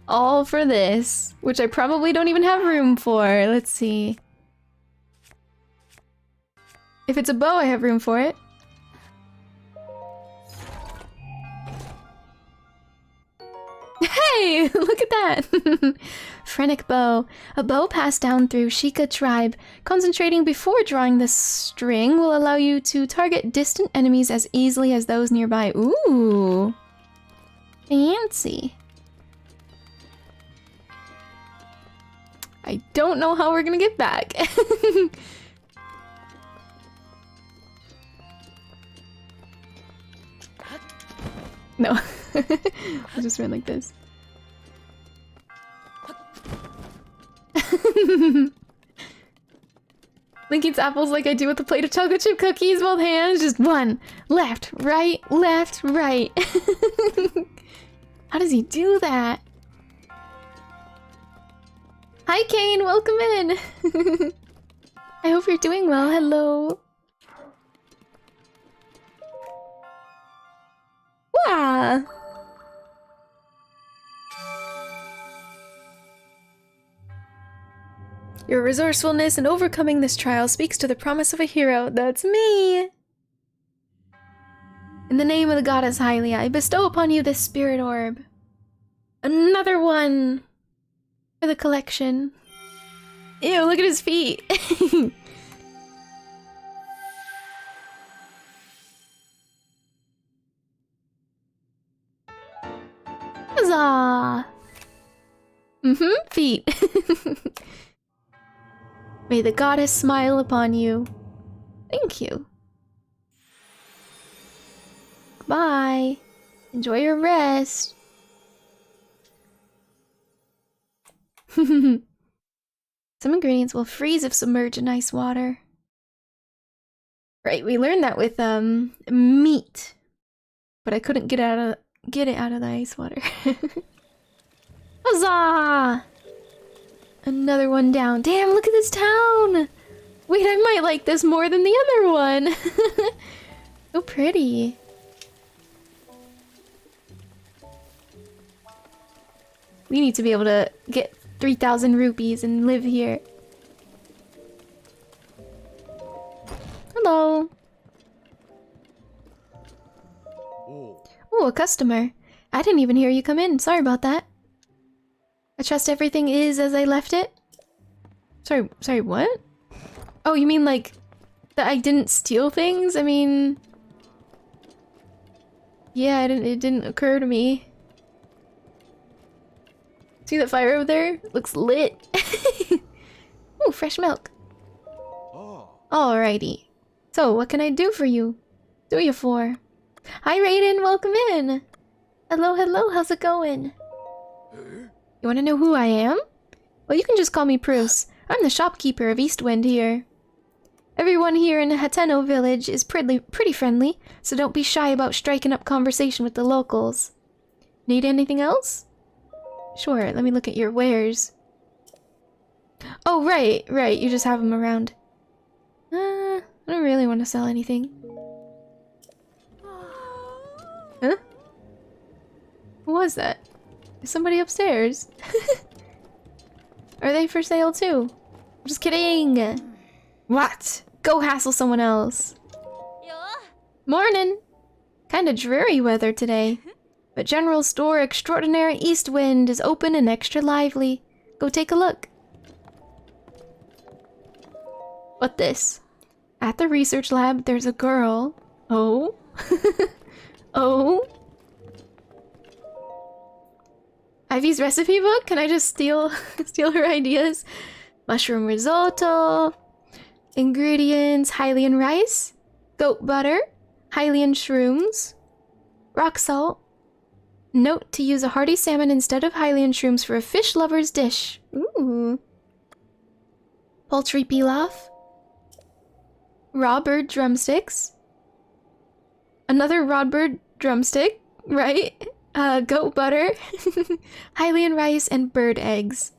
All for this, which I probably don't even have room for. Let's see. If it's a bow, I have room for it. Hey, look at that! Phrenic bow. A bow passed down through 𝚱𝚘𝚒𝚗𝚜𝚒 tribe. Concentrating before drawing the string will allow you to target distant enemies as easily as those nearby. Ooh. Fancy. I don't know how we're gonna get back. No. I'll just run like this. Link eats apples like I do with a plate of chocolate chip cookies, both hands. Just one. Left, right, left, right. How does he do that? Hi Kane, welcome in. I hope you're doing well. Hello. Wow. Your resourcefulness in overcoming this trial speaks to the promise of a hero. That's me! In the name of the goddess Hylia, I bestow upon you this spirit orb. Another one! For the collection. Ew, look at his feet! Huzzah! Feet. May the goddess smile upon you. Thank you. Bye. Enjoy your rest. Some ingredients will freeze if submerged in ice water. Right, we learned that with meat. But I couldn't get it out of the ice water. Huzzah! Another one down. Damn, look at this town! Wait, I might like this more than the other one. So pretty. We need to be able to get 3,000 rupees and live here. Hello. Oh, a customer. I didn't even hear you come in. Sorry about that. I trust everything is as I left it. Sorry, what? Oh, you mean like that I didn't steal things? I mean, yeah, it didn't occur to me. See that fire over there? Looks lit. Ooh, fresh milk. Alrighty. So, what can I do for you? Do you for? Hi, Raiden. Welcome in. Hello, hello. How's it going? You want to know who I am? Well, you can just call me Bruce. I'm the shopkeeper of Eastwind here. Everyone here in Hateno village is pretty friendly, so don't be shy about striking up conversation with the locals. Need anything else? Sure, let me look at your wares. Oh, right, you just have them around. I don't really want to sell anything. Huh? Who was that? Is somebody upstairs? Are they for sale too? I'm just kidding! What? Go hassle someone else. Morning! Kinda dreary weather today. But General Store Extraordinary Eastwind is open and extra lively. Go take a look. What this? At the research lab, there's a girl. Oh? Oh? Ivy's recipe book? Can I just steal her ideas? Mushroom risotto. Ingredients: Hylian rice, goat butter, Hylian shrooms, rock salt. Note to use a hearty salmon instead of Hylian shrooms for a fish lover's dish. Ooh. Poultry pilaf. Raw bird drumsticks. Another raw bird drumstick, right? Goat butter, Hylian rice, and bird eggs.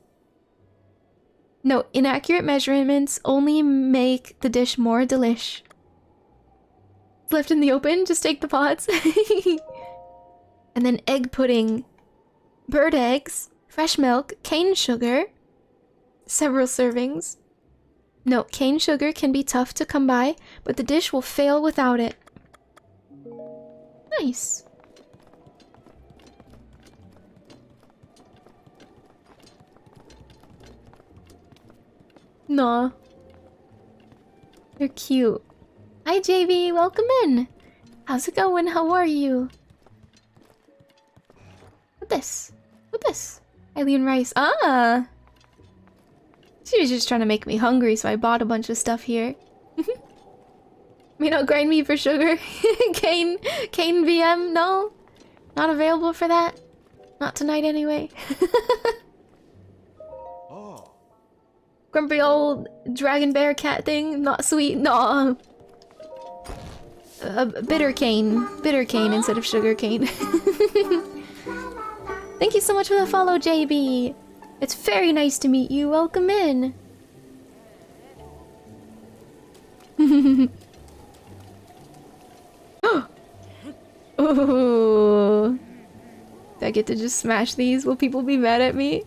No, inaccurate measurements only make the dish more delish. It's left in the open, just take the pots. And then egg pudding, bird eggs, fresh milk, cane sugar, several servings. No, cane sugar can be tough to come by, but the dish will fail without it. Nice. Nah. They're cute. Hi JB, welcome in. How's it going? How are you? What this? What this? Alien rice. Ah! She was just trying to make me hungry, so I bought a bunch of stuff here. May not grind me for sugar. Kane VM, no? Not available for that? Not tonight anyway. Oh. Grumpy old dragon bear cat thing, not sweet, no. Bitter cane instead of sugar cane. Thank you so much for the follow, JB. It's very nice to meet you. Welcome in. Oh. Do I get to just smash these? Will people be mad at me?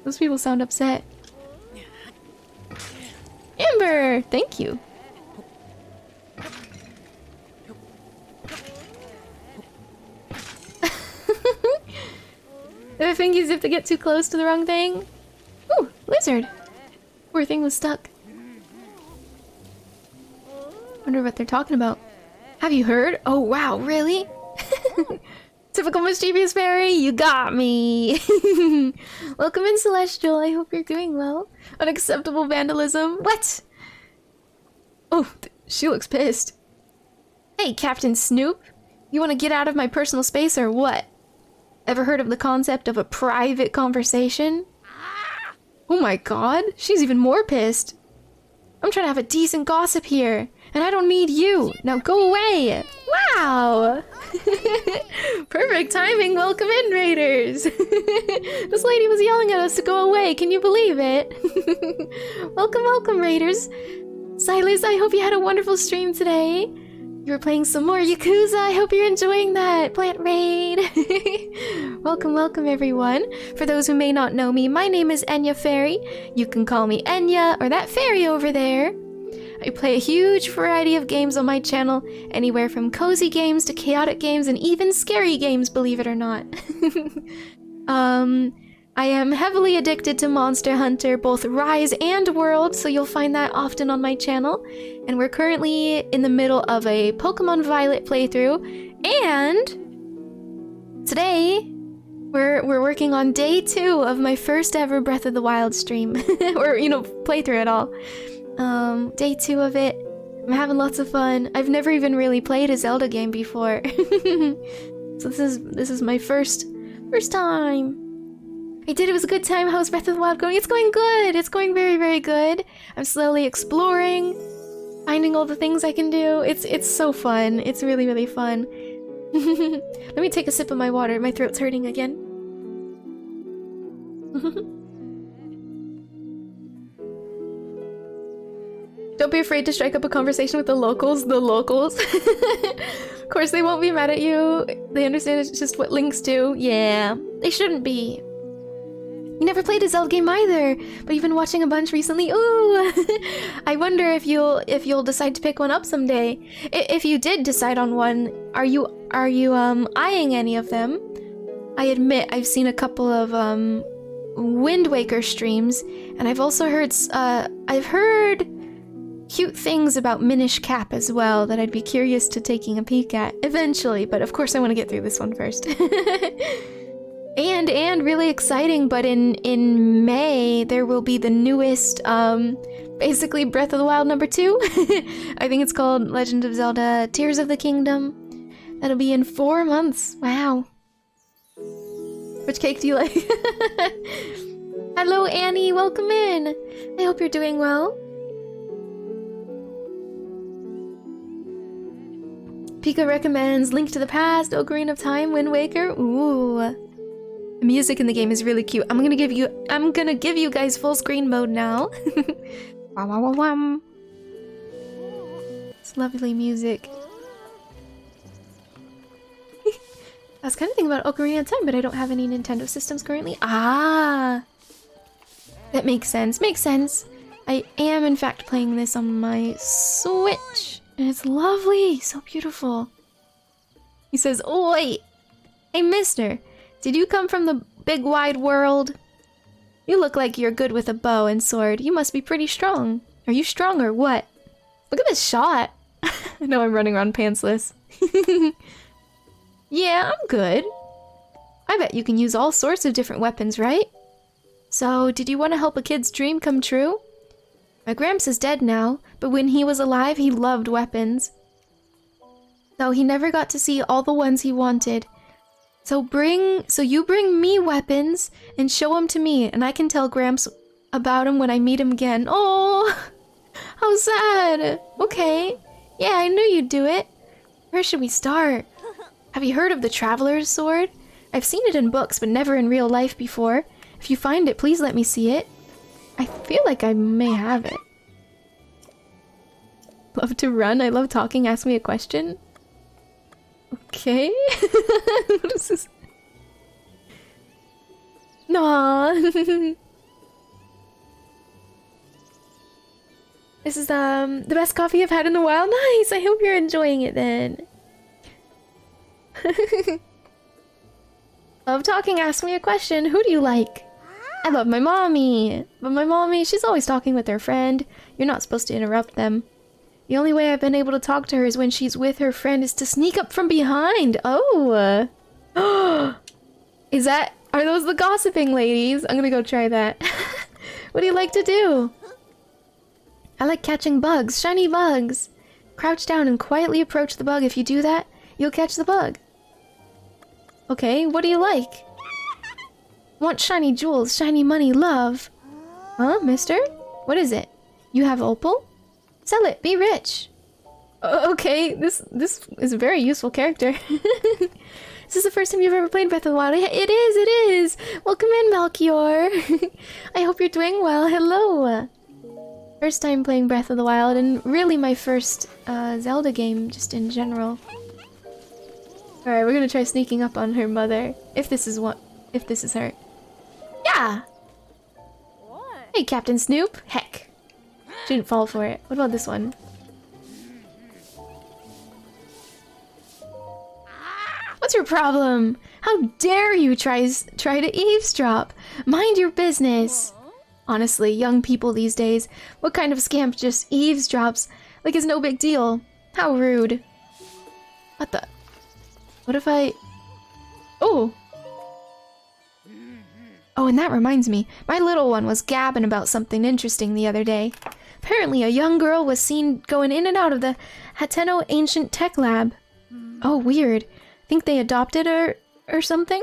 Those people sound upset. Amber! Thank you. I think as if to get too close to the wrong thing. Ooh, lizard! Poor thing was stuck. Wonder what they're talking about. Have you heard? Oh wow, really? Typical mischievous fairy, you got me! Welcome in, Celestial. I hope you're doing well. Unacceptable vandalism. What? Oh, she looks pissed. Hey, Captain Snoop. You want to get out of my personal space or what? Ever heard of the concept of a private conversation? Oh my god, she's even more pissed. I'm trying to have a decent gossip here, and I don't need you. Now go away. Wow. Perfect timing. Welcome in, Raiders. This lady was yelling at us to go away. Can you believe it? Welcome, welcome, Raiders. Silas, I hope you had a wonderful stream today. You were playing some more Yakuza. I hope you're enjoying that. Plant Raid. Welcome, welcome, everyone. For those who may not know me, my name is EnyaFaerie. You can call me Enya or that fairy over there. I play a huge variety of games on my channel, anywhere from cozy games to chaotic games and even scary games, believe it or not. I am heavily addicted to Monster Hunter, both Rise and World, so you'll find that often on my channel. And we're currently in the middle of a Pokemon Violet playthrough, and today we're working on day 2 of my first ever Breath of the Wild stream, or playthrough at all. Day 2 of it. I'm having lots of fun. I've never even really played a Zelda game before, so this is my first time. I did. It was a good time. How's Breath of the Wild going? It's going good. It's going very, very good. I'm slowly exploring, finding all the things I can do. It's so fun. It's really, really fun. Let me take a sip of my water. My throat's hurting again. Don't be afraid to strike up a conversation with the locals. The locals. Of course, they won't be mad at you. They understand it's just what links do. Yeah, they shouldn't be. You never played a Zelda game either, but you've been watching a bunch recently. Ooh! I wonder if you'll decide to pick one up someday. If you did decide on one, are you eyeing any of them? I admit I've seen a couple of Wind Waker streams, and I've also heard cute things about Minish Cap as well that I'd be curious to taking a peek at eventually, but of course I want to get through this one first. And really exciting, but in May there will be the newest basically Breath of the Wild number 2. I think it's called Legend of Zelda Tears of the Kingdom. That'll be in 4 months. Wow. Which cake do you like? Hello Annie, welcome in. I hope you're doing well. Pika recommends Link to the Past, Ocarina of Time, Wind Waker. Ooh. The music in the game is really cute. I'm gonna give you guys full screen mode now. Wow, wow, wow, wow. It's lovely music. I was kind of thinking about Ocarina of Time, but I don't have any Nintendo systems currently. Ah, that makes sense. Makes sense. I am in fact playing this on my Switch, and it's lovely, so beautiful. He says, "Oh wait, hey, Mister. Did you come from the big wide world. You look like you're good with a bow and sword. You must be pretty strong. Are you strong or what? Look at this shot. I know I'm running around pantsless. Yeah, I'm good. I bet you can use all sorts of different weapons, right? So, did you want to help a kid's dream come true? My Gramps is dead now, but when he was alive, he loved weapons. Though he never got to see all the ones he wanted. So you bring me weapons and show them to me, and I can tell Gramps about him when I meet him again. Oh, how sad. Okay. Yeah, I knew you'd do it. Where should we start? Have you heard of the Traveler's Sword? I've seen it in books, but never in real life before. If you find it, please let me see it. I feel like I may have it. Love to run. I love talking. Ask me a question. Okay. What is this? Aww. This is the best coffee I've had in a while. Nice. I hope you're enjoying it then. Love talking. Ask me a question. Who do you like? I love my mommy. But my mommy, she's always talking with her friend. You're not supposed to interrupt them. The only way I've been able to talk to her is when she's with her friend is to sneak up from behind. Oh. Are those the gossiping ladies? I'm gonna go try that. What do you like to do? I like catching bugs, shiny bugs. Crouch down and quietly approach the bug. If you do that, you'll catch the bug. Okay, what do you like? Want shiny jewels, shiny money, love. Huh, mister? What is it? You have opal? Sell it, be rich. Okay, this is a very useful character. Is this the first time you've ever played Breath of the Wild? It is! Welcome in, Melchior. I hope you're doing well. Hello. First time playing Breath of the Wild, and really my first Zelda game, just in general. Alright, we're gonna try sneaking up on her mother. If this is her. Yeah! What? Hey, Captain Snoop. Heck. She didn't fall for it. What about this one? What's your problem? How dare you try to eavesdrop? Mind your business. Honestly, young people these days, what kind of scamp just eavesdrops like it's no big deal? How rude. What the? What if I... Oh! Oh, and that reminds me. My little one was gabbing about something interesting the other day. Apparently, a young girl was seen going in and out of the 𝚃𝚗𝚒𝚗𝚝𝚎 Ancient Tech Lab. Oh, weird. Think they adopted her or something?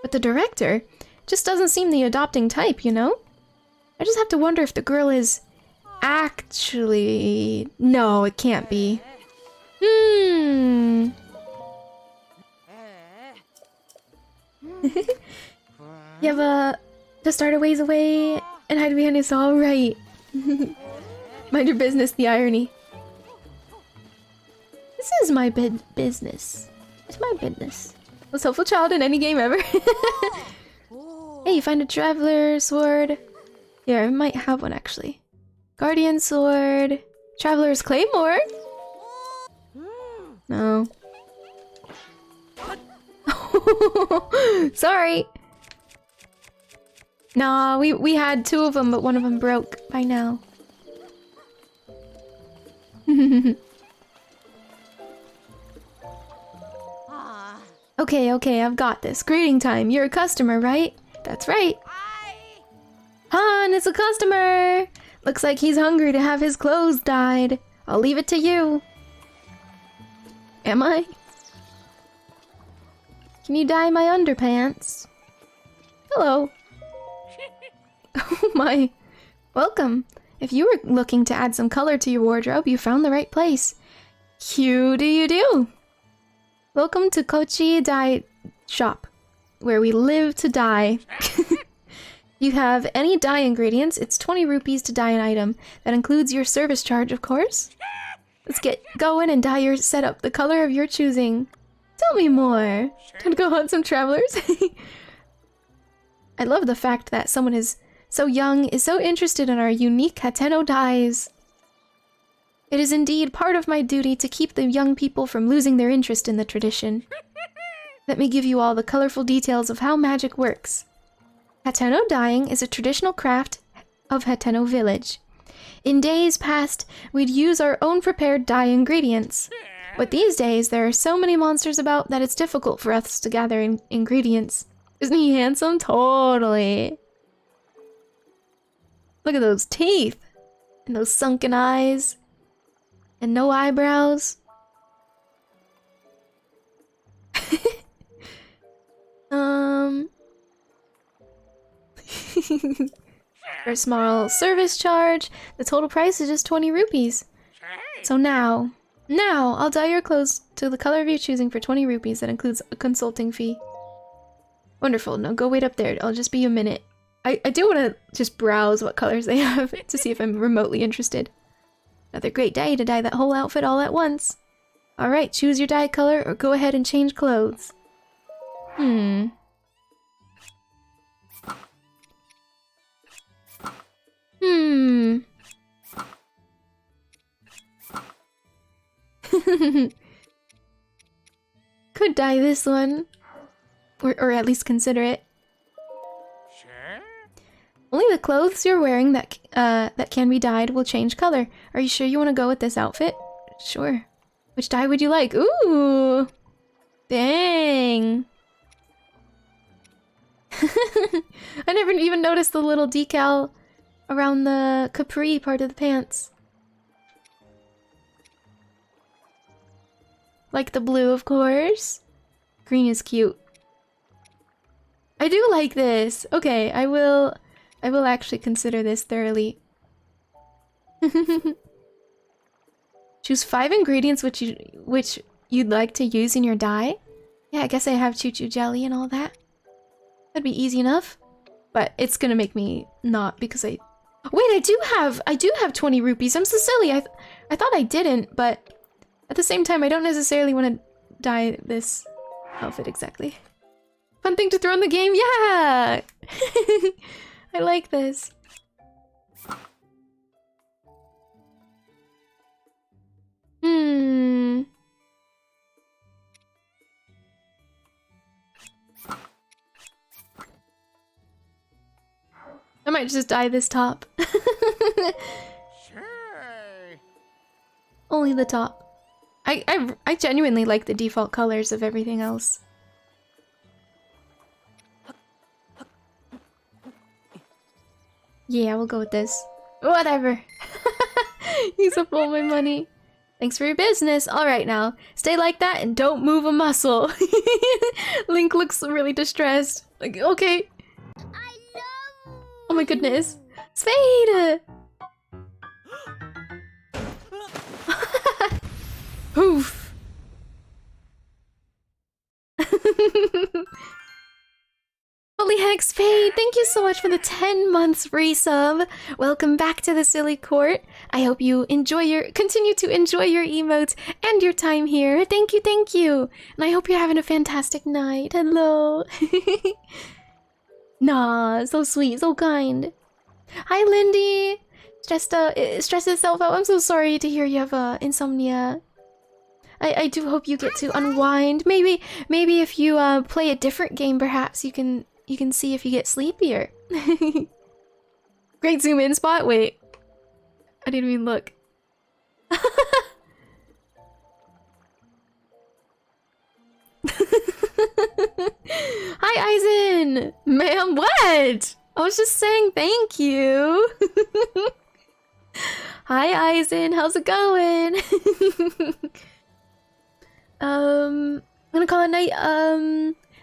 But the director just doesn't seem the adopting type, you know? I just have to wonder if the girl is actually... No, it can't be. You have to start a ways away and hide behind us, all right. Mind your business, the irony. This is my business. It's my business. Most helpful child in any game ever. Hey, you find a Traveler Sword. Here, I might have one actually. Guardian Sword. Traveler's Claymore. No. Sorry. Nah, we had two of them, but one of them broke by now. Okay, I've got this. Greeting time. You're a customer, right? That's right. Han, it's a customer! Looks like he's hungry to have his clothes dyed. I'll leave it to you. Am I? Can you dye my underpants? Hello. Oh my. Welcome. If you were looking to add some color to your wardrobe, you found the right place. How do you do? Welcome to Kochi Dye Shop, where we live to dye. You have any dye ingredients, it's 20 rupees to dye an item. That includes your service charge, of course. Let's get going and dye your setup the color of your choosing. Tell me more. Time to go hunt some travelers. I love the fact that someone is so young, is so interested in our unique 𝚃𝚗𝚒𝚗𝚜 dyes. It is indeed part of my duty to keep the young people from losing their interest in the tradition. Let me give you all the colorful details of how magic works. 𝚱𝚗𝚜𝚗 dyeing is a traditional craft of 𝚱𝚗𝚗𝚜𝚗 village. In days past, we'd use our own prepared dye ingredients. But these days, there are so many monsters about that it's difficult for us to gather ingredients. Isn't he handsome? Totally. Look at those teeth. And those sunken eyes. And no eyebrows. For a small service charge, the total price is just 20 rupees. So now I'll dye your clothes to the color of your choosing for 20 rupees. That includes a consulting fee. Wonderful. Now go wait up there. I'll just be a minute. I do want to just browse what colors they have to see if I'm remotely interested. Another great day to dye that whole outfit all at once. Alright, choose your dye color or go ahead and change clothes. Could dye this one. Or at least consider it. Sure. Only the clothes you're wearing that can be dyed will change color. Are you sure you want to go with this outfit? Sure. Which dye would you like? Ooh! Dang! I never even noticed the little decal around the capri part of the pants. Like the blue, of course. Green is cute. I do like this. Okay, I will actually consider this thoroughly. Choose 5 ingredients which you'd like to use in your dye. Yeah, I guess I have choo-choo jelly and all that. That'd be easy enough. But it's gonna make me not because I... Wait, I do have 20 rupees. I'm so silly. I thought I didn't, but at the same time, I don't necessarily want to dye this outfit exactly. Fun thing to throw in the game? Yeah! I like this. I might just dye this top. Sure. Only the top. I genuinely like the default colors of everything else. Yeah, we'll go with this. Whatever. Use up all my money. Thanks for your business. Alright now. Stay like that and don't move a muscle. Link looks really distressed. Like, okay. Oh my goodness. Spade! Oof. Holy heck, Spade! Thank you so much for the 10 months resub. Welcome back to the Silly Court. I hope you continue to enjoy your emotes and your time here. Thank you. And I hope you're having a fantastic night. Hello. Nah, so sweet, so kind. Hi, Lindy. Stress itself out. I'm so sorry to hear you have insomnia. I do hope you get to unwind. Maybe if you play a different game, perhaps you can see if you get sleepier. Great zoom in spot. Wait, I didn't even look. Hi, Aizen! Ma'am, what? I was just saying thank you. Hi, Aizen. How's it going? I'm gonna call it night.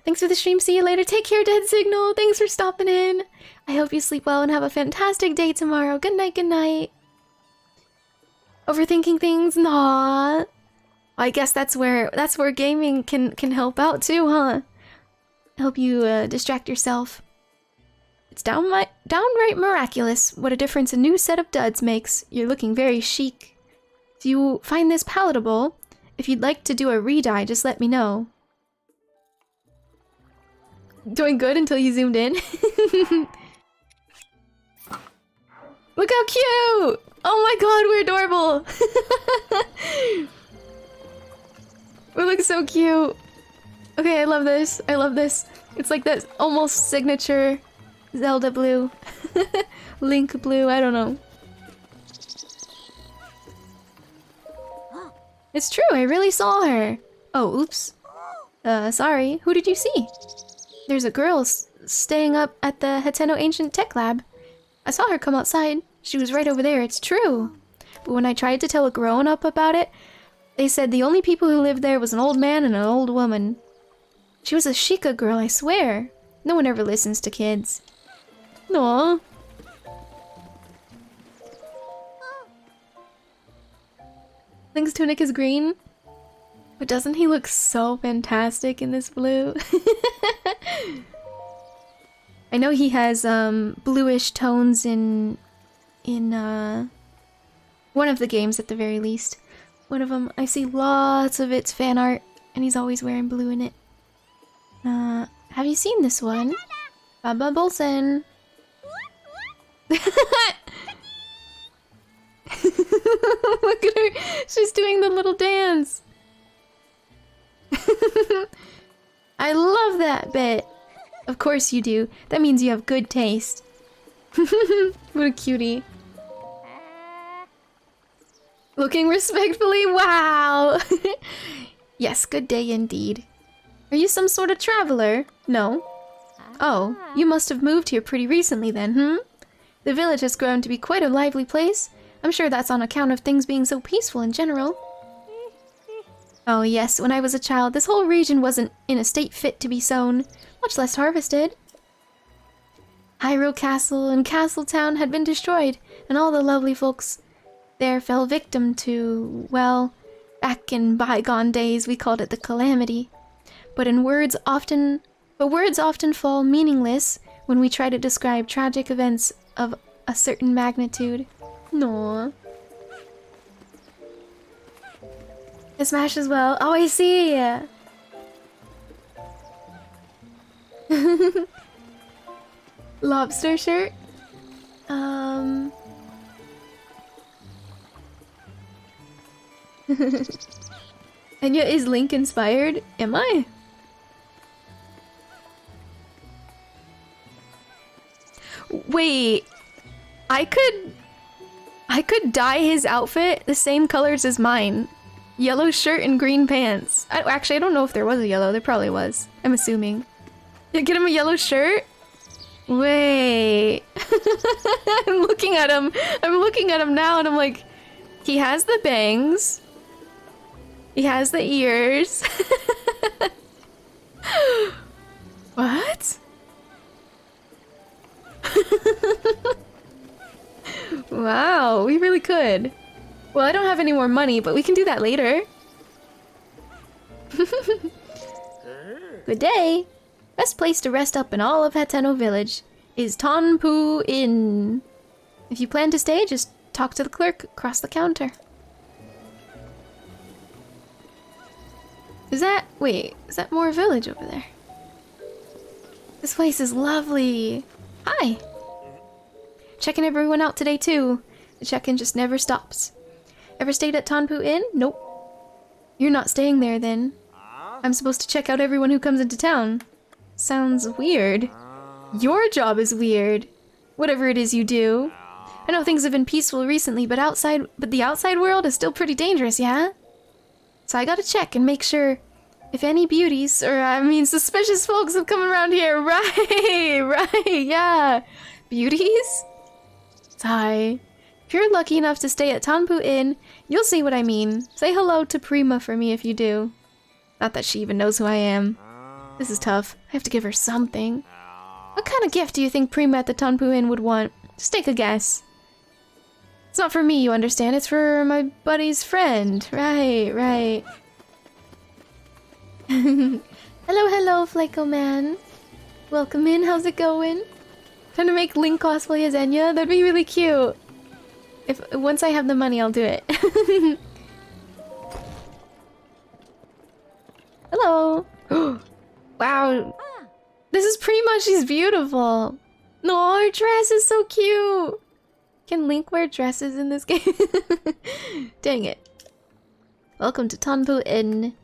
Thanks for the stream. See you later. Take care, Dead Signal. Thanks for stopping in. I hope you sleep well and have a fantastic day tomorrow. Good night, good night. Overthinking things? Nah. I guess that's where gaming can help out too, huh? Help you distract yourself. It's downright miraculous what a difference a new set of duds makes. You're looking very chic. Do you find this palatable? If you'd like to do a re-dye, just let me know. Doing good until you zoomed in. Look how cute! Oh my god, we're adorable! We look so cute. Okay, I love this. I love this. It's like that almost signature Zelda blue. Link blue, I don't know. It's true, I really saw her. Oh, oops. Sorry. Who did you see? There's a girl staying up at the 𝚃𝚗𝚒𝚗𝚜𝚒 Ancient Tech Lab. I saw her come outside. She was right over there, it's true. But when I tried to tell a grown-up about it, they said the only people who lived there was an old man and an old woman. She was a Sheikah girl, I swear. No one ever listens to kids. Aww. Link's tunic is green. But doesn't he look so fantastic in this blue? I know he has bluish tones in one of the games at the very least. One of them, I see lots of its fan art, and he's always wearing blue in it. Have you seen this one? Baba Bolson. Look at her, she's doing the little dance. I love that bit. Of course you do. That means you have good taste. What a cutie. Looking respectfully, wow! Yes, good day indeed. Are you some sort of traveler? No. Oh, you must have moved here pretty recently then, The village has grown to be quite a lively place. I'm sure that's on account of things being so peaceful in general. Oh yes, when I was a child, this whole region wasn't in a state fit to be sown, much less harvested. Hyrule Castle and Castle Town had been destroyed, and all the lovely folks there fell victim to, well, back in bygone days we called it the calamity. But words often fall meaningless when we try to describe tragic events of a certain magnitude. No. A Smash as well. Oh, I see. Lobster shirt. Enya, is Link inspired? Am I? Wait, I could dye his outfit the same colors as mine. Yellow shirt and green pants. Actually, I don't know if there was a yellow. There probably was. I'm assuming. Get him a yellow shirt? Wait. I'm looking at him. I'm looking at him now and I'm like, he has the bangs. He has the ears. What? Wow, we really could. Well, I don't have any more money, but we can do that later. Good day. Best place to rest up in all of 𝚃𝚗𝚒𝚗𝚒 Village is Tonpu Inn. If you plan to stay, just talk to the clerk across the counter. Wait, is that more village over there? This place is lovely. Hi. Checking everyone out today too. The check-in just never stops. Ever stayed at Tonpu Inn? Nope. You're not staying there then. I'm supposed to check out everyone who comes into town. Sounds weird. Your job is weird. Whatever it is you do. I know things have been peaceful recently, but the outside world is still pretty dangerous, yeah? So I gotta check and make sure if any beauties, or I mean suspicious folks have come around here. Right, yeah. Beauties? Sigh. If you're lucky enough to stay at Tonpu Inn, you'll see what I mean. Say hello to Prima for me if you do. Not that she even knows who I am. This is tough. I have to give her something. What kind of gift do you think Prima at the Tonpu Inn would want? Just take a guess. It's not for me, you understand. It's for my buddy's friend. Right. Hello, Flaco Man. Welcome in. How's it going? Trying to make Link cosplay as Enya? That'd be really cute. Once I have the money, I'll do it. Hello. Wow. This is Prima. She's beautiful. No, her dress is so cute. Can Link wear dresses in this game? Dang it. Welcome to Tonpu Inn.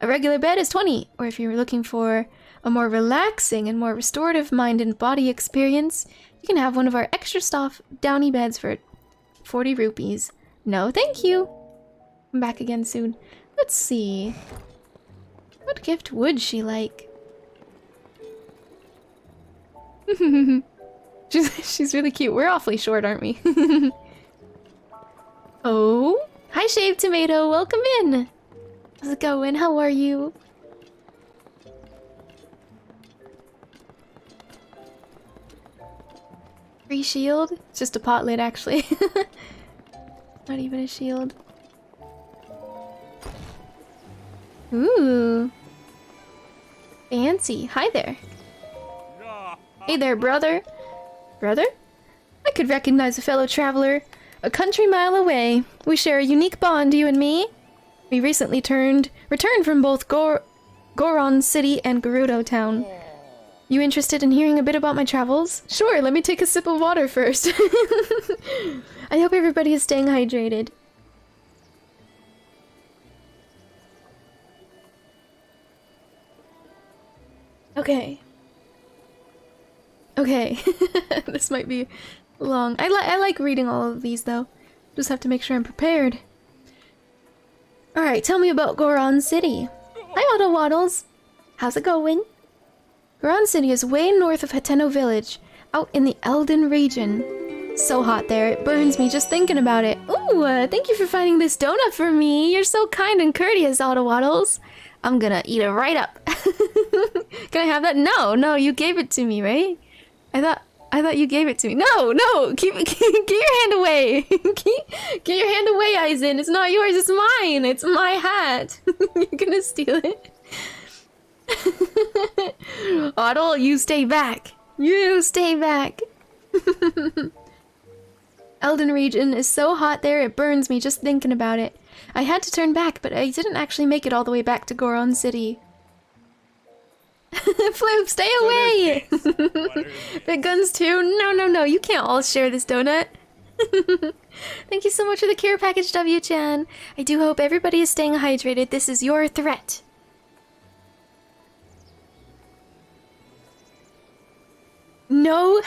A regular bed is 20, or if you're looking for a more relaxing and more restorative mind and body experience, you can have one of our extra soft downy beds for 40 rupees. No, thank you. I'm back again soon. Let's see. What gift would she like? she's really cute. We're awfully short, aren't we? Oh, hi 𝚱𝚘𝚗𝚜𝚒𝚗𝚝, welcome in. How's it going? How are you? Free shield? It's just a pot lid, actually. Not even a shield. Ooh. Fancy. Hi there. Hey there, brother. Brother? I could recognize a fellow traveler a country mile away. We share a unique bond, you and me. We recently returned from both Goron City and Gerudo Town. You interested in hearing a bit about my travels? Sure, let me take a sip of water first. I hope everybody is staying hydrated. Okay. Okay. This might be long. I like reading all of these, though. Just have to make sure I'm prepared. Alright, tell me about Goron City. Hi, Auto Waddles. How's it going? Goron City is way north of Hateno Village, out in the Elden region. So hot there, it burns me just thinking about it. Ooh, thank you for finding this donut for me. You're so kind and courteous, Auto Waddles. I'm gonna eat it right up. Can I have that? No, you gave it to me, right? I thought you gave it to me. No, get your hand away. Get your hand away, Aizen. It's not yours, it's mine. It's my hat. You're gonna steal it. Otto, you stay back. You stay back. Elden region is so hot there, it burns me just thinking about it. I had to turn back, but I didn't actually make it all the way back to Goron City. Floop, stay away! Big guns too? No, you can't all share this donut. Thank you so much for the care package, W-chan. I do hope everybody is staying hydrated. This is your threat. No.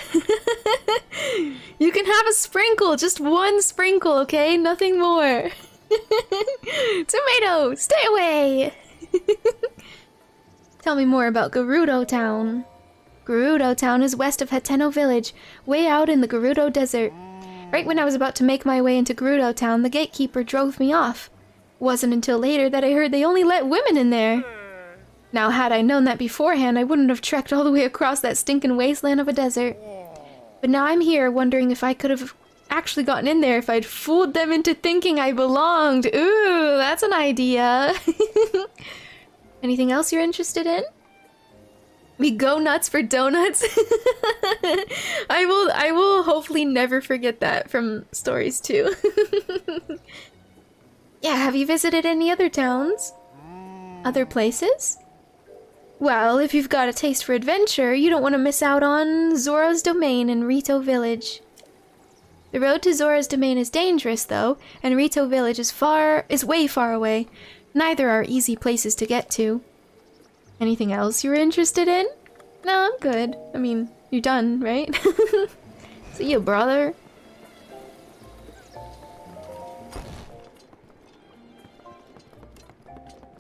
You can have a sprinkle, just one sprinkle, okay? Nothing more. Tomato, stay away! Tell me more about Gerudo Town. Gerudo Town is west of Hateno Village, way out in the Gerudo Desert. Right when I was about to make my way into Gerudo Town, the gatekeeper drove me off. Wasn't until later that I heard they only let women in there. Now, had I known that beforehand, I wouldn't have trekked all the way across that stinking wasteland of a desert. But now I'm here, wondering if I could have actually gotten in there if I'd fooled them into thinking I belonged. Ooh, that's an idea. Anything else you're interested in? We go nuts for donuts? I will hopefully never forget that from stories too. Yeah, have you visited any other towns? Other places? Well, if you've got a taste for adventure, you don't want to miss out on Zora's Domain in Rito Village. The road to Zora's Domain is dangerous, though, and Rito Village is way far away. Neither are easy places to get to. Anything else you were interested in? No, I'm good. I mean, you're done, right? See you, brother.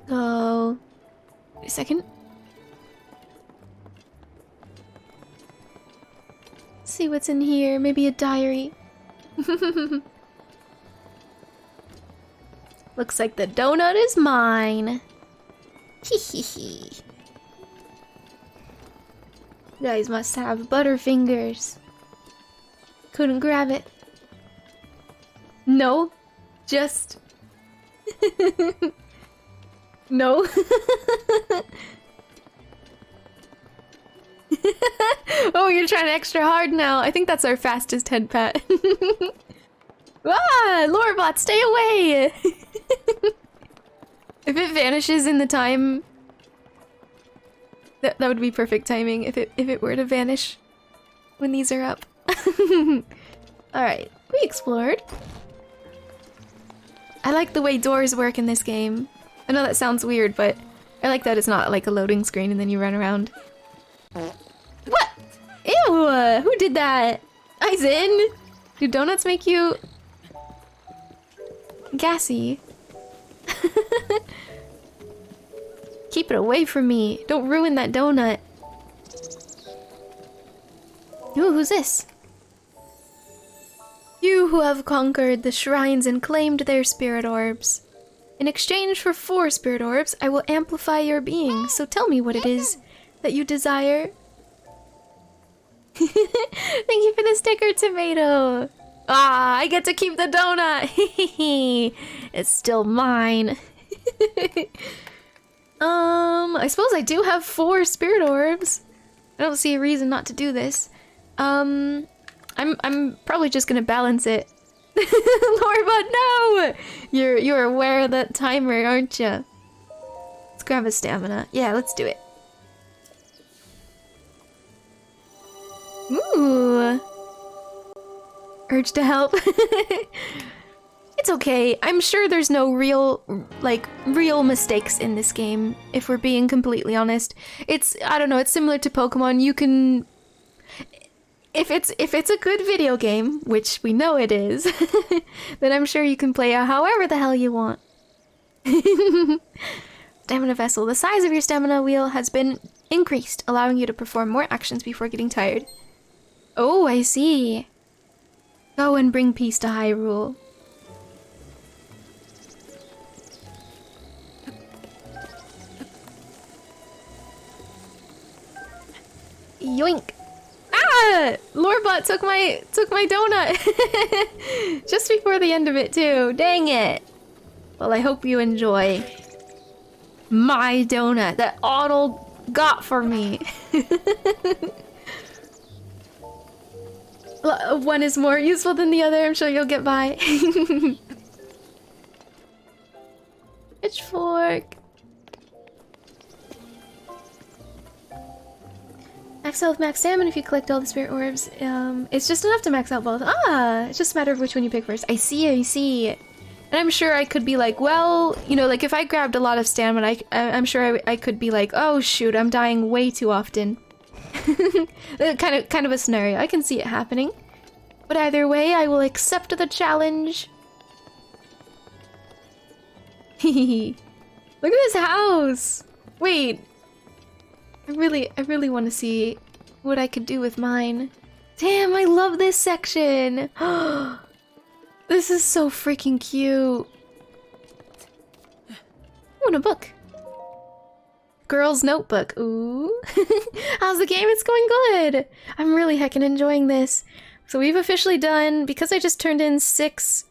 So... wait a second. Let's see what's in here. Maybe a diary. Looks like the donut is mine. Hehehe. You guys must have butterfingers. Couldn't grab it. No. Just... no. Oh, you're trying extra hard now. I think that's our fastest head pat. Ah, Lorebot, stay away! If it vanishes in the time, that would be perfect timing. If it were to vanish when these are up. All right, we explored. I like the way doors work in this game. I know that sounds weird, but I like that it's not like a loading screen and then you run around. What? Ew! Who did that? Aizen! Do donuts make you... gassy? Keep it away from me. Don't ruin that donut. Ooh, who's this? You who have conquered the shrines and claimed their spirit orbs. In exchange for 4 spirit orbs, I will amplify your being. So tell me what it is that you desire. Thank you for the sticker, tomato. Ah, I get to keep the donut. It's still mine. I suppose I do have 4 spirit orbs. I don't see a reason not to do this. I'm probably just gonna balance it. Lorba, no! You're aware of that timer, aren't you? Let's grab a stamina. Yeah, let's do it. Ooh. Urge to help. It's okay. I'm sure there's no real mistakes in this game, if we're being completely honest. I don't know, it's similar to Pokemon. You can... If it's a good video game, which we know it is, then I'm sure you can play it however the hell you want. Stamina vessel. The size of your stamina wheel has been increased, allowing you to perform more actions before getting tired. Oh, I see. Go and bring peace to Hyrule. Yoink! Ah! Lorebot took my donut just before the end of it too. Dang it! Well, I hope you enjoy my donut that Otto got for me. One is more useful than the other. I'm sure you'll get by. Pitchfork. Max health, max salmon if you collect all the spirit orbs. It's just enough to max out both. Ah, it's just a matter of which one you pick first. I see, I see. And I'm sure I could be like, well, you know, like if I grabbed a lot of stamina, I'm sure I could be like, oh shoot, I'm dying way too often. kind of a scenario. I can see it happening. But either way, I will accept the challenge. Look at this house. Wait. I really want to see what I could do with mine. Damn, I love this section. This is so freaking cute. Ooh, and a book. Girl's notebook. Ooh. How's the game? It's going good. I'm really heckin' enjoying this. So we've officially done, because I just turned in 6,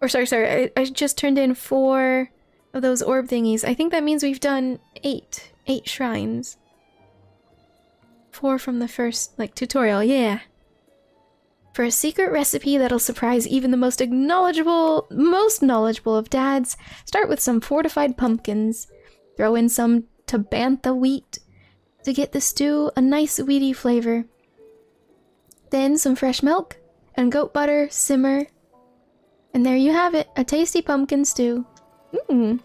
or sorry, I just turned in 4 of those orb thingies. I think that means we've done 8 shrines. 4 from the first, like, tutorial, yeah. For a secret recipe that'll surprise even the most knowledgeable of dads, start with some fortified pumpkins. Throw in some 𝚃𝚌𝚒𝚗𝚝 wheat to get the stew a nice weedy flavor. Then some fresh milk and goat butter simmer. And there you have it, a tasty pumpkin stew. That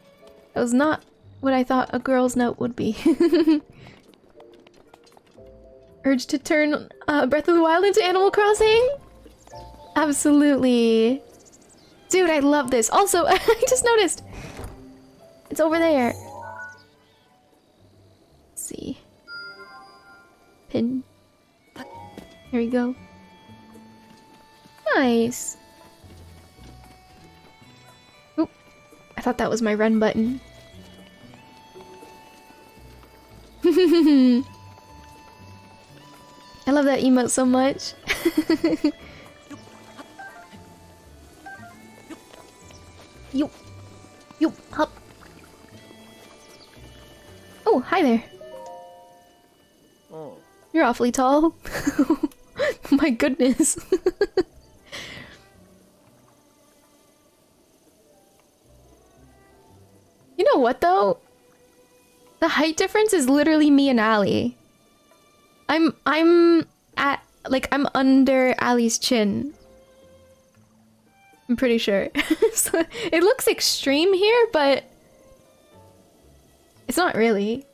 was not what I thought a girl's note would be. Urge to turn Breath of the Wild into Animal Crossing? Absolutely. Dude, I love this. Also, I just noticed. It's over there. Let's see. Pin. Here we go. Nice. Oop. I thought that was my run button. I love that emote so much. Yo, hop. Oh, hi there. Oh. You're awfully tall. My goodness. You know what though? The height difference is literally me and Allie. I'm under Allie's chin. I'm pretty sure. So, it looks extreme here, but It's not really.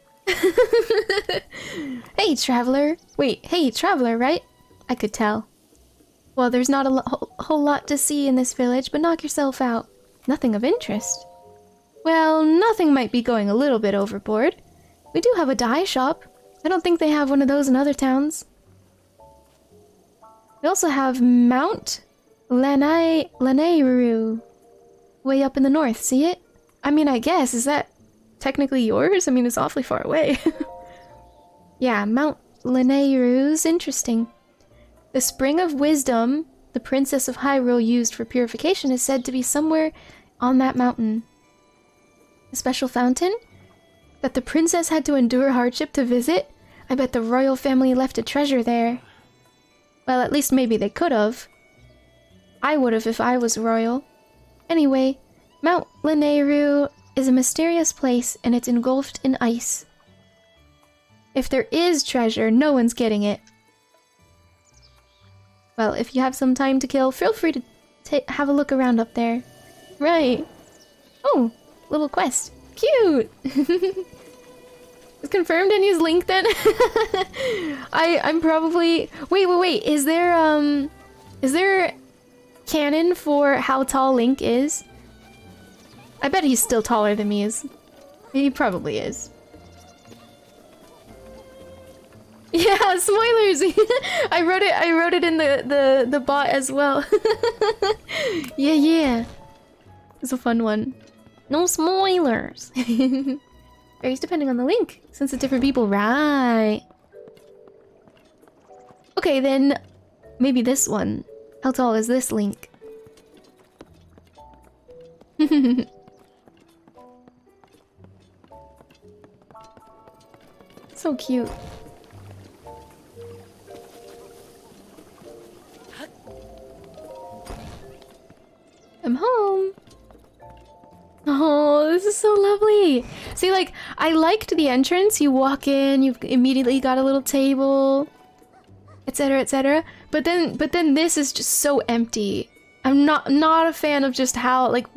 Hey, traveler. Wait, hey, traveler, right? I could tell. Well, there's not a whole lot to see in this village, but knock yourself out. Nothing of interest. Well, nothing might be going a little bit overboard. We do have a dye shop. I don't think they have one of those in other towns. We also have Mount 𝚱𝚞𝚒𝚗𝚎𝚜𝚒. Way up in the north, see it? I mean, I guess, is that technically yours? I mean, it's awfully far away. Yeah, Mount 𝚱𝚜𝚒𝚒𝚗𝚎's interesting. The Spring of Wisdom the Princess of Hyrule used for purification is said to be somewhere on that mountain. A special fountain that the princess had to endure hardship to visit? I bet the royal family left a treasure there. Well, at least maybe they could have. I would have if I was royal. Anyway, Mount 𝚱𝚜𝚒𝚒𝚗𝚎 is a mysterious place and it's engulfed in ice. If there is treasure, no one's getting it. Well, if you have some time to kill, feel free to have a look around up there. Right. Oh, little quest. Cute! It's confirmed Enya's Link then? I'm probably... Wait. Is there canon for how tall Link is? I bet he's still taller than me is. He probably is. Yeah, spoilers! I wrote it in the bot as well. Yeah. It's a fun one. No spoilers! Varies depending on the link, since it's different people. Right. Okay, then maybe this one. How tall is this link? So cute. I'm home. Oh, this is so lovely. See, like, I liked the entrance. You walk in, you've immediately got a little table, etc., etc. But then this is just so empty. I'm not a fan of just how, like,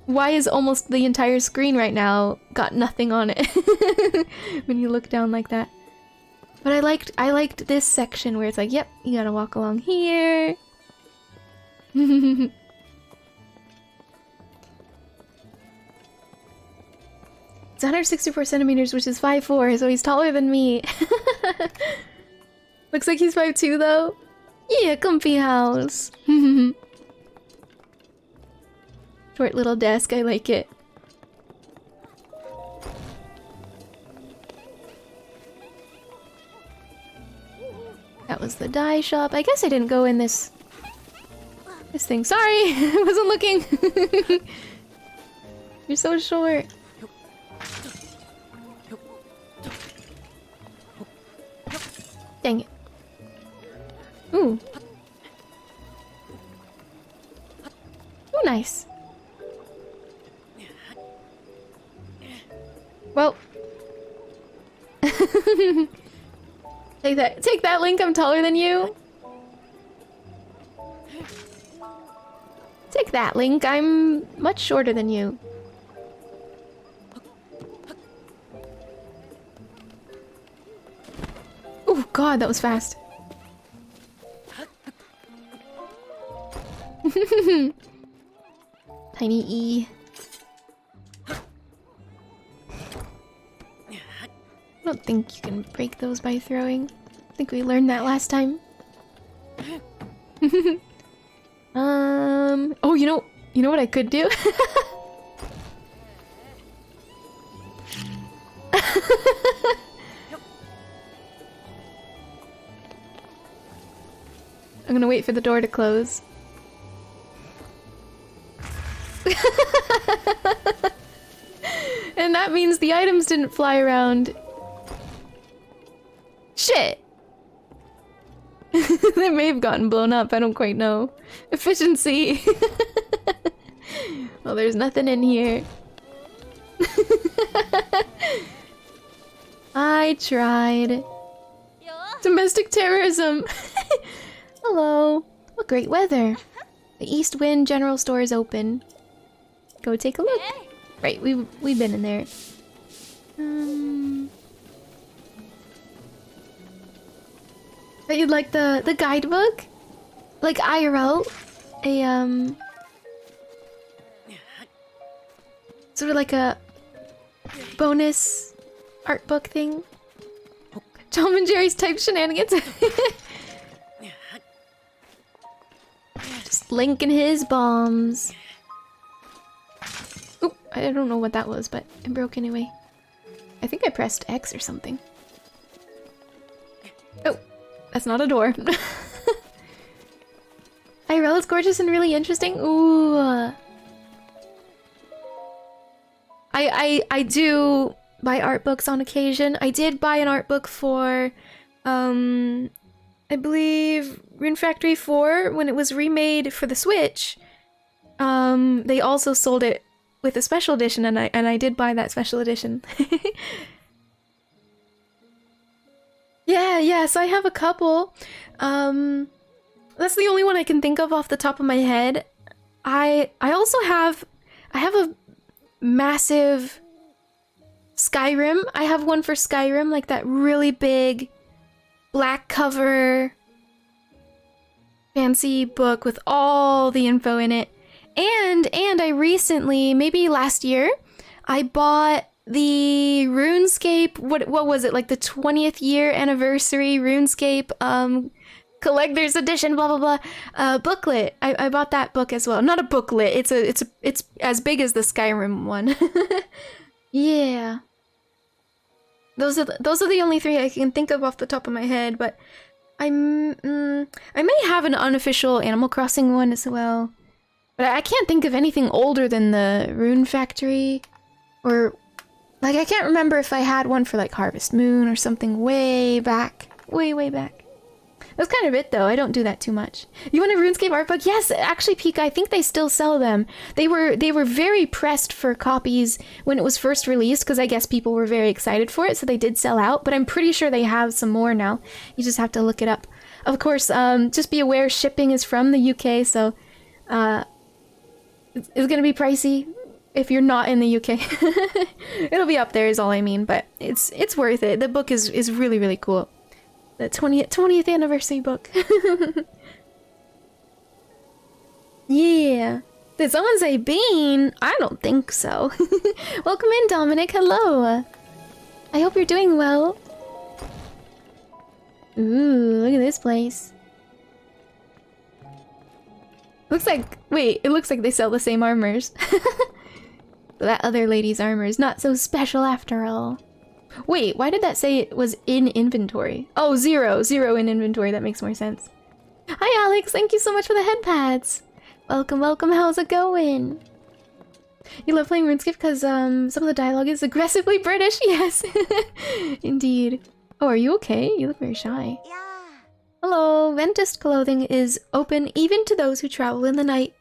why is almost the entire screen right now got nothing on it when you look down like that. But I liked this section where it's like, yep, you gotta walk along here. It's 164 centimeters, which is 5'4", so he's taller than me. Looks like he's 5'2", though. Yeah, comfy house. Short little desk, I like it. That was the dye shop. I guess I didn't go in this thing. Sorry, I wasn't looking. You're so short. Dang it. Ooh. Oh, nice. Well. Take that, Link, I'm taller than you. Take that, Link, I'm much shorter than you. Oh god, that was fast. Tiny E. I don't think you can break those by throwing. I think we learned that last time. Oh, you know what I could do? I'm gonna wait for the door to close. And that means the items didn't fly around. Shit! They may have gotten blown up, I don't quite know. Efficiency! Well, there's nothing in here. I tried. Domestic terrorism! Hello. What great weather. The East Wind General Store is open. Go take a look. Right, we've been in there. But you'd like the guidebook? Like IRL? A sort of like a bonus art book thing? Tom and Jerry's type shenanigans. Just linking his bombs. Oop, I don't know what that was, but it broke anyway. I think I pressed X or something. Oh, that's not a door. IRL is gorgeous and really interesting. Ooh. I do buy art books on occasion. I did buy an art book for, I believe Rune Factory 4 when it was remade for the Switch. They also sold it with a special edition, and I did buy that special edition. Yeah, so I have a couple. That's the only one I can think of off the top of my head. I also have a massive Skyrim. I have one for Skyrim, like that really big black cover fancy book with all the info in it. And I recently, maybe last year, I bought the RuneScape, what was it, like the 20th year anniversary RuneScape collector's edition blah blah blah booklet. I bought that book as well. Not a booklet, it's as big as the Skyrim one. Yeah. Those are the only three I can think of off the top of my head, but I may have an unofficial Animal Crossing one as well. But I can't think of anything older than the Rune Factory, or like I can't remember if I had one for like Harvest Moon or something way back, way back. That's kind of it though. I don't do that too much. You want a RuneScape art book? Yes, actually, Pika, I think they still sell them. They were very pressed for copies when it was first released because I guess people were very excited for it, so they did sell out. But I'm pretty sure they have some more now. You just have to look it up. Of course, just be aware shipping is from the UK, so it's gonna be pricey if you're not in the UK. It'll be up there is all I mean, but it's worth it. The book is really cool. The 20th anniversary book. Yeah. Did someone say bean? I don't think so. Welcome in, Dominic. Hello. I hope you're doing well. Ooh, look at this place. Looks like... Wait, it looks like they sell the same armors. That other lady's armor is not so special after all. Wait, why did that say it was in inventory? Oh, zero in inventory. That makes more sense. Hi, Alex. Thank you so much for the head pads. Welcome. How's it going? You love playing RuneScape because some of the dialogue is aggressively British. Yes, indeed. Oh, are you okay? You look very shy. Yeah. Hello. Ventist clothing is open even to those who travel in the night.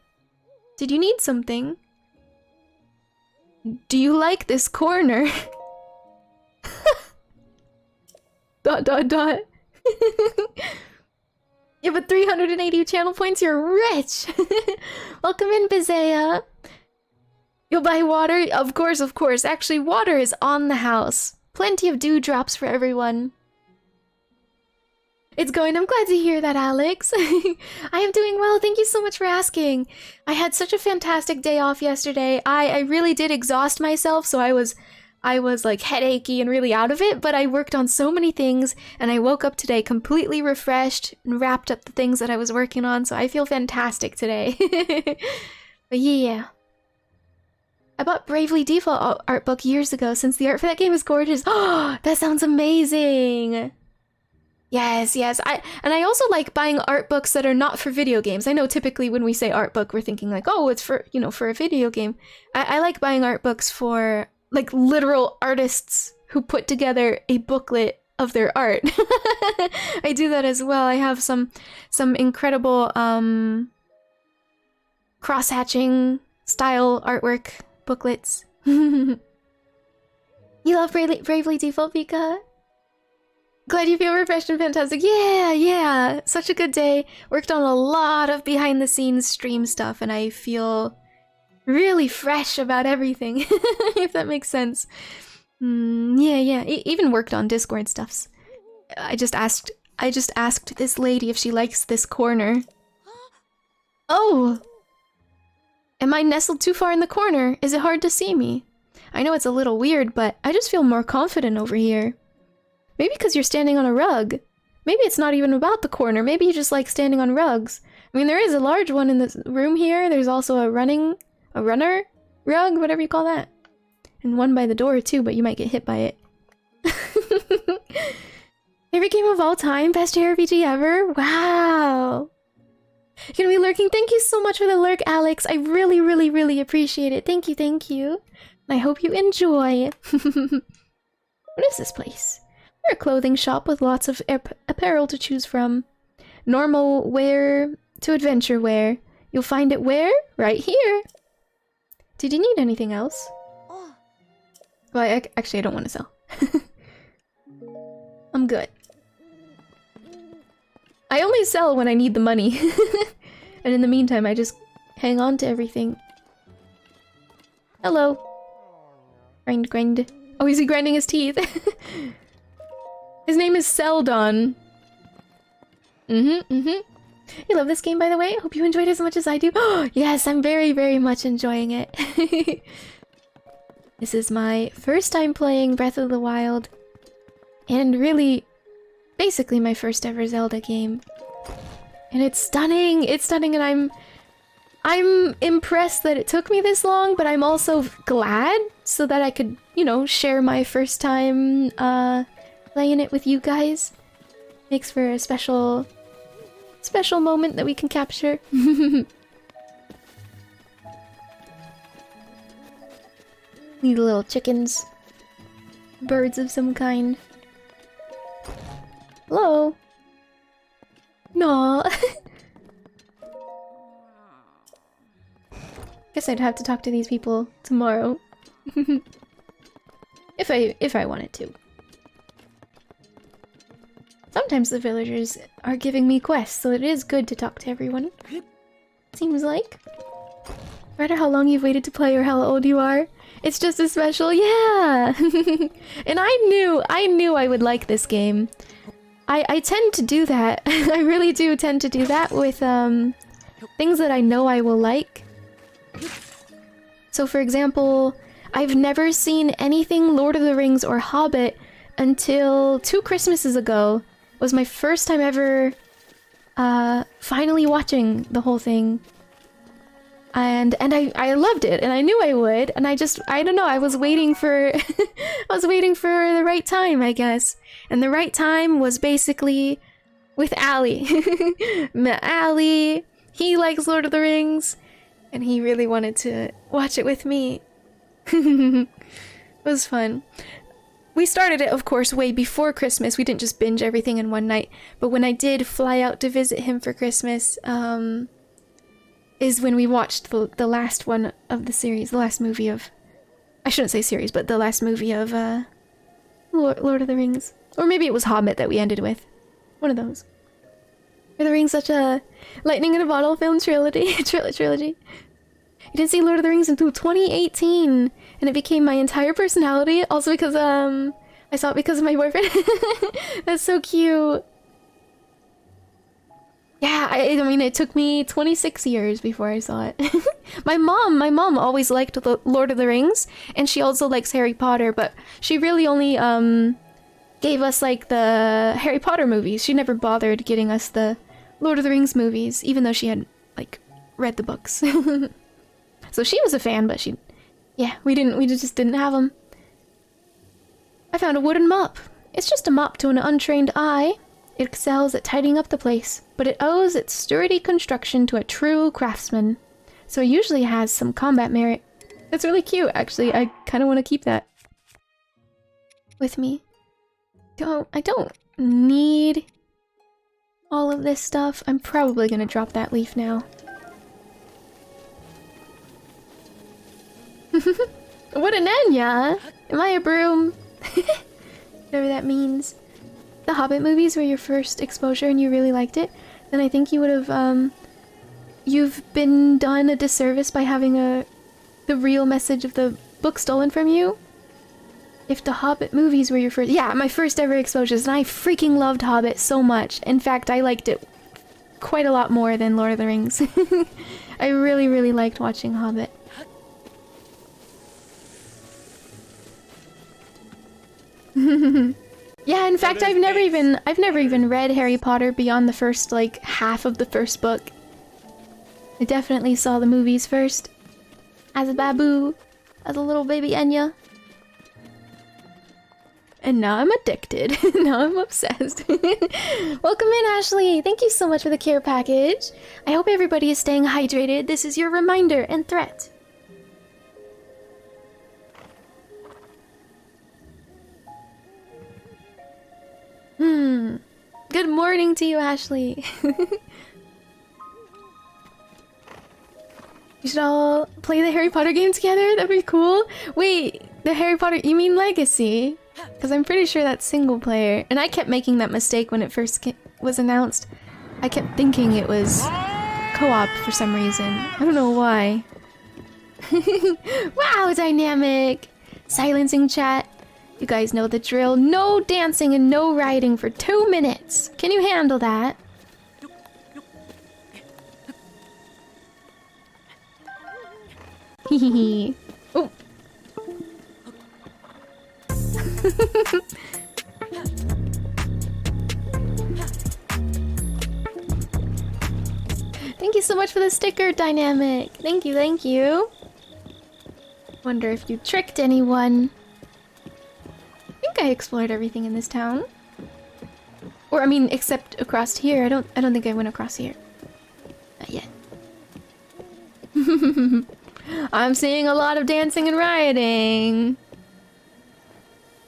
Did you need something? Do you like this corner? ... Yeah, but 380 channel points, you're rich! Welcome in, Bizea! You'll buy water? Of course. Actually, water is on the house. Plenty of dewdrops for everyone. It's going. I'm glad to hear that, Alex. I am doing well. Thank you so much for asking. I had such a fantastic day off yesterday. I really did exhaust myself, so I was like headachy and really out of it, but I worked on so many things and I woke up today completely refreshed and wrapped up the things that I was working on, so I feel fantastic today. But yeah. I bought Bravely Default art book years ago since the art for that game is gorgeous. Oh, that sounds amazing. Yes. I also like buying art books that are not for video games. I know typically when we say art book, we're thinking like, oh, it's for, for a video game. I like buying art books for like literal artists who put together a booklet of their art. I do that as well. I have some incredible cross-hatching style artwork booklets. You love Bravely Default, Vika? Glad you feel refreshed and fantastic. Yeah. Such a good day. Worked on a lot of behind-the-scenes stream stuff, and I feel really fresh about everything, if that makes sense. Yeah. Even worked on Discord stuffs. I just asked this lady if she likes this corner. Oh! Am I nestled too far in the corner? Is it hard to see me? I know it's a little weird, but I just feel more confident over here. Maybe because you're standing on a rug. Maybe it's not even about the corner. Maybe you just like standing on rugs. I mean, there is a large one in this room here. There's also a runner rug, whatever you call that. And one by the door too, but you might get hit by it. Favorite game of all time? Best JRPG ever? Wow! You're gonna be lurking? Thank you so much for the lurk, Alex. I really, really, really appreciate it. Thank you. I hope you enjoy. What is this place? We're a clothing shop with lots of apparel to choose from. Normal wear to adventure wear. You'll find it where? Right here. Did you need anything else? Well, actually, I don't want to sell. I'm good. I only sell when I need the money. And in the meantime, I just hang on to everything. Hello. Grind. Oh, is he grinding his teeth? His name is 𝚘𝚗𝚗𝚝. You love this game, by the way? Hope you enjoyed it as much as I do. Oh, yes, I'm very, very much enjoying it. This is my first time playing Breath of the Wild. And really, basically my first ever Zelda game. And it's stunning! It's stunning, and I'm impressed that it took me this long, but I'm also glad so that I could, you know, share my first time playing it with you guys. Makes for a special moment that we can capture. These little chickens. Birds of some kind. Hello? No. Guess I'd have to talk to these people tomorrow. if I wanted to. Sometimes the villagers are giving me quests, so it is good to talk to everyone. Seems like. No matter how long you've waited to play or how old you are, it's just as special, yeah! And I knew I would like this game. I tend to do that. I really do tend to do that with things that I know I will like. So for example, I've never seen anything Lord of the Rings or Hobbit until 2 Christmases ago. It was my first time ever finally watching the whole thing. And I loved it, and I knew I would, and I don't know, I was waiting for I was waiting for the right time, I guess. And the right time was basically with Ali. Met Ali, he likes Lord of the Rings, and he really wanted to watch it with me. It was fun. We started it, of course, way before Christmas. We didn't just binge everything in one night, but when I did fly out to visit him for Christmas, is when we watched the last one of the series, the last movie of... I shouldn't say series, but the last movie of Lord of the Rings. Or maybe it was Hobbit that we ended with. One of those. Lord of the Rings, such a lightning in a bottle film trilogy. Trilogy. I didn't see Lord of the Rings until 2018, and it became my entire personality. Also because I saw it because of my boyfriend. That's so cute. Yeah, I mean, it took me 26 years before I saw it. My mom always liked the Lord of the Rings, and she also likes Harry Potter, but she really only gave us like the Harry Potter movies. She never bothered getting us the Lord of the Rings movies, even though she had like read the books. So she was a fan, but we just didn't have them. I found a wooden mop. It's just a mop to an untrained eye. It excels at tidying up the place, but it owes its sturdy construction to a true craftsman. So it usually has some combat merit. That's really cute, actually. I kind of want to keep that with me. I don't need all of this stuff. I'm probably gonna drop that leaf now. What an Enya! Am I a broom? Whatever that means. The Hobbit movies were your first exposure and you really liked it, then I think you would have, you've been done a disservice by having a the real message of the book stolen from you? If the Hobbit movies were your first— yeah, my first ever exposures, and I freaking loved Hobbit so much. In fact, I liked it quite a lot more than Lord of the Rings. I really, really liked watching Hobbit. Yeah, in fact, I've never even read Harry Potter beyond the first, like, half of the first book. I definitely saw the movies first. As a baboo. As a little baby Enya. And now I'm addicted. Now I'm obsessed. Welcome in, Ashley! Thank you so much for the care package. I hope everybody is staying hydrated. This is your reminder and threat. Good morning to you, Ashley. You should all play the Harry Potter game together? That'd be cool. Wait, the Harry Potter— you mean Legacy? Because I'm pretty sure that's single player. And I kept making that mistake when it first was announced. I kept thinking it was co-op for some reason. I don't know why. Wow, dynamic! Silencing chat. You guys know the drill. No dancing and no writing for 2 minutes. Can you handle that? Hehehe. Oh. Thank you so much for the sticker, Dynamic. Thank you, thank you. Wonder if you tricked anyone. I think I explored everything in this town. Or I mean, except across here. I don't think I went across here. Not yet. I'm seeing a lot of dancing and rioting.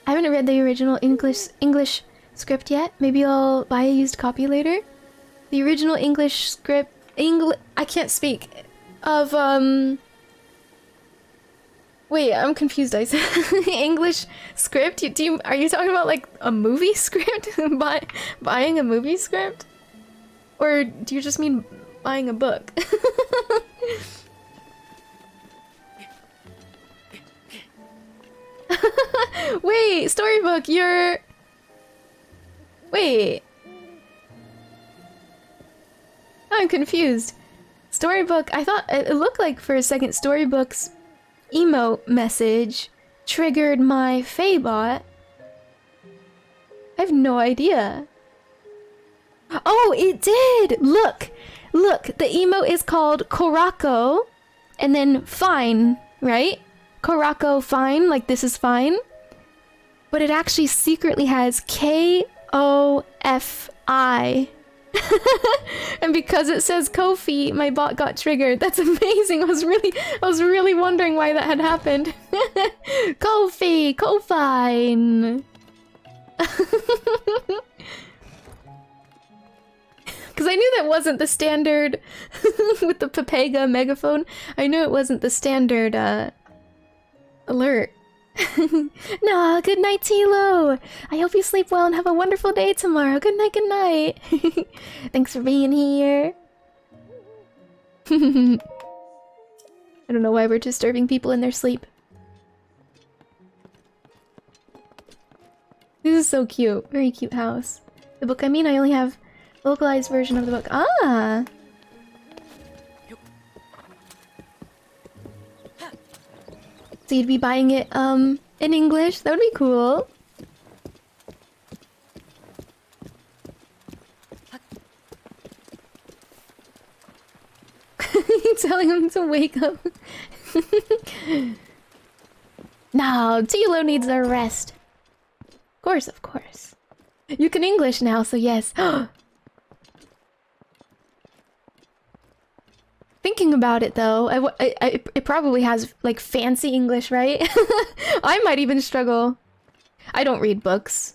I haven't read the original English script yet. Maybe I'll buy a used copy later. The original English script— I can't speak. Of, wait, I'm confused. I said English script? Are you talking about, like, a movie script? Buying a movie script? Or do you just mean buying a book? Wait, storybook, you're— wait. I'm confused. Storybook, I thought— it looked like for a second Storybook's emote message triggered my Faebot. I have no idea. Oh, it did! Look! Look, the emote is called Korako, and then fine, right? Korako fine, like this is fine. But it actually secretly has K-O-F-I. And because it says Kofi, my bot got triggered. That's amazing. I was really wondering why that had happened. Kofi, Kofine. Because I knew that wasn't the standard with the Pepega megaphone. I knew it wasn't the standard alert. Nah, good night, Tilo. I hope you sleep well and have a wonderful day tomorrow. Good night, good night. Thanks for being here. I don't know why we're disturbing people in their sleep. This is so cute. Very cute house. The book, I mean, I only have localized version of the book. Ah! So you'd be buying it, in English? That would be cool. Telling him to wake up. No, Tilo needs a rest. Of course, of course. You can English now, so yes. Thinking about it though, it probably has like fancy English, right? I might even struggle. I don't read books,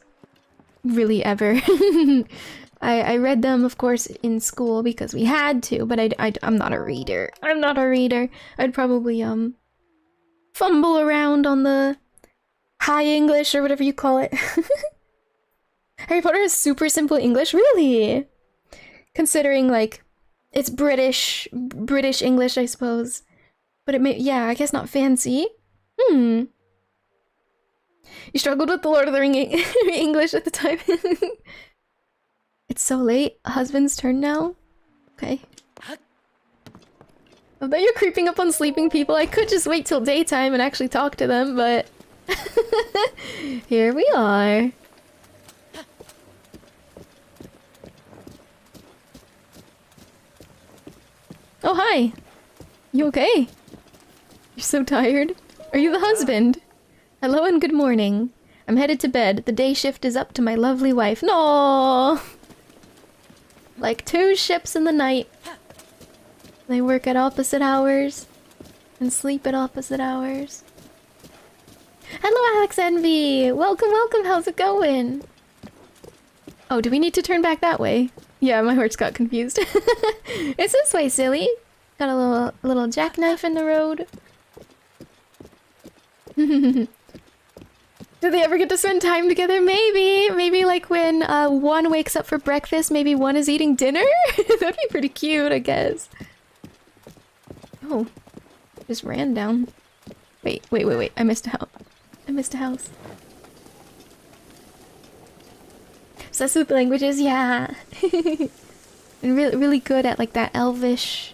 really ever. I read them, of course, in school because we had to, but I'm not a reader. I'm not a reader. I'd probably fumble around on the high English or whatever you call it. Harry Potter is super simple English, really. Considering like it's British English, I suppose. But it may, yeah, I guess not fancy. Hmm. You struggled with the Lord of the Ring English at the time. It's so late. Husband's turn now? Okay. I thought you're creeping up on sleeping people. I could just wait till daytime and actually talk to them, but... Here we are. Oh, hi. You okay? You're so tired. Are you the husband? Hello and good morning. I'm headed to bed. The day shift is up to my lovely wife. No. Like 2 ships in the night. They work at opposite hours and sleep at opposite hours. Hello, Alex Envy. Welcome, welcome. How's it going? Oh, do we need to turn back that way? Yeah, my horse got confused. It's this way, silly. Got a little jackknife in the road. Do they ever get to spend time together? Maybe. Maybe like when one wakes up for breakfast, maybe one is eating dinner? That'd be pretty cute, I guess. Oh. Just ran down. Wait. I missed a house. I missed a house. Obsessed with languages? Yeah. And really good at like that elvish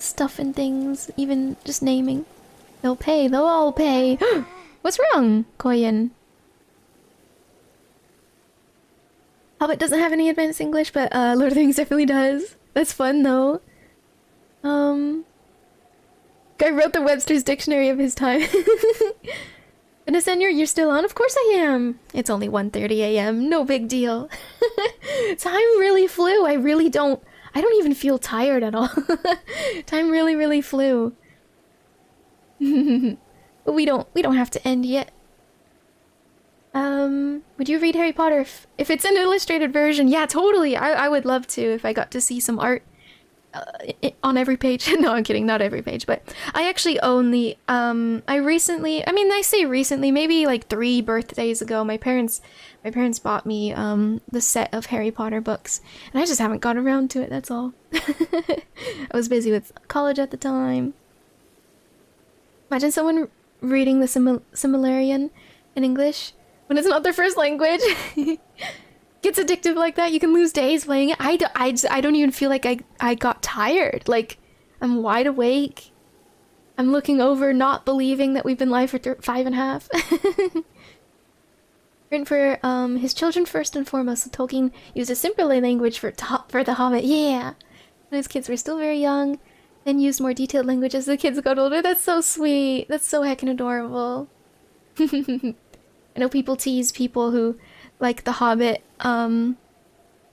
stuff and things. Even just naming. They'll pay. They'll all pay. What's wrong, Koyan? Hobbit doesn't have any advanced English, but Lord of the Rings definitely does. That's fun, though. Guy wrote the Webster's Dictionary of his time. And Enya, you're still on? Of course I am! It's only 1:30 a.m. No big deal. Time really flew. I don't even feel tired at all. Time really flew. But we don't have to end yet. Would you read Harry Potter if it's an illustrated version? Yeah, totally. I would love to if I got to see some art on every page. No, I'm kidding, not every page, but I actually own the I say recently, maybe like 3 birthdays ago, my parents bought me the set of Harry Potter books, and I just haven't got around to it, that's all. I was busy with college at the time. Imagine someone reading the 𝚘𝚘𝚗𝚒𝚗 in English when it's not their first language. Gets addictive like that. You can lose days playing it. I don't even feel like I got tired. Like, I'm wide awake. I'm looking over, not believing that we've been live for 5.5. Written for his children first and foremost. So Tolkien used a simpler language for the Hobbit. Yeah. When his kids were still very young. Then used more detailed language as the kids got older. That's so sweet. That's so heckin' adorable. I know people tease people who like The Hobbit,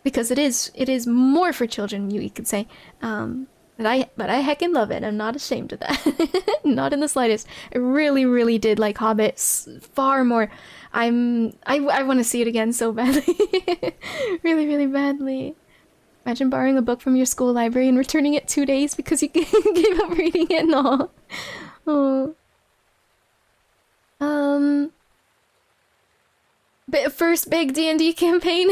because it is more for children, you could say. But I heckin' love it. I'm not ashamed of that. Not in the slightest. I really did like Hobbit far more. I want to see it again so badly. really badly. Imagine borrowing a book from your school library and returning it 2 days because you gave up reading it and all. Oh. First big D&D campaign.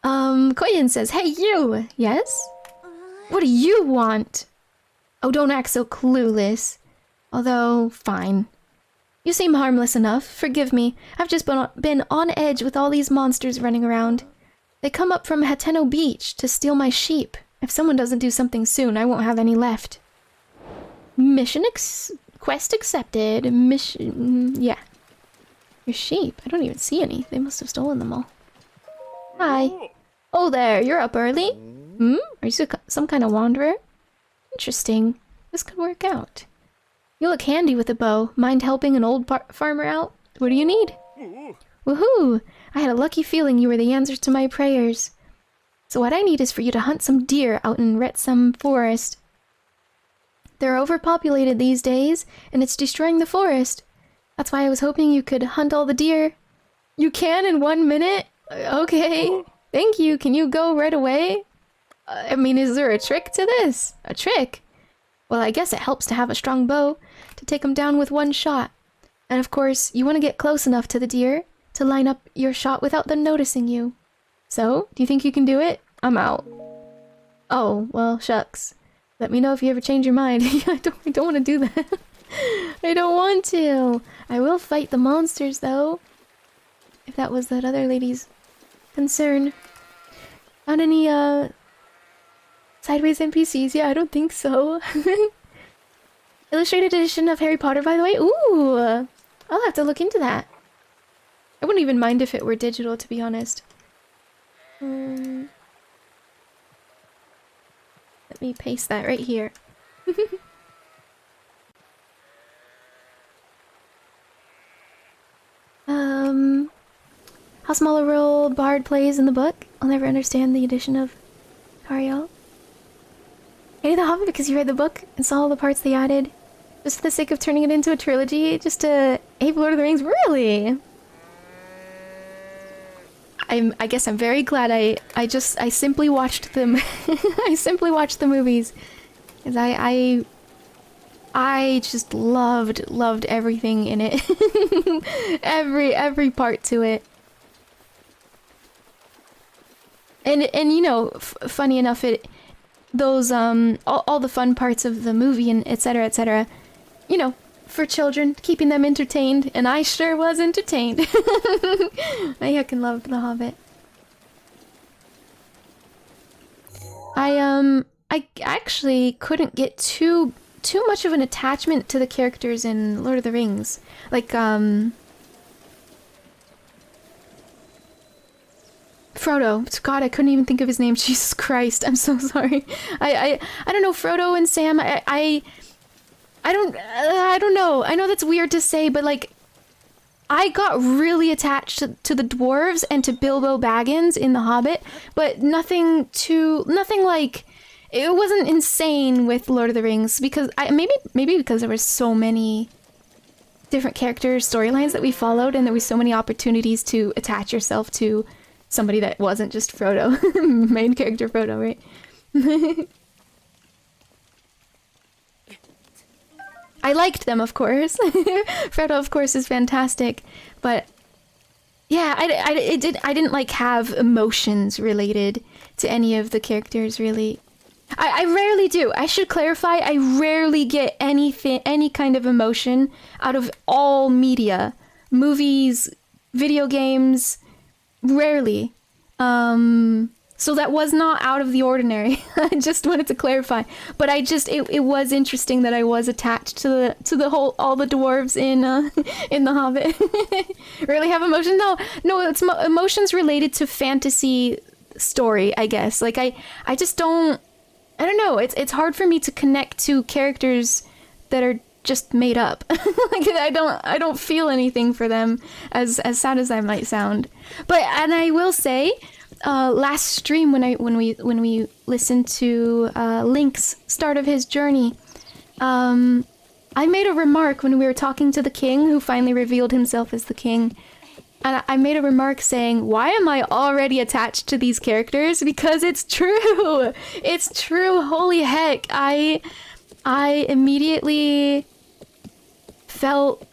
Koyan says, "Hey you! Yes? What do you want? Oh, don't act so clueless. Although, fine. You seem harmless enough. Forgive me. I've just been on edge with all these monsters running around. They come up from Hateno Beach to steal my sheep. If someone doesn't do something soon, I won't have any left." Quest accepted. Yeah. Your sheep? I don't even see any. They must have stolen them all. Hi. Oh there, you're up early? Are you some kind of wanderer? Interesting. This could work out. You look handy with a bow. Mind helping an old farmer out? What do you need? Woohoo! I had a lucky feeling you were the answer to my prayers. So what I need is for you to hunt some deer out in Retsum Forest. They're overpopulated these days, and it's destroying the forest. That's why I was hoping you could hunt all the deer. You can in 1 minute? Okay. Thank you. Can you go right away? I mean, is there a trick to this? A trick? Well, I guess it helps to have a strong bow to take them down with one shot. And of course, you want to get close enough to the deer to line up your shot without them noticing you. So, do you think you can do it? I'm out. Oh, well, shucks. Let me know if you ever change your mind. I don't want to do that. I don't want to. I will fight the monsters though. If that was that other lady's concern. Found any sideways NPCs? Yeah, I don't think so. Illustrated edition of Harry Potter, by the way. Ooh, I'll have to look into that. I wouldn't even mind if it were digital, to be honest. Let me paste that right here. How small a role Bard plays in the book? I'll never understand the addition of Ariel. Hated The Hobbit because you read the book and saw all the parts they added. Just for the sake of turning it into a trilogy? Just to hate Lord of the Rings? Really? I guess I'm very glad I simply watched them. I simply watched the movies. Because I just loved everything in it. every part to it. And you know, funny enough, those all the fun parts of the movie and etc, you know, for children, keeping them entertained, and I sure was entertained. I heckin' loved The Hobbit. I actually couldn't get too much of an attachment to the characters in Lord of the Rings. Like, Frodo. God, I couldn't even think of his name. Jesus Christ, I'm so sorry. I don't know, Frodo and Sam, I don't know. I know that's weird to say, but like, I got really attached to the dwarves and to Bilbo Baggins in The Hobbit, but nothing like, it wasn't insane with Lord of the Rings, because maybe because there were so many different characters, storylines that we followed, and there were so many opportunities to attach yourself to somebody that wasn't just Frodo. Main character Frodo, right? I liked them, of course. Frodo, of course, is fantastic, but yeah, I didn't like have emotions related to any of the characters, really. I rarely do. I should clarify, I rarely get any kind of emotion out of all media. Movies, video games, rarely. So that was not out of the ordinary. I just wanted to clarify. But it was interesting that I was attached to all the dwarves in The Hobbit. Really have emotion? No, it's emotions related to fantasy story, I guess. Like I just don't, I don't know. It's hard for me to connect to characters that are just made up. Like I don't feel anything for them, as sad as I might sound. But, and I will say, last stream when we listened to Link's start of his journey, I made a remark when we were talking to the king, who finally revealed himself as the king. And I made a remark saying, why am I already attached to these characters? Because it's true! It's true, holy heck. I immediately felt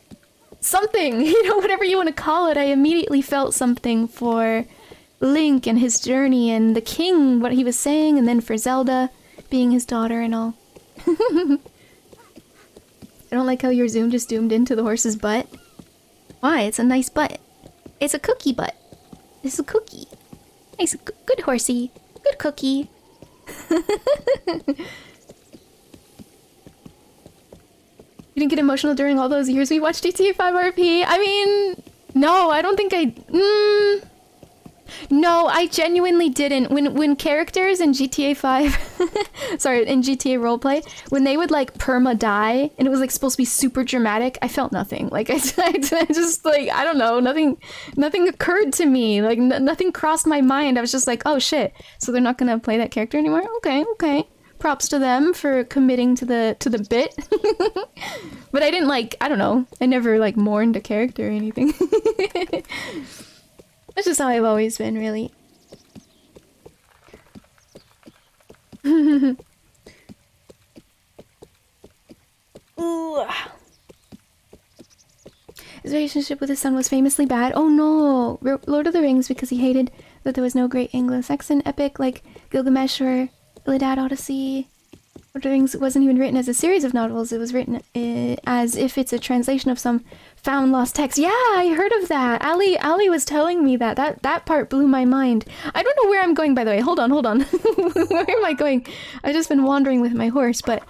something, you know, whatever you want to call it. I immediately felt something for Link and his journey, and the king, what he was saying, and then for Zelda being his daughter and all. I don't like how your zoom just zoomed into the horse's butt. Why? It's a nice butt. It's a cookie butt. It's a cookie. Nice, good horsey. Good cookie. You didn't get emotional during all those years we watched GTA 5 RP? I mean, no, I don't think no, I genuinely didn't. When characters in GTA 5, sorry, in GTA roleplay, when they would like perma die and it was like supposed to be super dramatic, I felt nothing. Like I just like, I don't know, nothing occurred to me. Like nothing crossed my mind. I was just like, oh shit, so they're not gonna play that character anymore? Okay. Props to them for committing to the bit. But I didn't like, I don't know, I never like mourned a character or anything. That's just how I've always been, really. Ooh. His relationship with his son was famously bad. Oh no! Lord of the Rings, because he hated that there was no great Anglo-Saxon epic like Gilgamesh or Iliad Odyssey Lord of the Rings wasn't even written as a series of novels. It was written as if it's a translation of some found lost text. Yeah, I heard of that. Ali was telling me that. That part blew my mind. I don't know where I'm going, by the way. Hold on. Where am I going? I've just been wandering with my horse, but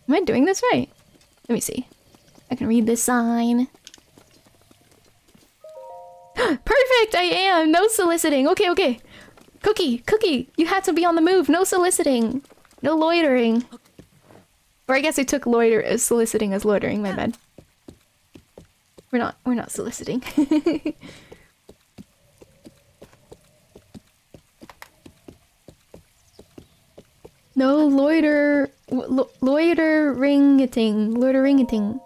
am I doing this right? Let me see. I can read this sign. Perfect, I am. No soliciting. Okay. Cookie, you had to be on the move. No soliciting. No loitering. Or I guess I took soliciting as loitering, my bad. We're not soliciting. No loiteringating.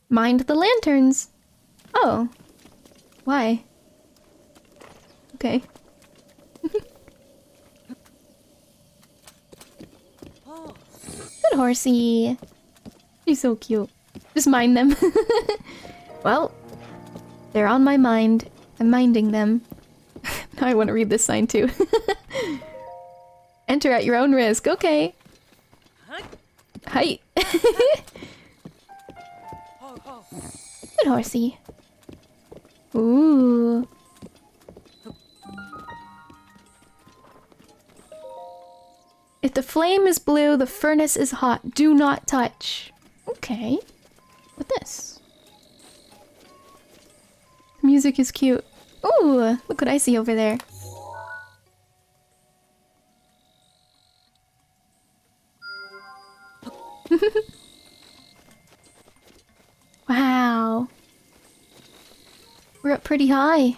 Mind the lanterns. Oh. Why? Okay. Good horsey. He's so cute. Just mind them. Well, they're on my mind. I'm minding them. Now I want to read this sign too. Enter at your own risk. Okay. Hi. Good horsey. Ooh. If the flame is blue, the furnace is hot. Do not touch. Okay. What this? Music is cute. Ooh, look what I see over there. Wow. We're up pretty high.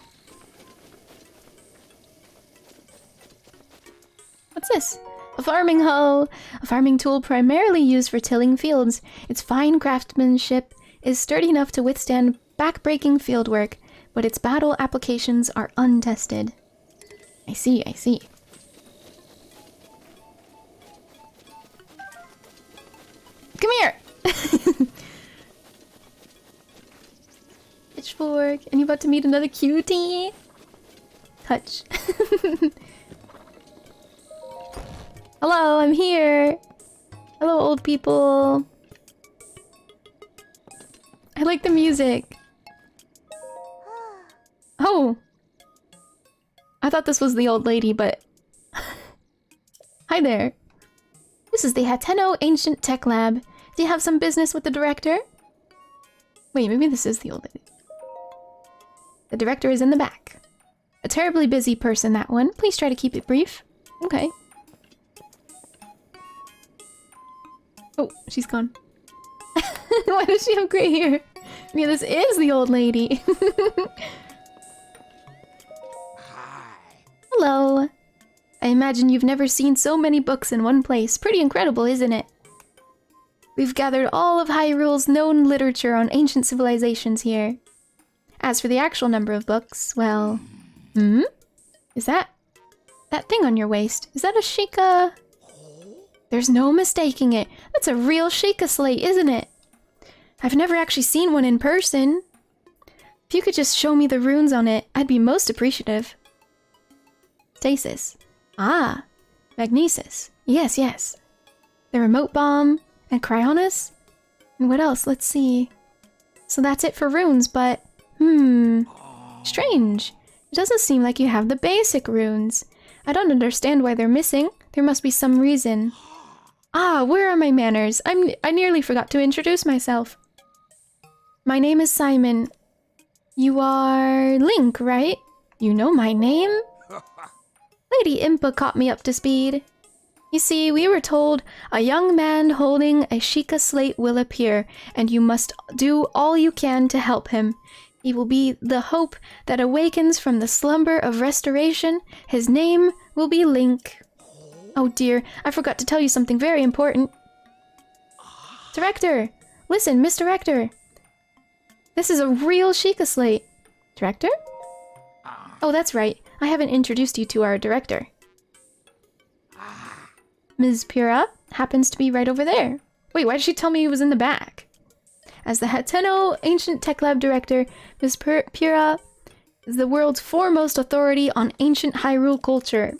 What's this? A farming hoe! A farming tool primarily used for tilling fields. Its fine craftsmanship is sturdy enough to withstand back-breaking fieldwork, but its battle applications are untested. I see. Come here! Pitchfork. And you about to meet another cutie? Touch. Hello, I'm here. Hello, old people. I like the music. Oh. I thought this was the old lady, but... Hi there. This is the 𝚃𝚗𝚒𝚗𝚜 Ancient Tech Lab. Do you have some business with the director? Wait, maybe this is the old lady. The director is in the back. A terribly busy person, that one. Please try to keep it brief. Okay. Oh, she's gone. Why does she have gray hair? Yeah, this is the old lady. Hi. Hello. I imagine you've never seen so many books in one place. Pretty incredible, isn't it? We've gathered all of Hyrule's known literature on ancient civilizations here. As for the actual number of books, well... Is that thing on your waist? Is that a 𝚱𝚘𝚒𝚗𝚒? There's no mistaking it. That's a real 𝚱𝚗𝚒𝚗𝚒 slate, isn't it? I've never actually seen one in person. If you could just show me the runes on it, I'd be most appreciative. Stasis. Ah, magnesis. Yes. The remote bomb, and cryonis? And what else? Let's see. So that's it for runes, but... Strange. It doesn't seem like you have the basic runes. I don't understand why they're missing. There must be some reason. Ah, where are my manners? I nearly forgot to introduce myself. My name is Simon. You are Link, right? You know my name? Lady Impa caught me up to speed. You see, we were told a young man holding a 𝚱𝚗𝚒𝚗𝚒 slate will appear, and you must do all you can to help him. He will be the hope that awakens from the slumber of restoration. His name will be Link. Oh dear, I forgot to tell you something very important. Director! Listen, Miss Director! This is a real 𝚱𝚗𝚒𝚗𝚒 slate. Director? Oh, that's right. I haven't introduced you to our director. Ms. Pura happens to be right over there. Wait, why did she tell me he was in the back? As the 𝚃𝚗𝚒𝚗𝚒 Ancient Tech Lab Director, Ms. Pura is the world's foremost authority on ancient Hyrule culture.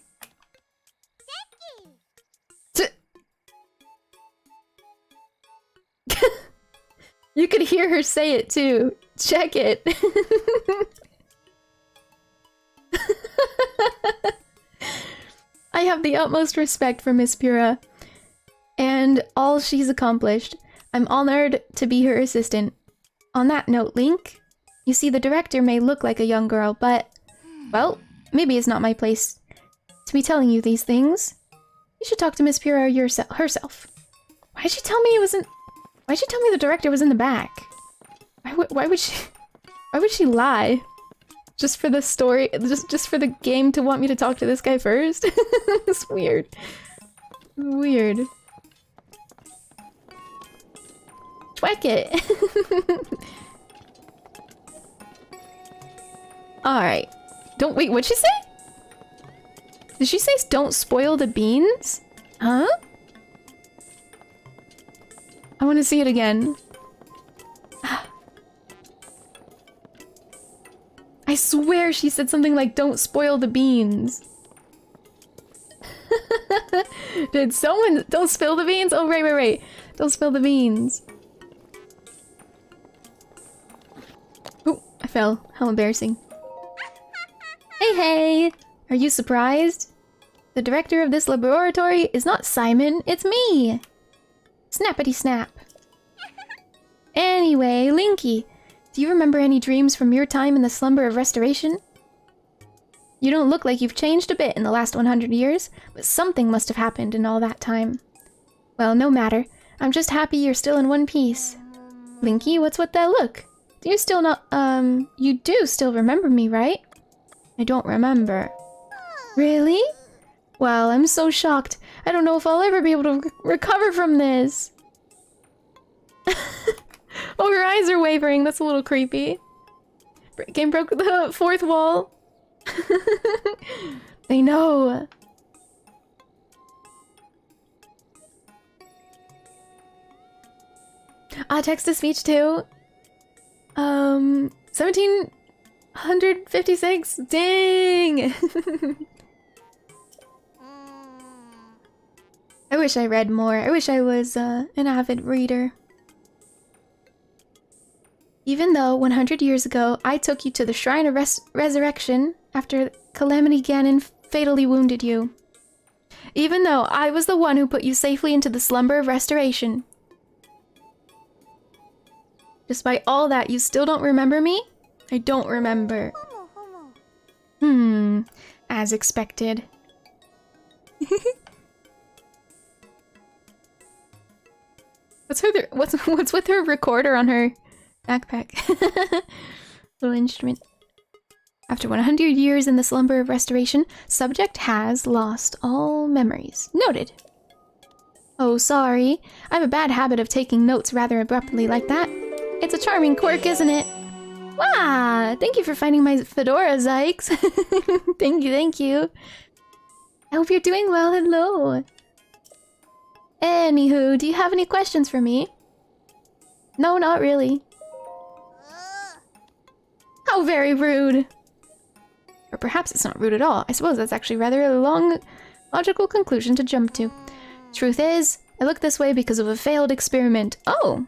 You could hear her say it too. Check it. I have the utmost respect for Miss Pura and all she's accomplished. I'm honored to be her assistant. On that note, Link, you see, the director may look like a young girl, but, well, maybe it's not my place to be telling you these things. You should talk to Miss Pura herself. Why'd she tell me why'd she tell me the director was in the back? Why would she lie? Just for the story, just for the game to want me to talk to this guy first? It's weird. Weird. Twack it. Alright. Wait, what'd she say? Did she say don't spoil the beans? Huh? I want to see it again. I swear she said something like, don't spoil the beans. Did someone... Don't spill the beans? Oh, right. Don't spill the beans. Oh, I fell. How embarrassing. Hey! Are you surprised? The director of this laboratory is not Simon, it's me! Snappity snap. Anyway, Linky, do you remember any dreams from your time in the slumber of restoration? You don't look like you've changed a bit in the last 100 years, but something must have happened in all that time. Well, no matter. I'm just happy you're still in one piece. Linky, what's with that look? Do you still not, you do still remember me, right? I don't remember. Really? Well, I'm so shocked. I don't know if I'll ever be able to recover from this. Oh, her eyes are wavering. That's a little creepy. Game broke the fourth wall. They know. Text-to-speech too. 1756. Dang. I wish I read more. I wish I was an avid reader. Even though 100 years ago I took you to the Shrine of Resurrection after Calamity Ganon fatally wounded you. Even though I was the one who put you safely into the slumber of restoration. Despite all that, you still don't remember me? I don't remember. As expected. What's with her recorder on her backpack? Little instrument. After 100 years in the slumber of restoration, subject has lost all memories. Noted. Oh, sorry. I have a bad habit of taking notes rather abruptly like that. It's a charming quirk, isn't it? Wow! Thank you for finding my fedora, Zykes. Thank you. I hope you're doing well. Hello. Anywho, do you have any questions for me? No, not really. How very rude. Or perhaps it's not rude at all. I suppose that's actually rather a long, logical conclusion to jump to. Truth is, I look this way because of a failed experiment. Oh!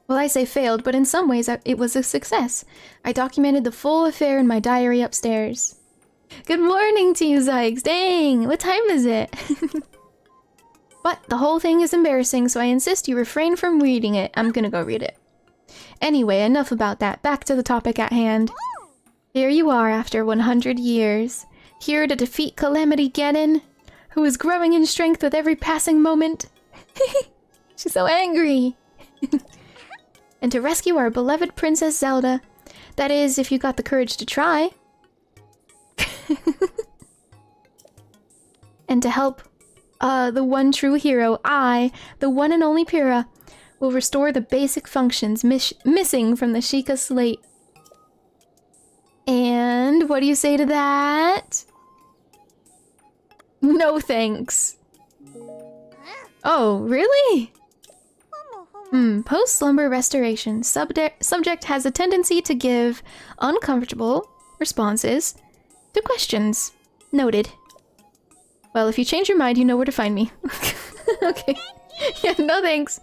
Well, I say failed, but in some ways it was a success. I documented the full affair in my diary upstairs. Good morning to you, Zykes. Dang, what time is it? But the whole thing is embarrassing, so I insist you refrain from reading it. I'm gonna go read it. Anyway, enough about that. Back to the topic at hand. Here you are after 100 years. Here to defeat Calamity Ganon, who is growing in strength with every passing moment. She's so angry. And to rescue our beloved Princess Zelda. That is, if you got the courage to try. And to help the one true hero, I, the one and only Pura, will restore the basic functions missing from the Sheikah slate. And what do you say to that? No thanks. Oh, really? Post-slumber restoration. Subject has a tendency to give uncomfortable responses to questions. Noted. Well, if you change your mind, you know where to find me. Okay. Yeah, no thanks.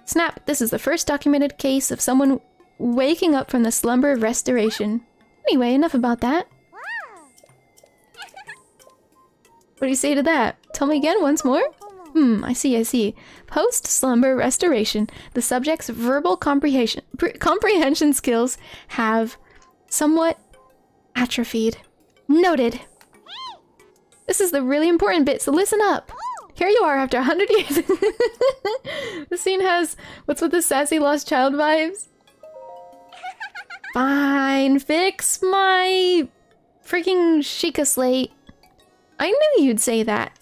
Snap, this is the first documented case of someone waking up from the slumber of restoration. Anyway, enough about that. What do you say to that? Tell me again once more? I see. Post-slumber restoration, the subject's verbal comprehension skills have somewhat atrophied. Noted. This is the really important bit, so listen up. Here you are after 100 years. The scene has what's with the sassy lost child vibes. Fine, fix my freaking Sheikah slate. I knew you'd say that.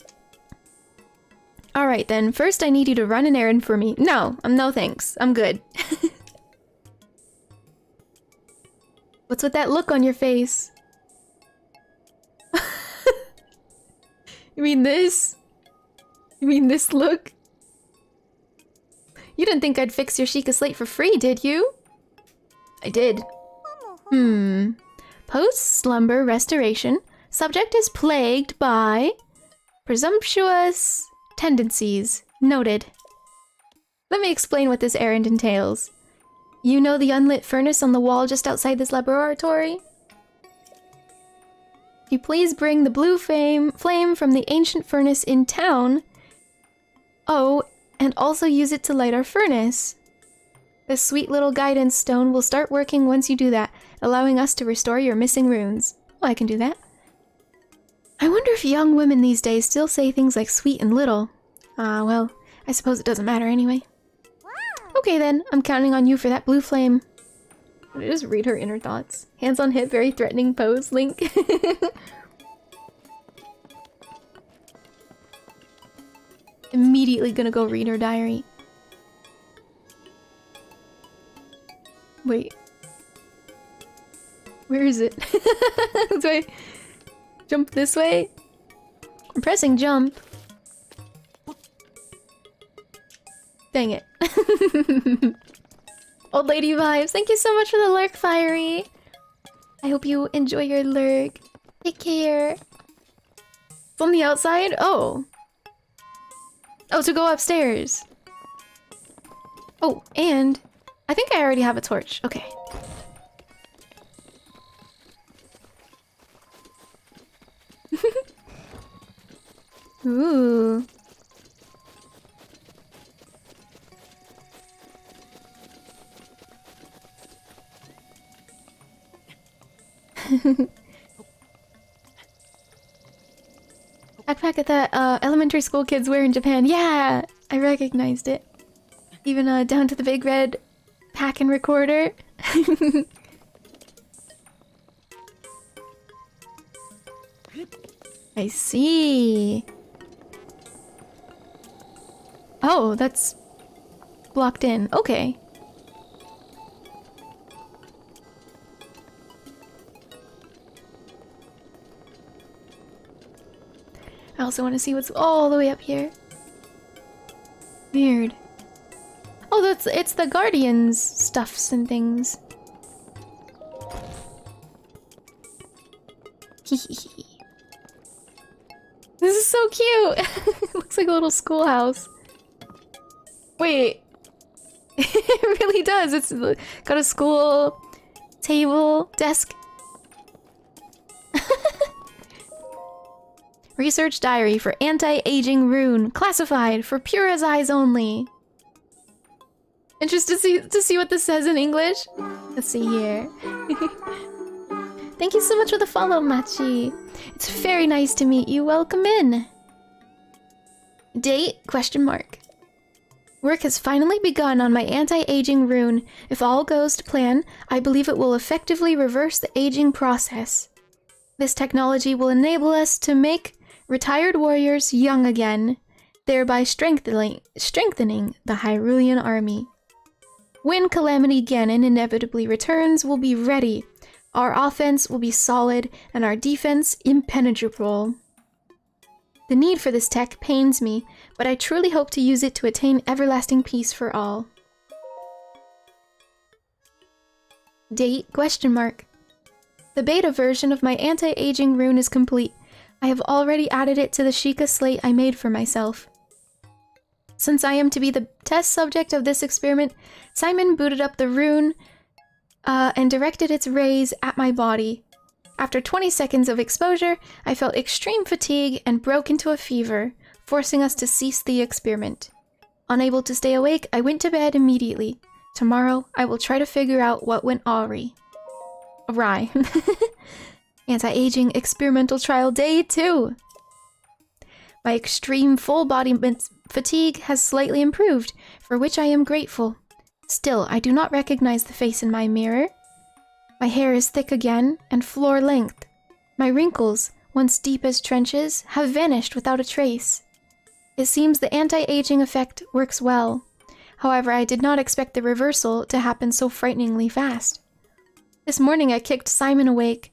Alright then, first I need you to run an errand for me. No thanks. I'm good. What's with that look on your face? You mean this? You mean this look? You didn't think I'd fix your Sheikah slate for free, did you? I did. Post-slumber restoration. Subject is plagued by presumptuous tendencies. Noted. Let me explain what this errand entails. You know the unlit furnace on the wall just outside this laboratory? If you please bring the blue flame from the ancient furnace in town. Oh, and also use it to light our furnace. This sweet little guidance stone will start working once you do that, allowing us to restore your missing runes. Oh, I can do that. I wonder if young women these days still say things like sweet and little. Well, I suppose it doesn't matter anyway. Okay then, I'm counting on you for that blue flame. Did I just read her inner thoughts? Hands on hip, very threatening pose, Link. Immediately gonna go read her diary. Wait. Where is it? Do I jump this way? I'm pressing jump. Dang it. Old lady vibes, thank you so much for the lurk, Fiery. I hope you enjoy your lurk. Take care. It's on the outside? Oh. Oh, to go upstairs. Oh, and I think I already have a torch. Okay. Ooh. Backpack that elementary school kids wear in Japan. Yeah, I recognized it. Even down to the big red pack and recorder. I see. Oh, that's blocked in. Okay. I also want to see what's all the way up here. Weird. Oh, it's the Guardians stuffs and things. Hehehe. This is so cute. It looks like a little schoolhouse. Wait. It really does. It's got a school table, desk. Research diary for anti-aging rune. Classified for Pura's eyes only. Interested to see what this says in English? Let's see here. Thank you so much for the follow, Machi. It's very nice to meet you. Welcome in. Date? ? Work has finally begun on my anti-aging rune. If all goes to plan, I believe it will effectively reverse the aging process. This technology will enable us to make retired warriors young again, thereby strengthening the Hyrulean army. When Calamity Ganon inevitably returns, we'll be ready. Our offense will be solid, and our defense impenetrable. The need for this tech pains me, but I truly hope to use it to attain everlasting peace for all. Date? ? The beta version of my anti-aging rune is complete. I have already added it to the Sheikah slate I made for myself. Since I am to be the test subject of this experiment, Simon booted up the rune and directed its rays at my body. After 20 seconds of exposure, I felt extreme fatigue and broke into a fever, forcing us to cease the experiment. Unable to stay awake, I went to bed immediately. Tomorrow, I will try to figure out what went awry. Anti-aging experimental trial day 2. My extreme full body fatigue has slightly improved, for which I am grateful. Still, I do not recognize the face in my mirror. My hair is thick again, and floor length. My wrinkles, once deep as trenches, have vanished without a trace. It seems the anti-aging effect works well. However, I did not expect the reversal to happen so frighteningly fast. This morning I kicked Simon awake,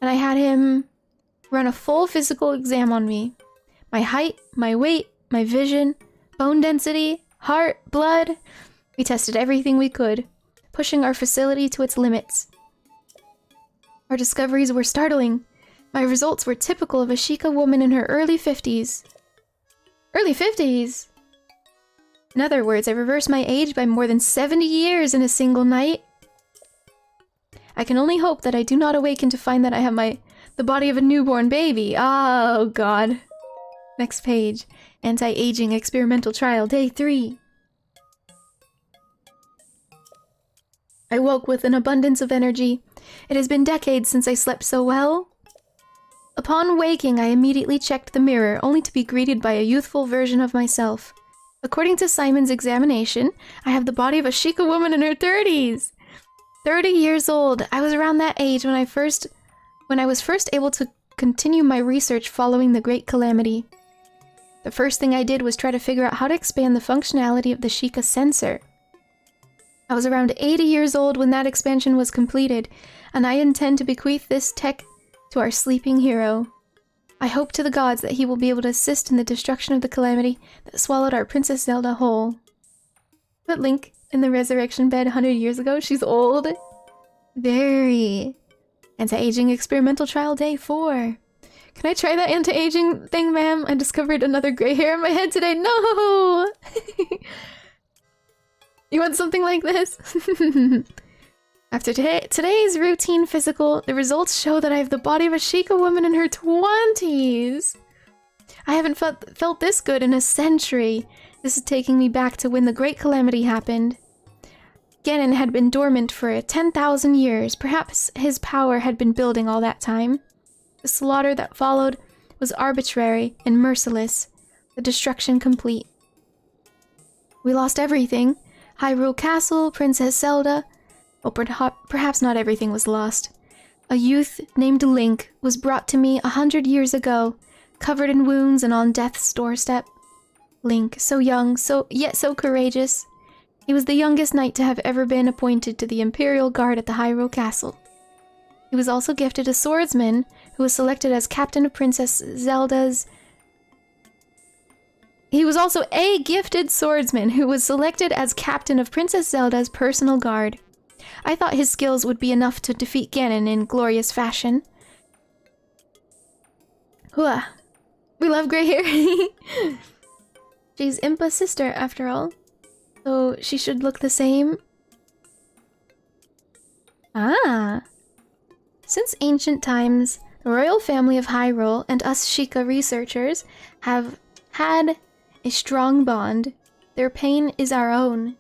and I had him run a full physical exam on me. My height, my weight, my vision, bone density, heart, blood. We tested everything we could, pushing our facility to its limits. Our discoveries were startling. My results were typical of a Sheikah woman in her early 50s. Early 50s? In other words, I reversed my age by more than 70 years in a single night. I can only hope that I do not awaken to find that I have the body of a newborn baby. Oh, God. Next page. Anti-aging experimental trial, day 3. I woke with an abundance of energy. It has been decades since I slept so well. Upon waking, I immediately checked the mirror, only to be greeted by a youthful version of myself. According to Simon's examination, I have the body of a Sheikah woman in her 30s. 30 years old. I was around that age when I was first able to continue my research following the Great Calamity. The first thing I did was try to figure out how to expand the functionality of the Sheikah sensor. I was around 80 years old when that expansion was completed, and I intend to bequeath this tech to our sleeping hero. I hope to the gods that he will be able to assist in the destruction of the calamity that swallowed our Princess Zelda whole. Put Link in the resurrection bed 100 years ago. She's old. Very. Anti-aging experimental trial day 4. Can I try that anti-aging thing, ma'am? I discovered another gray hair in my head today. No! You want something like this? After today's routine physical, the results show that I have the body of a Sheikah woman in her 20s. I haven't felt this good in a century. This is taking me back to when the Great Calamity happened. Ganon had been dormant for 10,000 years. Perhaps his power had been building all that time. The slaughter that followed was arbitrary and merciless, the destruction complete. We lost everything. Hyrule Castle, Princess Zelda. Well, perhaps not everything was lost. A youth named Link was brought to me 100 years ago, covered in wounds and on death's doorstep. Link, so young, yet so courageous. He was the youngest knight to have ever been appointed to the Imperial Guard at the Hyrule Castle. He was also gifted a swordsman who was selected as captain of Princess Zelda's... He was also a gifted swordsman who was selected as captain of Princess Zelda's personal guard. I thought his skills would be enough to defeat Ganon in glorious fashion. Hooah. We love gray hair. She's Impa's sister, after all. So she should look the same. Ah. Since ancient times, the royal family of Hyrule and us Sheikah researchers have had a strong bond. Their pain is our own.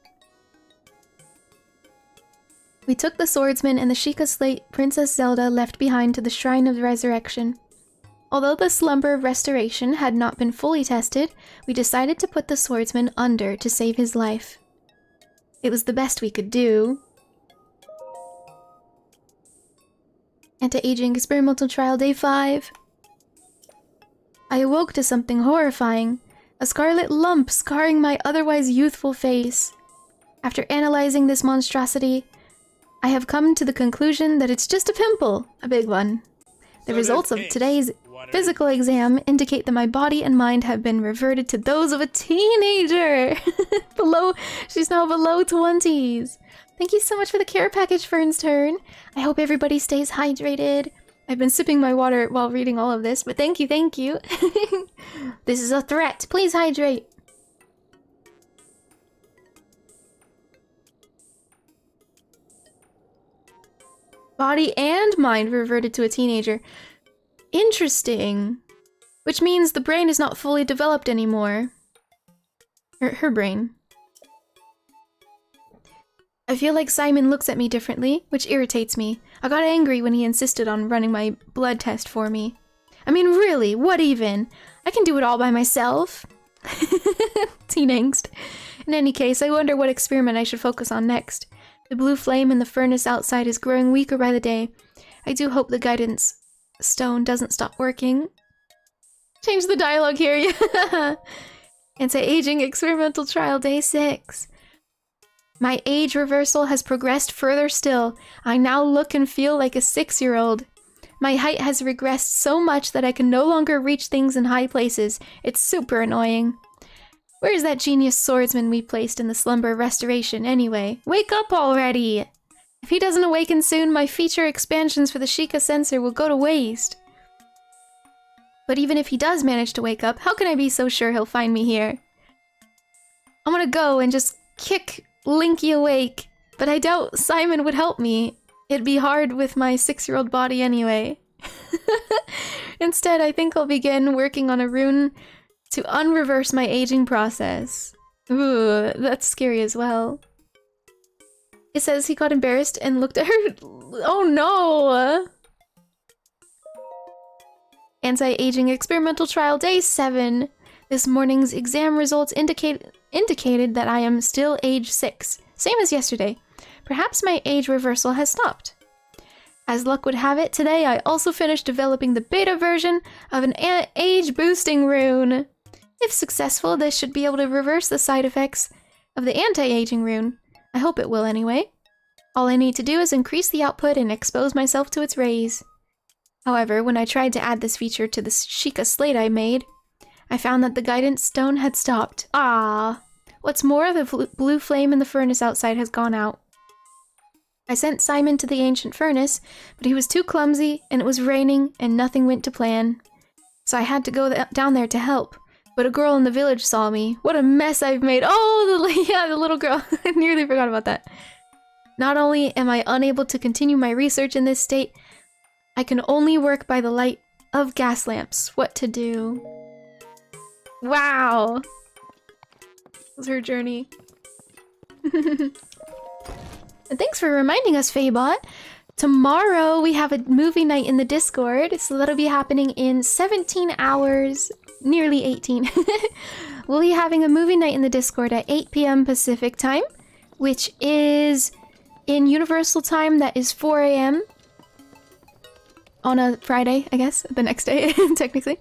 We took the swordsman and the Sheikah slate Princess Zelda left behind to the Shrine of Resurrection. Although the slumber of restoration had not been fully tested, we decided to put the swordsman under to save his life. It was the best we could do. Anti-aging experimental trial day 5. I awoke to something horrifying. A scarlet lump scarring my otherwise youthful face. After analyzing this monstrosity, I have come to the conclusion that it's just a pimple, a big one. The results of today's physical exam indicate that my body and mind have been reverted to those of a teenager. She's now below 20s. Thank you so much for the care package, Fern's turn. I hope everybody stays hydrated. I've been sipping my water while reading all of this, but thank you, thank you. This is a threat. Please hydrate. Body and mind reverted to a teenager. Interesting. Which means the brain is not fully developed anymore. Her brain. I feel like Simon looks at me differently, which irritates me. I got angry when he insisted on running my blood test for me. I mean, really, what even? I can do it all by myself. Teen angst. In any case, I wonder what experiment I should focus on next. The blue flame in the furnace outside is growing weaker by the day. I do hope the guidance stone doesn't stop working. Change the dialogue here, yeah. Anti-aging experimental trial day 6. My age reversal has progressed further still. I now look and feel like a 6-year-old. My height has regressed so much that I can no longer reach things in high places. It's super annoying. Where is that genius swordsman we placed in the slumber restoration anyway? Wake up already! If he doesn't awaken soon, my feature expansions for the Sheikah sensor will go to waste. But even if he does manage to wake up, how can I be so sure he'll find me here? I'm gonna go and just kick Linky awake, but I doubt Simon would help me. It'd be hard with my 6-year-old body anyway. Instead, I think I'll begin working on a rune to unreverse my aging process. Ooh, that's scary as well. It says he got embarrassed and looked at her. Oh no! Anti-aging experimental trial day 7. This morning's exam results indicated that I am still age 6, same as yesterday. Perhaps my age reversal has stopped. As luck would have it, today I also finished developing the beta version of an age-boosting rune. If successful, this should be able to reverse the side effects of the anti-aging rune. I hope it will anyway. All I need to do is increase the output and expose myself to its rays. However, when I tried to add this feature to the Sheikah slate I made, I found that the guidance stone had stopped. Ah! What's more, the blue flame in the furnace outside has gone out. I sent Simon to the ancient furnace, but he was too clumsy, and it was raining, and nothing went to plan. So I had to go down there to help. But a girl in the village saw me. What a mess I've made. Oh, the little girl. I nearly forgot about that. Not only am I unable to continue my research in this state, I can only work by the light of gas lamps. What to do? Wow. That was her journey. And thanks for reminding us, Faebot. Tomorrow we have a movie night in the Discord, so that'll be happening in 17 hours. Nearly 18. We'll be having a movie night in the Discord at 8 p.m. Pacific time, which is in Universal time, that is 4 a.m. on a Friday, I guess, the next day, technically.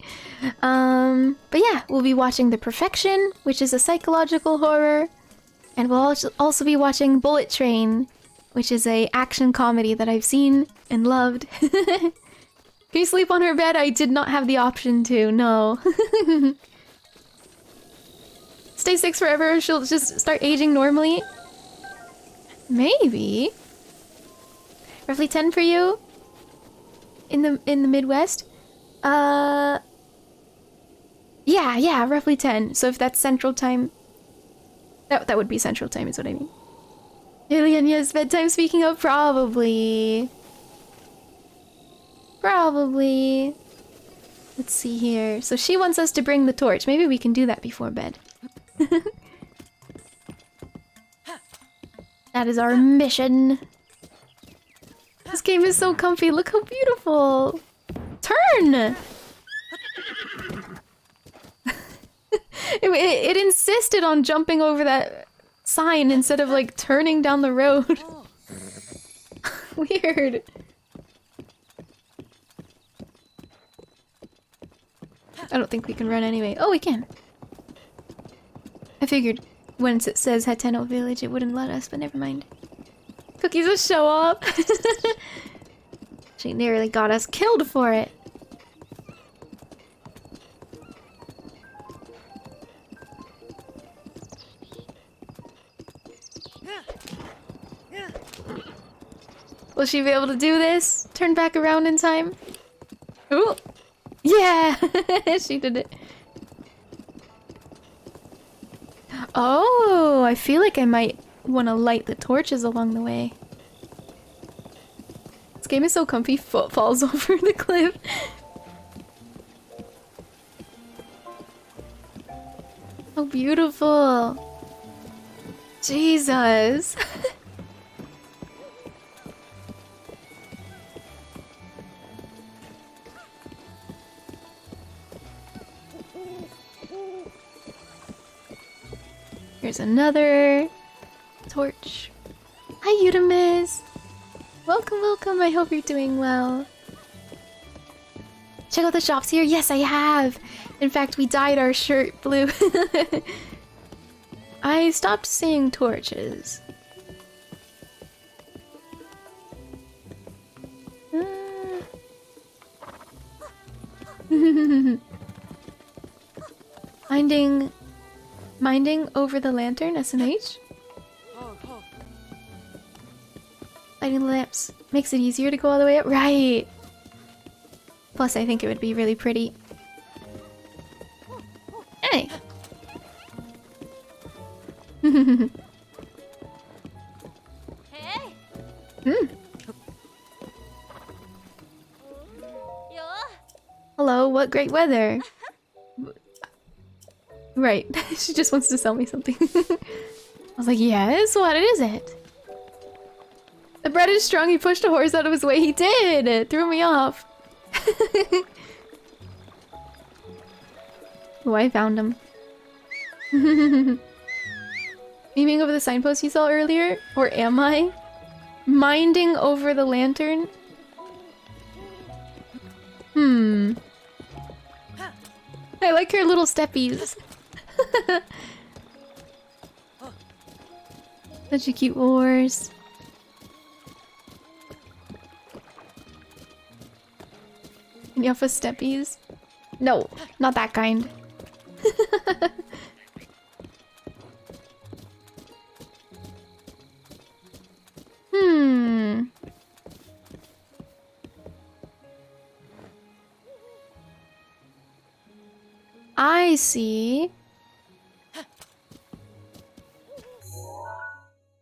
But yeah, we'll be watching The Perfection, which is a psychological horror, and we'll also be watching Bullet Train, which is a action comedy that I've seen and loved. Can you sleep on her bed? I did not have the option to, no. Stay 6 forever, she'll just start aging normally? Maybe. Roughly 10 for you? In the Midwest? Yeah, roughly 10. So if that's Central Time... That would be Central Time is what I mean. Enya's bedtime, speaking of, probably. Probably. Let's see here. So she wants us to bring the torch. Maybe we can do that before bed. That is our mission. This game is so comfy. Look how beautiful. Turn! It insisted on jumping over that sign instead of like turning down the road. Weird. I don't think we can run anyway. Oh, we can. I figured once it says Hateno Village, it wouldn't let us, but never mind. Cookies will show up. She nearly got us killed for it. Will she be able to do this? Turn back around in time? Ooh! Yeah! She did it. Oh, I feel like I might want to light the torches along the way. This game is so comfy, foot falls over the cliff. Oh, beautiful. Jesus. Here's another torch. Hi, Udamis. Welcome, welcome. I hope you're doing well. Check out the shops here. Yes, I have. In fact, we dyed our shirt blue. I stopped seeing torches. Minding over the lantern, SMH. Lighting the lamps makes it easier to go all the way up. Right. Plus, I think it would be really pretty. Hey. Hey. Hello, what great weather. Right. She just wants to sell me something. I was like, yes, what is it? The bread is strong, he pushed a horse out of his way. He did! It threw me off. Oh, I found him. Beaming over the signpost you saw earlier? Or am I? Minding over the lantern? I like her little steppies. Such a cute horse. EnyaFaerie steppies? No, not that kind. I see.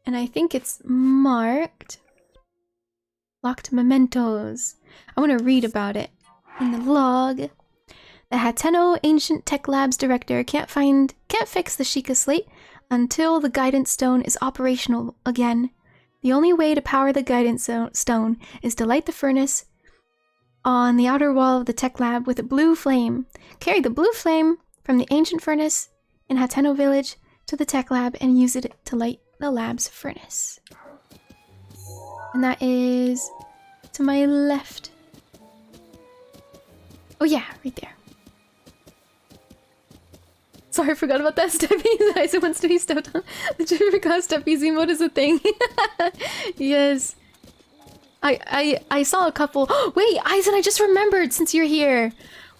And I think it's marked. Locked mementos. I want to read about it. In the log. The 𝚃𝚗𝚗𝚒𝚗𝚝 Ancient Tech Labs director can't fix the Sheikah slate until the guidance stone is operational again. The only way to power the guidance stone is to light the furnace on the outer wall of the tech lab with a blue flame. Carry the blue flame from the ancient furnace in 𝚃𝚗𝚒𝚗𝚜 village to the tech lab and use it to light the lab's furnace. And that is to my left. Oh yeah, right there. Sorry, I forgot about that. Steppies. Aizen wants to be stepped on. Did you forgot Steppies emote is a thing? Yes. I saw a couple. Wait, Aizen, I just remembered since you're here.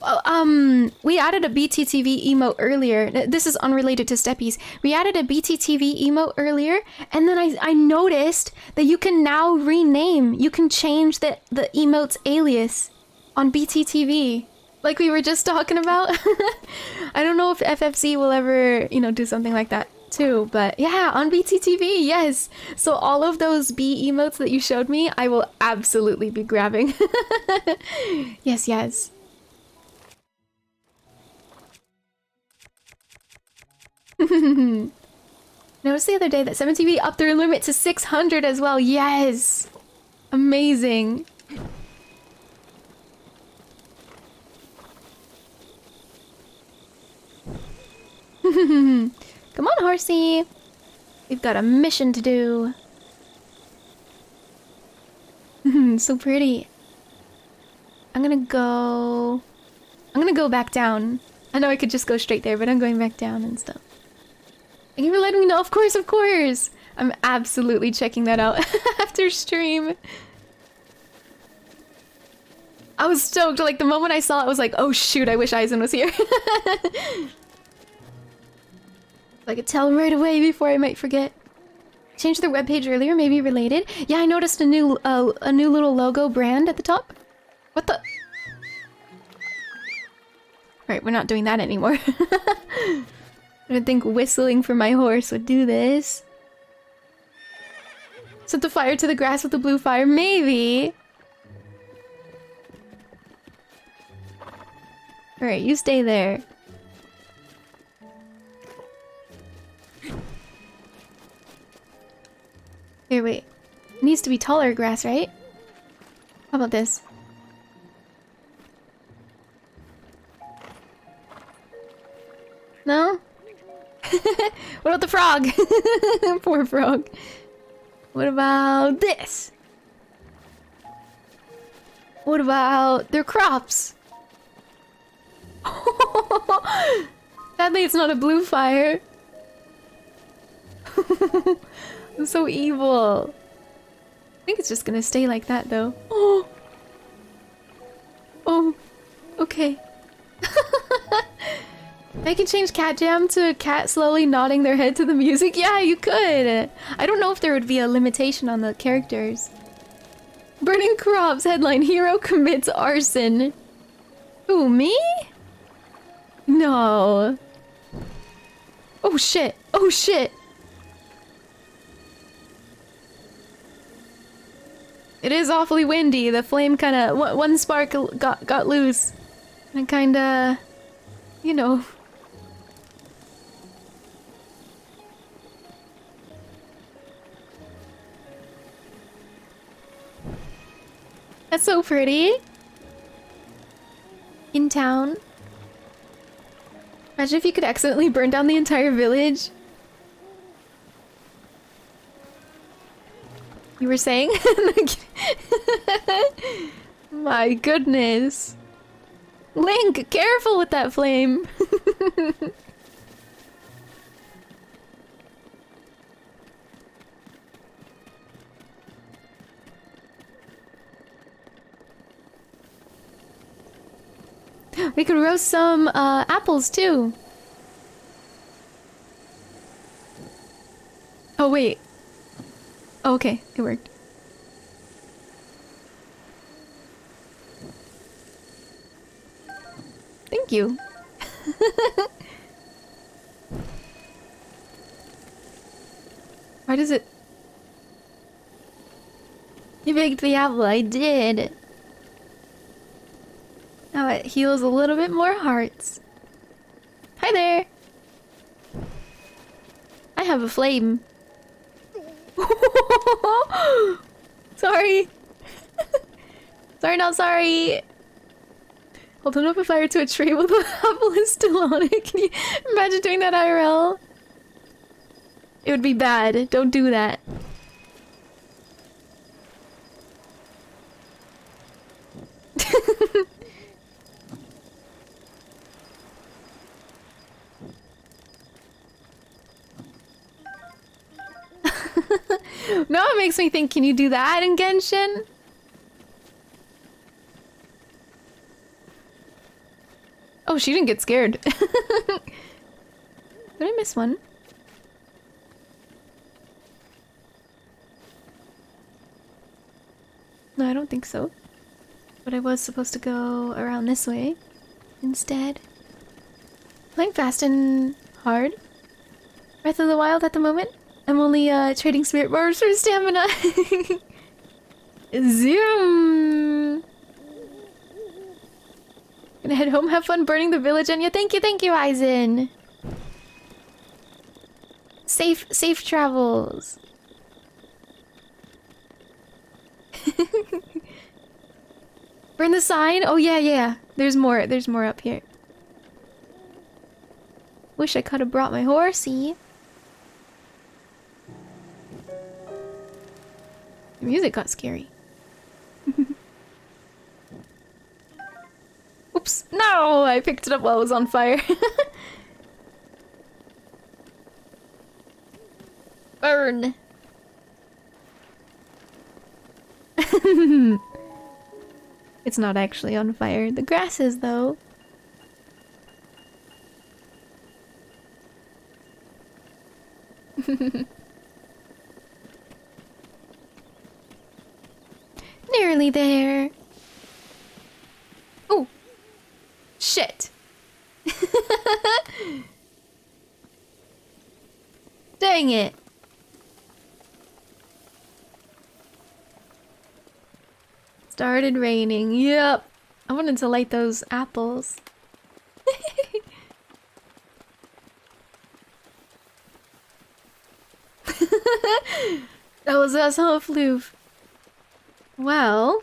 We added a BTTV emote earlier. This is unrelated to Steppies. We added a BTTV emote earlier, and then I noticed that you can now rename. You can change the emote's alias on BTTV. Like we were just talking about. I don't know if FFC will ever, do something like that too, but yeah, on BTTV, yes. So all of those B emotes that you showed me, I will absolutely be grabbing. Yes, yes. Noticed the other day that 7TV upped their limit to 600 as well. Yes! Amazing. Come on, horsey. We've got a mission to do. So pretty. I'm gonna go back down. I know I could just go straight there, but I'm going back down and stuff. Thank you for letting me know. Of course, of course. I'm absolutely checking that out after stream. I was stoked. Like, the moment I saw it, I was like, oh shoot, I wish Aizen was here. I could tell right away before I might forget. Changed their webpage earlier, maybe related. Yeah, I noticed a new little logo brand at the top. What the? Right, we're not doing that anymore. I didn't think whistling for my horse would do this. Set the fire to the grass with the blue fire, maybe. Alright, you stay there. Here, wait. It needs to be taller grass, right? How about this? No? What about the frog? Poor frog. What about this? What about their crops? Sadly, it's not a blue fire. I'm so evil. I think it's just gonna stay like that, though. Oh. Oh. Okay. I can change Cat Jam to a cat slowly nodding their head to the music. Yeah, you could. I don't know if there would be a limitation on the characters. Burning crops headline: Hero commits arson. Who, me? No. Oh shit. Oh shit. It is awfully windy. The flame kinda... One spark got loose. And kinda... You know... That's so pretty. In town. Imagine if you could accidentally burn down the entire village. You were saying? My goodness. Link, careful with that flame. We could roast some apples too. Oh wait. Oh, okay, it worked. Thank you. Why does it... You baked the apple, I did. Now it heals a little bit more hearts. Hi there! I have a flame. Sorry! Sorry, not sorry! Hold up a fire to a tree while the apple is still on it. Can you imagine doing that IRL? It would be bad. Don't do that. Now it makes me think, can you do that in Genshin? Oh, she didn't get scared. Did I miss one? No, I don't think so. But I was supposed to go around this way instead. Playing fast and hard. Breath of the Wild at the moment. I'm only trading spirit bars for stamina. Zoom. Gonna head home, have fun burning the village, Enya. Thank you, Aizen. Safe travels. Burn the sign? Oh yeah. There's more up here. Wish I could have brought my horsey. The music got scary. Oops! No! I picked it up while it was on fire. Burn! It's not actually on fire. The grass is, though. Nearly there. Oh. Shit. Dang it. Started raining. Yep. I wanted to light those apples. That was us, huh, Floof? Well,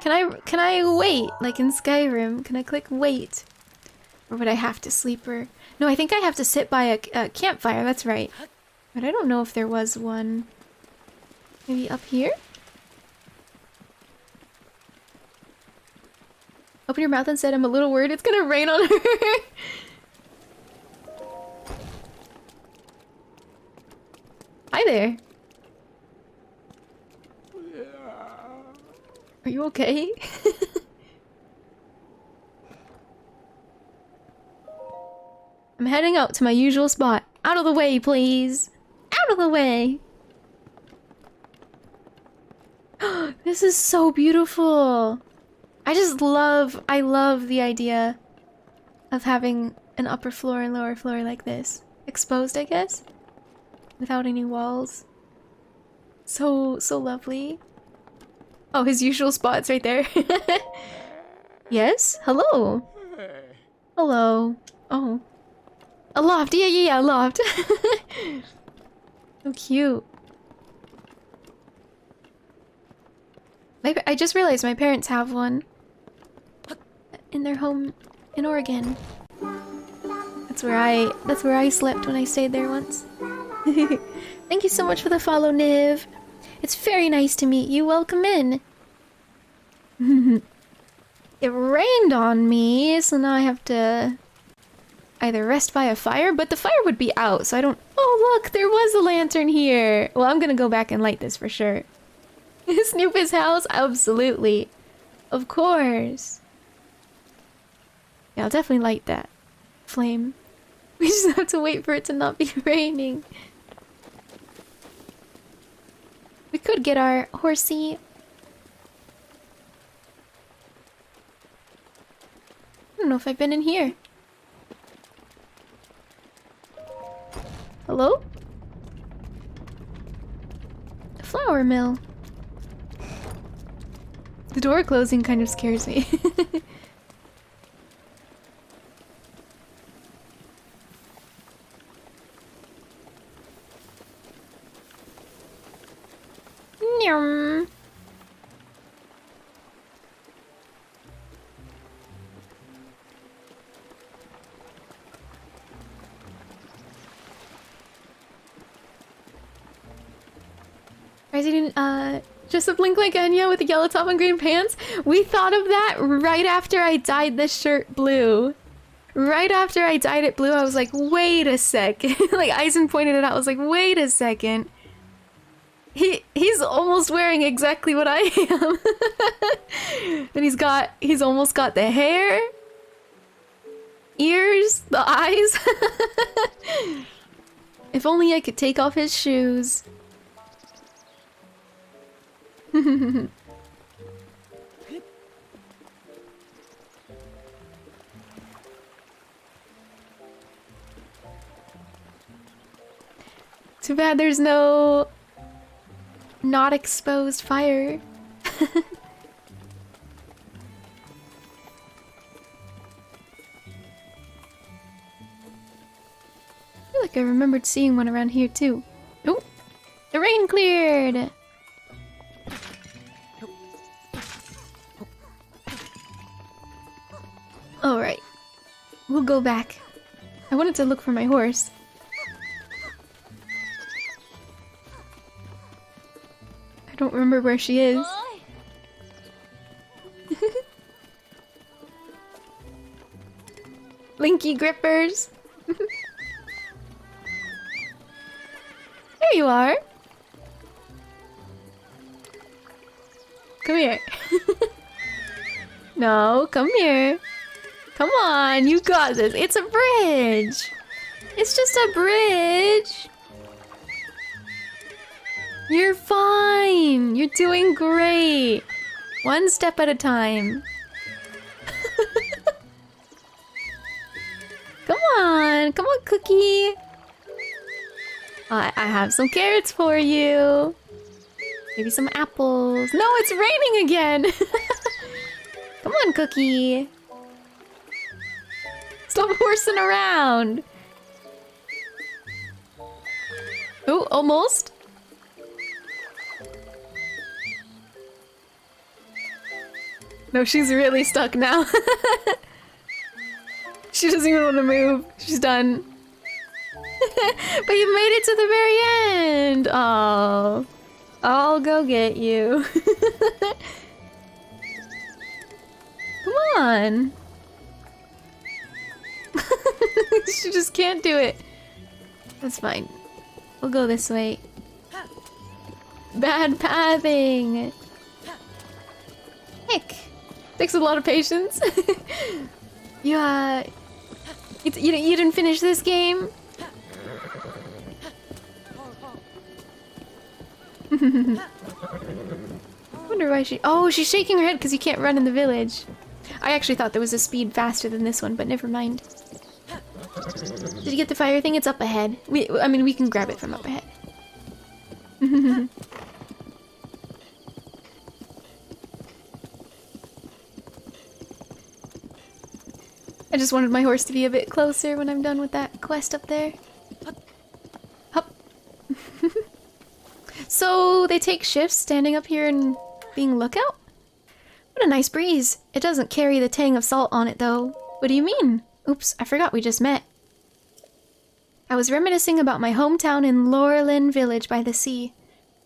can I wait like in Skyrim? Can I click wait, or would I have to sleeper? No, I think I have to sit by a campfire. That's right. But I don't know if there was one. Maybe up here. Open your mouth and said, "I'm a little worried it's gonna rain on her." Hi there. Are you okay? I'm heading out to my usual spot. Out of the way, please. Out of the way. This is so beautiful. I love the idea of having an upper floor and lower floor like this. Exposed, I guess? Without any walls. So lovely. Oh, his usual spot's right there. Yes? Hello? Hello. Oh. A loft. Yeah, a loft. So cute. I just realized my parents have one. In their home in Oregon. That's where I slept when I stayed there once. Thank you so much for the follow, Niv. It's very nice to meet you. Welcome in. It rained on me, so now I have to either rest by a fire, but the fire would be out, so I don't... Oh, look, there was a lantern here. Well, I'm gonna go back and light this for sure. Snoop's house? Absolutely. Of course. Yeah, I'll definitely light that flame. We just have to wait for it to not be raining. We could get our horsey. I don't know if I've been in here. Hello? A flour mill. The door closing kind of scares me. Nyum. Resident, just a blink like Enya with a yellow top and green pants? We thought of that right after I dyed this shirt blue. Right after I dyed it blue, I was like, wait a second. Like, Eisen pointed it out, I was like, wait a second. He's almost wearing exactly what I am. And he's almost got the hair, ears, the eyes. If only I could take off his shoes. Too bad there's no not exposed fire. I feel like I remembered seeing one around here too. Oh, the rain cleared. Alright. We'll go back. I wanted to look for my horse. I don't remember where she is. Linky grippers. There you are. Come here. No, come here. Come on, you got this. It's a bridge. It's just a bridge. You're fine. You're doing great. One step at a time. Come on, Cookie. I have some carrots for you. Maybe some apples. No, it's raining again. Come on, Cookie. Stop horsing around. Oh, almost. No, she's really stuck now. She doesn't even want to move. She's done. But you made it to the very end. Oh, I'll go get you. Come on. She just can't do it. That's fine. We'll go this way. Bad pathing. Heck. Takes a lot of patience. You didn't finish this game? Wonder why she... Oh, she's shaking her head because you can't run in the village. I actually thought there was a speed faster than this one, but never mind. Did you get the fire thing? It's up ahead. I mean, we can grab it from up ahead. I just wanted my horse to be a bit closer when I'm done with that quest up there. Hup. So they take shifts standing up here and being lookout? What a nice breeze. It doesn't carry the tang of salt on it though. What do you mean? Oops, I forgot we just met. I was reminiscing about my hometown in 𝚱𝚏𝚗𝚜𝚗 village by the sea.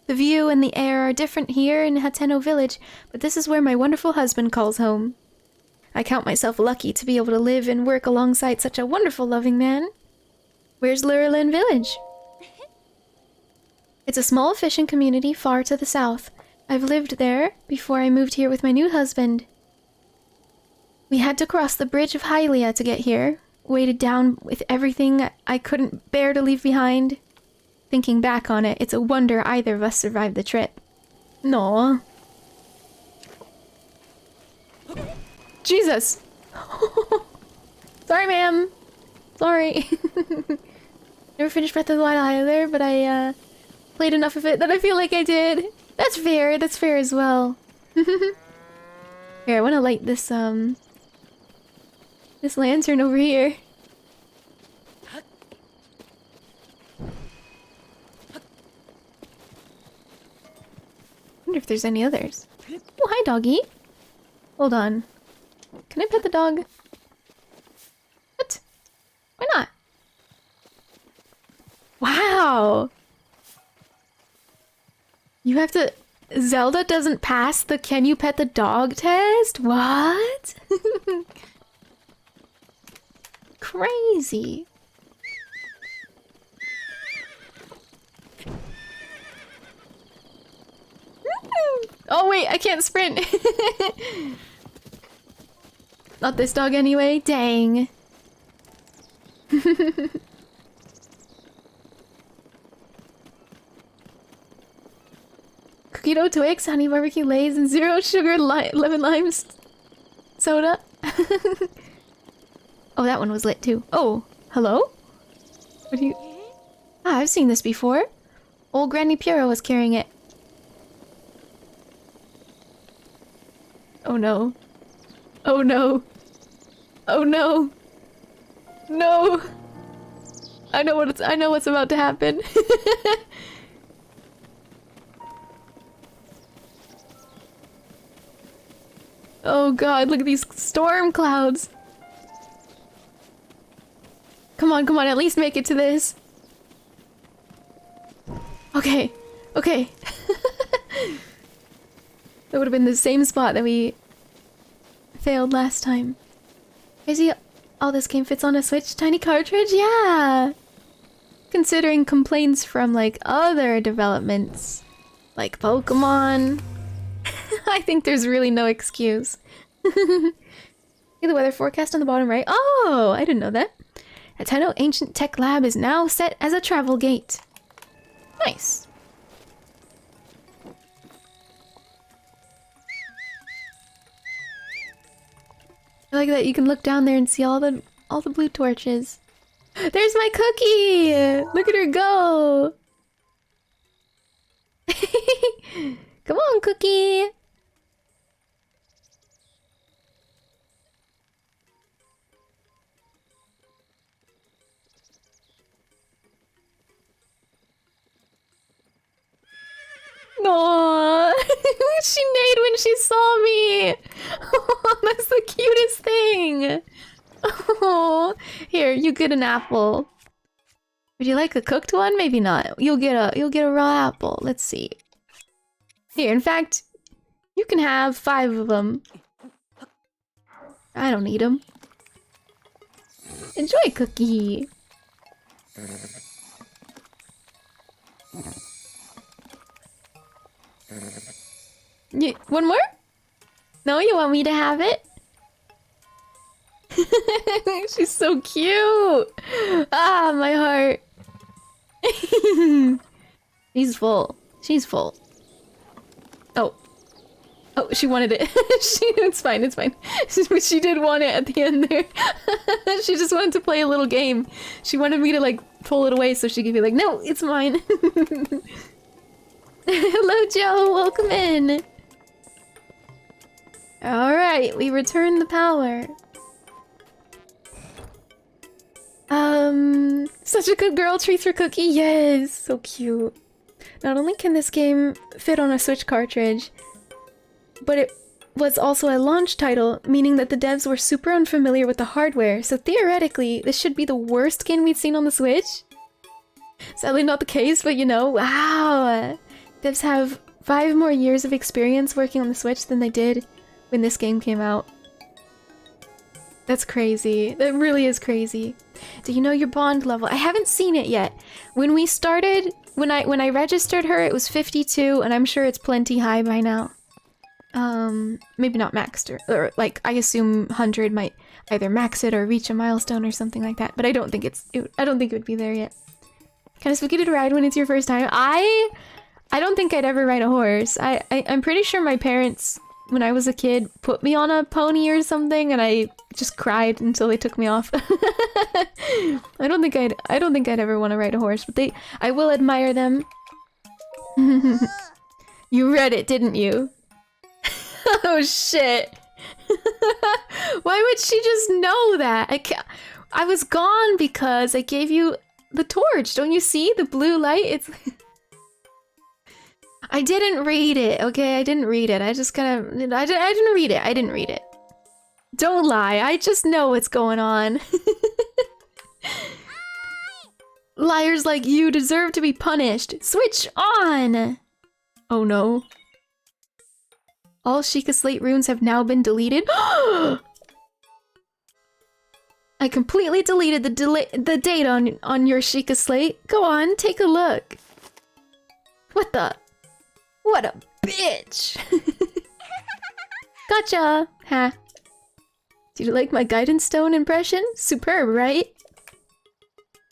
The view and the air are different here in 𝚘𝚗𝚘𝚗 village, but this is where my wonderful husband calls home. I count myself lucky to be able to live and work alongside such a wonderful, loving man. Where's 𝚱𝚏𝚗𝚗𝚜𝚗 village? It's a small fishing community far to the south. I've lived there before I moved here with my new husband. We had to cross the bridge of 𝚘𝚘𝚗𝚘 to get here, weighted down with everything I couldn't bear to leave behind. Thinking back on it, it's a wonder either of us survived the trip. No. Jesus! Sorry, ma'am. Sorry. Never finished Breath of the Wild either, but I played enough of it that I feel like I did. That's fair. That's fair as well. Here, I want to light this this lantern over here. Wonder if there's any others. Oh, hi, doggy. Hold on. Can I pet the dog? What? Why not? Wow! You have to... Zelda doesn't pass the can you pet the dog test? What? Crazy. Oh wait, I can't sprint. Not this dog anyway. Dang. Cookie dough Twix, honey barbecue lays, and 0 sugar lemon limes soda. Oh, that one was lit too. Oh, hello? What do you... Ah, I've seen this before. Old Granny Pura was carrying it. Oh no. Oh no. Oh no. No. I know what's about to happen. Oh god, look at these storm clouds. Come on, at least make it to this. Okay. Okay. That would have been the same spot that we failed last time. Crazy, all this game fits on a Switch tiny cartridge? Yeah! Considering complaints from, like, other developments, like Pokemon, I think there's really no excuse. See the weather forecast on the bottom right? Oh, I didn't know that. 𝚘𝚗𝚘𝚗 Ancient Tech Lab is now set as a travel gate. Nice. I like that you can look down there and see all the blue torches. There's my cookie! Look at her go! Come on, cookie! Aww. She neighed when she saw me. Oh, that's the cutest thing. Oh, here, you get an apple. Would you like a cooked one? Maybe not. You'll get a raw apple. Let's see. Here, in fact, you can have 5 of them. I don't need them. Enjoy, Cookie. One more? No, you want me to have it? She's so cute. Ah, my heart. She's full. She's full. Oh. Oh, she wanted it. It's fine, it's fine. She did want it at the end there. She just wanted to play a little game. She wanted me to, like, pull it away so she could be like, no, it's mine. Hello, Joe. Welcome in. Alright, we return the power. Such a good girl, treats for Cookie. Yes, so cute. Not only can this game fit on a Switch cartridge, but it was also a launch title, meaning that the devs were super unfamiliar with the hardware, so theoretically, this should be the worst game we'd seen on the Switch. Sadly not the case, but you know, wow! Devs have 5 more years of experience working on the Switch than they did when this game came out. That's crazy. That really is crazy. Do you know your bond level? I haven't seen it yet. When we started, when I registered her, it was 52, and I'm sure it's plenty high by now. Maybe not maxed, or like, I assume 100 might either max it or reach a milestone or something like that, but I don't think I don't think it would be there yet. Kind of spooky to ride when it's your first time. I don't think I'd ever ride a horse. I'm pretty sure my parents, when I was a kid, put me on a pony or something, and I just cried until they took me off. I don't think I'd ever want to ride a horse, but I will admire them. You read it, didn't you? Oh shit. Why would she just know that? I was gone because I gave you the torch. Don't you see the blue light? It's I didn't read it, okay? I didn't read it. I just kind of I didn't read it. I didn't read it. Don't lie. I just know what's going on. Liars like you deserve to be punished. Switch on. Oh no. All 𝚃𝚑𝚒𝚘 runes have now been deleted. I completely deleted the date on your 𝚃𝚑𝚒𝚗𝚒. Go on, take a look. What the? What a bitch! Gotcha! Ha. Do you like my guidance stone impression? Superb, right?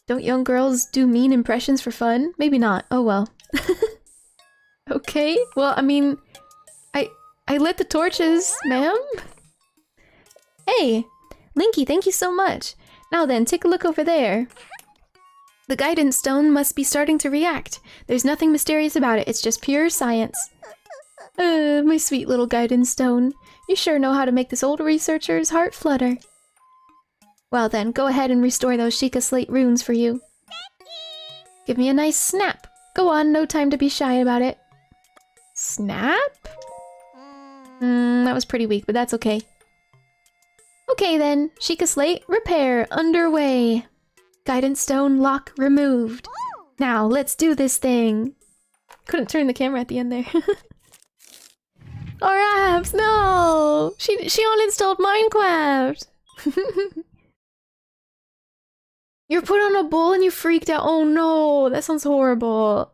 Don't young girls do mean impressions for fun? Maybe not. Oh well. Okay, well, I mean, I lit the torches, ma'am. Hey, Linky, thank you so much. Now then, take a look over there. The guidance stone must be starting to react. There's nothing mysterious about it, it's just pure science. My sweet little guidance stone. You sure know how to make this old researcher's heart flutter. Well then, go ahead and restore those 𝚃𝚑𝚒𝚗𝚒 runes for you. Give me a nice snap. Go on, no time to be shy about it. Snap? That was pretty weak, but that's okay. Okay then, 𝚃𝚑𝚒𝚒𝚗𝚒 repair underway. Guidance stone lock removed. Now, let's do this thing. Couldn't turn the camera at the end there. Oh, Raps, no! She uninstalled Minecraft! You're put on a bull and you freaked out. Oh no, that sounds horrible.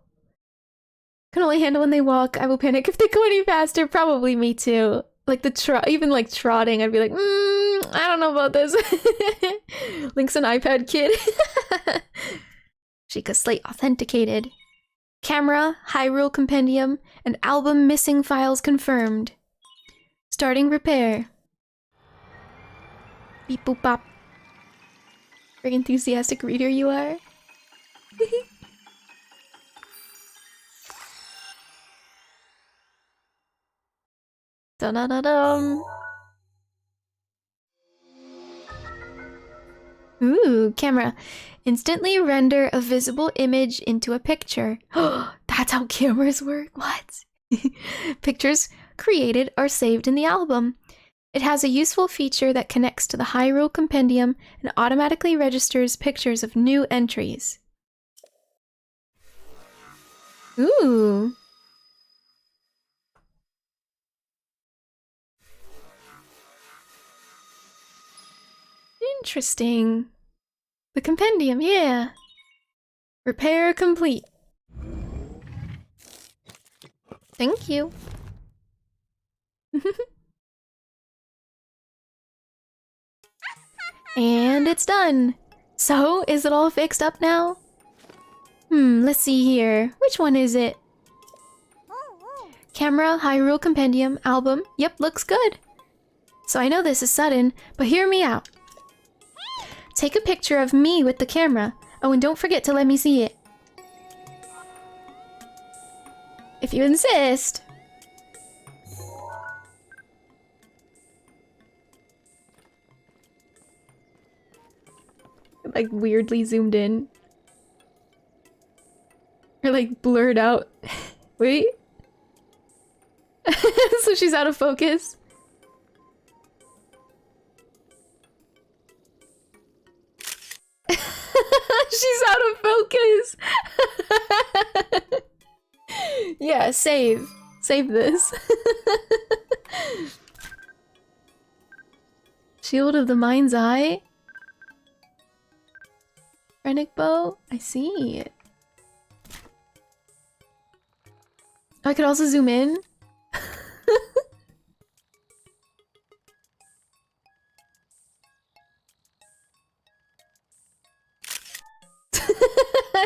Can only handle when they walk. I will panic if they go any faster. Probably me too. Like even like trotting, I'd be like, I don't know about this. Link's an iPad kid. 𝚃𝚑𝚒𝚒𝚗𝚒 authenticated. Camera, Hyrule Compendium, and album missing files confirmed. Starting repair. Beep boop bop. Very enthusiastic reader you are. Dun-dun-dun-dum. Ooh, camera. Instantly render a visible image into a picture. That's how cameras work? What? Pictures created are saved in the album. It has a useful feature that connects to the Hyrule Compendium and automatically registers pictures of new entries. Ooh. Interesting. The compendium, yeah. Repair complete. Thank you. And it's done. So, is it all fixed up now? Let's see here. Which one is it? Camera, Hyrule Compendium, album. Yep, looks good. So I know this is sudden, but hear me out. Take a picture of me with the camera. Oh, and don't forget to let me see it. If you insist. Like weirdly zoomed in. Or like blurred out. Wait. So she's out of focus. She's out of focus. Yeah, save. Save this. Shield of the Mind's Eye. Rennick bow? I see. I could also zoom in.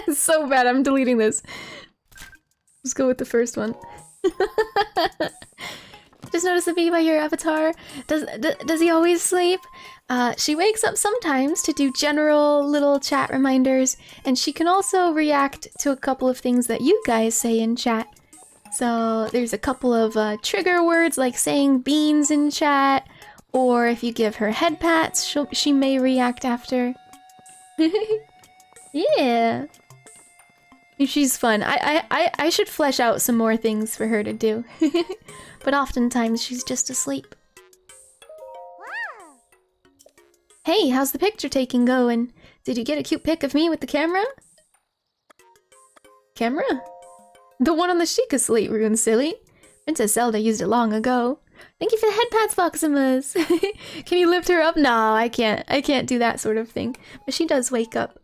It's so bad, I'm deleting this. Let's go with the first one. Just notice the bee by your avatar. Does he always sleep? She wakes up sometimes to do general little chat reminders, and she can also react to a couple of things that you guys say in chat. So there's a couple of trigger words like saying beans in chat, or if you give her head pats, she may react after. Yeah. She's fun. I should flesh out some more things for her to do. But oftentimes she's just asleep. Hey, how's the picture taking going? Did you get a cute pic of me with the camera? Camera? The one on the Sheikah slate, Rune Silly. Princess Zelda used it long ago. Thank you for the head pats, 𝚑𝚑𝚑𝚑𝚑. Can you lift her up? No, I can't. I can't do that sort of thing. But she does wake up.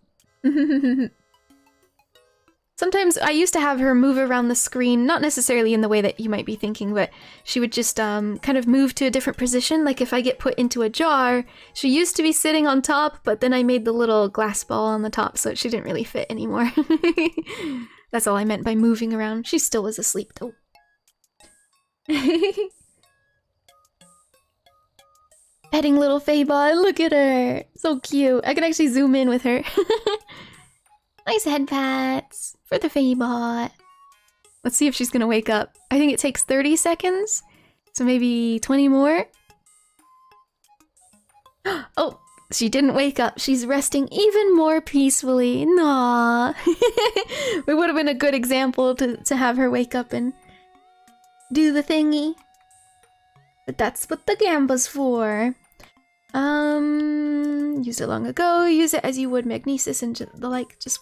Sometimes I used to have her move around the screen, not necessarily in the way that you might be thinking, but she would just kind of move to a different position. Like if I get put into a jar, she used to be sitting on top, but then I made the little glass ball on the top so she didn't really fit anymore. That's all I meant by moving around. She still was asleep though. Petting little 𝚑𝚑𝚑𝚑, look at her! So cute. I can actually zoom in with her. Nice head pats for the 𝚑𝚑𝚑𝚑. Let's see if she's gonna wake up. I think it takes 30 seconds, so maybe 20 more. Oh, she didn't wake up. She's resting even more peacefully. Aww. It would have been a good example to have her wake up and do the thingy. But that's what the Gamba's for. Used it long ago. Use it as you would magnesis and the like. Just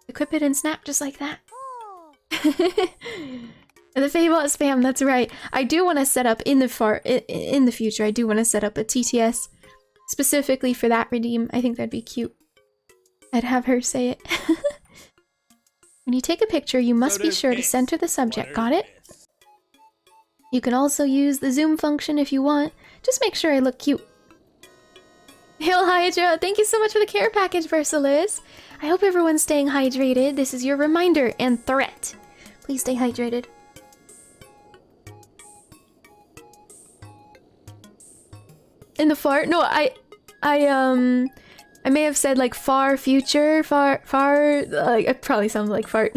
equip it and snap just like that. The 𝚑𝚑𝚑𝚑 spam, that's right. I do want to set up in the future. I do want to set up a TTS specifically for that redeem. I think that'd be cute. I'd have her say it. When you take a picture, you must be sure to center the subject. Got it? You can also use the zoom function if you want. Just make sure I look cute. Hail Hydra! Thank you so much for the care package, 𝚑𝚑𝚑𝚑. I hope everyone's staying hydrated. This is your reminder and threat. Please stay hydrated. In the fart? No, I may have said like far future, far, like it probably sounds like fart.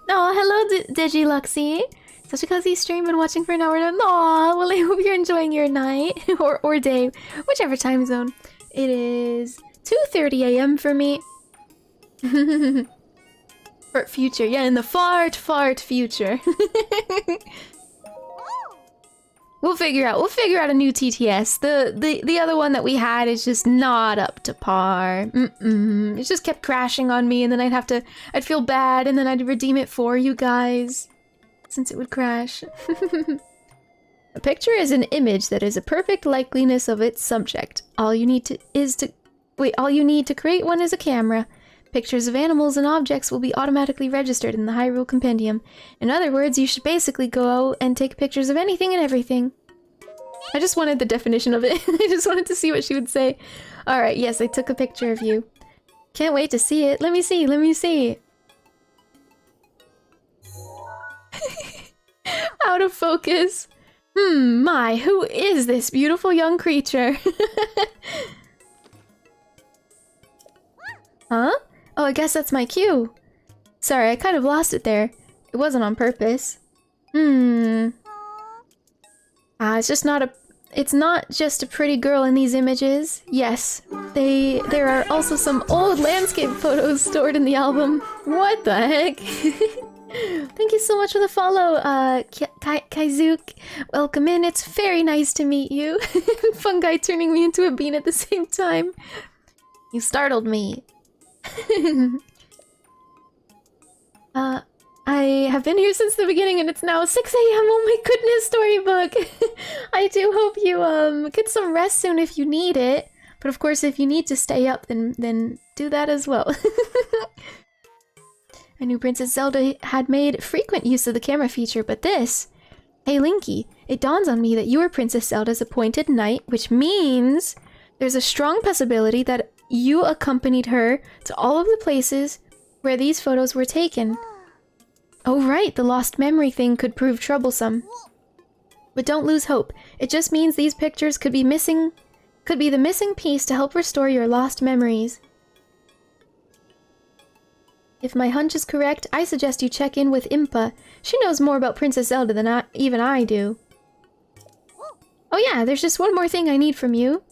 No, hello Digiluxy. Such a cozy stream, been watching for an hour now. Aww, well I hope you're enjoying your night, or day, whichever time zone. It is 2:30 AM for me. Fart future. Yeah, in the fart future. We'll figure out a new TTS. The other one that we had is just not up to par. It just kept crashing on me, and then I'd feel bad, and then I'd redeem it for you guys, since it would crash. A picture is an image that is a perfect likeliness of its subject. All you need to create one is a camera. Pictures of animals and objects will be automatically registered in the Hyrule Compendium. In other words, you should basically go and take pictures of anything and everything. I just wanted the definition of it. I just wanted to see what she would say. Alright, yes, I took a picture of you. Can't wait to see it. Let me see. Out of focus. My, who is this beautiful young creature? Huh? Oh, I guess that's my cue. Sorry, I kind of lost it there. It wasn't on purpose. It's not just a pretty girl in these images. Yes, there are also some old landscape photos stored in the album. What the heck? Thank you so much for the follow, 𝚃𝚑𝚒𝚗𝚝𝚑. Welcome in, it's very nice to meet you. Fungi turning me into a bean at the same time. You startled me. I have been here since the beginning and it's now 6 AM. Oh my goodness, storybook. I do hope you get some rest soon if you need it. But of course, if you need to stay up, then do that as well. I knew Princess Zelda had made frequent use of the camera feature, but this... Hey Linky, it dawns on me that you are Princess Zelda's appointed knight, which means there's a strong possibility that you accompanied her to all of the places where these photos were taken. Oh right, the lost memory thing could prove troublesome. But don't lose hope. It just means these pictures could be the missing piece to help restore your lost memories. If my hunch is correct, I suggest you check in with Impa. She knows more about Princess Zelda than even I do. Oh yeah, there's just one more thing I need from you.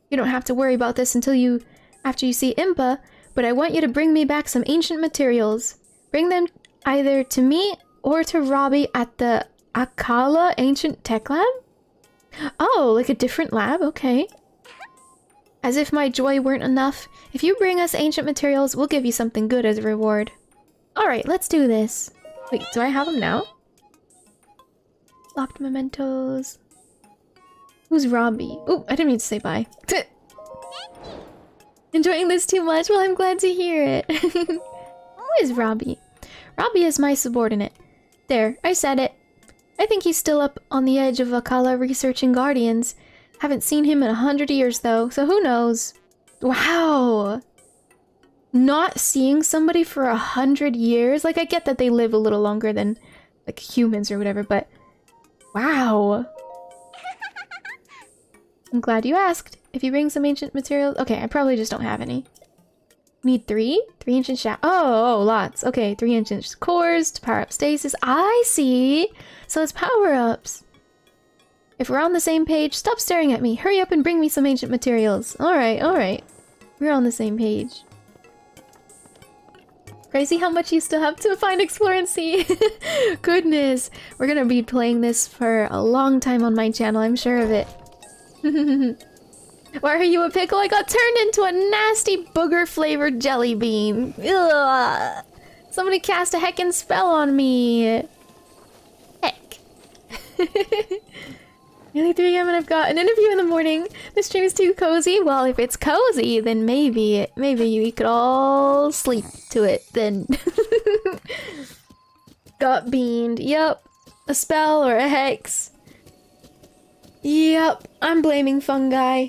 You don't have to worry about this after you see Impa, but I want you to bring me back some ancient materials. Bring them either to me or to Robbie at the Akkala Ancient Tech Lab? Oh, like a different lab? Okay. As if my joy weren't enough, if you bring us ancient materials, we'll give you something good as a reward. Alright, let's do this. Wait, do I have them now? Locked mementos. Who's Robbie? Oh, I didn't mean to say bye. Enjoying this too much? Well, I'm glad to hear it. Who is Robbie? Robbie is my subordinate. There, I said it. I think he's still up on the edge of Akkala researching Guardians. Haven't seen him in 100 years though, so who knows? Wow! Not seeing somebody for 100 years? Like, I get that they live a little longer than, like, humans or whatever, but... Wow! I'm glad you asked. If you bring some ancient materials... Okay, I probably just don't have any. Need 3? 3 ancient oh, lots. Okay, 3 ancient cores to power up stasis. I see! So it's power-ups. If we're on the same page, stop staring at me. Hurry up and bring me some ancient materials. Alright, alright. We're on the same page. Crazy how much you still have to find, explore, and see. Goodness. We're gonna be playing this for a long time on my channel, I'm sure of it. Why are you a pickle? I got turned into a nasty booger-flavored jelly bean. Ugh. Somebody cast a heckin' spell on me. Heck. Nearly 3 AM and I've got an interview in the morning. The stream is too cozy. Well, if it's cozy, then maybe we could all sleep to it then. Got beamed. Yep. A spell or a hex. Yep. I'm blaming fungi.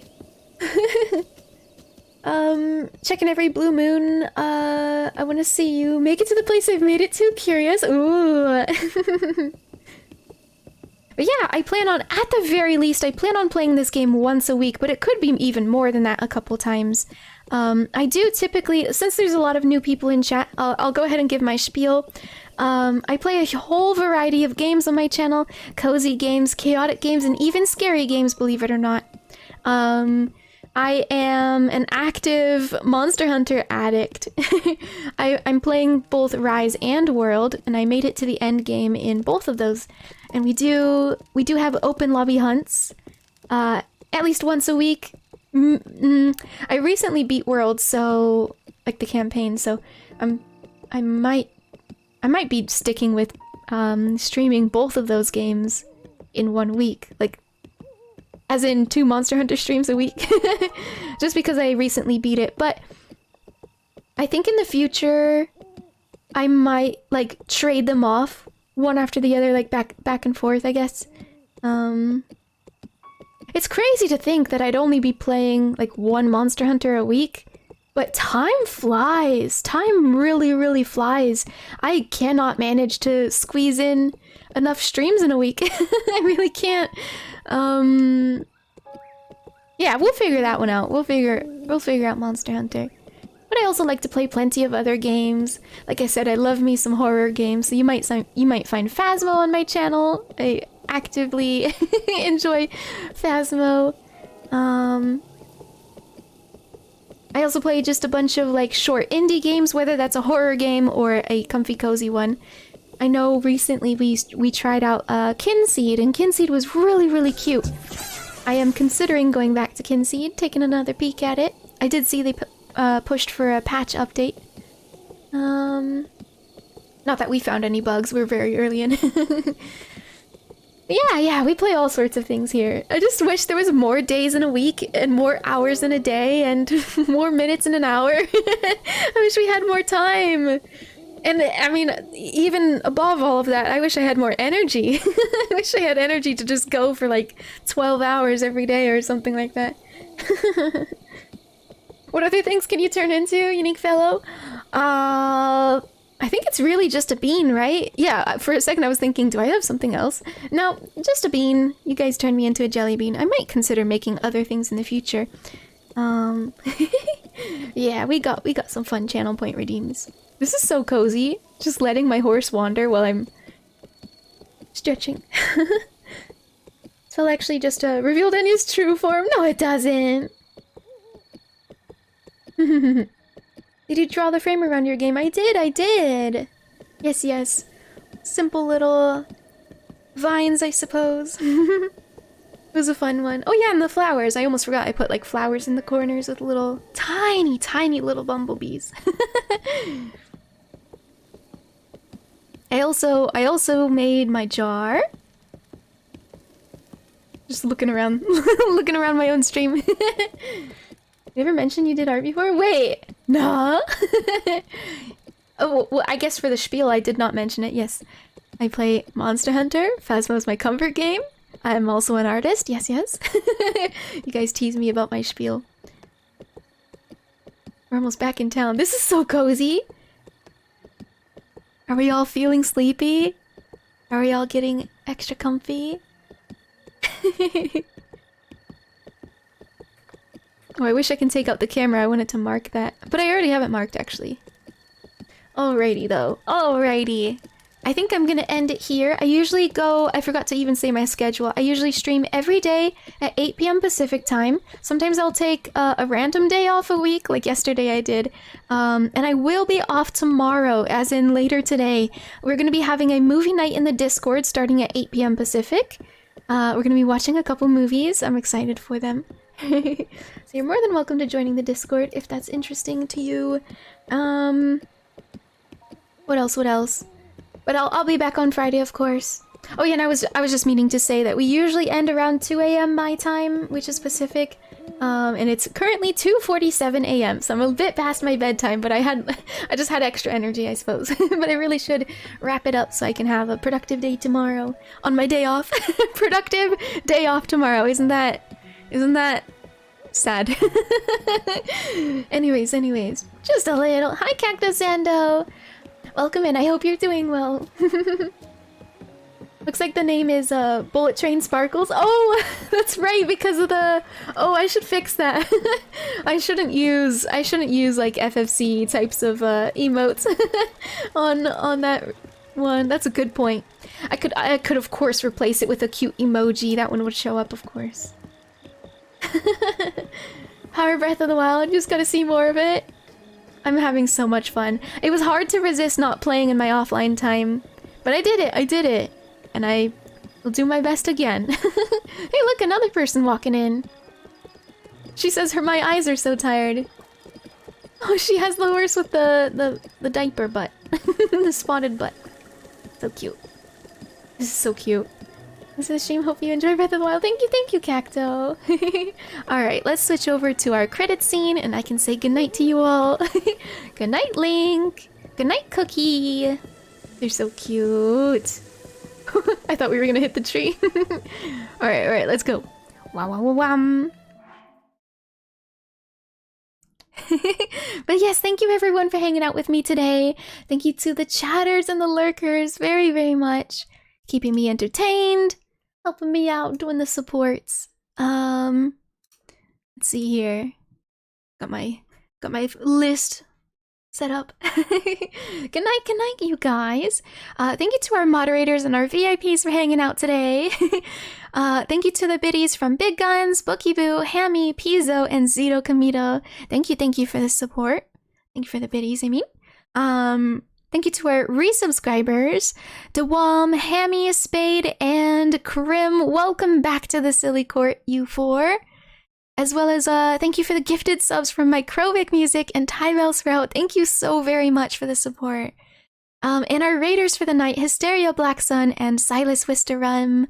Checking every blue moon. I want to see you make it to the place I've made it to. Curious. Ooh. But yeah, I plan on, at the very least, I plan on playing this game once a week, but it could be even more than that a couple times. I do typically, since there's a lot of new people in chat, I'll go ahead and give my spiel. I play a whole variety of games on my channel. Cozy games, chaotic games, and even scary games, believe it or not. I am an active Monster Hunter addict. I'm playing both Rise and World, and I made it to the end game in both of those. And we do have open lobby hunts, at least once a week. I recently beat World, so like the campaign, so I might be sticking with streaming both of those games in 1 week, like as in 2 Monster Hunter streams a week, just because I recently beat it. But I think in the future I might like trade them off one after the other, like back and forth, I guess. It's crazy to think that I'd only be playing like 1 Monster Hunter a week, but time flies. Time really, really flies. I cannot manage to squeeze in enough streams in a week. I really can't. Yeah, we'll figure that one out. We'll figure out Monster Hunter. But I also like to play plenty of other games. Like I said, I love me some horror games, so you might find Phasmo on my channel. I actively enjoy Phasmo. I also play just a bunch of like short indie games, whether that's a horror game or a comfy cozy one. I know recently we tried out Kinseed, and Kinseed was really, really cute. I am considering going back to Kinseed, taking another peek at it. I did see they pushed for a patch update. Not that we found any bugs, we're very early in. Yeah, we play all sorts of things here. I just wish there was more days in a week, and more hours in a day, and more minutes in an hour. I wish we had more time. And I mean, even above all of that, I wish I had more energy. I wish I had energy to just go for like 12 hours every day or something like that. What other things can you turn into, Unique Fellow? I think it's really just a bean, right? Yeah, for a second I was thinking, do I have something else? No, just a bean. You guys turned me into a jelly bean. I might consider making other things in the future. Yeah, we got some fun channel point redeems. This is so cozy. Just letting my horse wander while I'm stretching. So I'll actually just revealed Enya's true form. No, it doesn't. Did you draw the frame around your game? I did. Yes. Simple little vines, I suppose. It was a fun one. Oh yeah, and the flowers. I almost forgot I put like flowers in the corners with little tiny little bumblebees. I also made my jar. Just looking around my own stream. You ever mentioned you did art before? Wait, nah. Oh, well, I guess for the spiel I did not mention it. Yes, I play Monster Hunter. Phasmo is my comfort game. I'm also an artist. Yes. You guys tease me about my spiel. We're almost back in town. This is so cozy. Are we all feeling sleepy? Are we all getting extra comfy? Oh, I wish I can take out the camera. I wanted to mark that. But I already have it marked, actually. Alrighty, though. Alrighty. I think I'm gonna end it here. I usually go... I forgot to even say my schedule. I usually stream every day at 8 p.m. Pacific time. Sometimes I'll take a random day off a week, like yesterday I did. And I will be off tomorrow, as in later today. We're gonna be having a movie night in the Discord starting at 8 p.m. Pacific. We're gonna be watching a couple movies. I'm excited for them. So you're more than welcome to joining the Discord if that's interesting to you. What else? But I'll be back on Friday, of course. Oh yeah, and I was just meaning to say that we usually end around 2 a.m. my time, which is Pacific. And it's currently 2:47 a.m. so I'm a bit past my bedtime, but I just had extra energy, I suppose. But I really should wrap it up so I can have a productive day tomorrow on my day off. Productive day off tomorrow. Isn't that sad? Anyways, just a little. Hi, Cactus Sando. Welcome in. I hope you're doing well. Looks like the name is Bullet Train Sparkles. Oh, that's right, because of the... Oh, I should fix that. I shouldn't use like FFC types of emotes on that one. That's a good point. I could of course replace it with a cute emoji. That one would show up, of course. Power Breath of the Wild, just gotta see more of it. I'm having so much fun. It was hard to resist not playing in my offline time, but I did it, and I will do my best again. Hey, look, another person walking in. She says my eyes are so tired. Oh, she has the worst with the diaper butt. The spotted butt. So cute. This is so cute. This is a stream. Hope you enjoy Breath of the Wild. Thank you, Cacto. Alright, let's switch over to our credit scene and I can say goodnight to you all. Good night, Link. Good night, Cookie. They're so cute. I thought we were gonna hit the tree. Alright, let's go. Wow. But yes, thank you everyone for hanging out with me today. Thank you to the chatters and the lurkers very much. Keeping me entertained, helping me out, doing the supports. Let's see here. Got my list set up. Good night, you guys. Thank you to our moderators and our VIPs for hanging out today. Thank you to the biddies from Big Guns, BotW, Hammy, Pizzo, and 𝚃𝚗𝚒𝚗𝚝𝚎. Thank you for the support. Thank you for the biddies, I mean. Thank you to our resubscribers, Dewam, Hammy, Spade, and Krim. Welcome back to the Silly Court, you four. As well as thank you for the gifted subs from Microbic Music and Tyrell Sprout. Thank you so very much for the support. And our raiders for the night, Hysteria Black Sun and Silas Wisterum.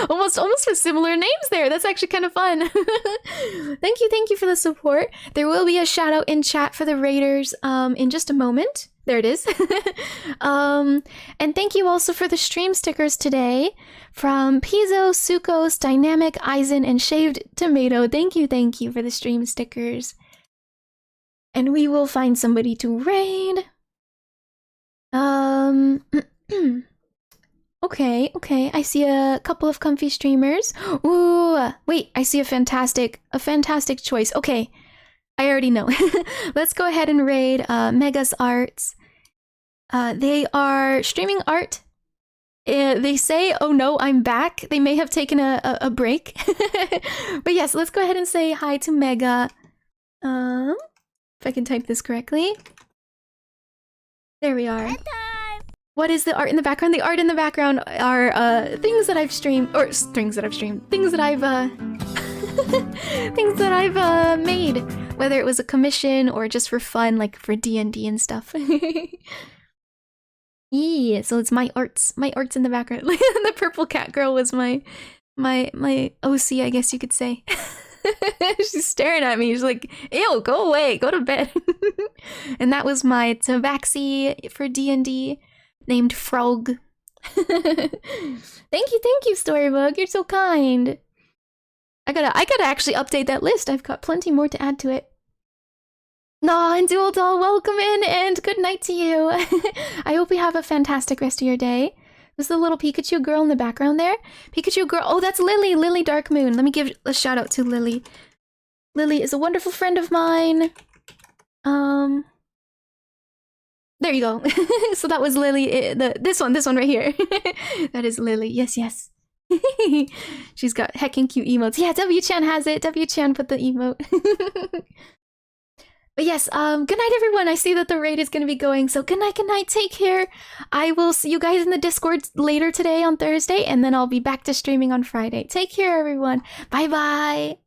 almost with similar names there. That's actually kind of fun. Thank you for the support. There will be a shout out in chat for the raiders in just a moment. There it is. And thank you also for the stream stickers today from Pizzo, Sukos, Dynamic, Eisen, and Shaved Tomato. Thank you for the stream stickers. And we will find somebody to raid. Okay. I see a couple of comfy streamers. Ooh, wait, I see a fantastic choice. Okay. I already know. Let's go ahead and raid Mega's Arts. They are streaming art. They say, oh no, I'm back. They may have taken a break. But yes, let's go ahead and say hi to Mega. If I can type this correctly. There we are. What is the art in the background? The art in the background are things that I've streamed, or things that I've streamed, things that I've things that I've made, whether it was a commission or just for fun, like for D&D and stuff. Yeah, so it's my arts in the background. The purple cat girl was my OC, I guess you could say. She's staring at me. She's like, ew, go away, go to bed. And that was my tabaxi for D&D named Frog. Thank you, Storybook. You're so kind. I gotta actually update that list. I've got plenty more to add to it. Nah, and Dual Doll, welcome in and good night to you. I hope you have a fantastic rest of your day. Was the little Pikachu girl in the background there? Pikachu girl, oh, that's Lily Dark Moon. Let me give a shout out to Lily. Lily is a wonderful friend of mine. There you go. So that was Lily, this one right here. That is Lily, yes. She's got heckin' cute emotes. Yeah, W-chan has it. W-chan put the emote. But yes, good night everyone. I see that the raid is gonna be going, so good night, take care. I will see you guys in the Discord later today on Thursday, and then I'll be back to streaming on Friday. Take care everyone. Bye bye.